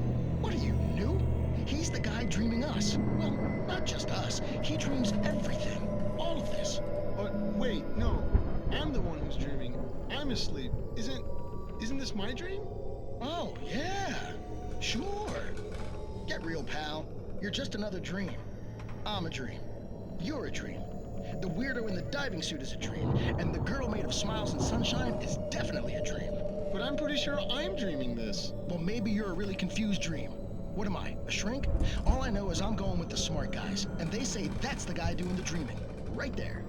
What are you, new? He's the guy dreaming us. Well, not just us. He dreams everything. All of this. But wait, no. I'm the one who's dreaming. I'm asleep. Isn't this my dream? Oh, yeah. Sure. Get real, pal. You're just another dream. I'm a dream. You're a dream. The weirdo in the diving suit is a dream. And the girl made of smiles and sunshine is definitely a dream. But I'm pretty sure I'm dreaming this. Well, maybe you're a really confused dream. What am I, a shrink? All I know is I'm going with the smart guys, and they say that's the guy doing the dreaming. Right there.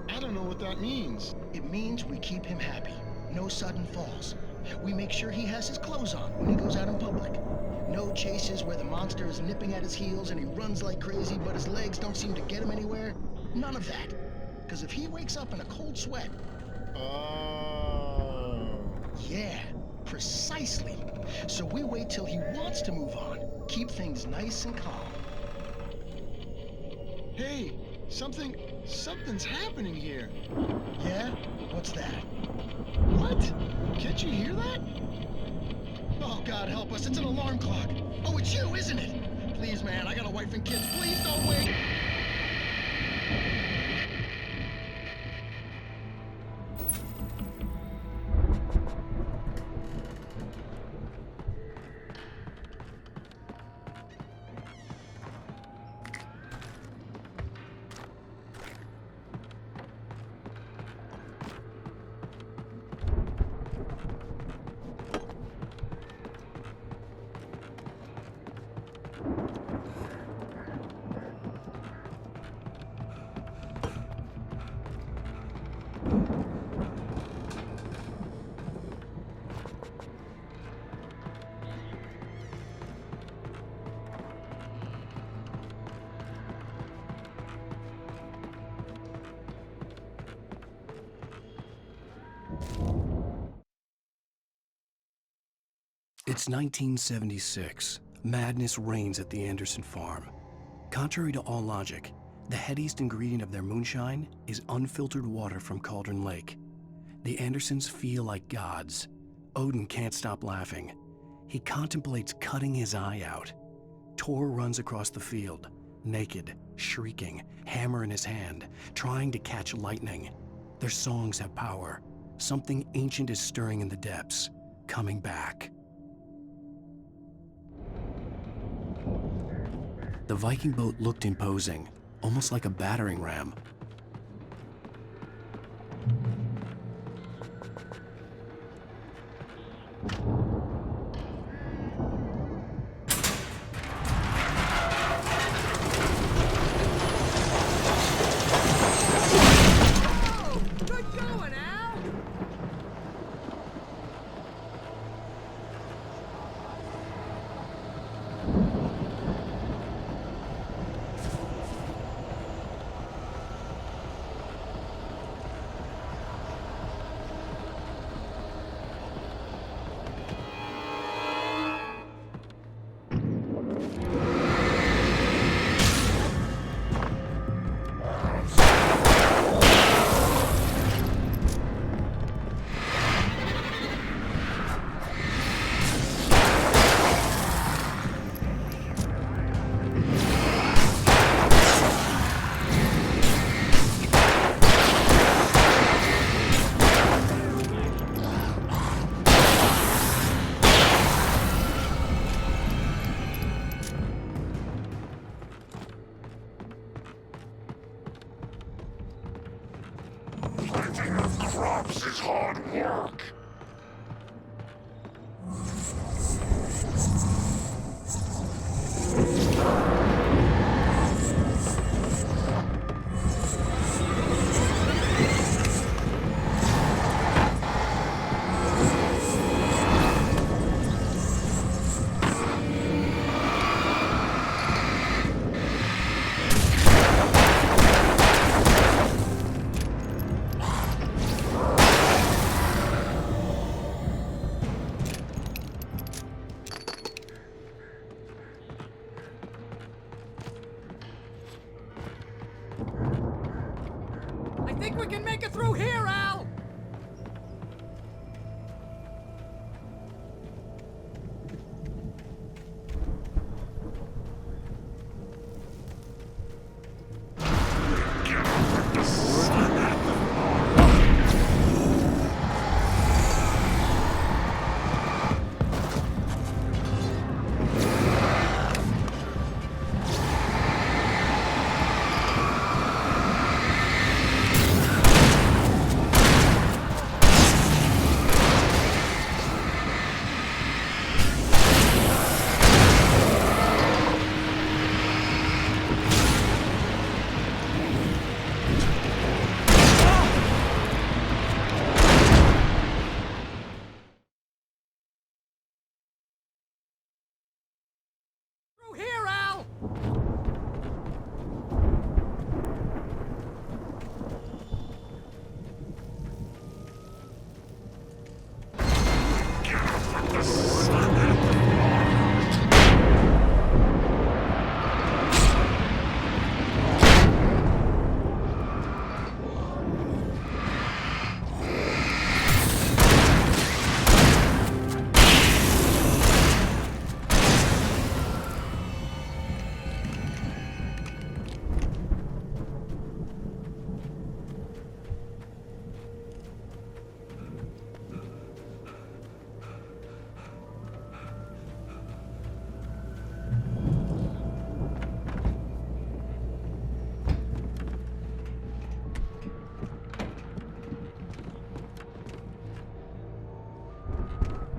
I don't know what that means. It means we keep him happy. No sudden falls. We make sure he has his clothes on when he goes out in public. No chases where the monster is nipping at his heels and he runs like crazy, but his legs don't seem to get him anywhere. None of that. Because if he wakes up in a cold sweat... Oh... Yeah, precisely. So we wait till he wants to move on. Keep things nice and calm. Hey, something's happening here. Yeah? What's that? What? Can't you hear that? Oh, God help us, it's an alarm clock. Oh, it's you, isn't it? Please, man, I got a wife and kids. Please don't wait. It's 1976. Madness reigns at the Anderson farm. Contrary to all logic, the headiest ingredient of their moonshine is unfiltered water from Cauldron Lake. The Andersons feel like gods. Odin can't stop laughing. He contemplates cutting his eye out. Tor runs across the field, naked, shrieking, hammer in his hand, trying to catch lightning. Their songs have power. Something ancient is stirring in the depths, coming back. The Viking boat looked imposing, almost like a battering ram. Good going, Al! work. I think we can make it through here, Al! Through here, Al!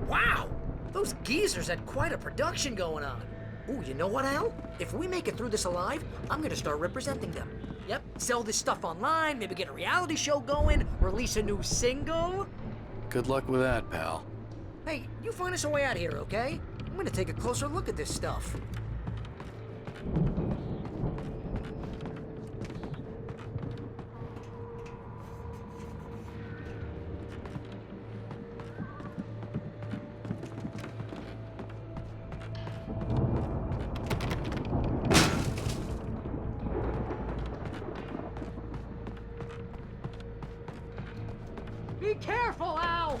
Wow! Those geezers had quite a production going on. Ooh, you know what, Al? If we make it through this alive, I'm gonna start representing them. Yep, sell this stuff online, maybe get a reality show going, release a new single. Good luck with that, pal. Hey, you find us a way out of here, okay? I'm gonna take a closer look at this stuff. Be careful, Al!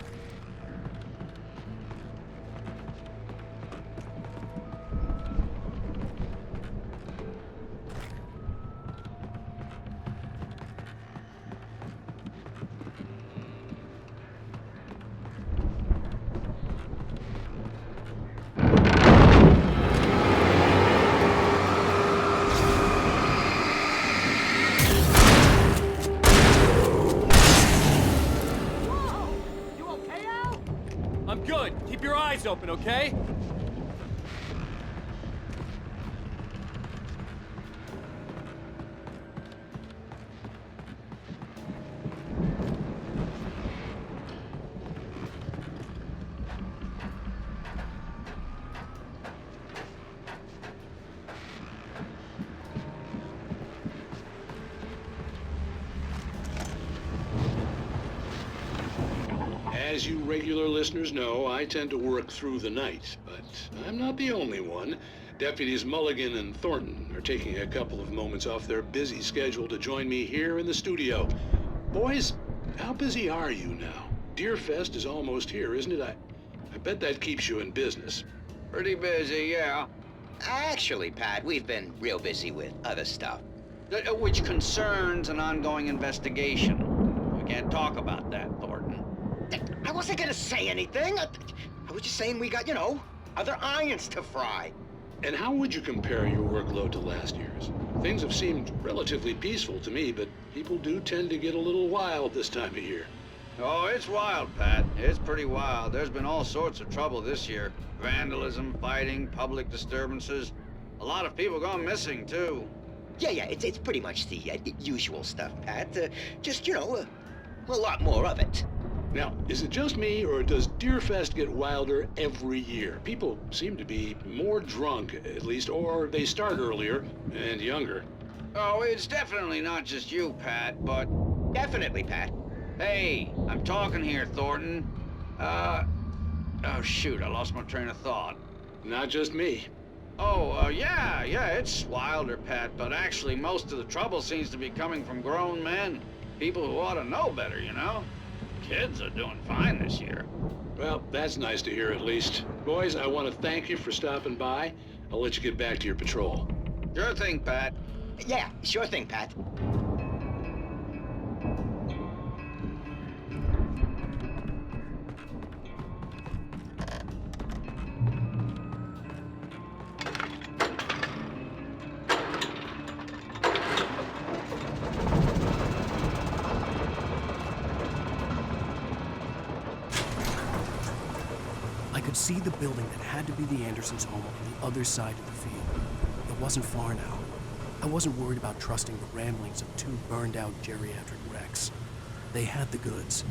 I'm good. Keep your eyes open, okay? As you regular listeners know, I tend to work through the night, but I'm not the only one. Deputies Mulligan and Thornton are taking a couple of moments off their busy schedule to join me here in the studio. Boys, how busy are you now? Deerfest is almost here, isn't it? I bet that keeps you in business. Pretty busy, yeah. Actually, Pat, we've been real busy with other stuff, which concerns an ongoing investigation. We can't talk about that, Thornton. I wasn't gonna say anything. I was just saying we got, other irons to fry. And how would you compare your workload to last year's? Things have seemed relatively peaceful to me, but people do tend to get a little wild this time of year. Oh, it's wild, Pat. It's pretty wild. There's been all sorts of trouble this year. Vandalism, fighting, public disturbances. A lot of people gone missing, too. Yeah, it's pretty much the usual stuff, Pat. Just, you know, a lot more of it. Now, is it just me, or does Deerfest get wilder every year? People seem to be more drunk, at least, or they start earlier and younger. Oh, it's definitely not just you, Pat, but... Definitely, Pat. Hey, I'm talking here, Thornton. Oh, shoot, I lost my train of thought. Not just me. Oh, yeah, it's wilder, Pat, but actually most of the trouble seems to be coming from grown men. People who ought to know better, you know? Kids are doing fine this year. Well, that's nice to hear at least. Boys, I want to thank you for stopping by. I'll let you get back to your patrol. Sure thing, Pat. Yeah, sure thing, Pat. I could see the building that had to be the Andersons' home on the other side of the field. It wasn't far now. I wasn't worried about trusting the ramblings of two burned-out geriatric wrecks. They had the goods.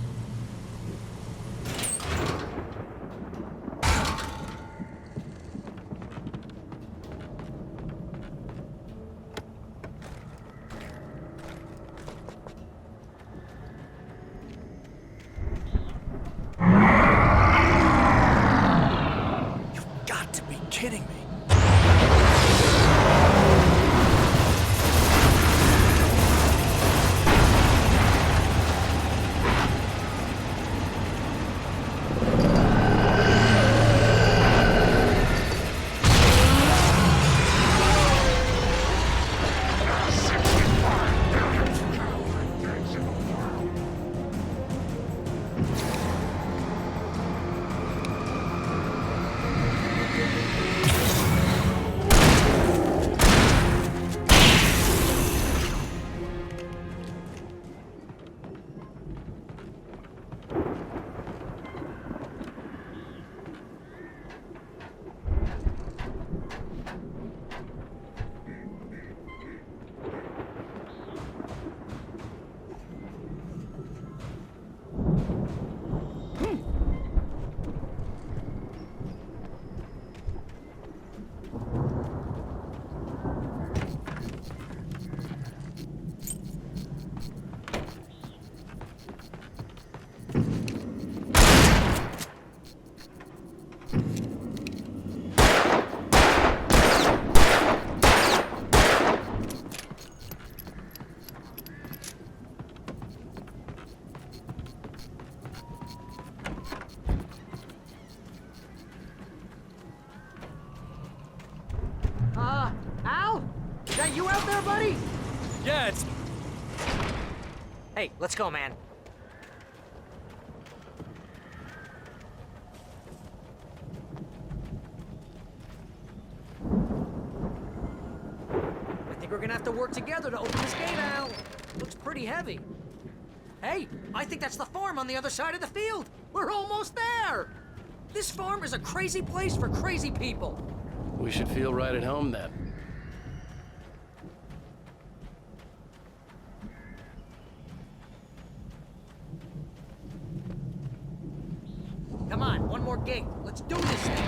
You've got to be kidding me. Al? Is that you out there, buddy? Yeah, it's... Hey, let's go, man. I think we're gonna have to work together to open this gate, Al. Looks pretty heavy. Hey, I think that's the farm on the other side of the field. We're almost there. This farm is a crazy place for crazy people. We should feel right at home then. Come on, one more gate. Let's do this thing.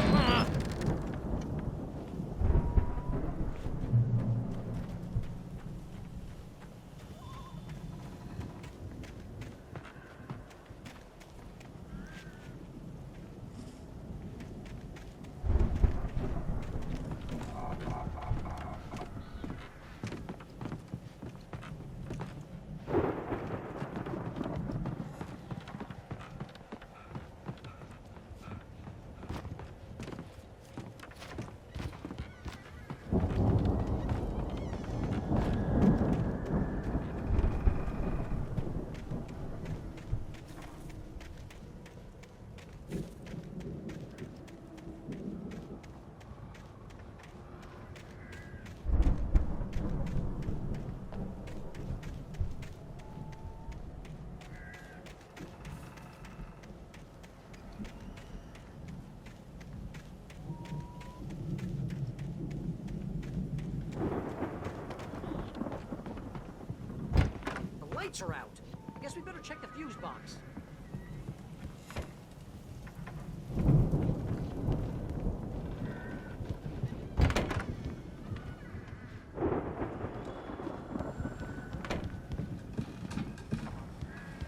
lights are out. I guess we better check the fuse box.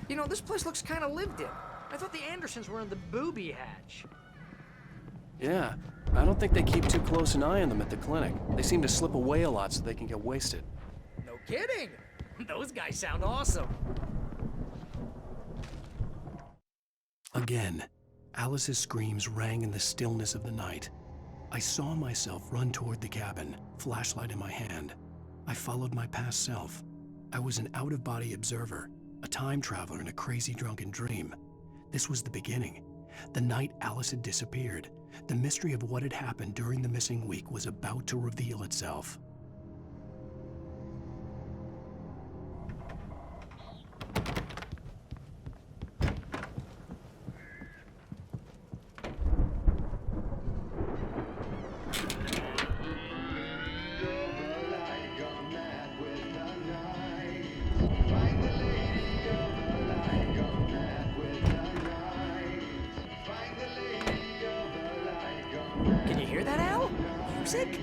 You know, this place looks kind of lived in. I thought the Andersons were in the booby hatch. Yeah, I don't think they keep too close an eye on them at the clinic. They seem to slip away a lot so they can get wasted. No kidding! Those guys sound awesome. Again, Alice's screams rang in the stillness of the night. I saw myself run toward the cabin, flashlight in my hand. I followed my past self. I was an out-of-body observer, a time traveler in a crazy drunken dream. This was the beginning. The night Alice had disappeared. The mystery of what had happened during the missing week was about to reveal itself. Can you hear that, Al? Music?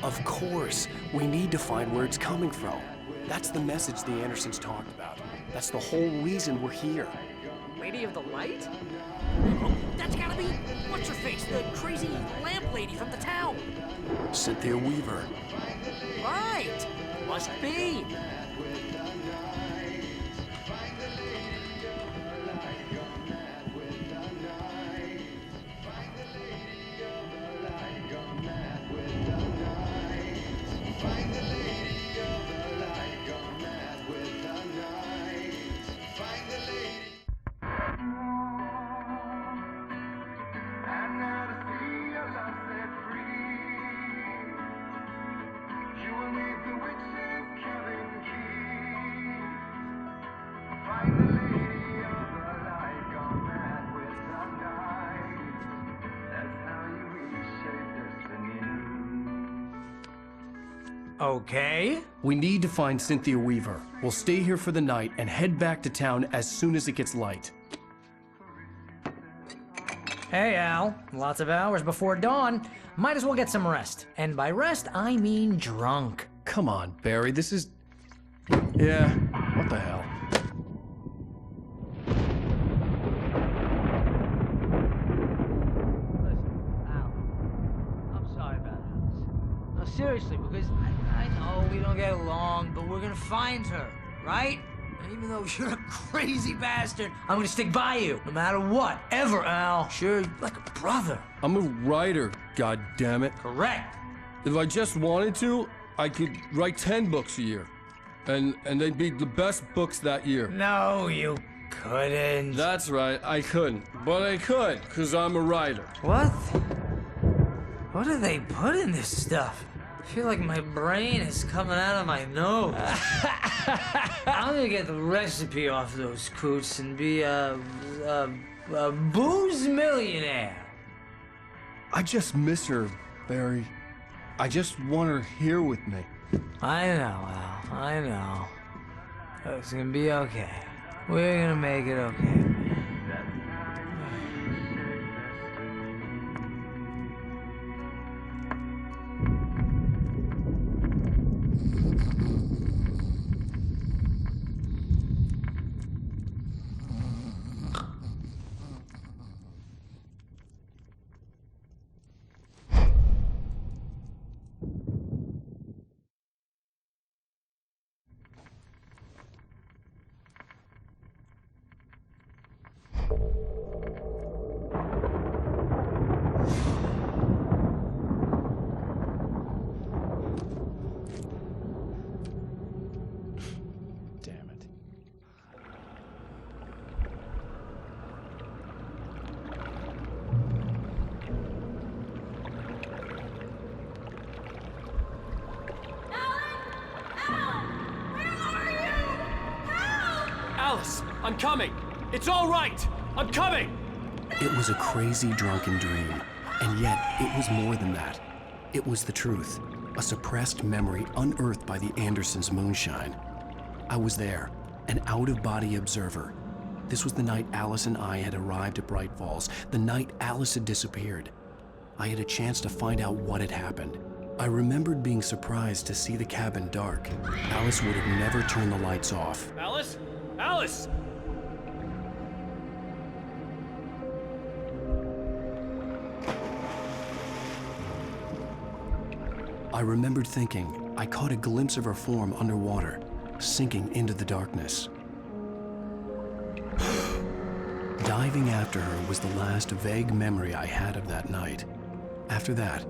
Of course, we need to find where it's coming from. That's the message the Andersons talked about. That's the whole reason we're here. Lady of the Light? That's gotta be what's-her-face, the crazy lamp lady from the town. Cynthia Weaver. Right! Must be. Okay. We need to find Cynthia Weaver. We'll stay here for the night and head back to town as soon as it gets light. Hey, Al. Lots of hours before dawn. Might as well get some rest. And by rest, I mean drunk. Come on, Barry, this is... Yeah, what the hell? Seriously, because I know we don't get along, but we're gonna find her, right? And even though you're a crazy bastard, I'm gonna stick by you, no matter what, ever, Al. Sure, like a brother. I'm a writer, goddammit. Correct. If I just wanted to, I could write 10 books a year. And they'd be the best books that year. No, you couldn't. That's right, I couldn't. But I could, because I'm a writer. What? What do they put in this stuff? I feel like my brain is coming out of my nose. I'm gonna get the recipe off those coots and be a booze millionaire. I just miss her, Barry. I just want her here with me. I know, Al. I know. It's gonna be okay. We're gonna make it okay. Alice, I'm coming. It's all right. I'm coming. It was a crazy drunken dream, and yet it was more than that. It was the truth, a suppressed memory unearthed by the Andersons' moonshine. I was there, an out-of-body observer. This was the night Alice and I had arrived at Bright Falls, the night Alice had disappeared. I had a chance to find out what had happened. I remembered being surprised to see the cabin dark. Alice would have never turned the lights off. Alice? Alice! I remembered thinking I caught a glimpse of her form underwater, sinking into the darkness. Diving after her was the last vague memory I had of that night. After that,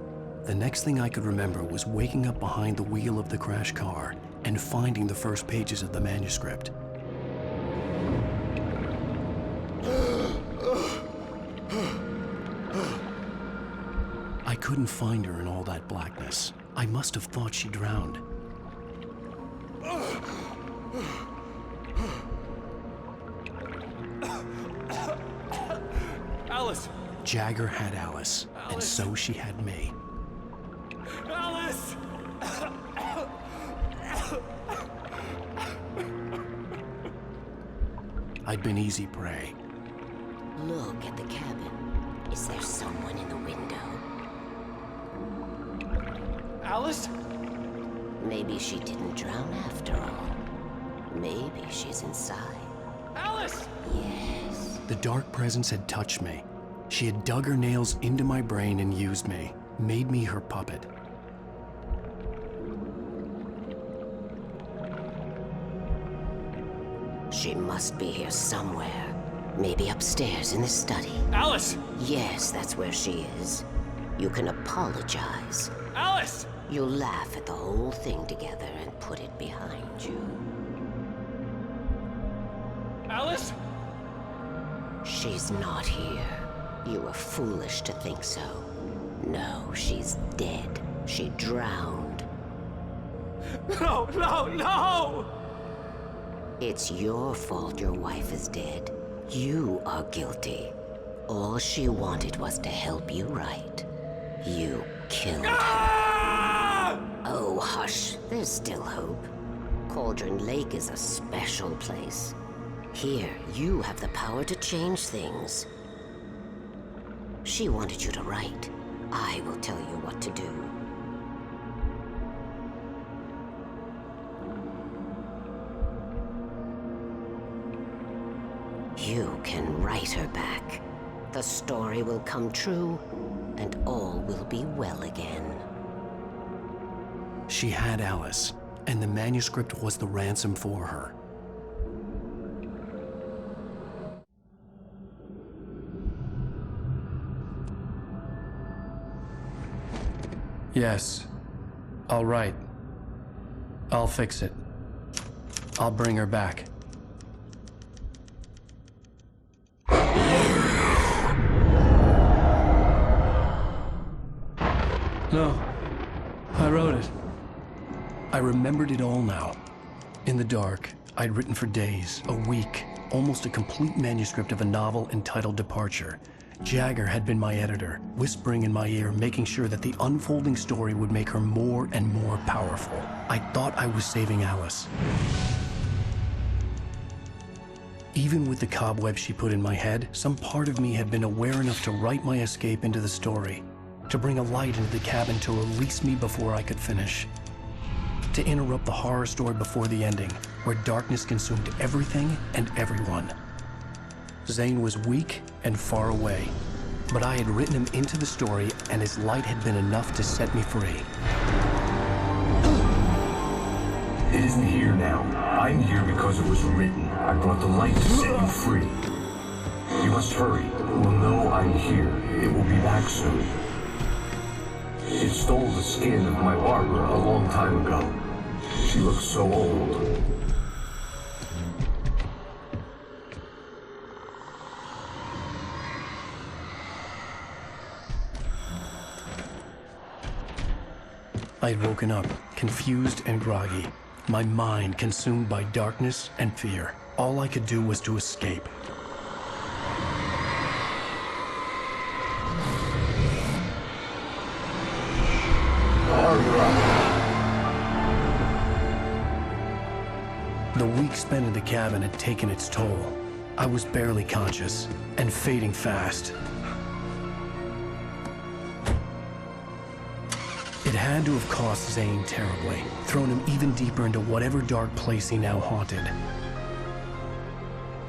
the next thing I could remember was waking up behind the wheel of the crashed car and finding the first pages of the manuscript. I couldn't find her in all that blackness. I must have thought she drowned. Alice! Jagger had Alice, and so she had me. Alice! I'd been easy prey. Look at the cabin. Is there someone in the window? Alice? Maybe she didn't drown after all. Maybe she's inside. Alice! Yes. The dark presence had touched me. She had dug her nails into my brain and used me, made me her puppet. She must be here somewhere. Maybe upstairs in the study. Alice! Yes, that's where she is. You can apologize. Alice! You'll laugh at the whole thing together and put it behind you. Alice? She's not here. You were foolish to think so. No, she's dead. She drowned. No, no, no! It's your fault your wife is dead. You are guilty. All she wanted was to help you right. You killed her. Oh, hush. There's still hope. Cauldron Lake is a special place. Here, you have the power to change things. She wanted you to write. I will tell you what to do. You can write her back. The story will come true, and all will be well again. She had Alice, and the manuscript was the ransom for her. Yes. All right. I'll fix it. I'll bring her back. No. I wrote it. I remembered it all now. In the dark, I'd written for days, a week, almost a complete manuscript of a novel entitled Departure. Jagger had been my editor, whispering in my ear, making sure that the unfolding story would make her more and more powerful. I thought I was saving Alice. Even with the cobwebs she put in my head, some part of me had been aware enough to write my escape into the story, to bring a light into the cabin to release me before I could finish, to interrupt the horror story before the ending, where darkness consumed everything and everyone. Zane was weak and far away, but I had written him into the story, and his light had been enough to set me free. It isn't here now. I'm here because it was written. I brought the light to set you free. You must hurry. It will know I'm here. It will be back soon. It stole the skin of my Barbara a long time ago. She looks so old. I had woken up, confused and groggy, my mind consumed by darkness and fear. All I could do was to escape. The week week spent in the cabin had taken its toll. I was barely conscious, and fading fast. It had to have cost Zane terribly, thrown him even deeper into whatever dark place he now haunted.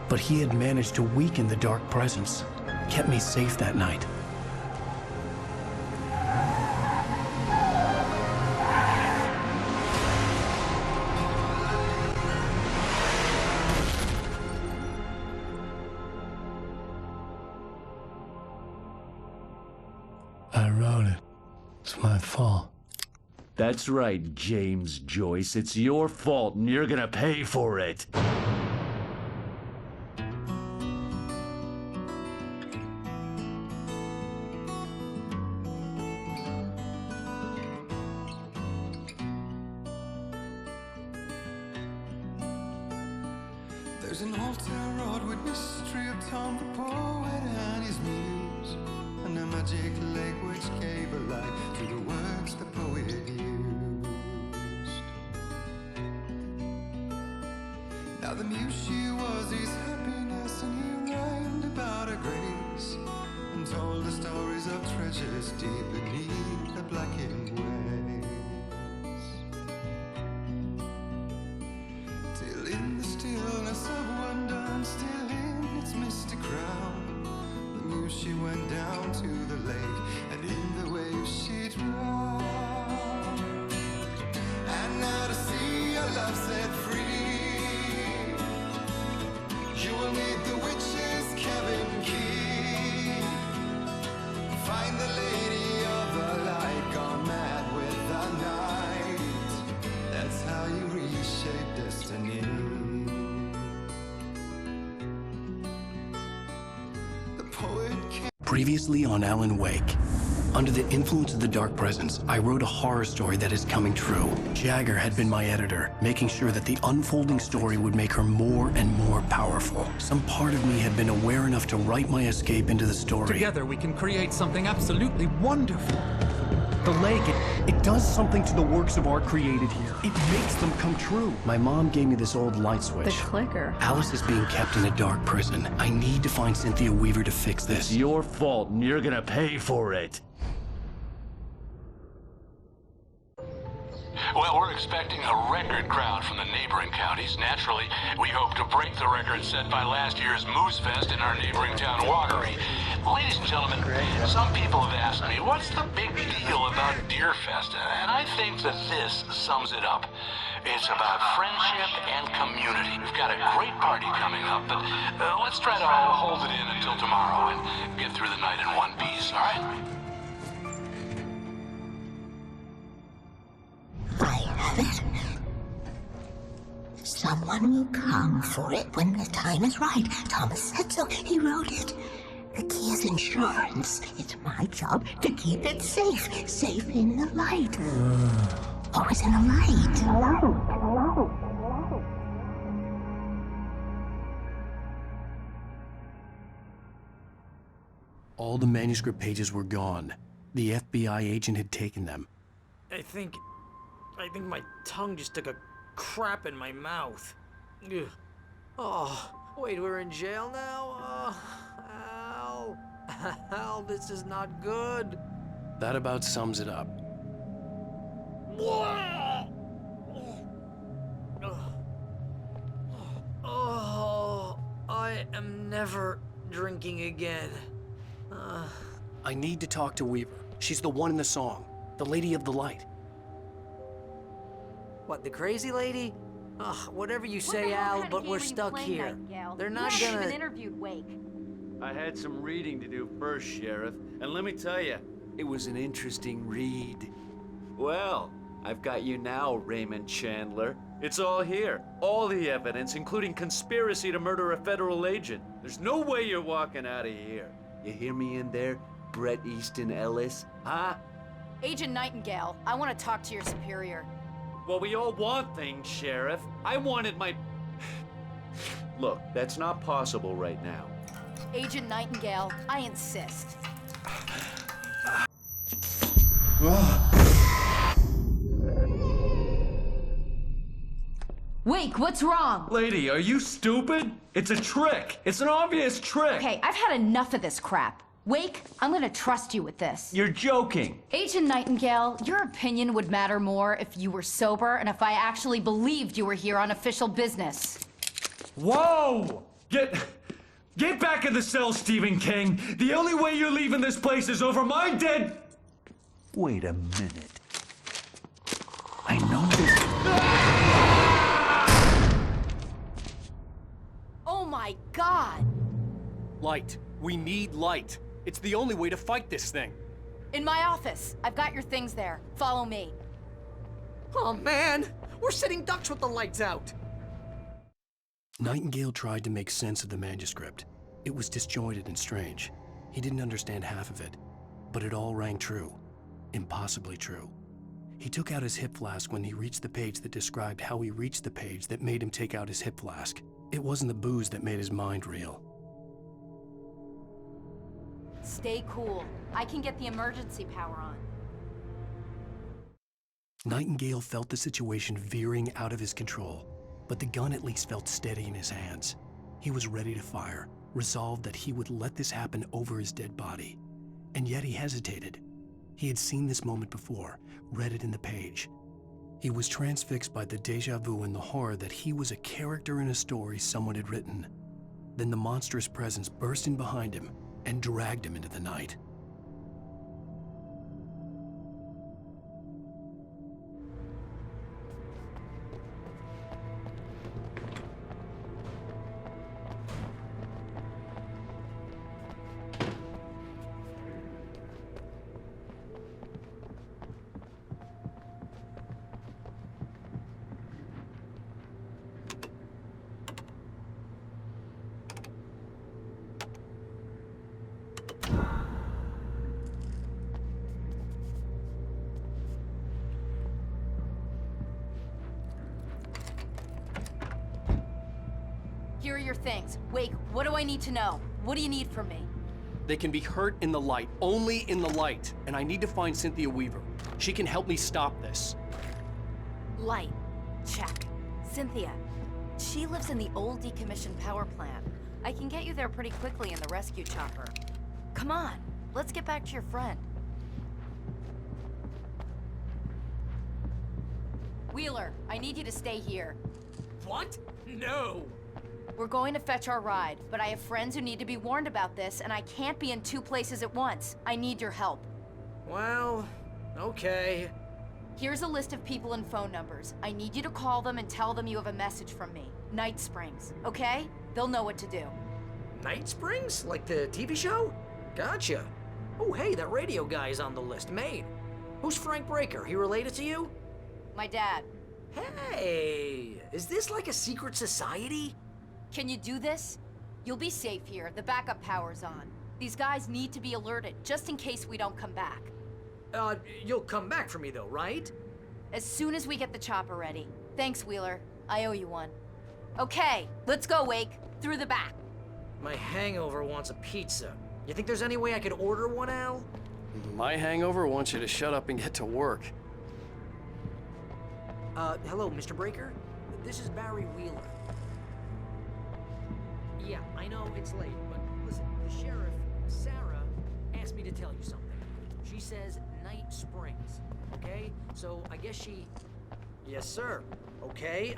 But he had managed to weaken the dark presence, kept me safe that night. I wrote it. It's my fault. That's right, James Joyce. It's your fault, and you're gonna pay for it. There's an old town road with mystery of Tom the poet and his muse, and a magic lake which gave a light to the words the poet used. Now the muse she was his happiness, and he rhymed about her grace, and told the stories of treasures deep beneath the blackened waves. Till in the stillness of wonder, still in its misty crown, the muse she went down to the lake, and in the waves she drowned. And now to see your love set free, you will need the witch's cabin key. Find the lady of the light, gone mad with the night. That's how you reshape destiny. The poet came. Previously on Alan Wake. Under the influence of the dark presence, I wrote a horror story that is coming true. Jagger had been my editor, making sure that the unfolding story would make her more and more powerful. Some part of me had been aware enough to write my escape into the story. Together we can create something absolutely wonderful. The lake, it does something to the works of art created here. It makes them come true. My mom gave me this old light switch. The clicker. Alice is being kept in a dark prison. I need to find Cynthia Weaver to fix this. It's your fault, and you're gonna pay for it. Well, we're expecting a record crowd from the neighboring counties. Naturally, we hope to break the record set by last year's Moose Fest in our neighboring town, Watery. Ladies and gentlemen, some people have asked me, what's the big deal about Deer Fest? And I think that this sums it up. It's about friendship and community. We've got a great party coming up, but let's try to hold it in until tomorrow and get through the night in one piece, all right? Someone will come for it when the time is right. Thomas said so. He wrote it. The key is insurance. It's my job to keep it safe. Safe in the light. Always in the light. All the manuscript pages were gone. The FBI agent had taken them. I think my tongue just took a crap in my mouth. Ugh. Oh, wait, we're in jail now? Al. Al, this is not good. That about sums it up. Oh, I am never drinking again. I need to talk to Weaver. She's the one in the song. The Lady of the Light. What, the crazy lady? Ugh, whatever you say, Al, but we're stuck here. They're not gonna... even interviewed Wake. I had some reading to do first, Sheriff, and let me tell you, it was an interesting read. Well, I've got you now, Raymond Chandler. It's all here. All the evidence, including conspiracy to murder a federal agent. There's no way you're walking out of here. You hear me in there, Bret Easton Ellis? Huh? Agent Nightingale, I want to talk to your superior. Well, we all want things, Sheriff. I wanted my... Look, that's not possible right now. Agent Nightingale, I insist. Wake, what's wrong? Lady, are you stupid? It's a trick. It's an obvious trick. Okay, I've had enough of this crap. Wake, I'm gonna trust you with this. You're joking. Agent Nightingale, your opinion would matter more if you were sober and if I actually believed you were here on official business. Whoa! Get back in the cell, Stephen King. The only way you're leaving this place is over my dead... Wait a minute. I know this... Oh my God! Light. We need light. It's the only way to fight this thing. In my office. I've got your things there. Follow me. Oh man, we're sitting ducks with the lights out. Nightingale tried to make sense of the manuscript. It was disjointed and strange. He didn't understand half of it, but it all rang true. Impossibly true. He took out his hip flask when he reached the page that described how he reached the page that made him take out his hip flask. It wasn't the booze that made his mind reel. Stay cool. I can get the emergency power on. Nightingale felt the situation veering out of his control, but the gun at least felt steady in his hands. He was ready to fire, resolved that he would let this happen over his dead body. And yet he hesitated. He had seen this moment before, read it in the page. He was transfixed by the déjà vu and the horror that he was a character in a story someone had written. Then the monstrous presence burst in behind him and dragged him into the night. Here are your things. Wake, what do I need to know? What do you need from me? They can be hurt in the light, only in the light. And I need to find Cynthia Weaver. She can help me stop this. Light. Check. Cynthia. She lives in the old decommissioned power plant. I can get you there pretty quickly in the rescue chopper. Come on, let's get back to your friend. Wheeler, I need you to stay here. What? No! We're going to fetch our ride, but I have friends who need to be warned about this, and I can't be in two places at once. I need your help. Well, okay. Here's a list of people and phone numbers. I need you to call them and tell them you have a message from me. Night Springs, okay? They'll know what to do. Night Springs? Like the TV show? Gotcha. Oh, hey, that radio guy is on the list. Maine. Who's Frank Breaker? He related to you? My dad. Hey, is this like a secret society? Can you do this? You'll be safe here. The backup power's on. These guys need to be alerted, just in case we don't come back. You'll come back for me though, right? As soon as we get the chopper ready. Thanks, Wheeler. I owe you one. Okay, let's go, Wake. Through the back. My hangover wants a pizza. You think there's any way I could order one, Al? My hangover wants you to shut up and get to work. Hello, Mr. Breaker? This is Barry Wheeler. Yeah, I know it's late, but listen, the sheriff, Sarah, asked me to tell you something. She says Night Springs, okay? So I guess she... Yes, sir. Okay,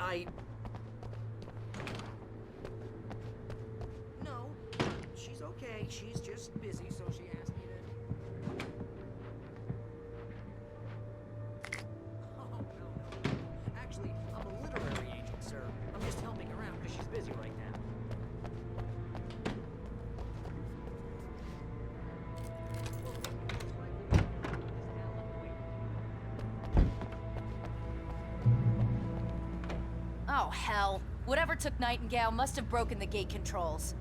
No, she's okay. She's just busy, so she asked me to... Oh, no. Actually, I'm a literary agent, sir. I'm just helping her out because she's busy right now. Oh, hell. Whatever took Nightingale must have broken the gate controls.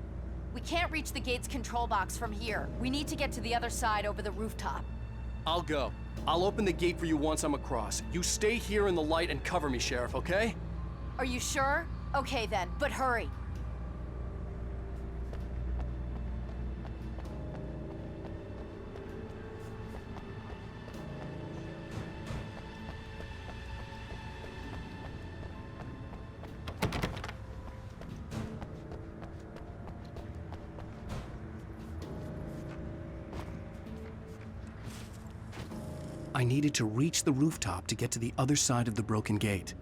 We can't reach the gate's control box from here. We need to get to the other side over the rooftop. I'll go. I'll open the gate for you once I'm across. You stay here in the light and cover me, Sheriff, okay? Are you sure? Okay then, but hurry. I needed to reach the rooftop to get to the other side of the broken gate.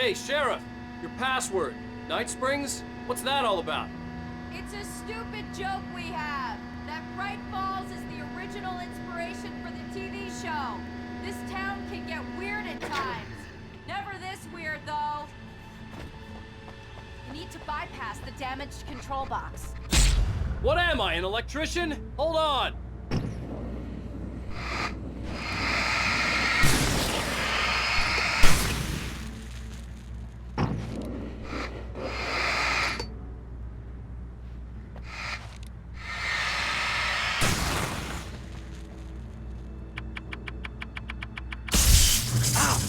Hey, Sheriff! Your password. Night Springs? What's that all about? It's a stupid joke we have. That Bright Falls is the original inspiration for the TV show. This town can get weird at times. Never this weird, though. You need to bypass the damaged control box. What am I, an electrician? Hold on!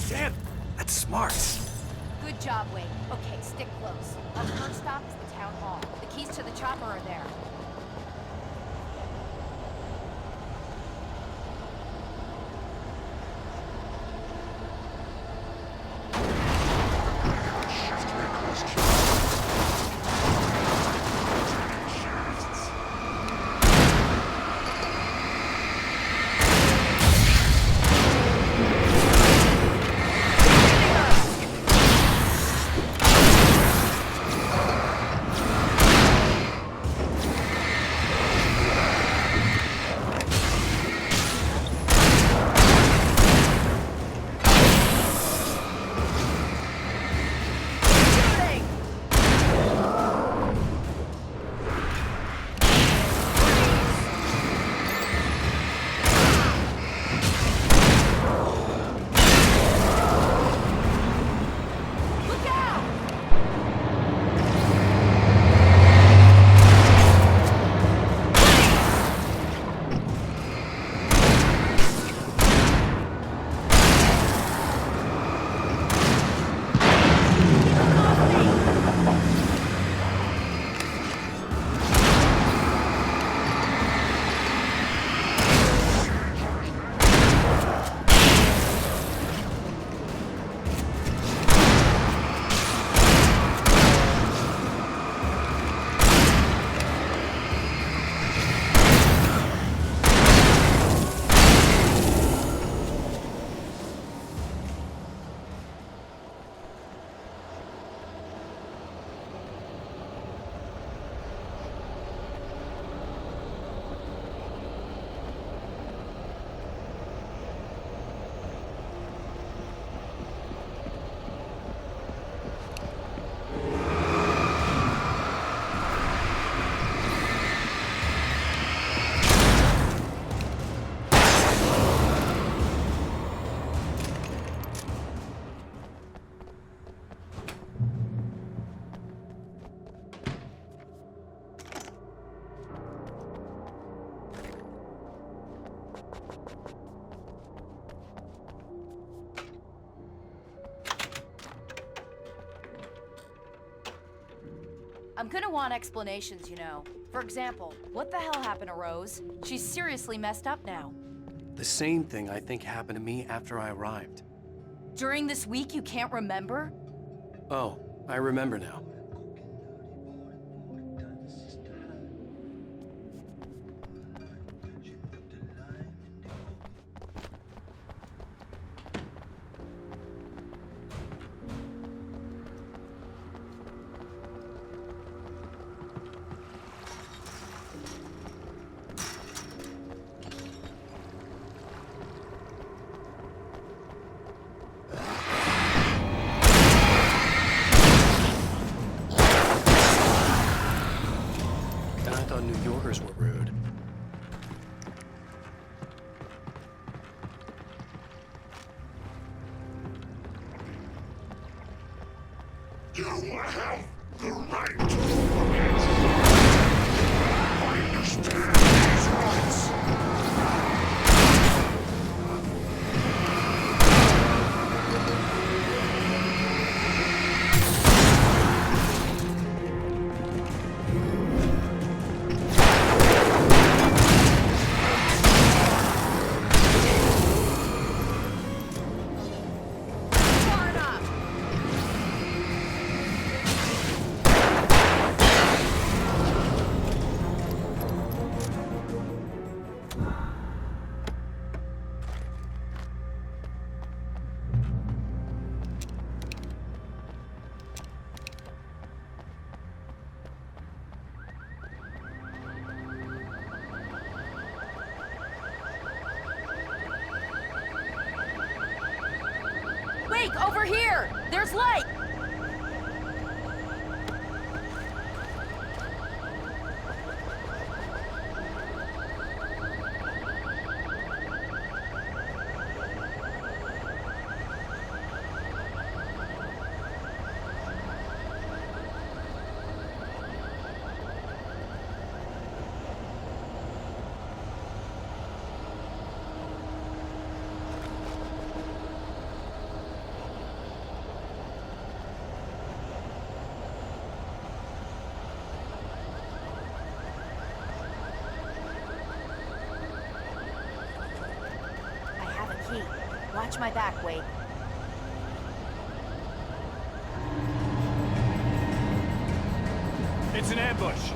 Damn, that's smart. Good job, Wade. Okay, stick close. Our first stop is the town hall. The keys to the chopper are there. I'm gonna want explanations, you know. For example, what the hell happened to Rose? She's seriously messed up now. The same thing I think happened to me after I arrived. During this week, you can't remember? Oh, I remember now. I thought New Yorkers were rude. You have the right to understand these rights. Wake, over here! There's light! Key. Watch my back, Wade. It's an ambush.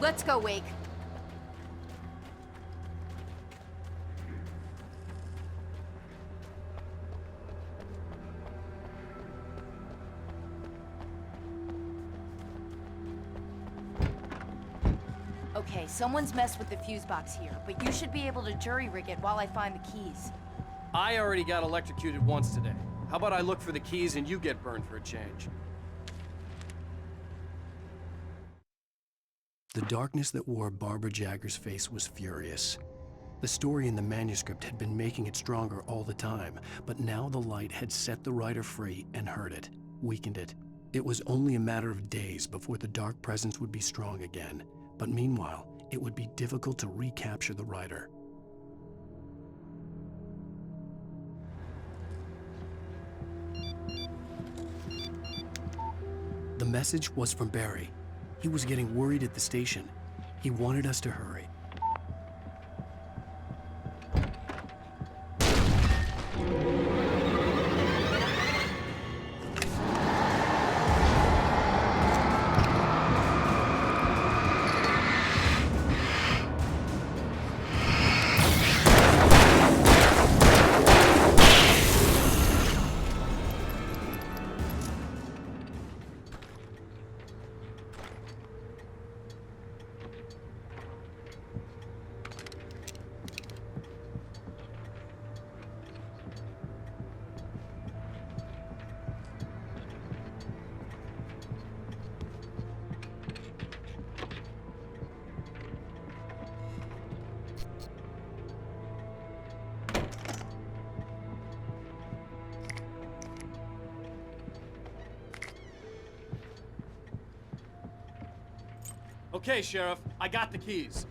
Let's go, Wake. Okay, someone's messed with the fuse box here, but you should be able to jury-rig it while I find the keys. I already got electrocuted once today. How about I look for the keys and you get burned for a change? The darkness that wore Barbara Jagger's face was furious. The story in the manuscript had been making it stronger all the time, but now the light had set the writer free and hurt it, weakened it. It was only a matter of days before the dark presence would be strong again, but meanwhile, it would be difficult to recapture the writer. The message was from Barry. He was getting worried at the station. He wanted us to hurry. Okay, Sheriff, I got the keys.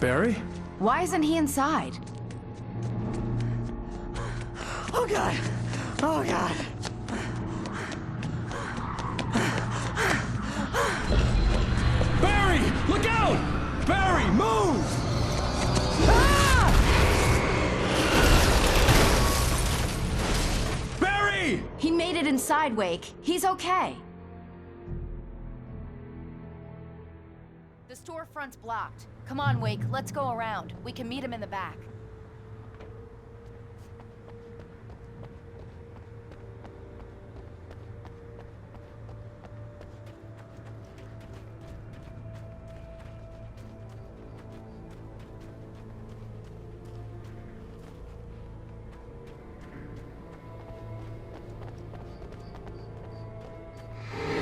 Barry? Why isn't he inside? Oh, God. Oh, God. Barry! Look out! Barry, move! Barry! He made it inside, Wake. He's okay. The storefront's blocked. Come on, Wake, let's go around. We can meet him in the back.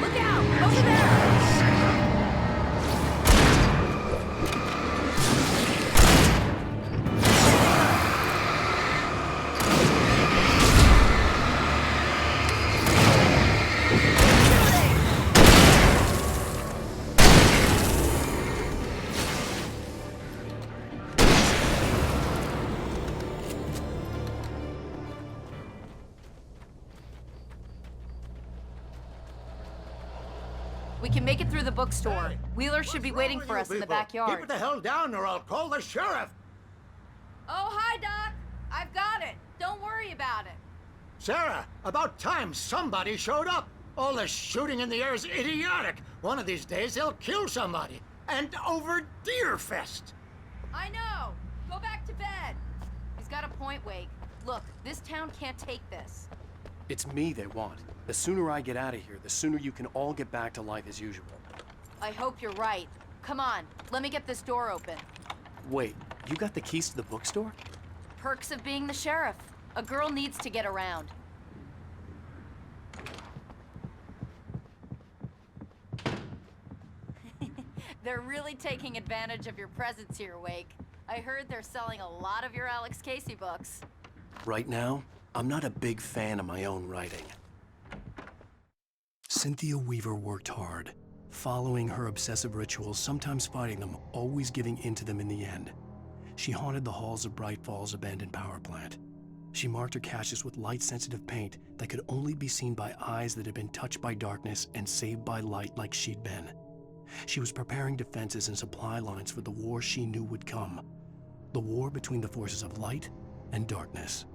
Look out! Over there! We can make it through the bookstore. Hey, Wheeler should be waiting for us in the backyard. Keep it the hell down or I'll call the sheriff. Oh, hi, Doc. I've got it. Don't worry about it. Sarah, about time somebody showed up. All this shooting in the air is idiotic. One of these days they'll kill somebody. And over Deerfest. I know. Go back to bed. He's got a point, Wake. Look, this town can't take this. It's me they want. The sooner I get out of here, the sooner you can all get back to life as usual. I hope you're right. Come on, let me get this door open. Wait, you got the keys to the bookstore? Perks of being the sheriff. A girl needs to get around. They're really taking advantage of your presence here, Wake. I heard they're selling a lot of your Alex Casey books. Right now, I'm not a big fan of my own writing. Cynthia Weaver worked hard, following her obsessive rituals, sometimes fighting them, always giving in to them in the end. She haunted the halls of Bright Falls' abandoned power plant. She marked her caches with light-sensitive paint that could only be seen by eyes that had been touched by darkness and saved by light like she'd been. She was preparing defenses and supply lines for the war she knew would come. The war between the forces of light and darkness.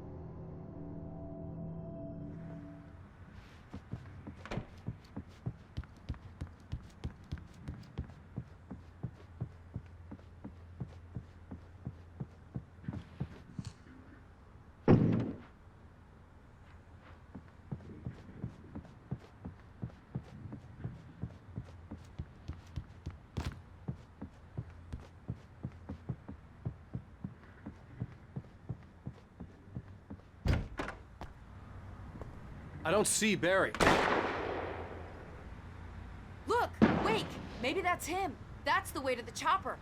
I don't see Barry. Look! That's him. That's the way to the chopper.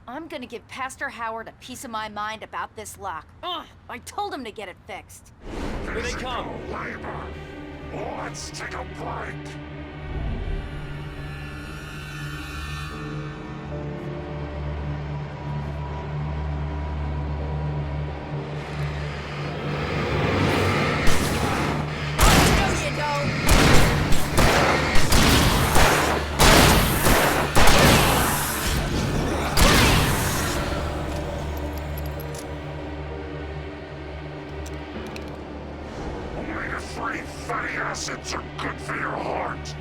I'm gonna give Pastor Howard a piece of my mind about this lock. Ugh, I told him to get it fixed. Here they come! Labor. Let's take a break. Omega-3 fatty acids are good for your heart.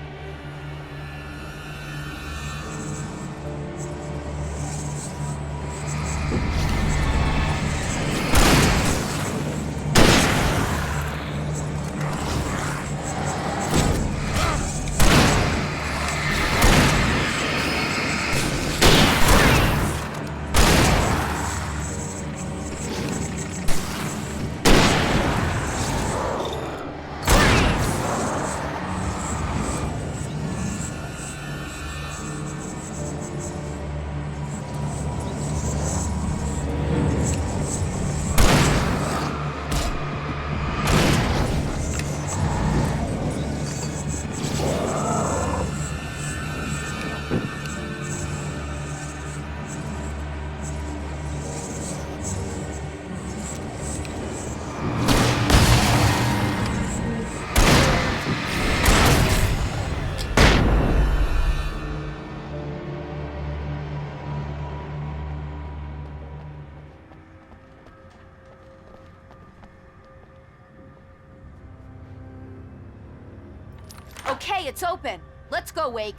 Okay, it's open. Let's go, Wake.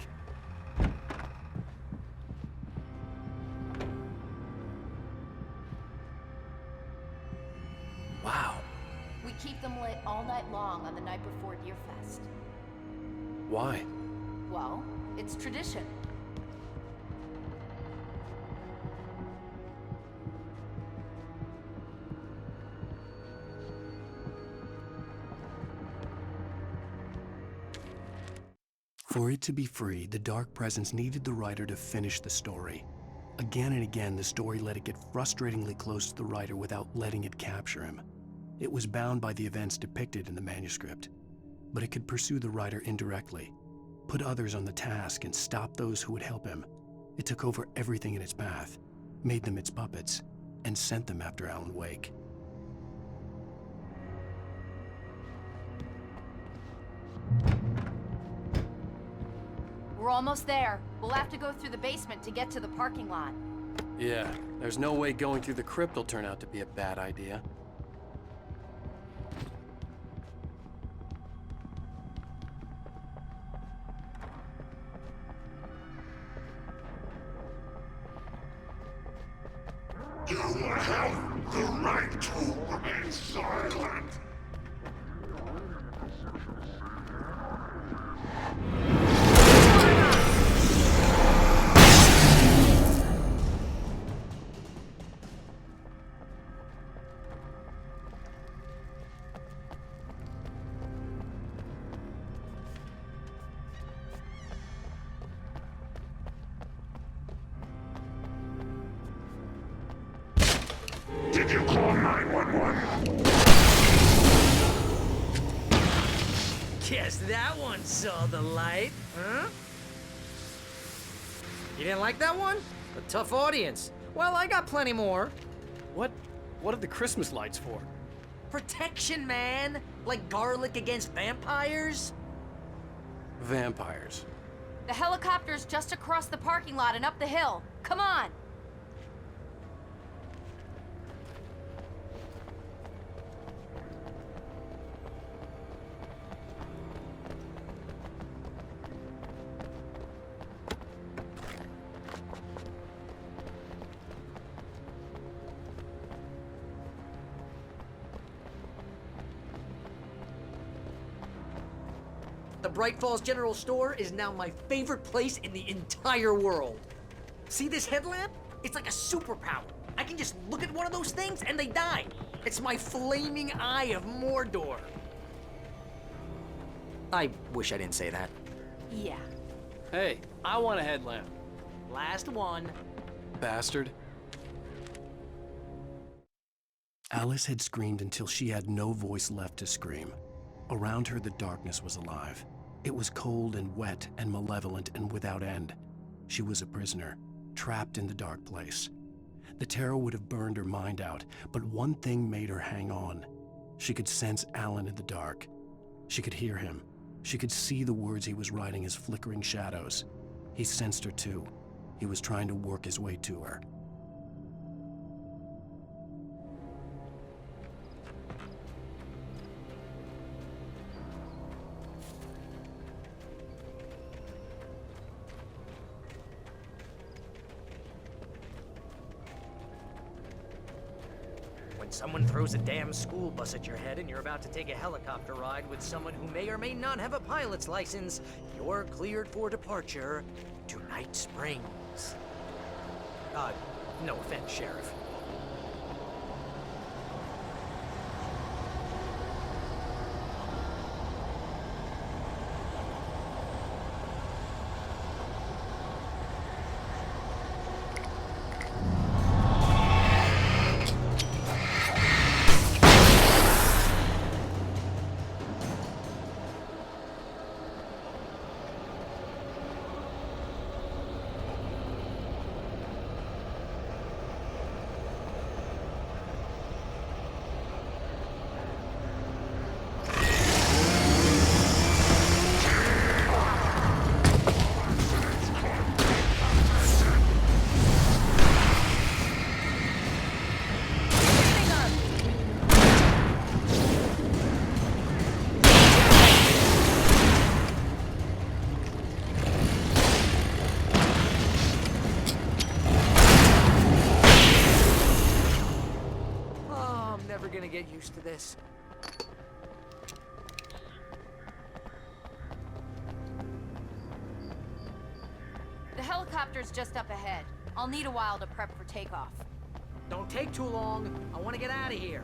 Wow. We keep them lit all night long on the night before Deerfest. Why? Well, it's tradition. For it to be free, the Dark Presence needed the writer to finish the story. Again and again, the story let it get frustratingly close to the writer without letting it capture him. It was bound by the events depicted in the manuscript, but it could pursue the writer indirectly, put others on the task, and stop those who would help him. It took over everything in its path, made them its puppets, and sent them after Alan Wake. We're almost there. We'll have to go through the basement to get to the parking lot. Yeah, there's no way going through the crypt will turn out to be a bad idea. You have the right to remain silent. Did you call 911? Guess that one saw the light, huh? You didn't like that one? A tough audience. Well, I got plenty more. What are the Christmas lights for? Protection, man. Like garlic against vampires. Vampires. The helicopter's just across the parking lot and up the hill. Come on! The Bright Falls General Store is now my favorite place in the entire world. See this headlamp? It's like a superpower. I can just look at one of those things and they die. It's my flaming eye of Mordor. I wish I didn't say that. Yeah. Hey, I want a headlamp. Last one. Bastard. Alice had screamed until she had no voice left to scream. Around her, the darkness was alive. It was cold and wet and malevolent and without end. She was a prisoner, trapped in the dark place. The terror would have burned her mind out, but one thing made her hang on. She could sense Alan in the dark. She could hear him. She could see the words he was writing as flickering shadows. He sensed her too. He was trying to work his way to her. When someone throws a damn school bus at your head and you're about to take a helicopter ride with someone who may or may not have a pilot's license, you're cleared for departure to Night Springs. No offense, Sheriff. Gonna get used to this. The helicopter's just up ahead. I'll need a while to prep for takeoff. Don't take too long. I want to get out of here.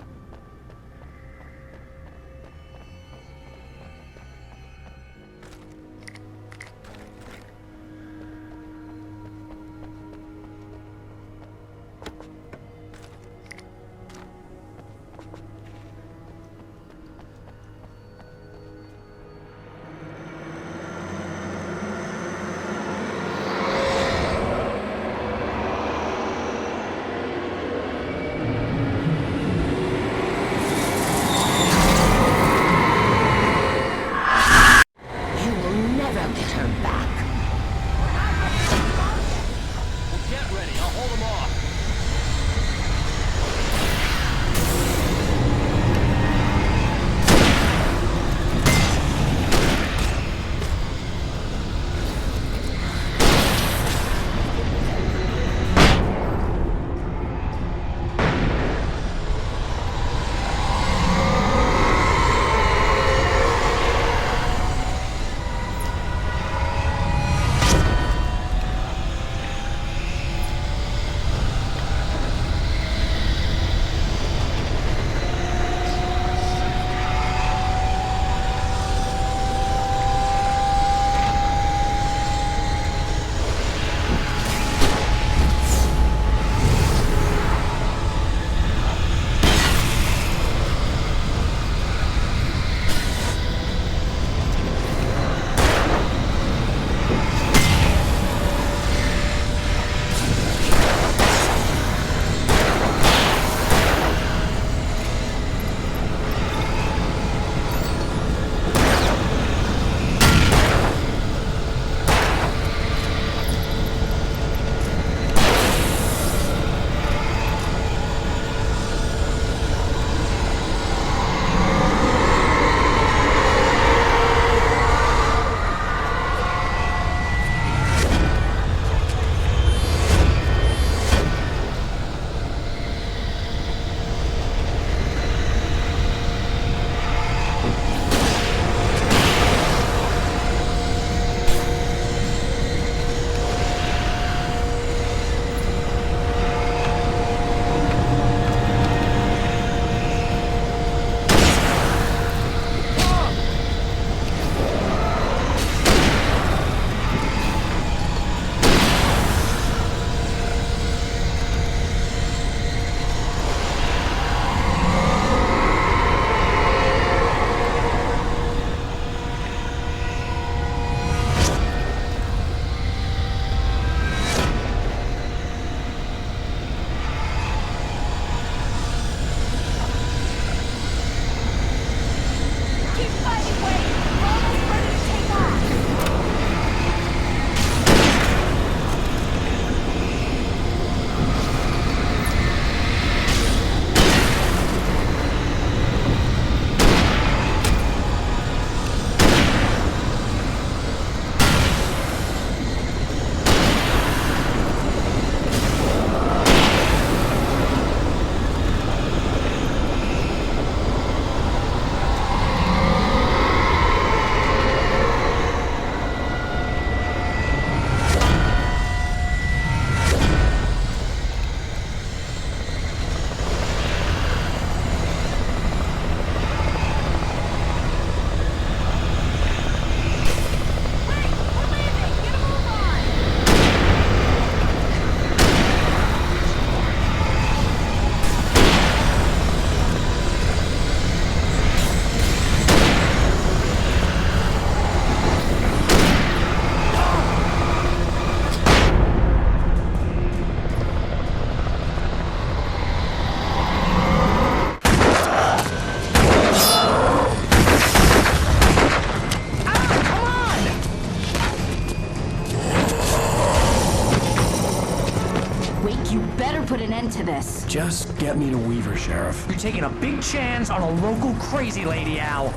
You better put an end to this. Just get me to Weaver, Sheriff. You're taking a big chance on a local crazy lady, Al.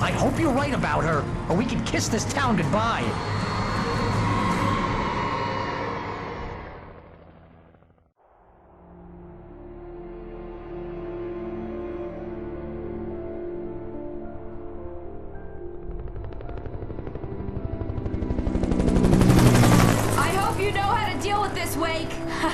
I hope you're right about her, or we can kiss this town goodbye.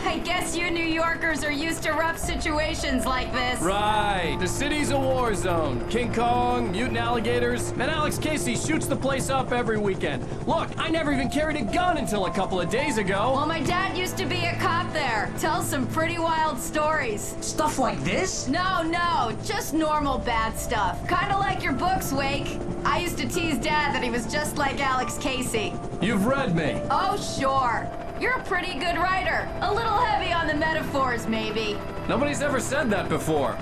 I guess you New Yorkers are used to rough situations like this. Right. The city's a war zone. King Kong, mutant alligators, and Alex Casey shoots the place up every weekend. Look, I never even carried a gun until a couple of days ago. Well, my dad used to be a cop there. Tells some pretty wild stories. Stuff like this? No, just normal bad stuff. Kinda like your books, Wake. I used to tease Dad that he was just like Alex Casey. You've read me. Oh, sure. You're a pretty good writer. A little heavy on the metaphors, maybe. Nobody's ever said that before.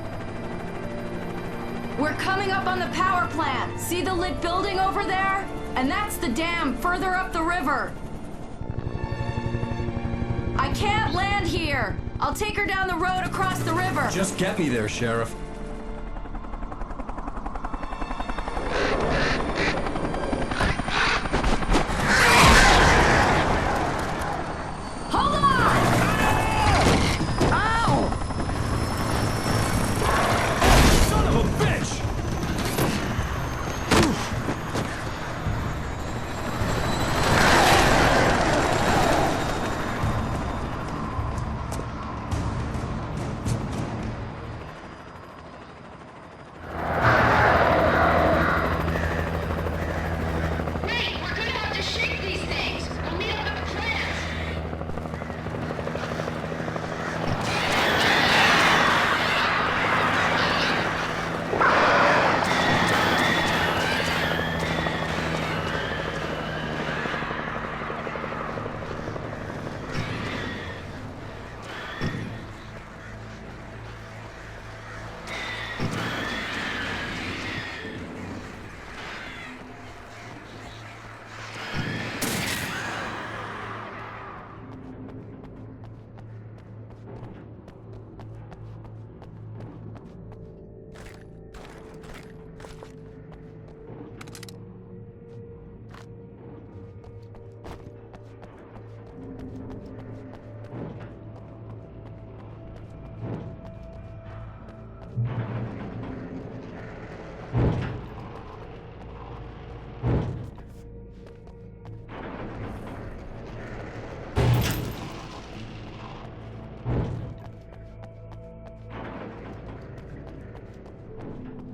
We're coming up on the power plant. See the lit building over there? And that's the dam further up the river. I can't land here. I'll take her down the road across the river. Just get me there, Sheriff.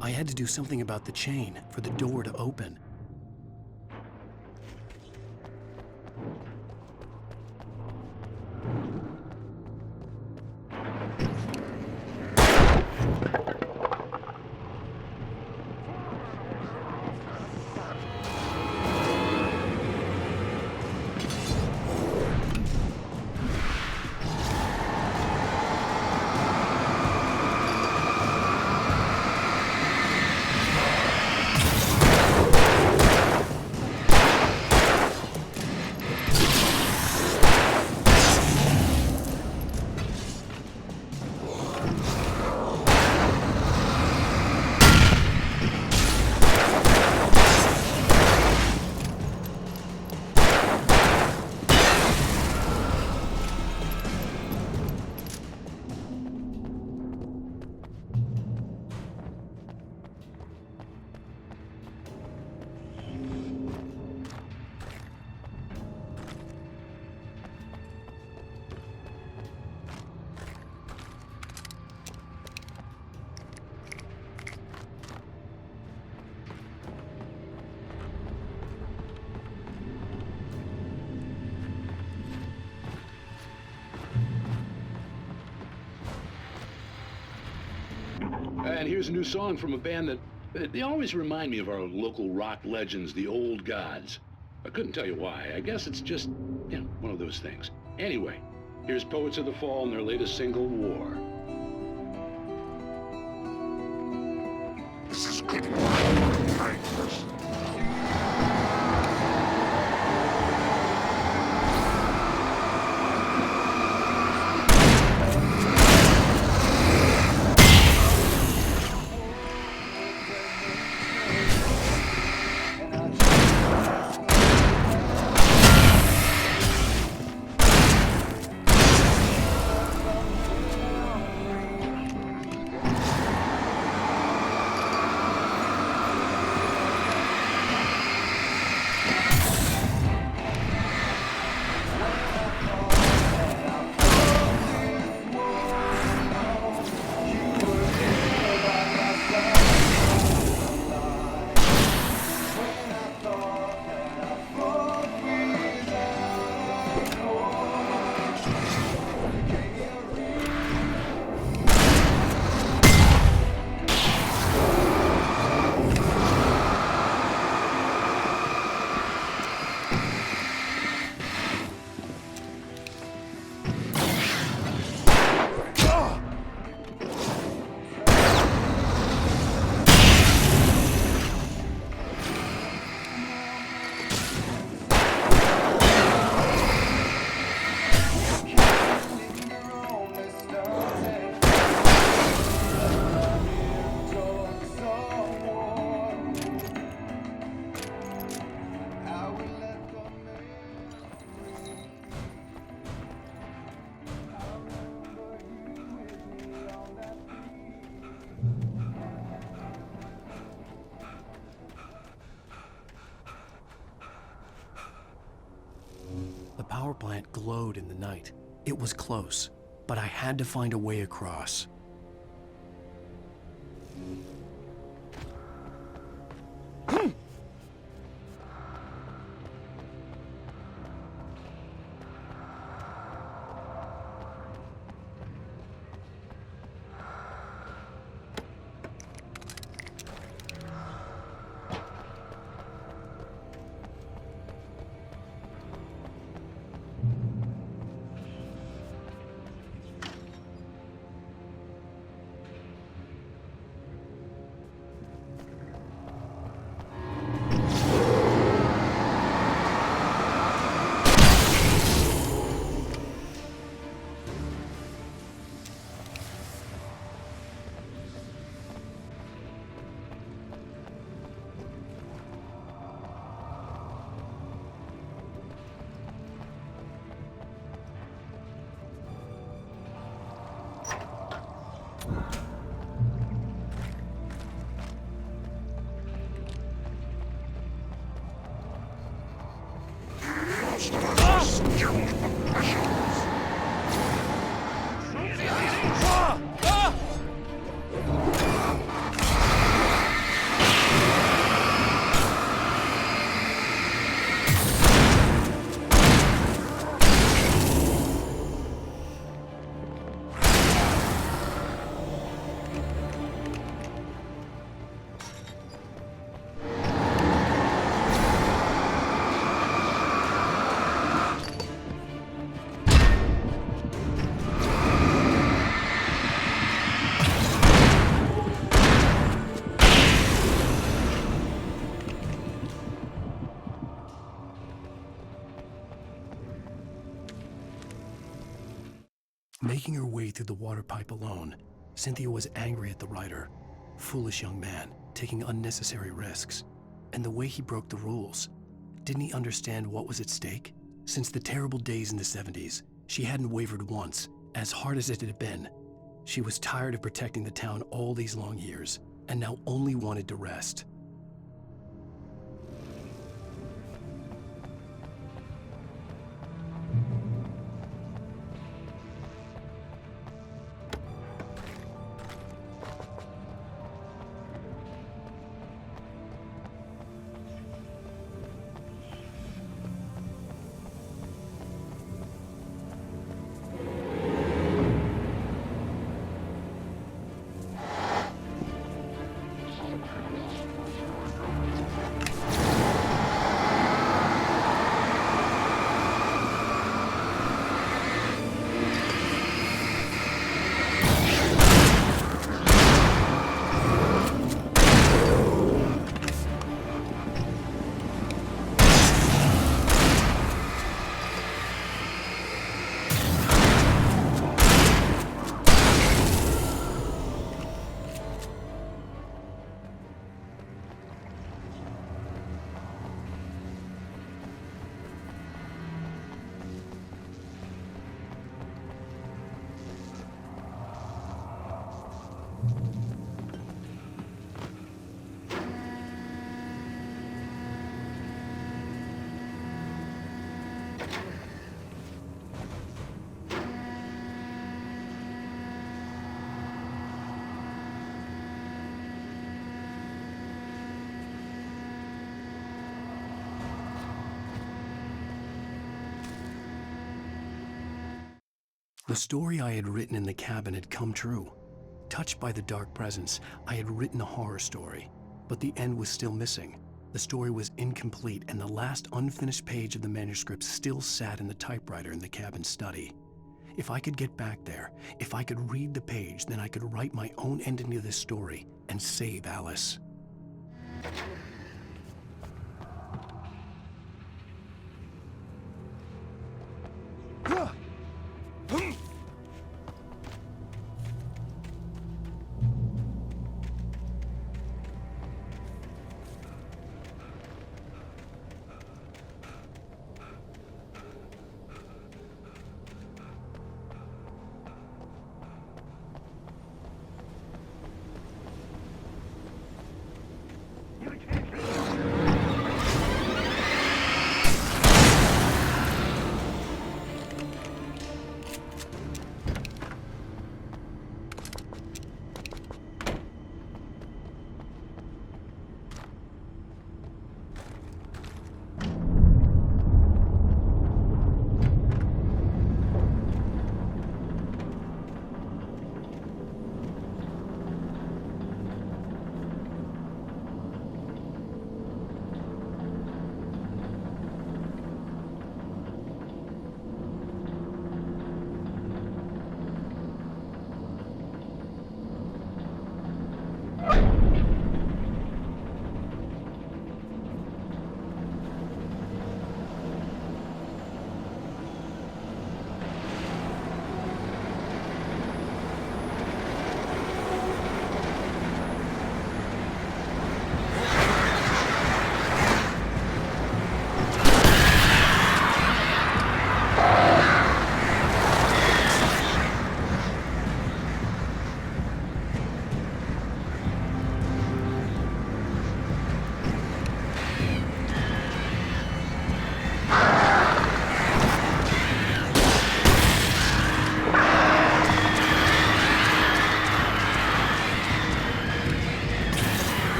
I had to do something about the chain for the door to open. And here's a new song from a band that they always remind me of our local rock legends, the Old Gods. I couldn't tell you why. I guess it's just, one of those things. Anyway, here's Poets of the Fall and their latest single, War. This is good work. that glowed in the night. It was close, but I had to find a way across. Making her way through the water pipe alone, Cynthia was angry at the writer. Foolish young man, taking unnecessary risks. And the way he broke the rules. Didn't he understand what was at stake? Since the terrible days in the 70s, she hadn't wavered once, as hard as it had been. She was tired of protecting the town all these long years, and now only wanted to rest. The story I had written in the cabin had come true. Touched by the dark presence, I had written a horror story, but the end was still missing. The story was incomplete, and the last unfinished page of the manuscript still sat in the typewriter in the cabin study. If I could get back there, if I could read the page, then I could write my own ending to this story and save Alice.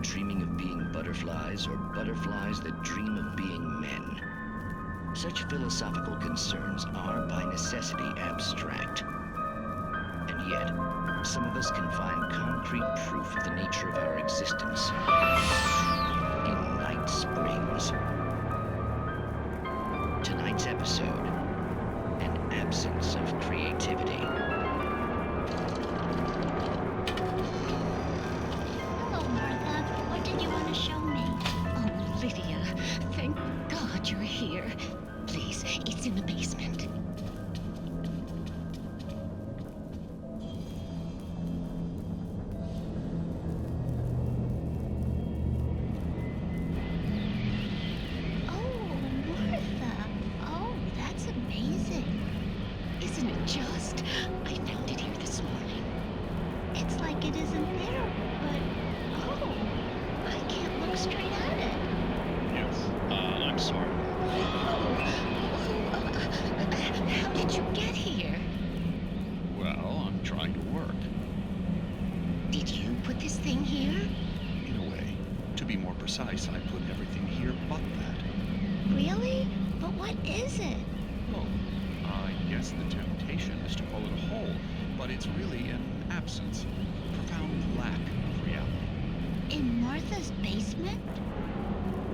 dreaming of being butterflies or butterflies that dream of being men. Such philosophical concerns are by necessity abstract. And yet, some of us can find concrete proof of the nature of our existence in Night Springs. Tonight's episode, an absence of creativity. Hello, Martha. What did you want to show me? Oh, Lydia, thank God you're here. Please, it's in the basement. Precise, I put everything here but that. Really? But what is it? Well, I guess the temptation is to call it a hole, but it's really an absence, a profound lack of reality. In Martha's basement?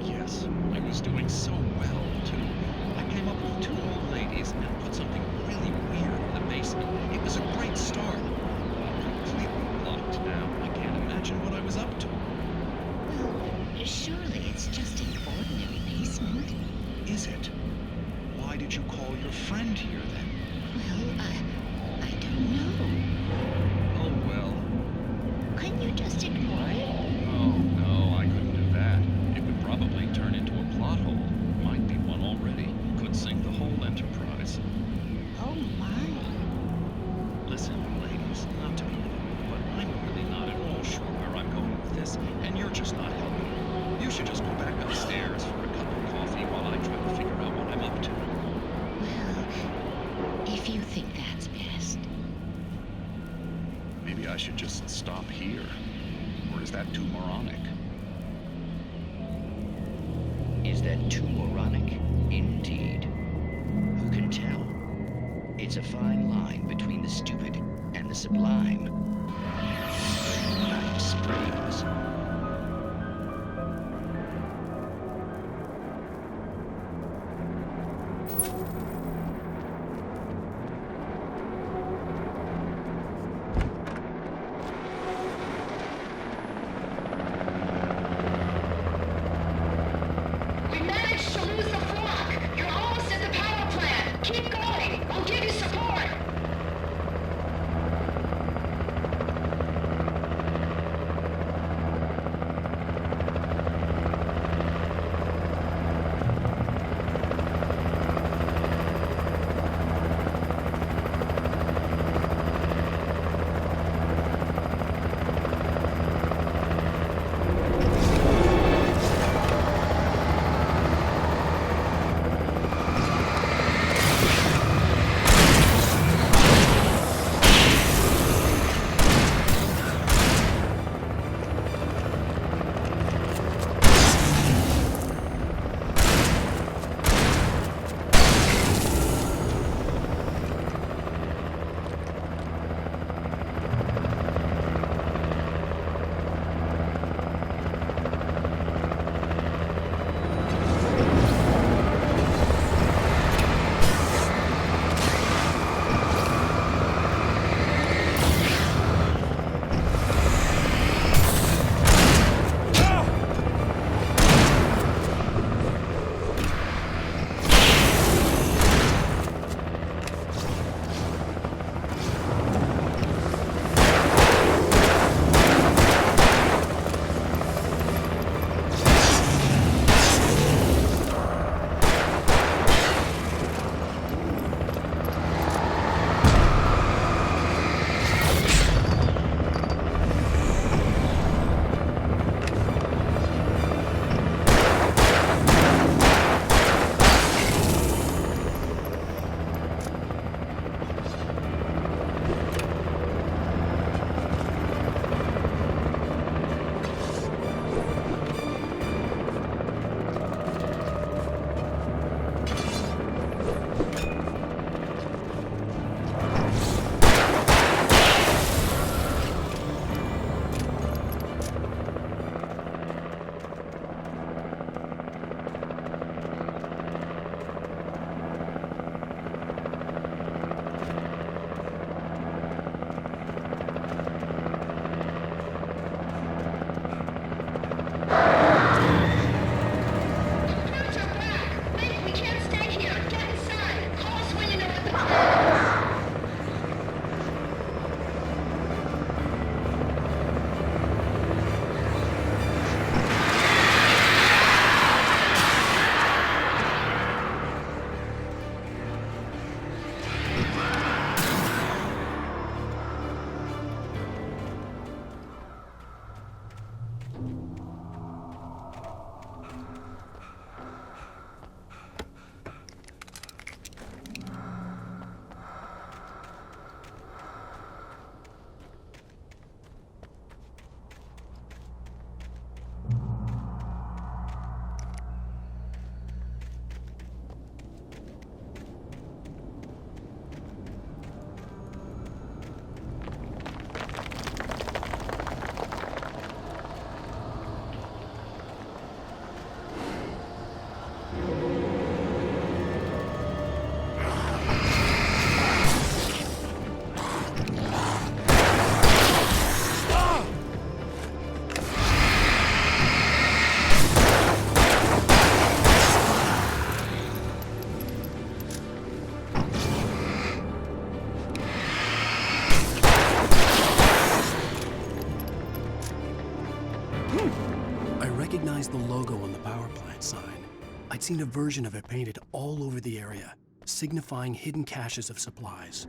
Yes, I was doing so well, too. I came up with 2 old ladies and put something really weird in the basement. It was a great start. I'm completely blocked now. I can't imagine what I was up to. Surely it's just an ordinary basement. Is it? Why did you call your friend here, then? Well, I don't know. Oh, well. Couldn't you just ignore it? Oh, no, I couldn't do that. It would probably turn into a plot hole. Might be one already. Could sink the whole enterprise. Oh, my. Listen, ladies, not to be rude, but I'm really not at all sure where I'm going with this, and you're just not helping. You should just go back upstairs for a cup of coffee while I try to figure out what I'm up to. Well, if you think that's best. Maybe I should just stop here. Or is that too moronic? Is that too moronic? Indeed. Who can tell? It's a fine line between the stupid and the sublime. Night Springs. I recognized the logo on the power plant sign. I'd seen a version of it painted all over the area, signifying hidden caches of supplies.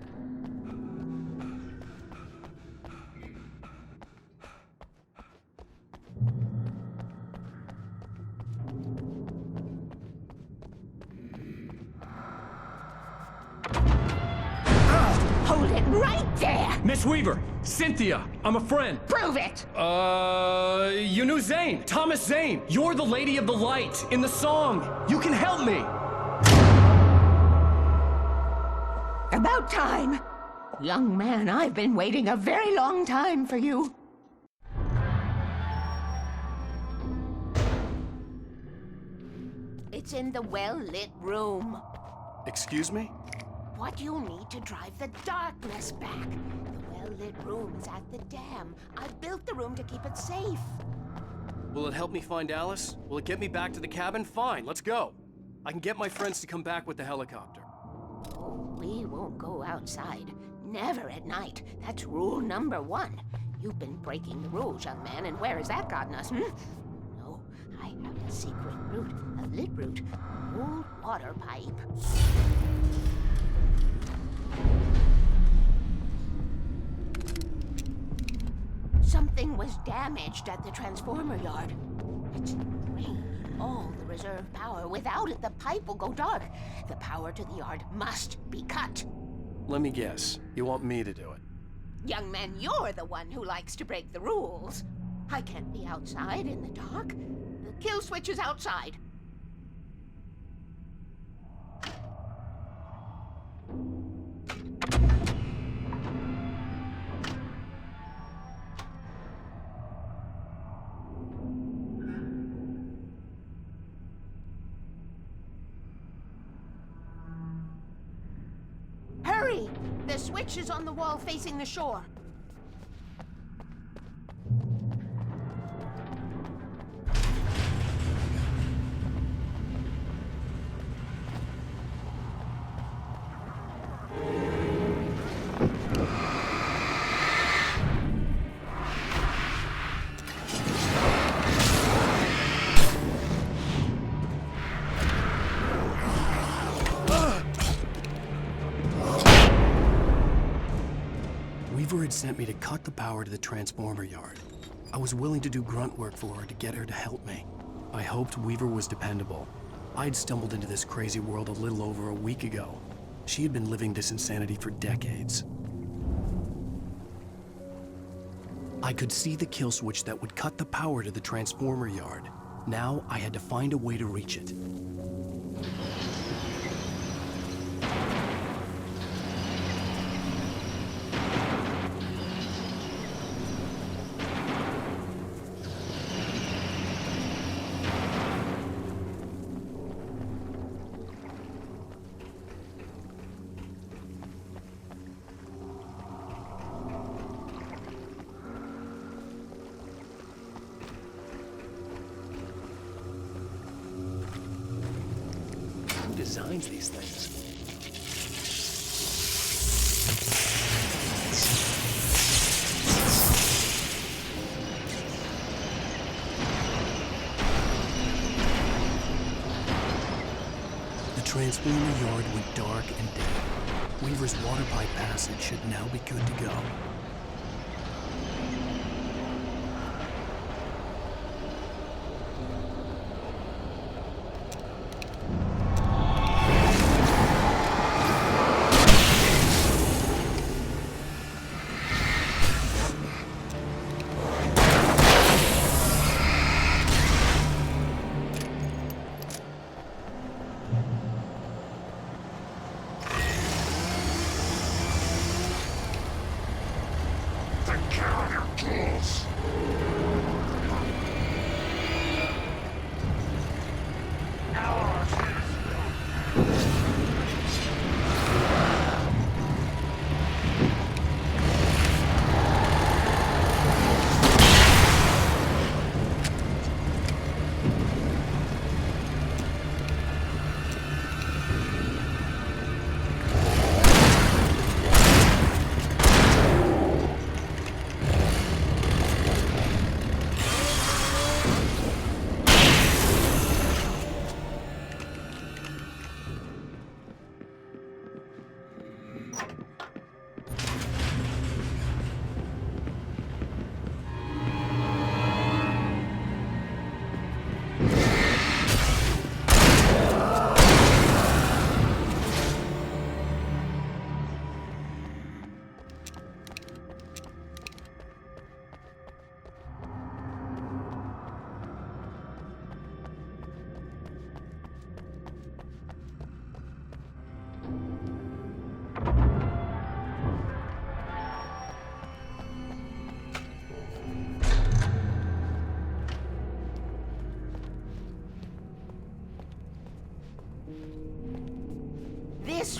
Hold it right there! Miss Weaver! Cynthia! I'm a friend! Prove it! You knew Zane! Thomas Zane! You're the Lady of the Light in the song! You can help me! About time! Young man, I've been waiting a very long time for you. It's in the well-lit room. Excuse me? What you need to drive the darkness back. The well-lit room is at the dam. I built the room to keep it safe. Will it help me find Alice? Will it get me back to the cabin? Fine, let's go. I can get my friends to come back with the helicopter. Oh, we won't go outside. Never at night. That's rule number 1. You've been breaking the rules, young man, and where has that gotten us, No, I have a secret route, a lit route, an old water pipe. Something was damaged at the transformer yard. It's draining all the reserve power. Without it, the pipe will go dark. The power to the yard must be cut. Let me guess. You want me to do it? Young man, you're the one who likes to break the rules. I can't be outside in the dark. The kill switch is outside. Hurry! The switch is on the wall facing the shore. Weaver had sent me to cut the power to the transformer yard. I was willing to do grunt work for her to get her to help me. I hoped Weaver was dependable. I'd stumbled into this crazy world a little over a week ago. She had been living this insanity for decades. I could see the kill switch that would cut the power to the transformer yard. Now I had to find a way to reach it. Who designs these things? The transformer yard went dark and dead. Weaver's water pipe passage should now be good to go.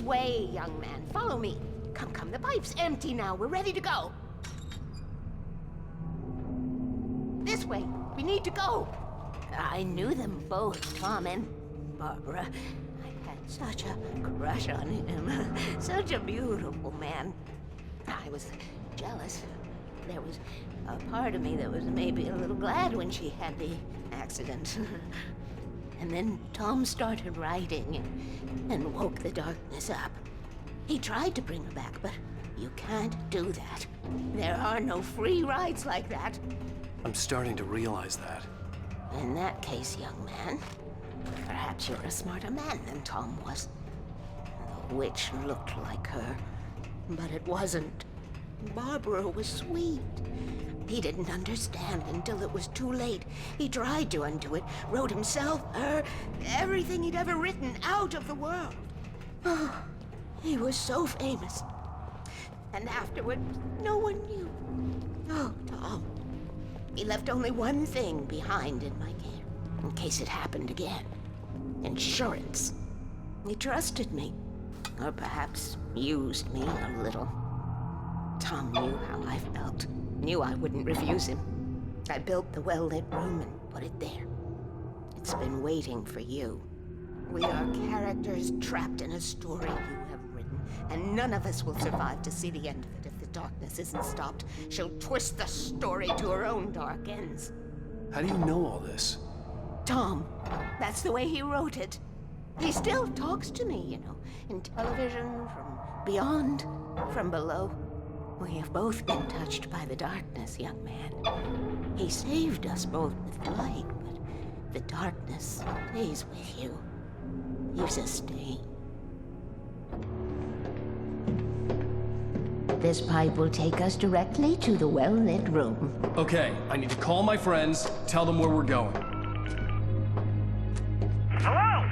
This way, young man. Follow me. Come, come. The pipe's empty now. We're ready to go. This way. We need to go. I knew them both, Tom and Barbara. I had such a crush on him. Such a beautiful man. I was jealous. There was a part of me that was maybe a little glad when she had the accident. And then Tom started writing and woke the darkness up. He tried to bring her back, but you can't do that. There are no free rides like that. I'm starting to realize that. In that case, young man, perhaps you're a smarter man than Tom was. The witch looked like her, but it wasn't. Barbara was sweet. He didn't understand until it was too late. He tried to undo it, wrote himself, her, everything he'd ever written out of the world. Oh, he was so famous. And afterward, no one knew. Oh, Tom. He left only one thing behind in my care, in case it happened again. Insurance. He trusted me. Or perhaps used me a little. Tom knew how I felt. Knew I wouldn't refuse him. I built the well-lit room and put it there. It's been waiting for you. We are characters trapped in a story you have written, and none of us will survive to see the end of it if the darkness isn't stopped. She'll twist the story to her own dark ends. How do you know all this? Tom, that's the way he wrote it. He still talks to me, you know, in television, from beyond, from below. We have both been touched by the darkness, young man. He saved us both with the light, but the darkness stays with you. Leaves a stain. This pipe will take us directly to the well-lit room. Okay, I need to call my friends, tell them where we're going. Hello?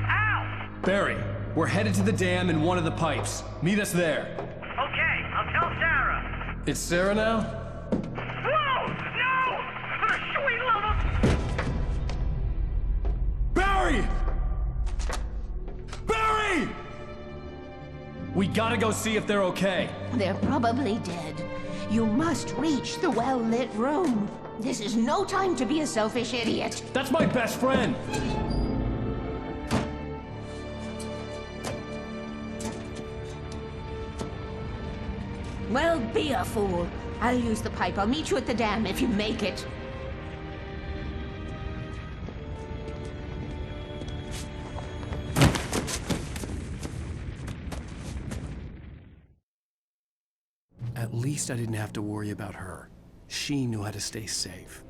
Al! Barry, we're headed to the dam in one of the pipes. Meet us there. Okay, I'll tell Sarah. It's Sarah now? Whoa! No! For the sweet love of... Barry! Barry! We gotta go see if they're okay. They're probably dead. You must reach the well-lit room. This is no time to be a selfish idiot. That's my best friend! Well, be a fool. I'll use the pipe. I'll meet you at the dam if you make it. At least I didn't have to worry about her. She knew how to stay safe.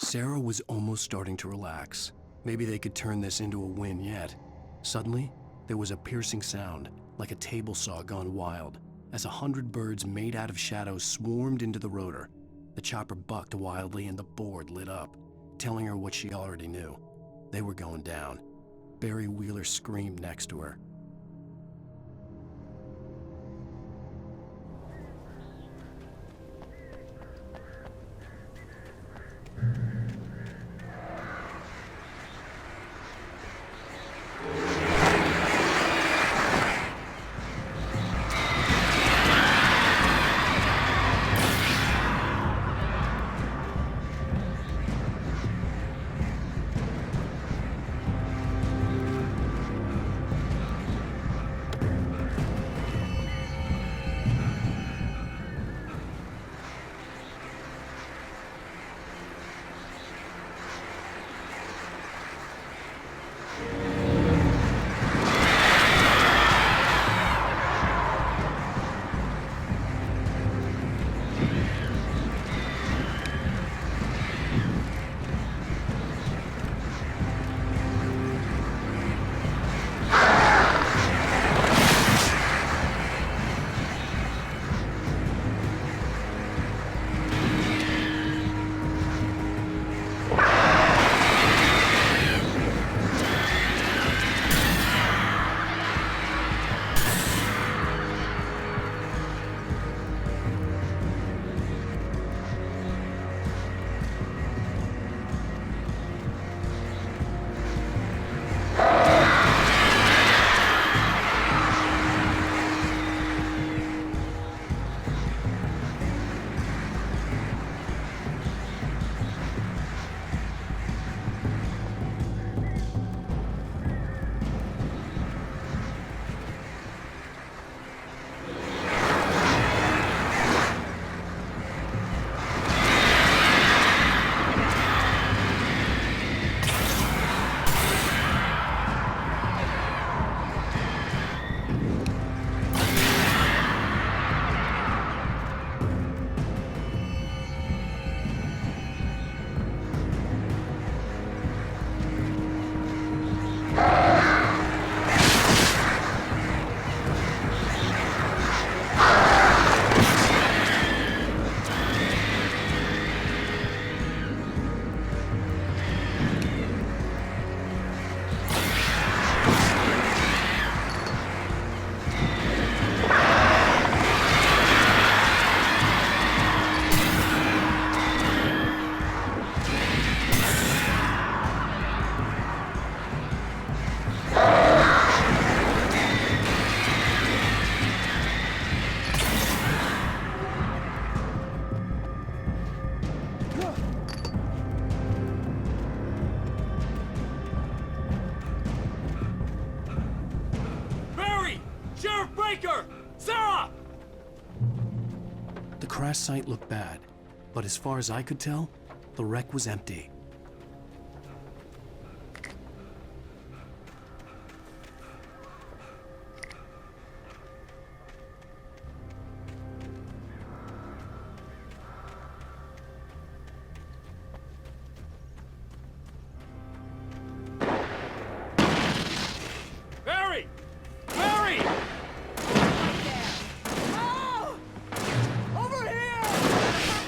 Sarah was almost starting to relax. Maybe they could turn this into a win yet. Suddenly, there was a piercing sound, like a table saw gone wild, as 100 birds made out of shadows swarmed into the rotor. The chopper bucked wildly and the board lit up, telling her what she already knew. They were going down. Barry Wheeler screamed next to her. crash site looked bad, but as far as I could tell, the wreck was empty. Barry! Barry! Over here!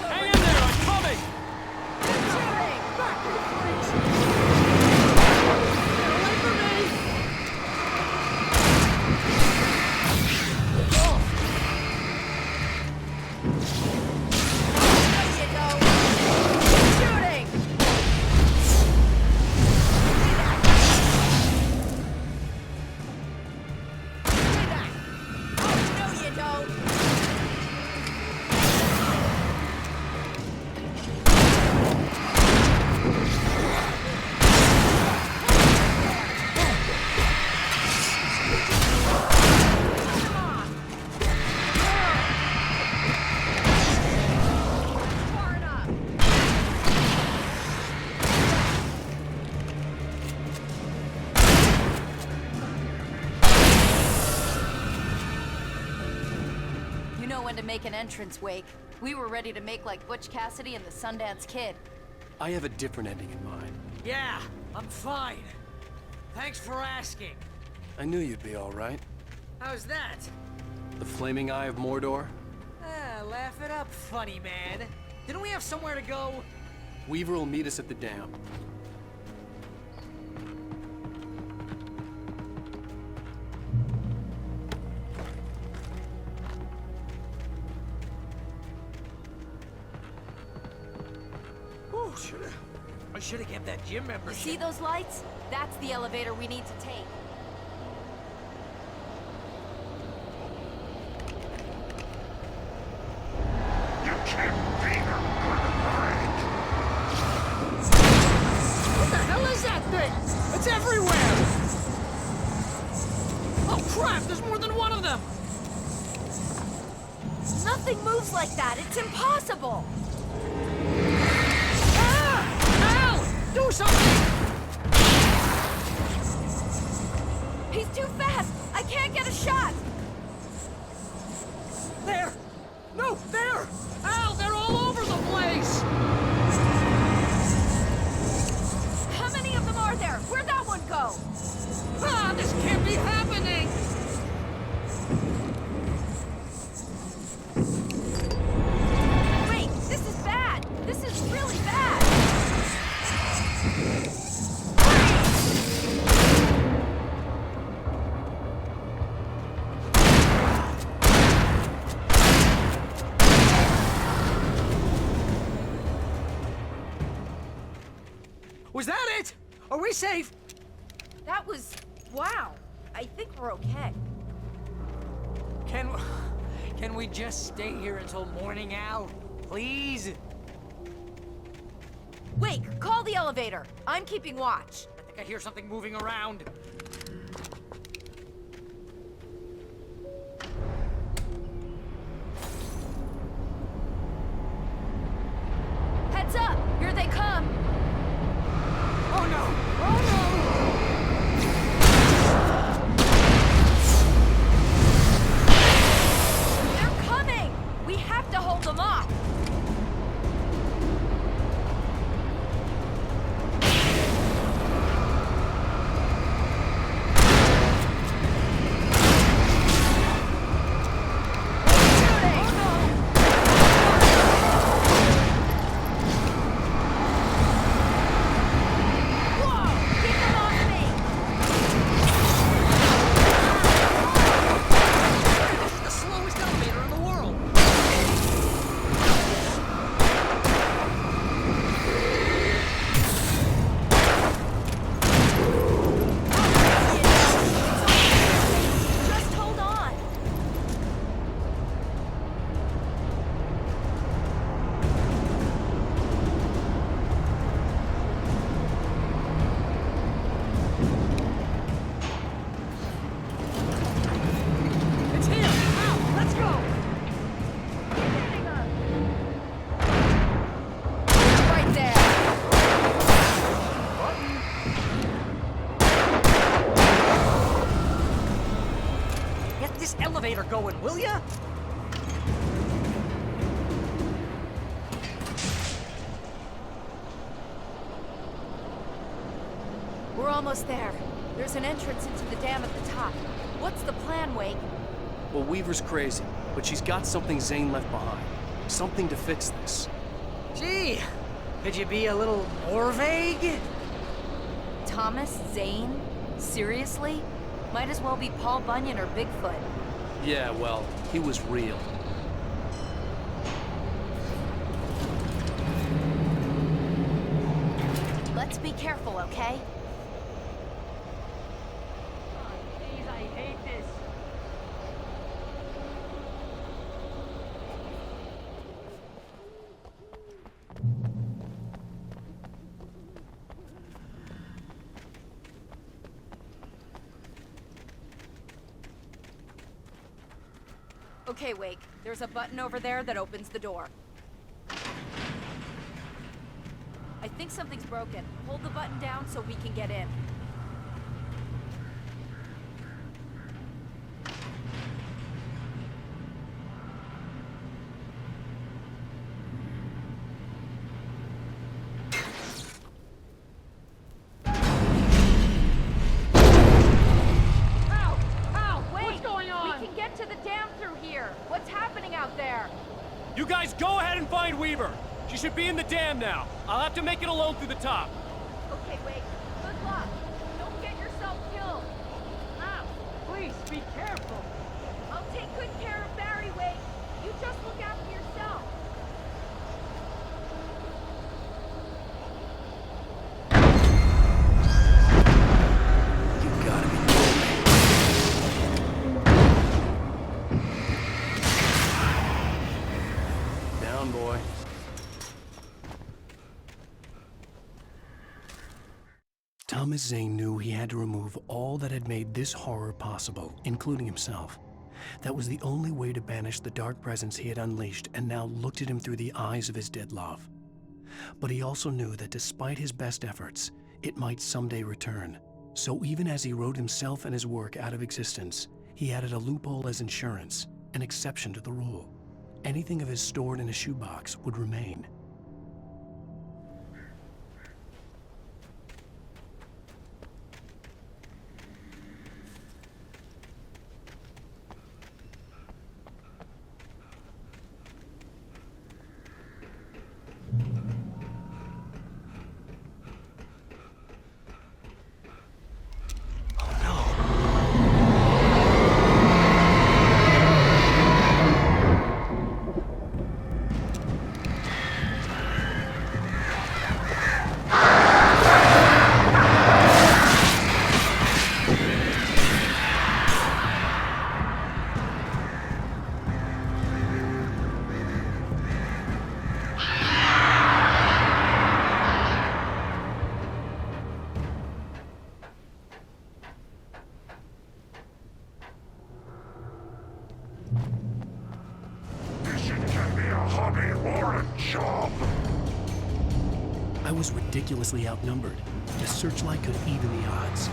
Hang in there, I'm coming! You know when to make an entrance, Wake. We were ready to make like Butch Cassidy and the Sundance Kid. I have a different ending in mind. Yeah, I'm fine. Thanks for asking. I knew you'd be all right. How's that? The flaming eye of Mordor? Laugh it up, funny man. Didn't we have somewhere to go? Weaver will meet us at the dam. Oh, I should have kept that gym You membership. see those lights? That's the elevator we need to take. What the hell is that thing? It's everywhere! Oh crap, there's more than one of them! Nothing moves like that. It's impossible. Al! Do something! He's too fast. I can't get a shot. There! No, there! Al, they're all over the place! How many of them are there? Where'd that one go? Ah, this can't be happening! Wait, this is bad. This is really bad. Was that it? Are we safe? That was... wow. I think we're okay. Can we just stay here until morning, Al? Please? Wake, call the elevator. I'm keeping watch. I think I hear something moving around. Heads up! Here they come! Oh no! Oh no! They're coming! We have to hold them off! elevator going, will ya? We're almost there. There's an entrance into the dam at the top. What's the plan, Wake? Well, Weaver's crazy, but she's got something Zane left behind. Something to fix this. Gee, could you be a little more vague? Thomas Zane? Seriously? Might as well be Paul Bunyan or Bigfoot. Yeah, well, he was real. Let's be careful, okay? Jeez, I hate this. Okay, Wake. There's a button over there that opens the door. I think something's broken. Hold the button down so we can get in. What's happening out there? You guys go ahead and find Weaver. She should be in the dam now. I'll have to make it alone through the top. Okay, Wake. Good luck. Don't get yourself killed. Ow! Please, be careful. I'll take good care of Barry, Wake. You just look after yourself. You gotta be down, boy. Thomas Zane knew he had to remove all that had made this horror possible, including himself. That was the only way to banish the dark presence he had unleashed and now looked at him through the eyes of his dead love. But he also knew that despite his best efforts, it might someday return. So even as he wrote himself and his work out of existence, he added a loophole as insurance, an exception to the rule. Anything of his stored in a shoebox would remain. I was ridiculously outnumbered. The searchlight could even the odds.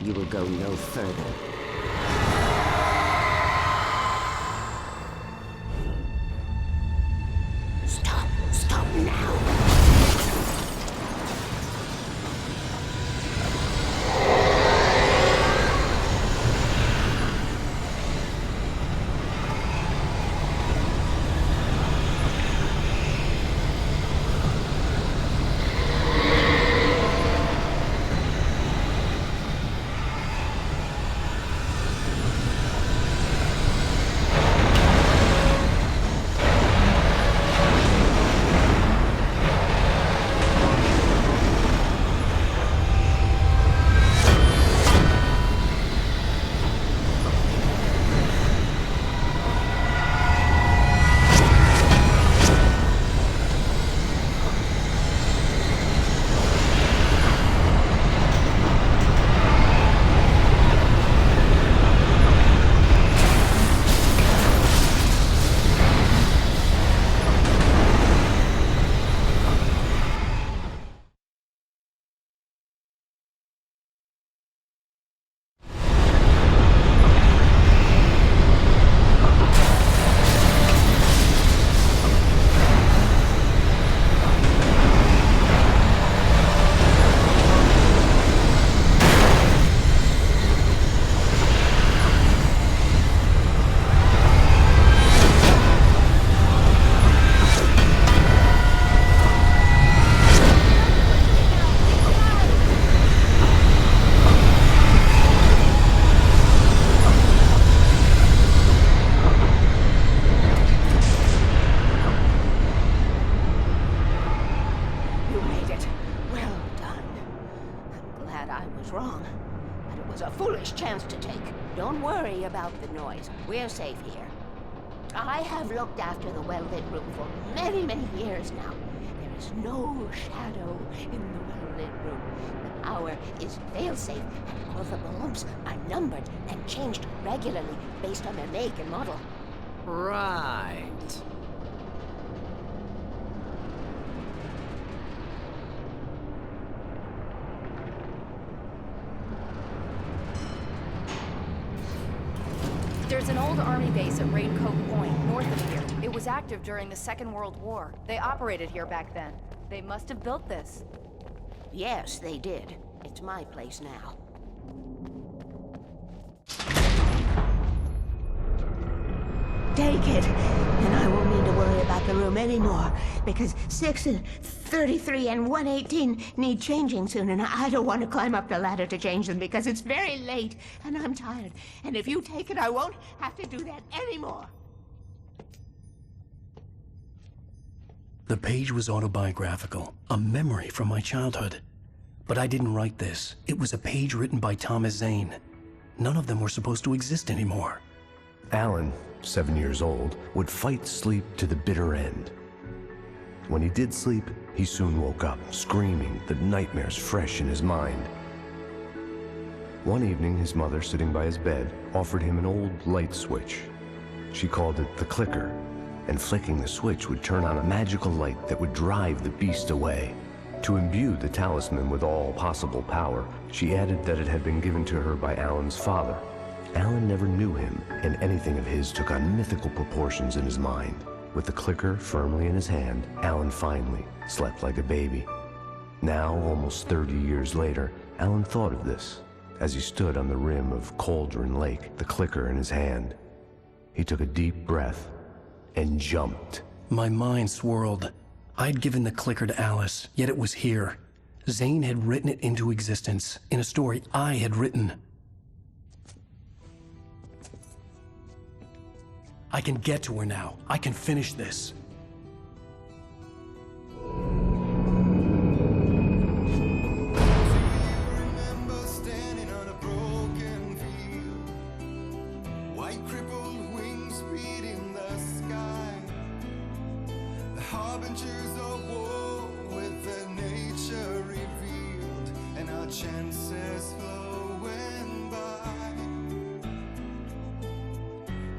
you will go no further. Stop now! We're safe here. I have looked after the well-lit room for many, many years now. There is no shadow in the well-lit room. The power is fail-safe, and all the bulbs are numbered and changed regularly based on their make and model. Right. There's an old army base at Raincoat Point, north of here. It was active during the Second World War. They operated here back then. They must have built this. Yes, they did. It's my place now. Take it, and I won't need to worry about the room anymore, because 6 and 33 and 118 need changing soon, and I don't want to climb up the ladder to change them because it's very late, and I'm tired. And if you take it, I won't have to do that anymore. The page was autobiographical, a memory from my childhood. But I didn't write this. It was a page written by Thomas Zane. None of them were supposed to exist anymore. Alan, 7 years old, would fight sleep to the bitter end. When he did sleep, he soon woke up, screaming, the nightmares fresh in his mind. One evening, his mother, sitting by his bed, offered him an old light switch. She called it the clicker, and flicking the switch would turn on a magical light that would drive the beast away. To imbue the talisman with all possible power, she added that it had been given to her by Alan's father. Alan never knew him, and anything of his took on mythical proportions in his mind. With the clicker firmly in his hand, Alan finally slept like a baby. Now, almost 30 years later, Alan thought of this as he stood on the rim of Cauldron Lake, the clicker in his hand. He took a deep breath and jumped. My mind swirled. I'd given the clicker to Alice, yet it was here. Zane had written it into existence, in a story I had written. I can get to her now. I can finish this. Harbingers of war with their nature revealed and our chances flowing by.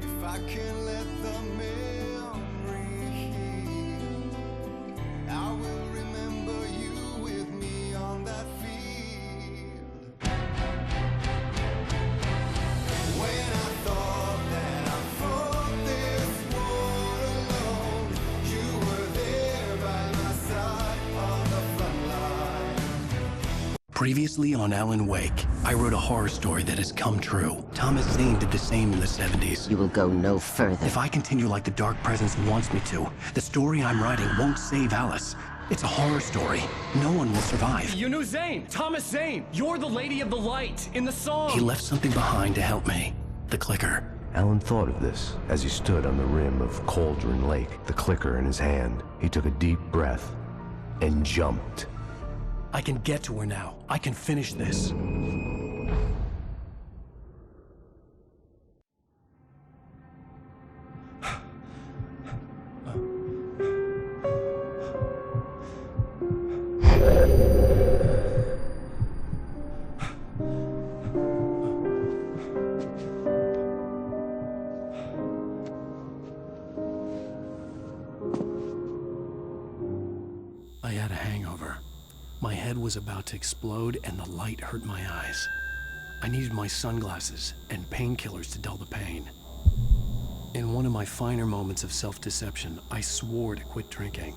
If I can let the memory heal, I will remember you with me on that field. Previously on Alan Wake, I wrote a horror story that has come true. Thomas Zane did the same in the 70s. You will go no further. If I continue like the Dark Presence wants me to, the story I'm writing won't save Alice. It's a horror story. No one will survive. You knew Zane! Thomas Zane! You're the Lady of the Light in the song! He left something behind to help me. The clicker. Alan thought of this as he stood on the rim of Cauldron Lake, the clicker in his hand. He took a deep breath and jumped. I can get to her now. I can finish this. I had a hangover. My head was about to explode and the light hurt my eyes. I needed my sunglasses and painkillers to dull the pain. In one of my finer moments of self-deception, I swore to quit drinking.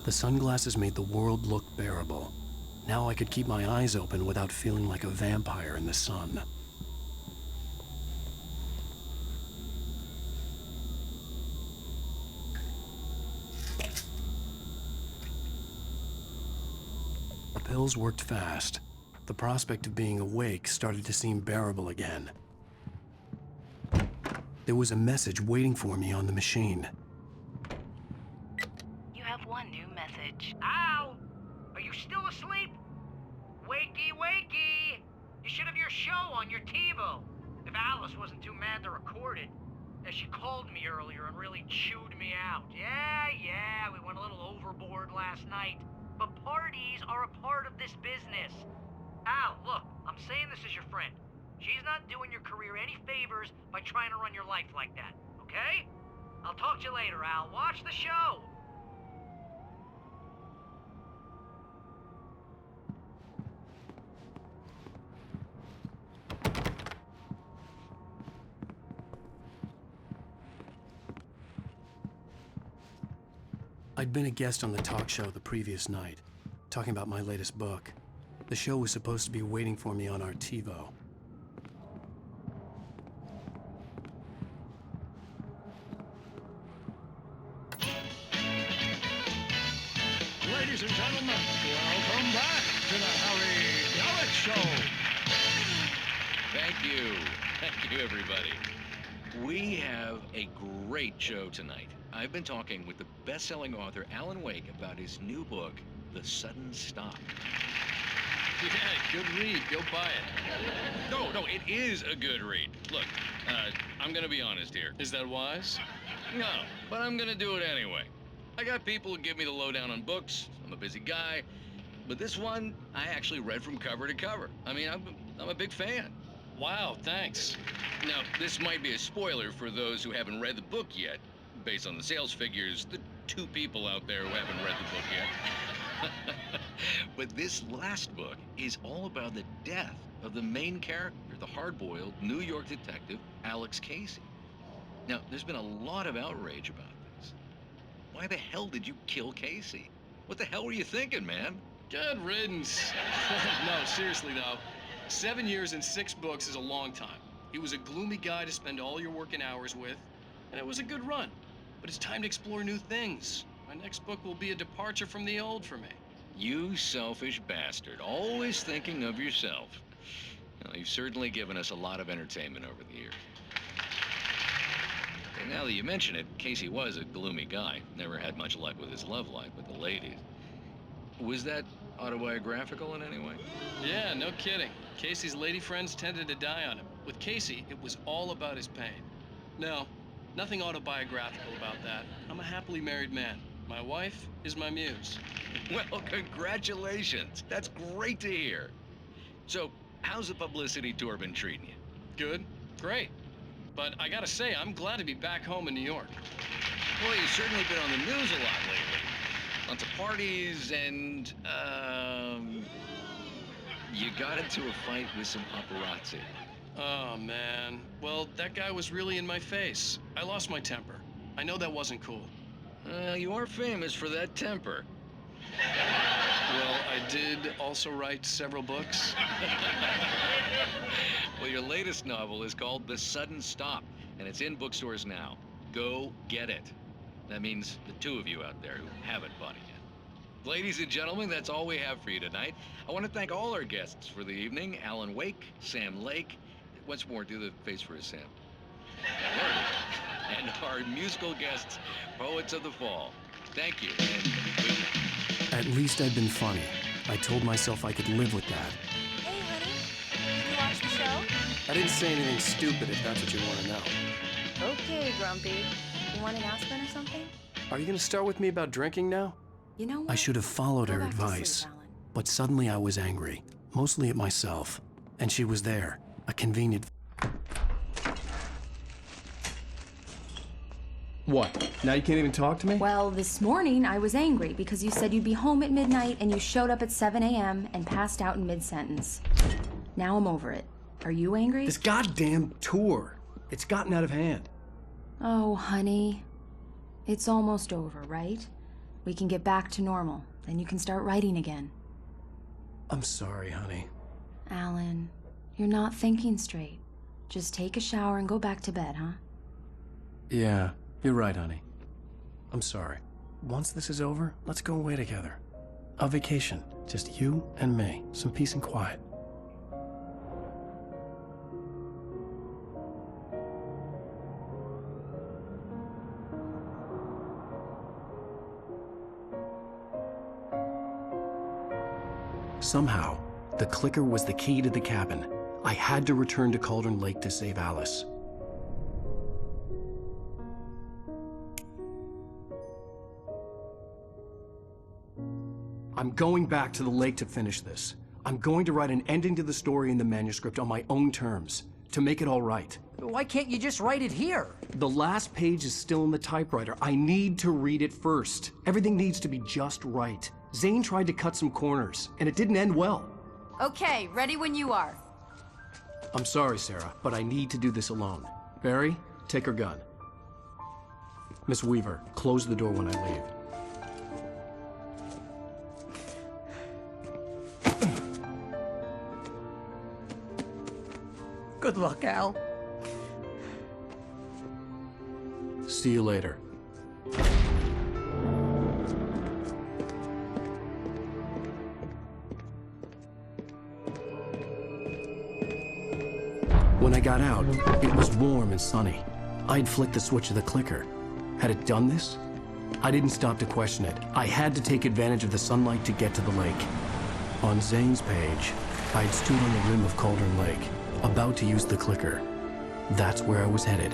The sunglasses made the world look bearable. Now I could keep my eyes open without feeling like a vampire in the sun. The pills worked fast. The prospect of being awake started to seem bearable again. There was a message waiting for me on the machine. You have one new message. Al! Are you still asleep? Wakey, wakey! You should have your show on your TiVo. If Alice wasn't too mad to record it. Yeah, she called me earlier and really chewed me out. Yeah, we went a little overboard last night. But parties are a part of this business. Al, look, I'm saying this as your friend. She's not doing your career any favors by trying to run your life like that, okay? I'll talk to you later, Al. Watch the show. I'd been a guest on the talk show the previous night, talking about my latest book. The show was supposed to be waiting for me on our TiVo. Ladies and gentlemen, welcome back to the Harry Gallic Show. Thank you. Thank you, everybody. We have a great show tonight. I've been talking with the best-selling author Alan Wake about his new book, The Sudden Stop. Yeah, good read. Go buy it. No, it is a good read. Look, I'm gonna be honest here. Is that wise? No, but I'm gonna do it anyway. I got people who give me the lowdown on books. I'm a busy guy. But this one, I actually read from cover to cover. I mean, I'm a big fan. Wow, thanks. Now, this might be a spoiler for those who haven't read the book yet. Based on the sales figures, the 2 people out there who haven't read the book yet. But this last book is all about the death of the main character, the hard-boiled New York detective, Alex Casey. Now, there's been a lot of outrage about this. Why the hell did you kill Casey? What the hell were you thinking, man? Good riddance. No, seriously though. 7 years and 6 books is a long time. He was a gloomy guy to spend all your working hours with, and it was a good run. But it's time to explore new things. My next book will be a departure from the old for me. You selfish bastard, always thinking of yourself. Well, you've certainly given us a lot of entertainment over the years. And now that you mention it, Casey was a gloomy guy. Never had much luck with his love life with the ladies. Was that autobiographical in any way? Yeah, no kidding. Casey's lady friends tended to die on him. With Casey, it was all about his pain. No, nothing autobiographical about that. I'm a happily married man. My wife is my muse. Well, congratulations. That's great to hear. So, how's the publicity tour been treating you? Good. Great. But I gotta say, I'm glad to be back home in New York. Well, you've certainly been on the news a lot lately. Lots of parties and, you got into a fight with some paparazzi. Oh, man. Well, that guy was really in my face. I lost my temper. I know that wasn't cool. You are famous for that temper. Well, I did also write several books. Well, your latest novel is called The Sudden Stop, and it's in bookstores now. Go get it. That means the two of you out there who haven't bought it yet. Ladies and gentlemen, that's all we have for you tonight. I want to thank all our guests for the evening. Alan Wake, Sam Lake. Once more, do the face for a Sam. And our musical guests, Poets of the Fall. Thank you, and At least I'd been funny. I told myself I could live with that. Hey, honey. Did you watch the show? I didn't say anything stupid if that's what you want to know. Okay, Grumpy. You want an aspirin or something? Are you going to start with me about drinking now? You know what? I should have followed her Go back to advice. sleep, Alan. But suddenly I was angry, mostly at myself. And she was there, a convenient... What? Now you can't even talk to me? Well, this morning I was angry because you said you'd be home at midnight and you showed up at 7 a.m. and passed out in mid-sentence. Now I'm over it. Are you angry? This goddamn tour. It's gotten out of hand. Oh, honey. It's almost over, right? We can get back to normal. Then you can start writing again. I'm sorry, honey. Alan, you're not thinking straight. Just take a shower and go back to bed, huh? Yeah, you're right, honey. I'm sorry. Once this is over, let's go away together. A vacation. Just you and me. Some peace and quiet. Somehow, the clicker was the key to the cabin. I had to return to Cauldron Lake to save Alice. I'm going back to the lake to finish this. I'm going to write an ending to the story in the manuscript on my own terms, to make it all right. Why can't you just write it here? The last page is still in the typewriter. I need to read it first. Everything needs to be just right. Zane tried to cut some corners, and it didn't end well. Okay, ready when you are. I'm sorry, Sarah, but I need to do this alone. Barry, take her gun. Miss Weaver, close the door when I leave. Good luck, Al. See you later. When I got out, it was warm and sunny. I'd flicked the switch of the clicker. Had it done this? I didn't stop to question it. I had to take advantage of the sunlight to get to the lake. On Zane's page, I'd stood on the rim of Cauldron Lake, about to use the clicker. That's where I was headed.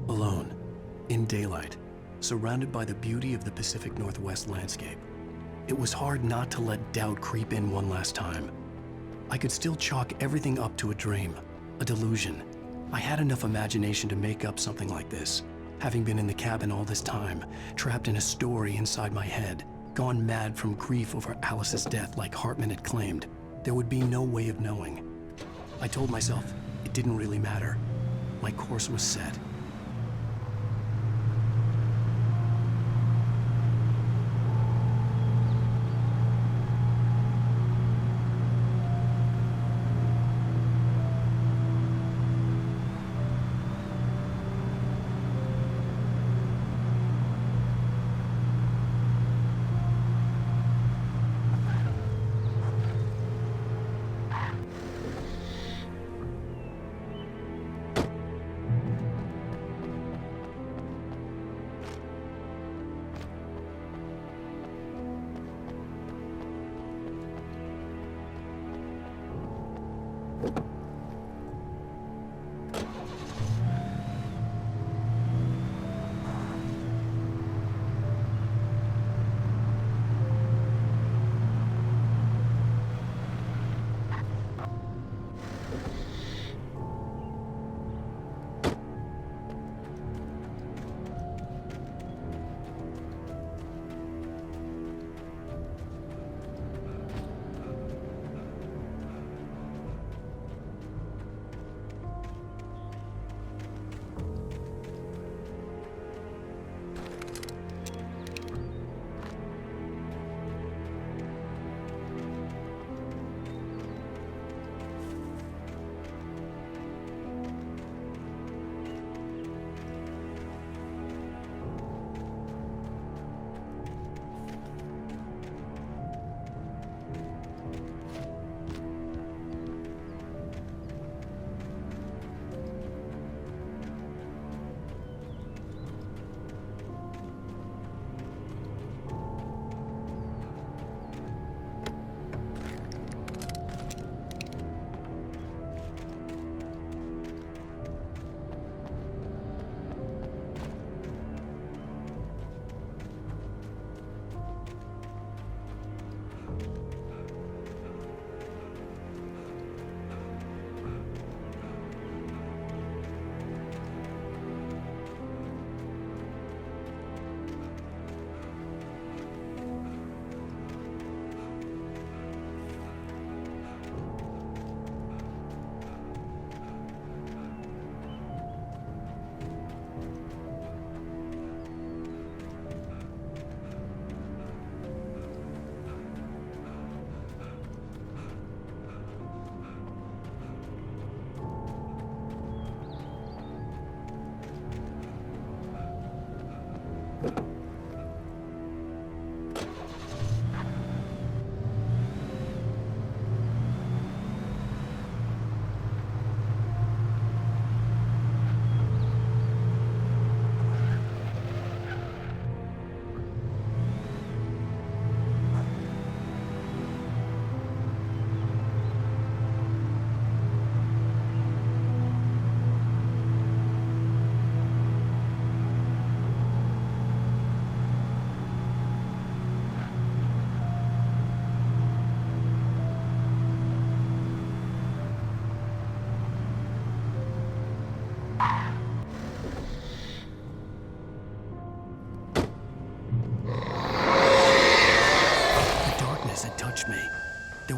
Alone, in daylight, surrounded by the beauty of the Pacific Northwest landscape. It was hard not to let doubt creep in one last time. I could still chalk everything up to a dream, a delusion. I had enough imagination to make up something like this, having been in the cabin all this time, trapped in a story inside my head, gone mad from grief over Alice's death like Hartman had claimed. There would be no way of knowing. I told myself it didn't really matter. My course was set.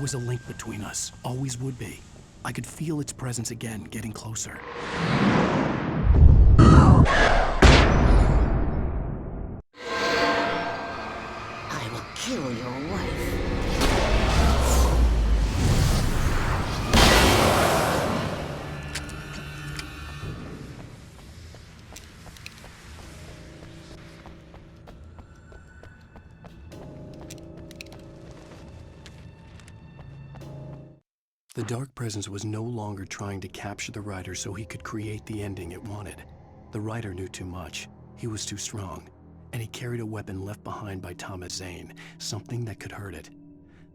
was a link between us, always would be. I could feel its presence again, getting closer. I will kill your wife. The Dark Presence was no longer trying to capture the Rider so he could create the ending it wanted. The Rider knew too much. He was too strong. And he carried a weapon left behind by Thomas Zane, something that could hurt it.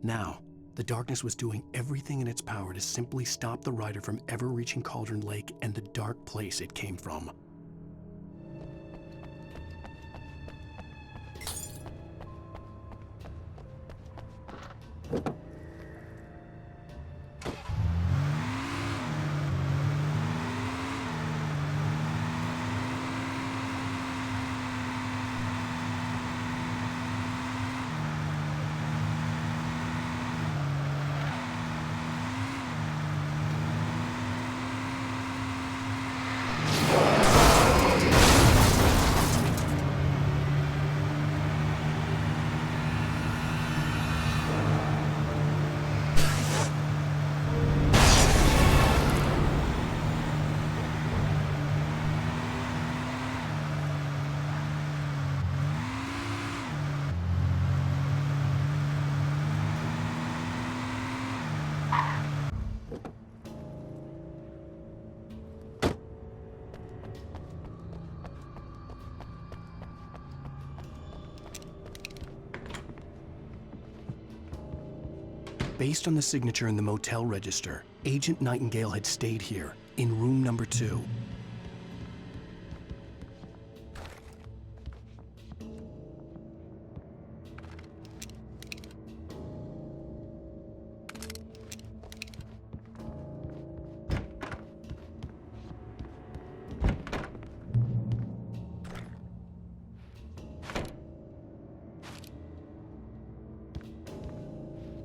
Now, the darkness was doing everything in its power to simply stop the Rider from ever reaching Cauldron Lake and the dark place it came from. Based on the signature in the motel register, Agent Nightingale had stayed here, in room number 2.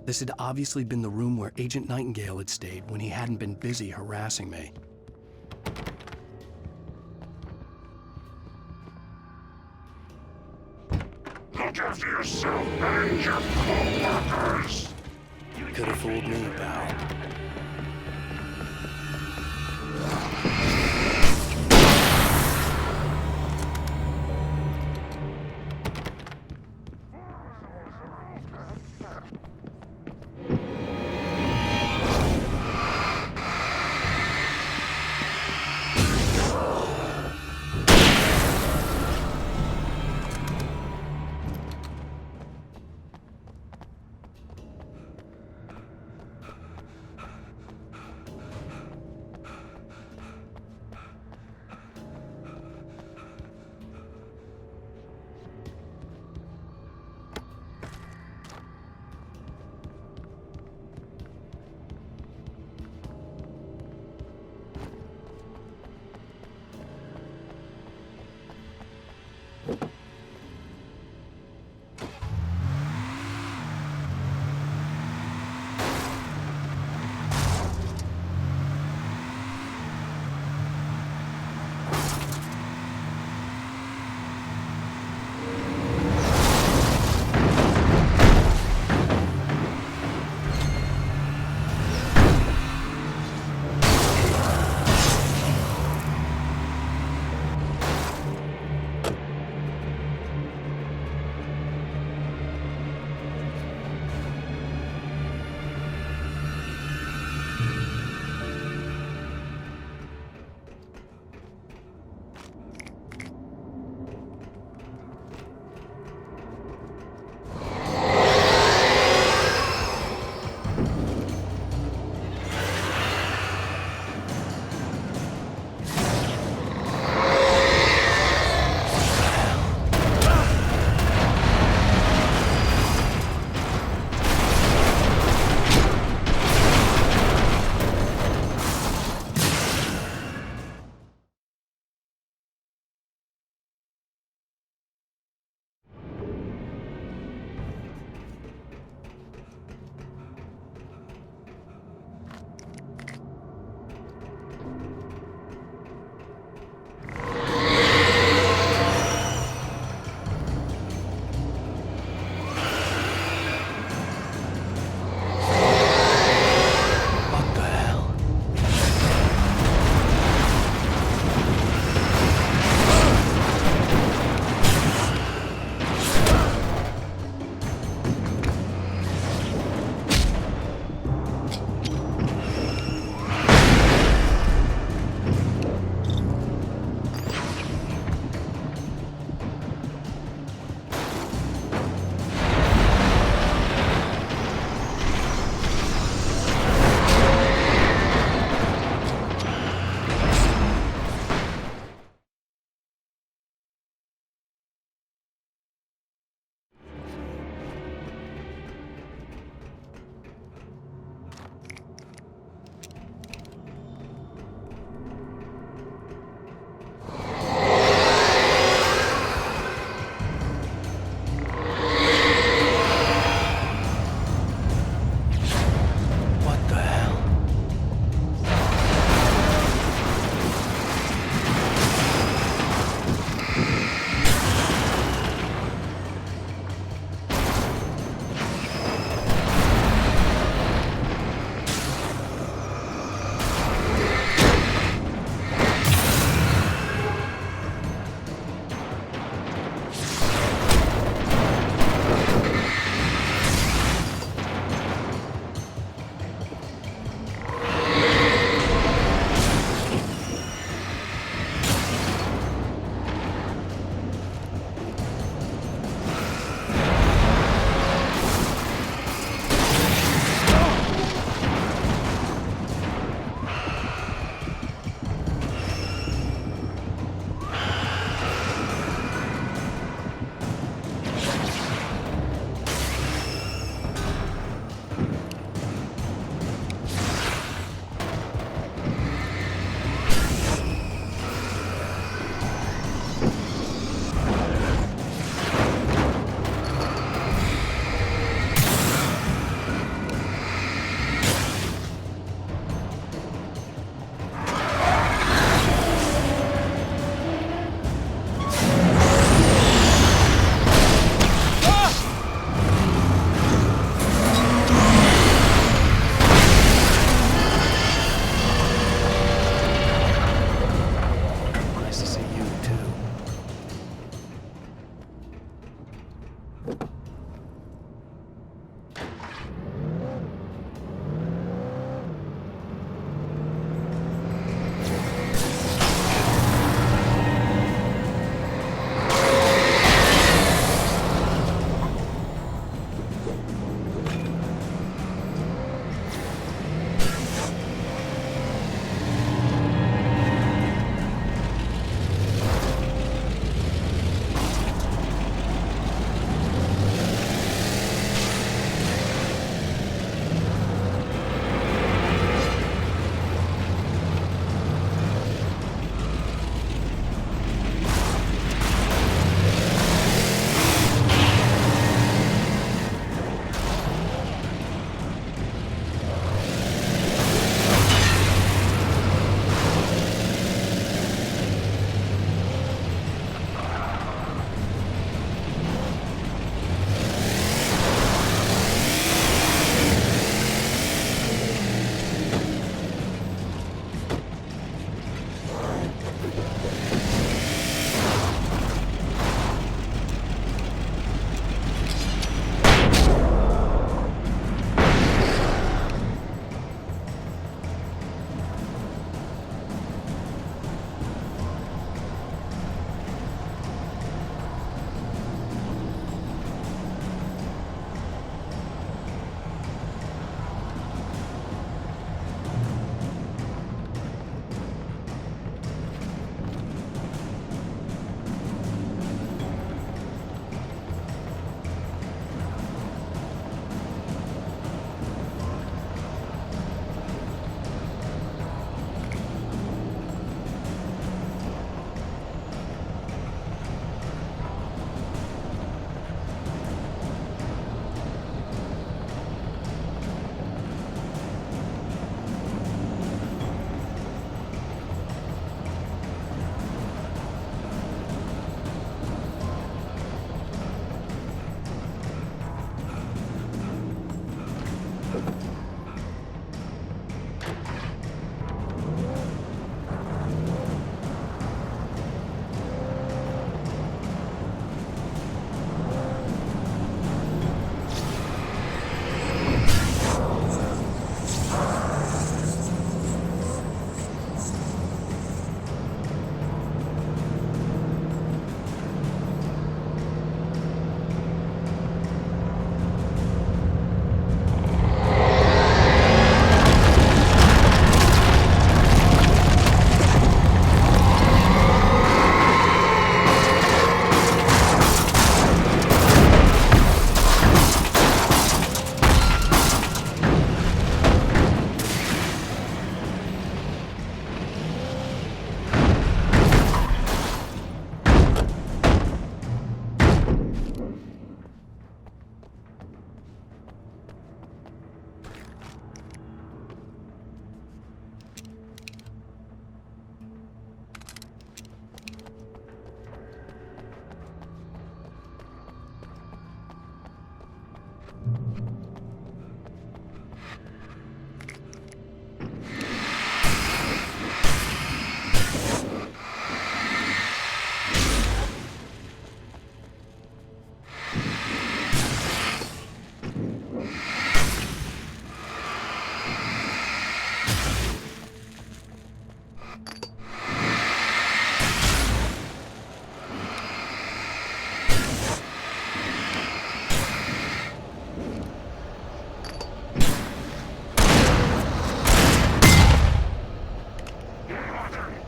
This had obviously been the room where Agent Nightingale had stayed when he hadn't been busy harassing me. Look after yourself and your co-workers! Could have fooled me, pal.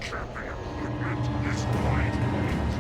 camping equipment is lightweight.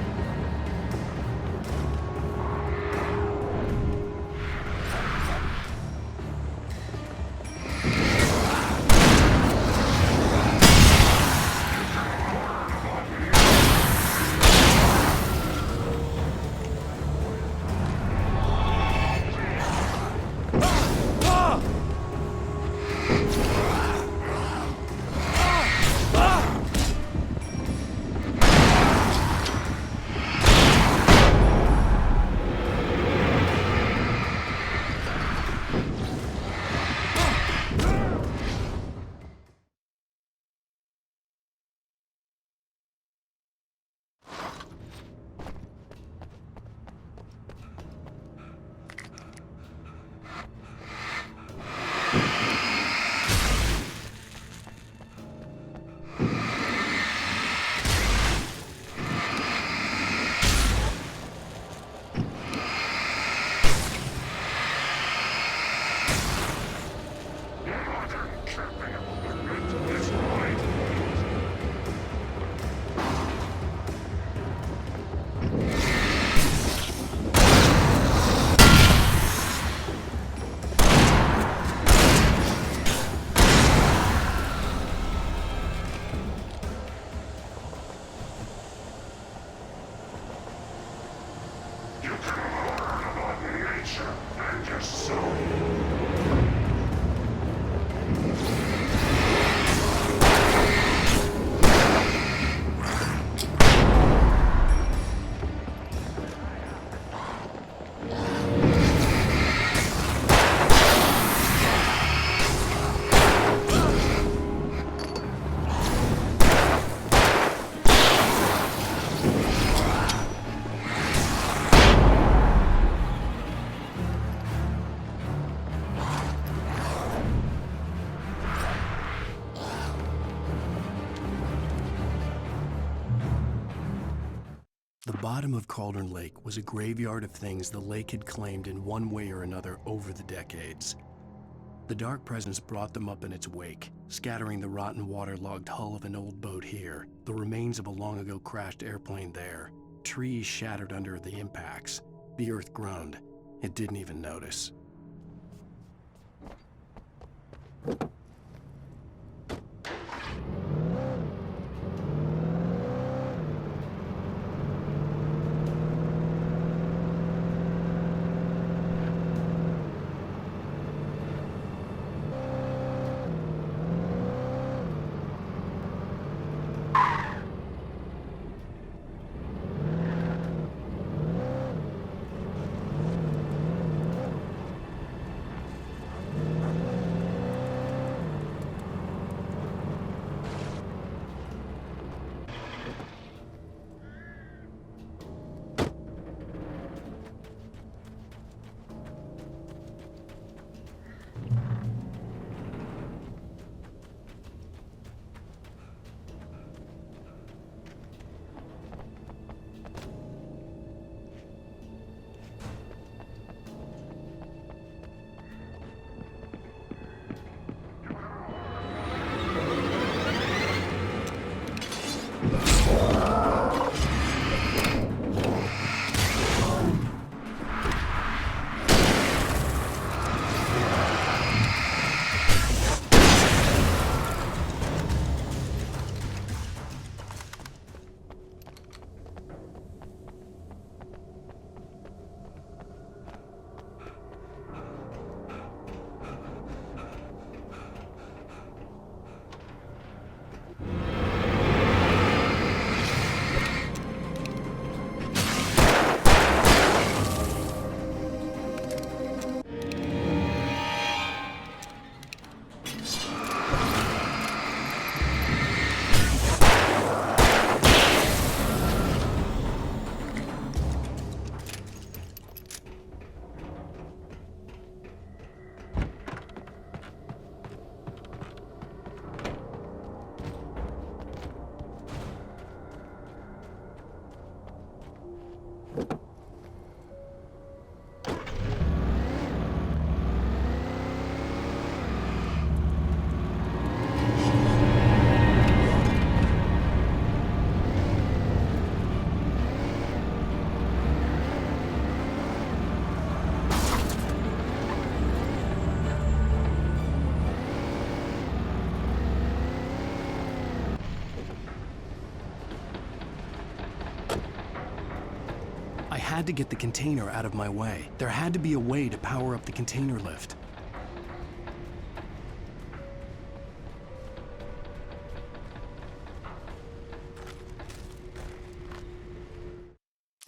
The bottom of Cauldron Lake was a graveyard of things the lake had claimed in one way or another over the decades. The Dark Presence brought them up in its wake, scattering the rotten waterlogged hull of an old boat here, the remains of a long-ago crashed airplane there, trees shattered under the impacts. The earth groaned. It didn't even notice. had to get the container out of my way. There had to be a way to power up the container lift.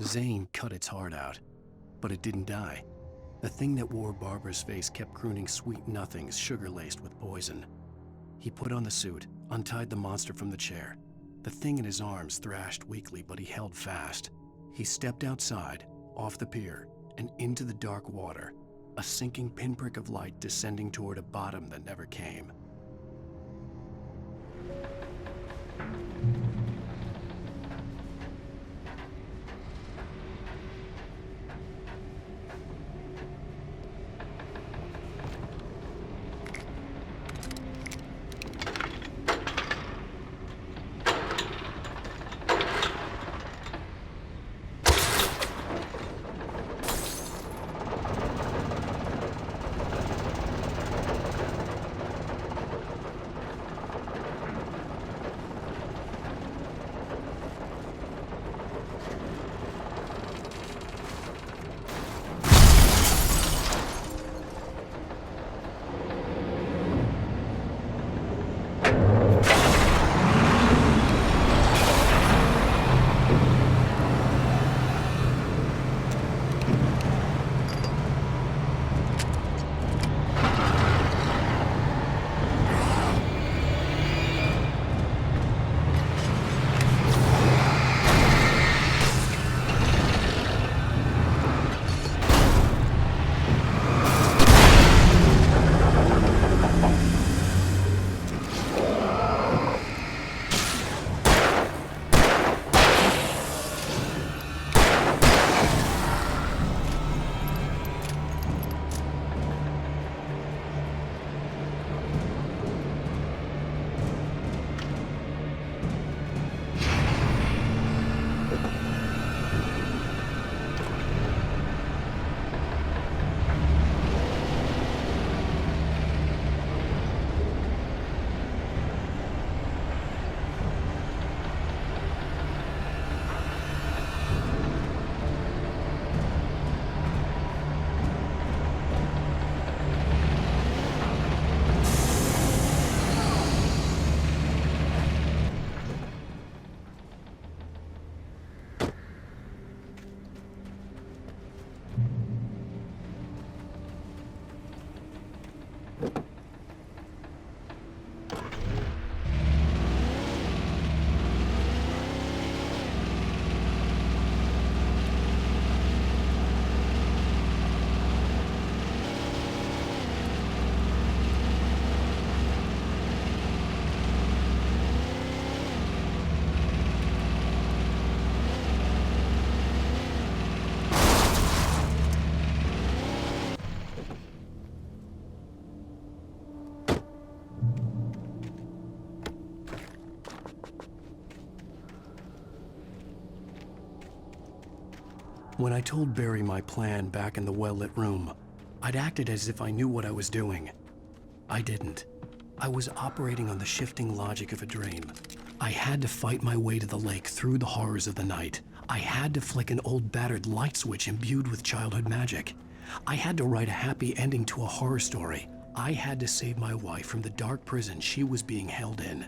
Zane cut its heart out, but it didn't die. The thing that wore Barbara's face kept crooning sweet nothings sugar-laced with poison. He put on the suit, untied the monster from the chair. The thing in his arms thrashed weakly, but he held fast. He stepped outside, off the pier, and into the dark water, a sinking pinprick of light descending toward a bottom that never came. When I told Barry my plan back in the well-lit room, I'd acted as if I knew what I was doing. I didn't. I was operating on the shifting logic of a dream. I had to fight my way to the lake through the horrors of the night. I had to flick an old battered light switch imbued with childhood magic. I had to write a happy ending to a horror story. I had to save my wife from the dark prison she was being held in.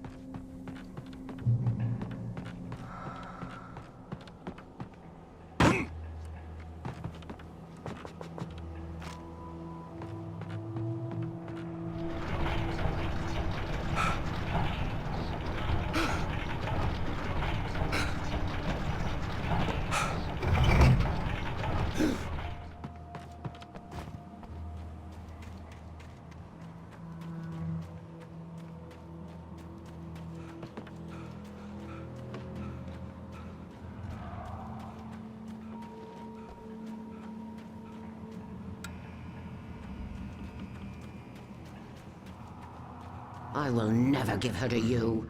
I will never give her to you.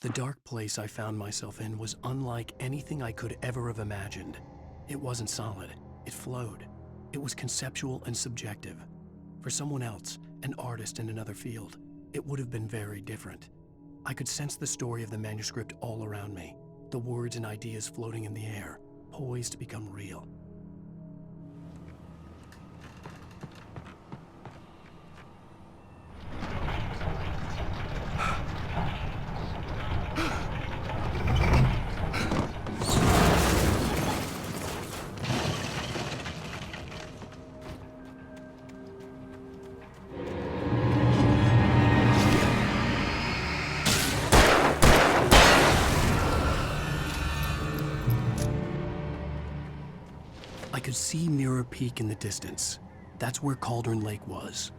The dark place I found myself in was unlike anything I could ever have imagined. It wasn't solid. It flowed. It was conceptual and subjective. For someone else, an artist in another field, it would have been very different. I could sense the story of the manuscript all around me, the words and ideas floating in the air, poised to become real. I could see Mirror Peak in the distance. That's where Cauldron Lake was.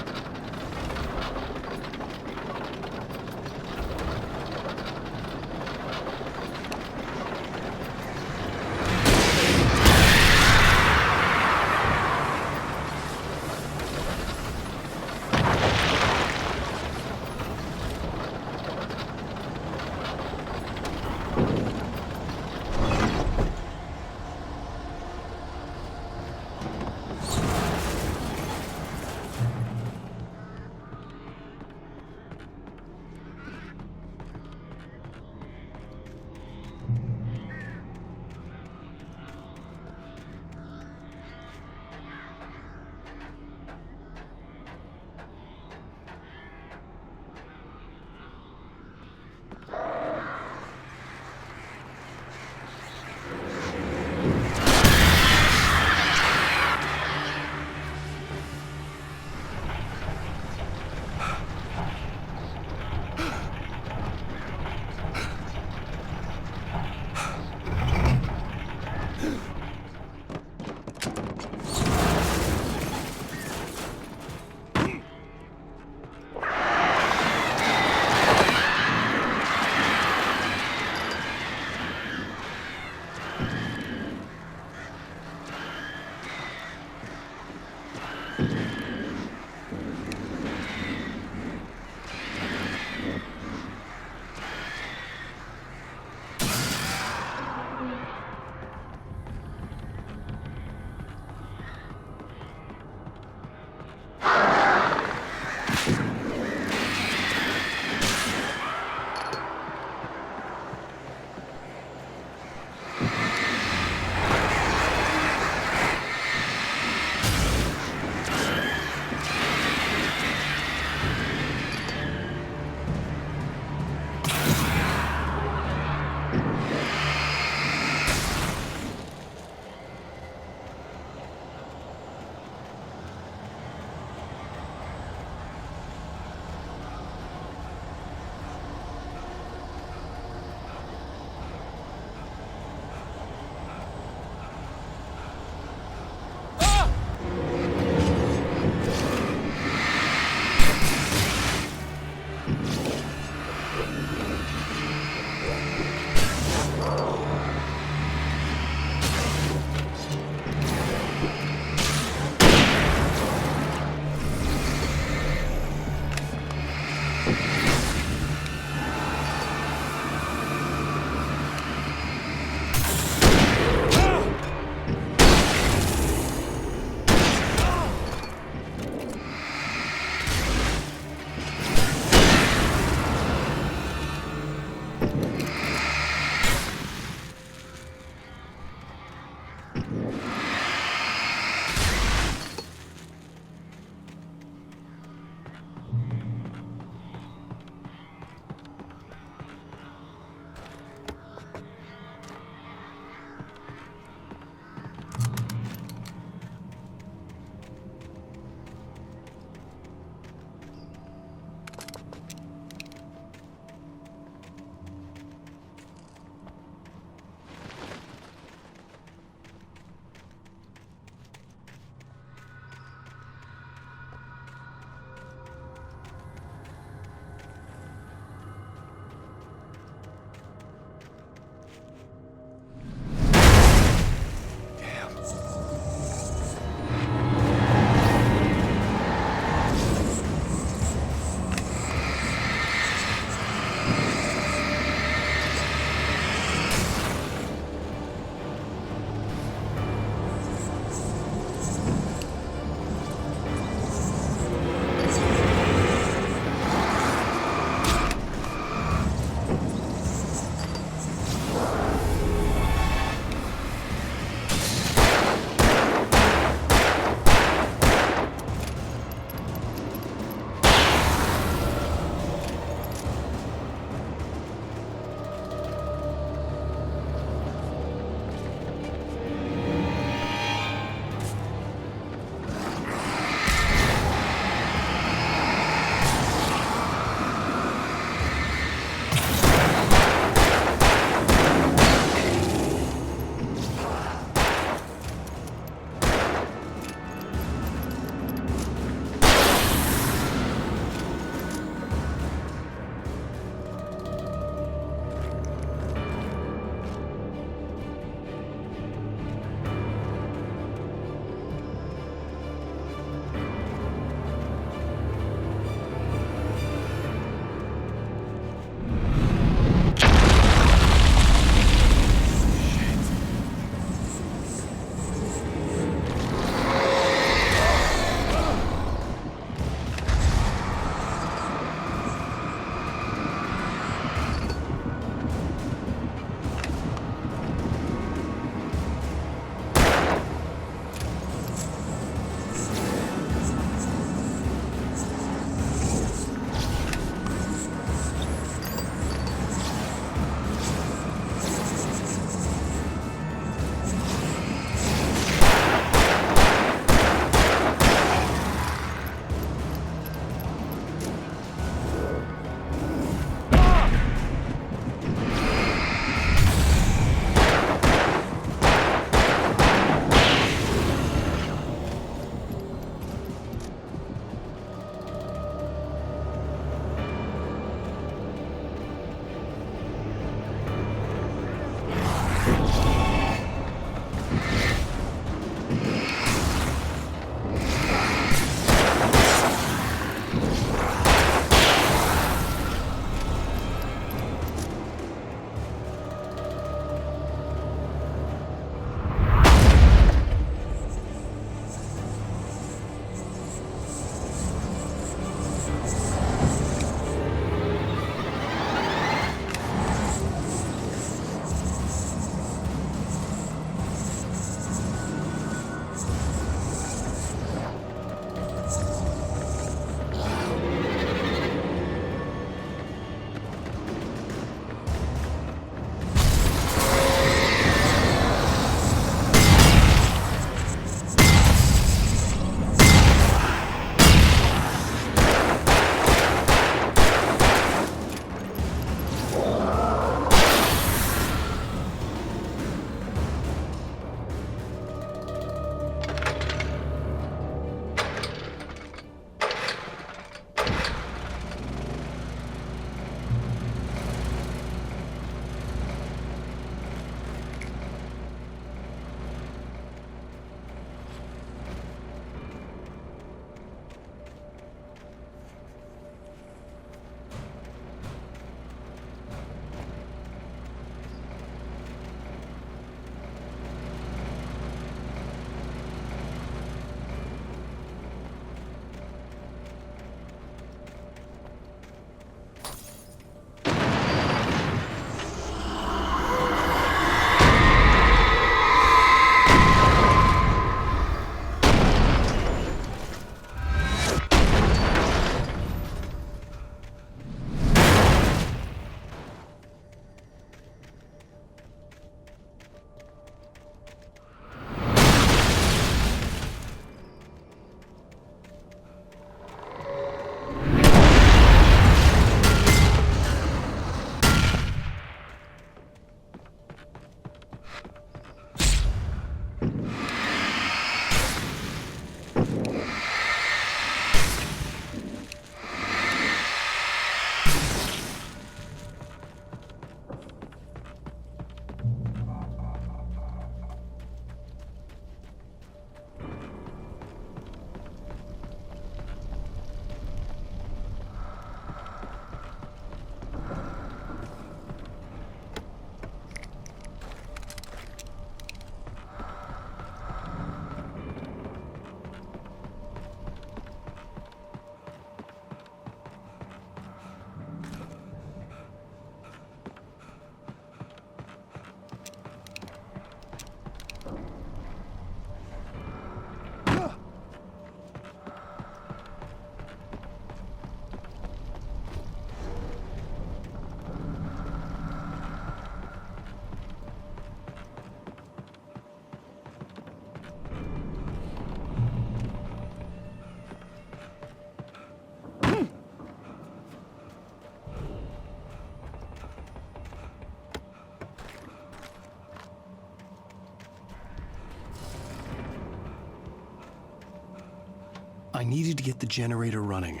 I needed to get the generator running.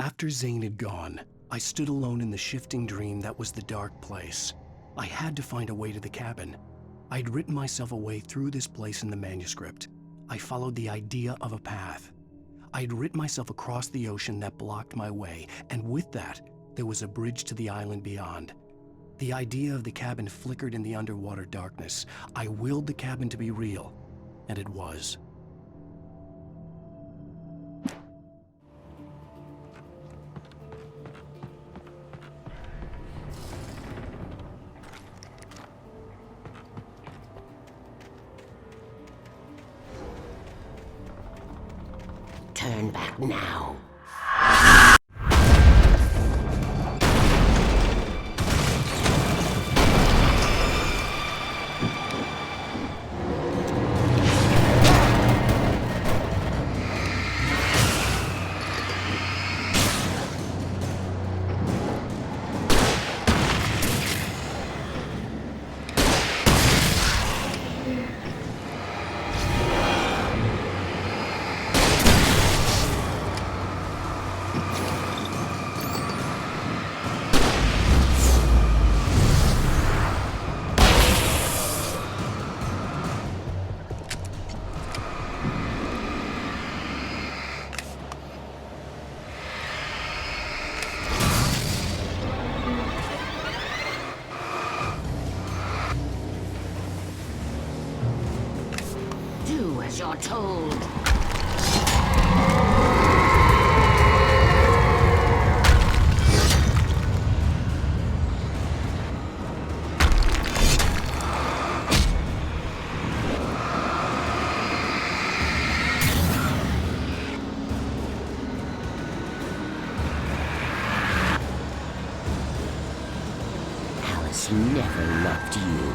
After Zane had gone, I stood alone in the shifting dream that was the dark place. I had to find a way to the cabin. I'd written myself a way through this place in the manuscript. I followed the idea of a path. I'd written myself across the ocean that blocked my way, and with that, there was a bridge to the island beyond. The idea of the cabin flickered in the underwater darkness. I willed the cabin to be real, and it was. Turn back now. Do as you're told. Alice never loved you.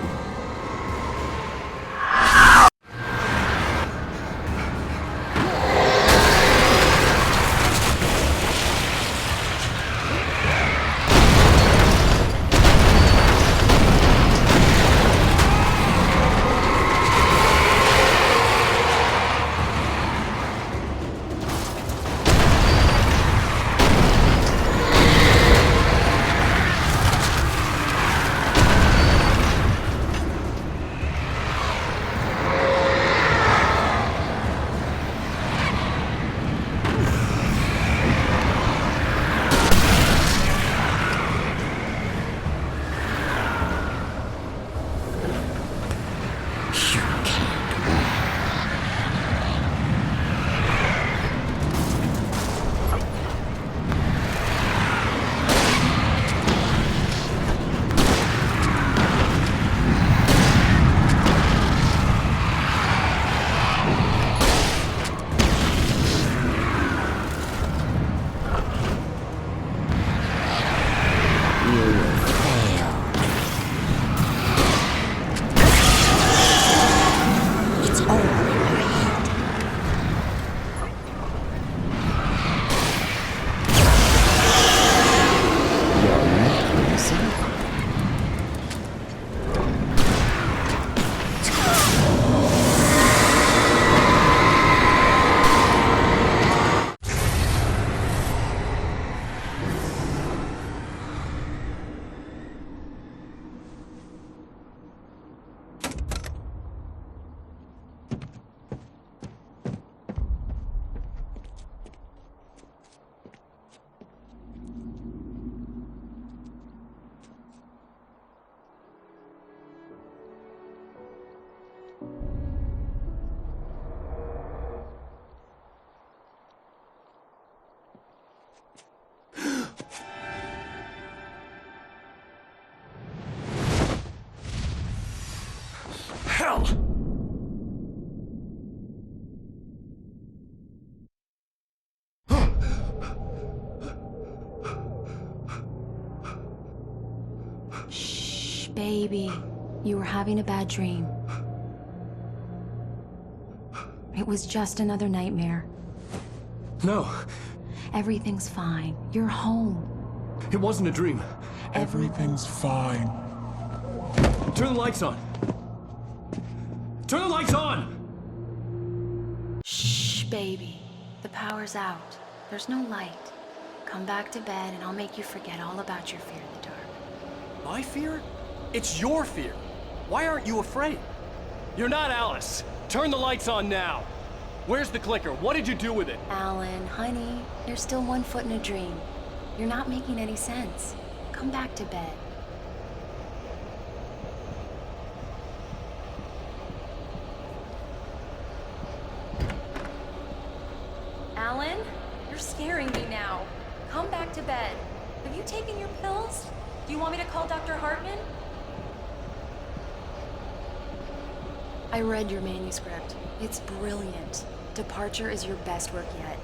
Hell! Shh, baby. You were having a bad dream. It was just another nightmare. No. Everything's fine. You're home. It wasn't a dream. Everything's fine. Turn the lights on. Turn the lights on! Shh, baby. The power's out. There's no light. Come back to bed and I'll make you forget all about your fear in the dark. My fear? It's your fear. Why aren't you afraid? You're not Alice. Turn the lights on now. Where's the clicker? What did you do with it? Alan, honey, you're still 1 foot in a dream. You're not making any sense. Come back to bed. Alan, you're scaring me now. Come back to bed. Have you taken your pills? Do you want me to call Dr. Hartman? I read your manuscript. It's brilliant. Departure is your best work yet.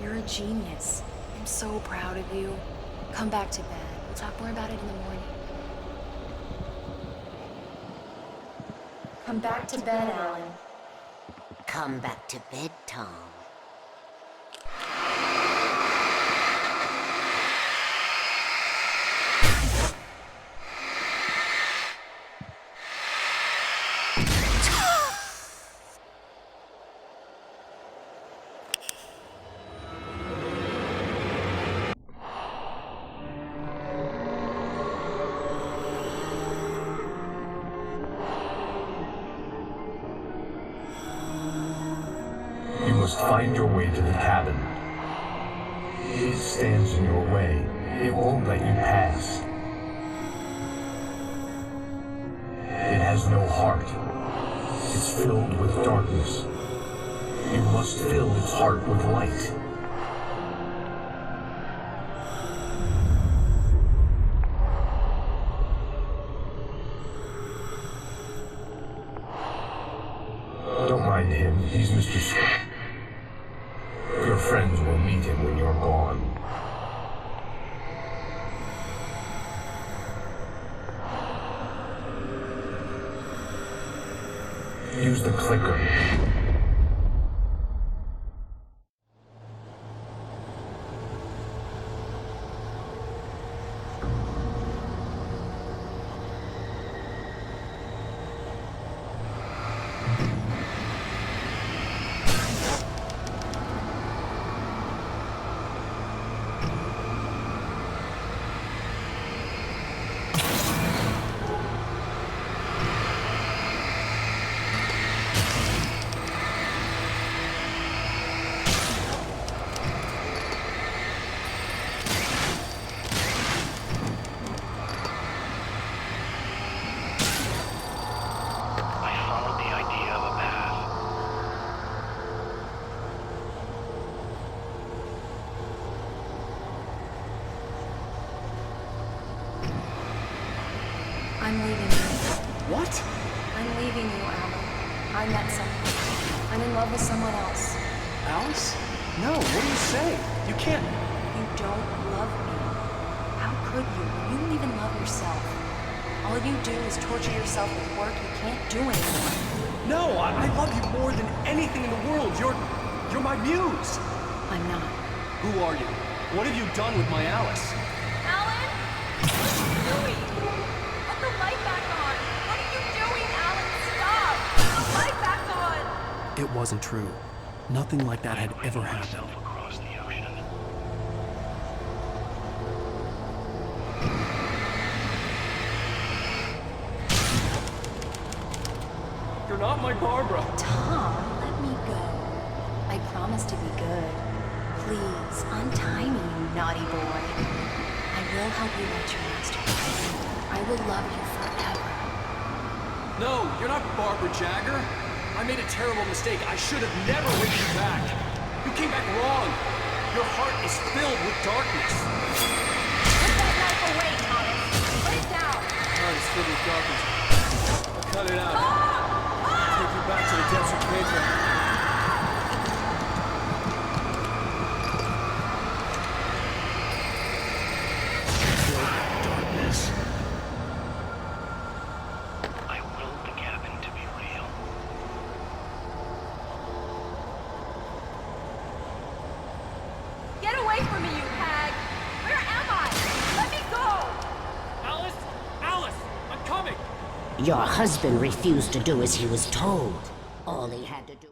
You're a genius. I'm so proud of you. Come back to bed. We'll talk more about it in the morning. Come back to bed, Alan. Come back to bed, Tom. You must find your way to the cabin. It stands in your way. It won't let you pass. It has no heart. It's filled with darkness. You must fill its heart with light. Don't mind him. He's Mr. Scott. Your friends will meet him when you're gone. Use the clicker. I'm leaving you. What? I'm leaving you, Alan. I met someone. I'm in love with someone else. Alice? No, what do you say? You can't... You don't love me. How could you? You don't even love yourself. All you do is torture yourself with work you can't do anymore. No, I love you more than anything in the world. You're my muse. I'm not. Who are you? What have you done with my Alice? Alan? What are you doing? Put the light back on. What are you doing, Alan? Stop! Put the light back on! It wasn't true. Nothing like that had ever happened. Across the ocean. You're not my Barbara. Tom, let me go. I promise to be good. Please, untie me, you naughty boy. I will help you write your masterpiece. I will love you forever. No, you're not Barbara Jagger. I made a terrible mistake. I should have never written you back. You came back wrong. Your heart is filled with darkness. Put that knife away, Thomas. Put it down. Heart is filled with darkness. I'll cut it out. Take you back to the depths of paper. I willed the cabin to be real. Get away from me, you hag! Where am I? Let me go! Alice! Alice! I'm coming! Your husband refused to do as he was told. All he had to do...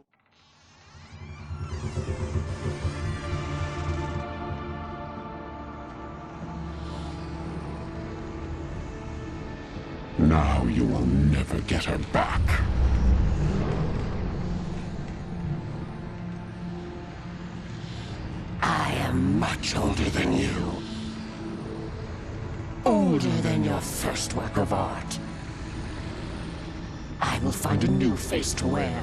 Now you will never get her back. I am much older than you. Older than your first work of art. I will find a new face to wear.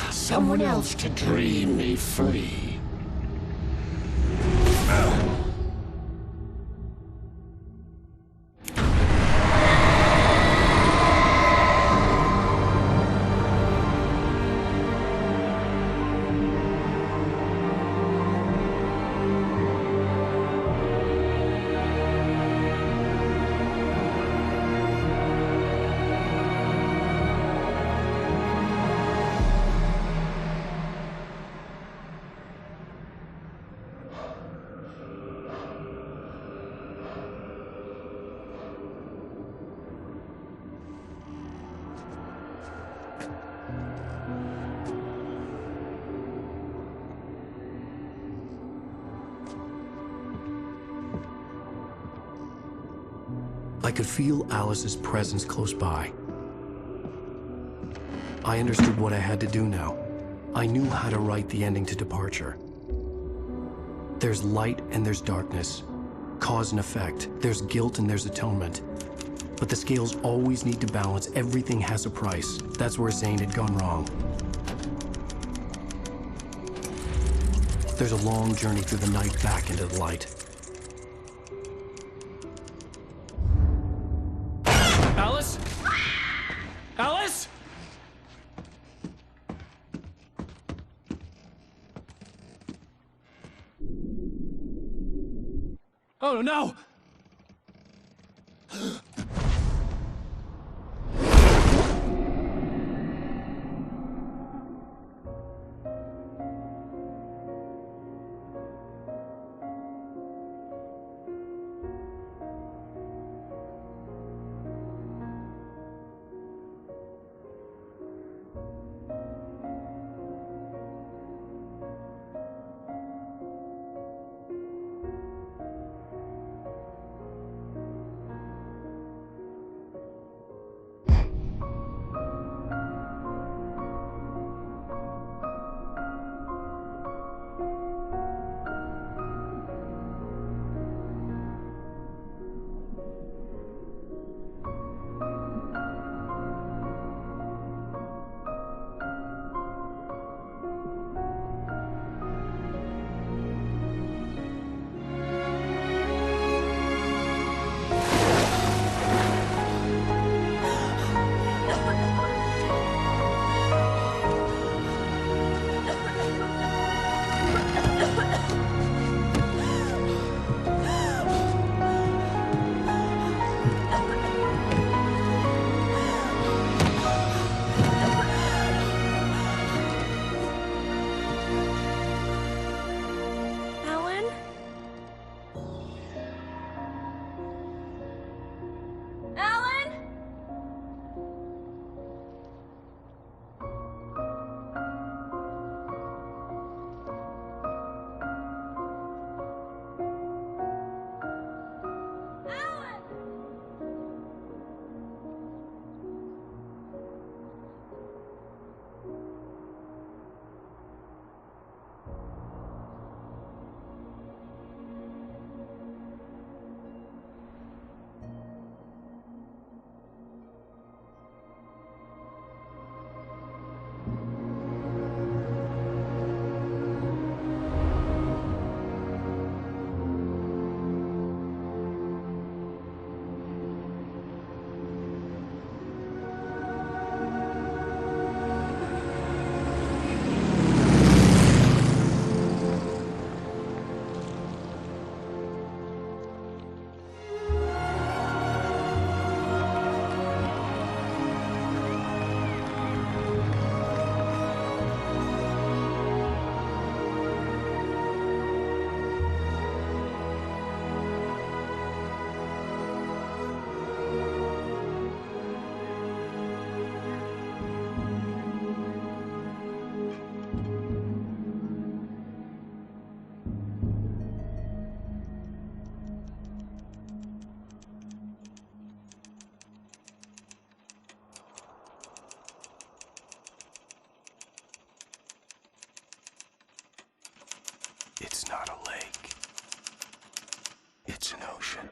Someone else to dream me free. I could feel Alice's presence close by. I understood what I had to do now. I knew how to write the ending to Departure. There's light and there's darkness. Cause and effect. There's guilt and there's atonement. But the scales always need to balance. Everything has a price. That's where Zane had gone wrong. There's a long journey through the night back into the light. Alice? Alice? Oh no! It's not a lake. It's an ocean.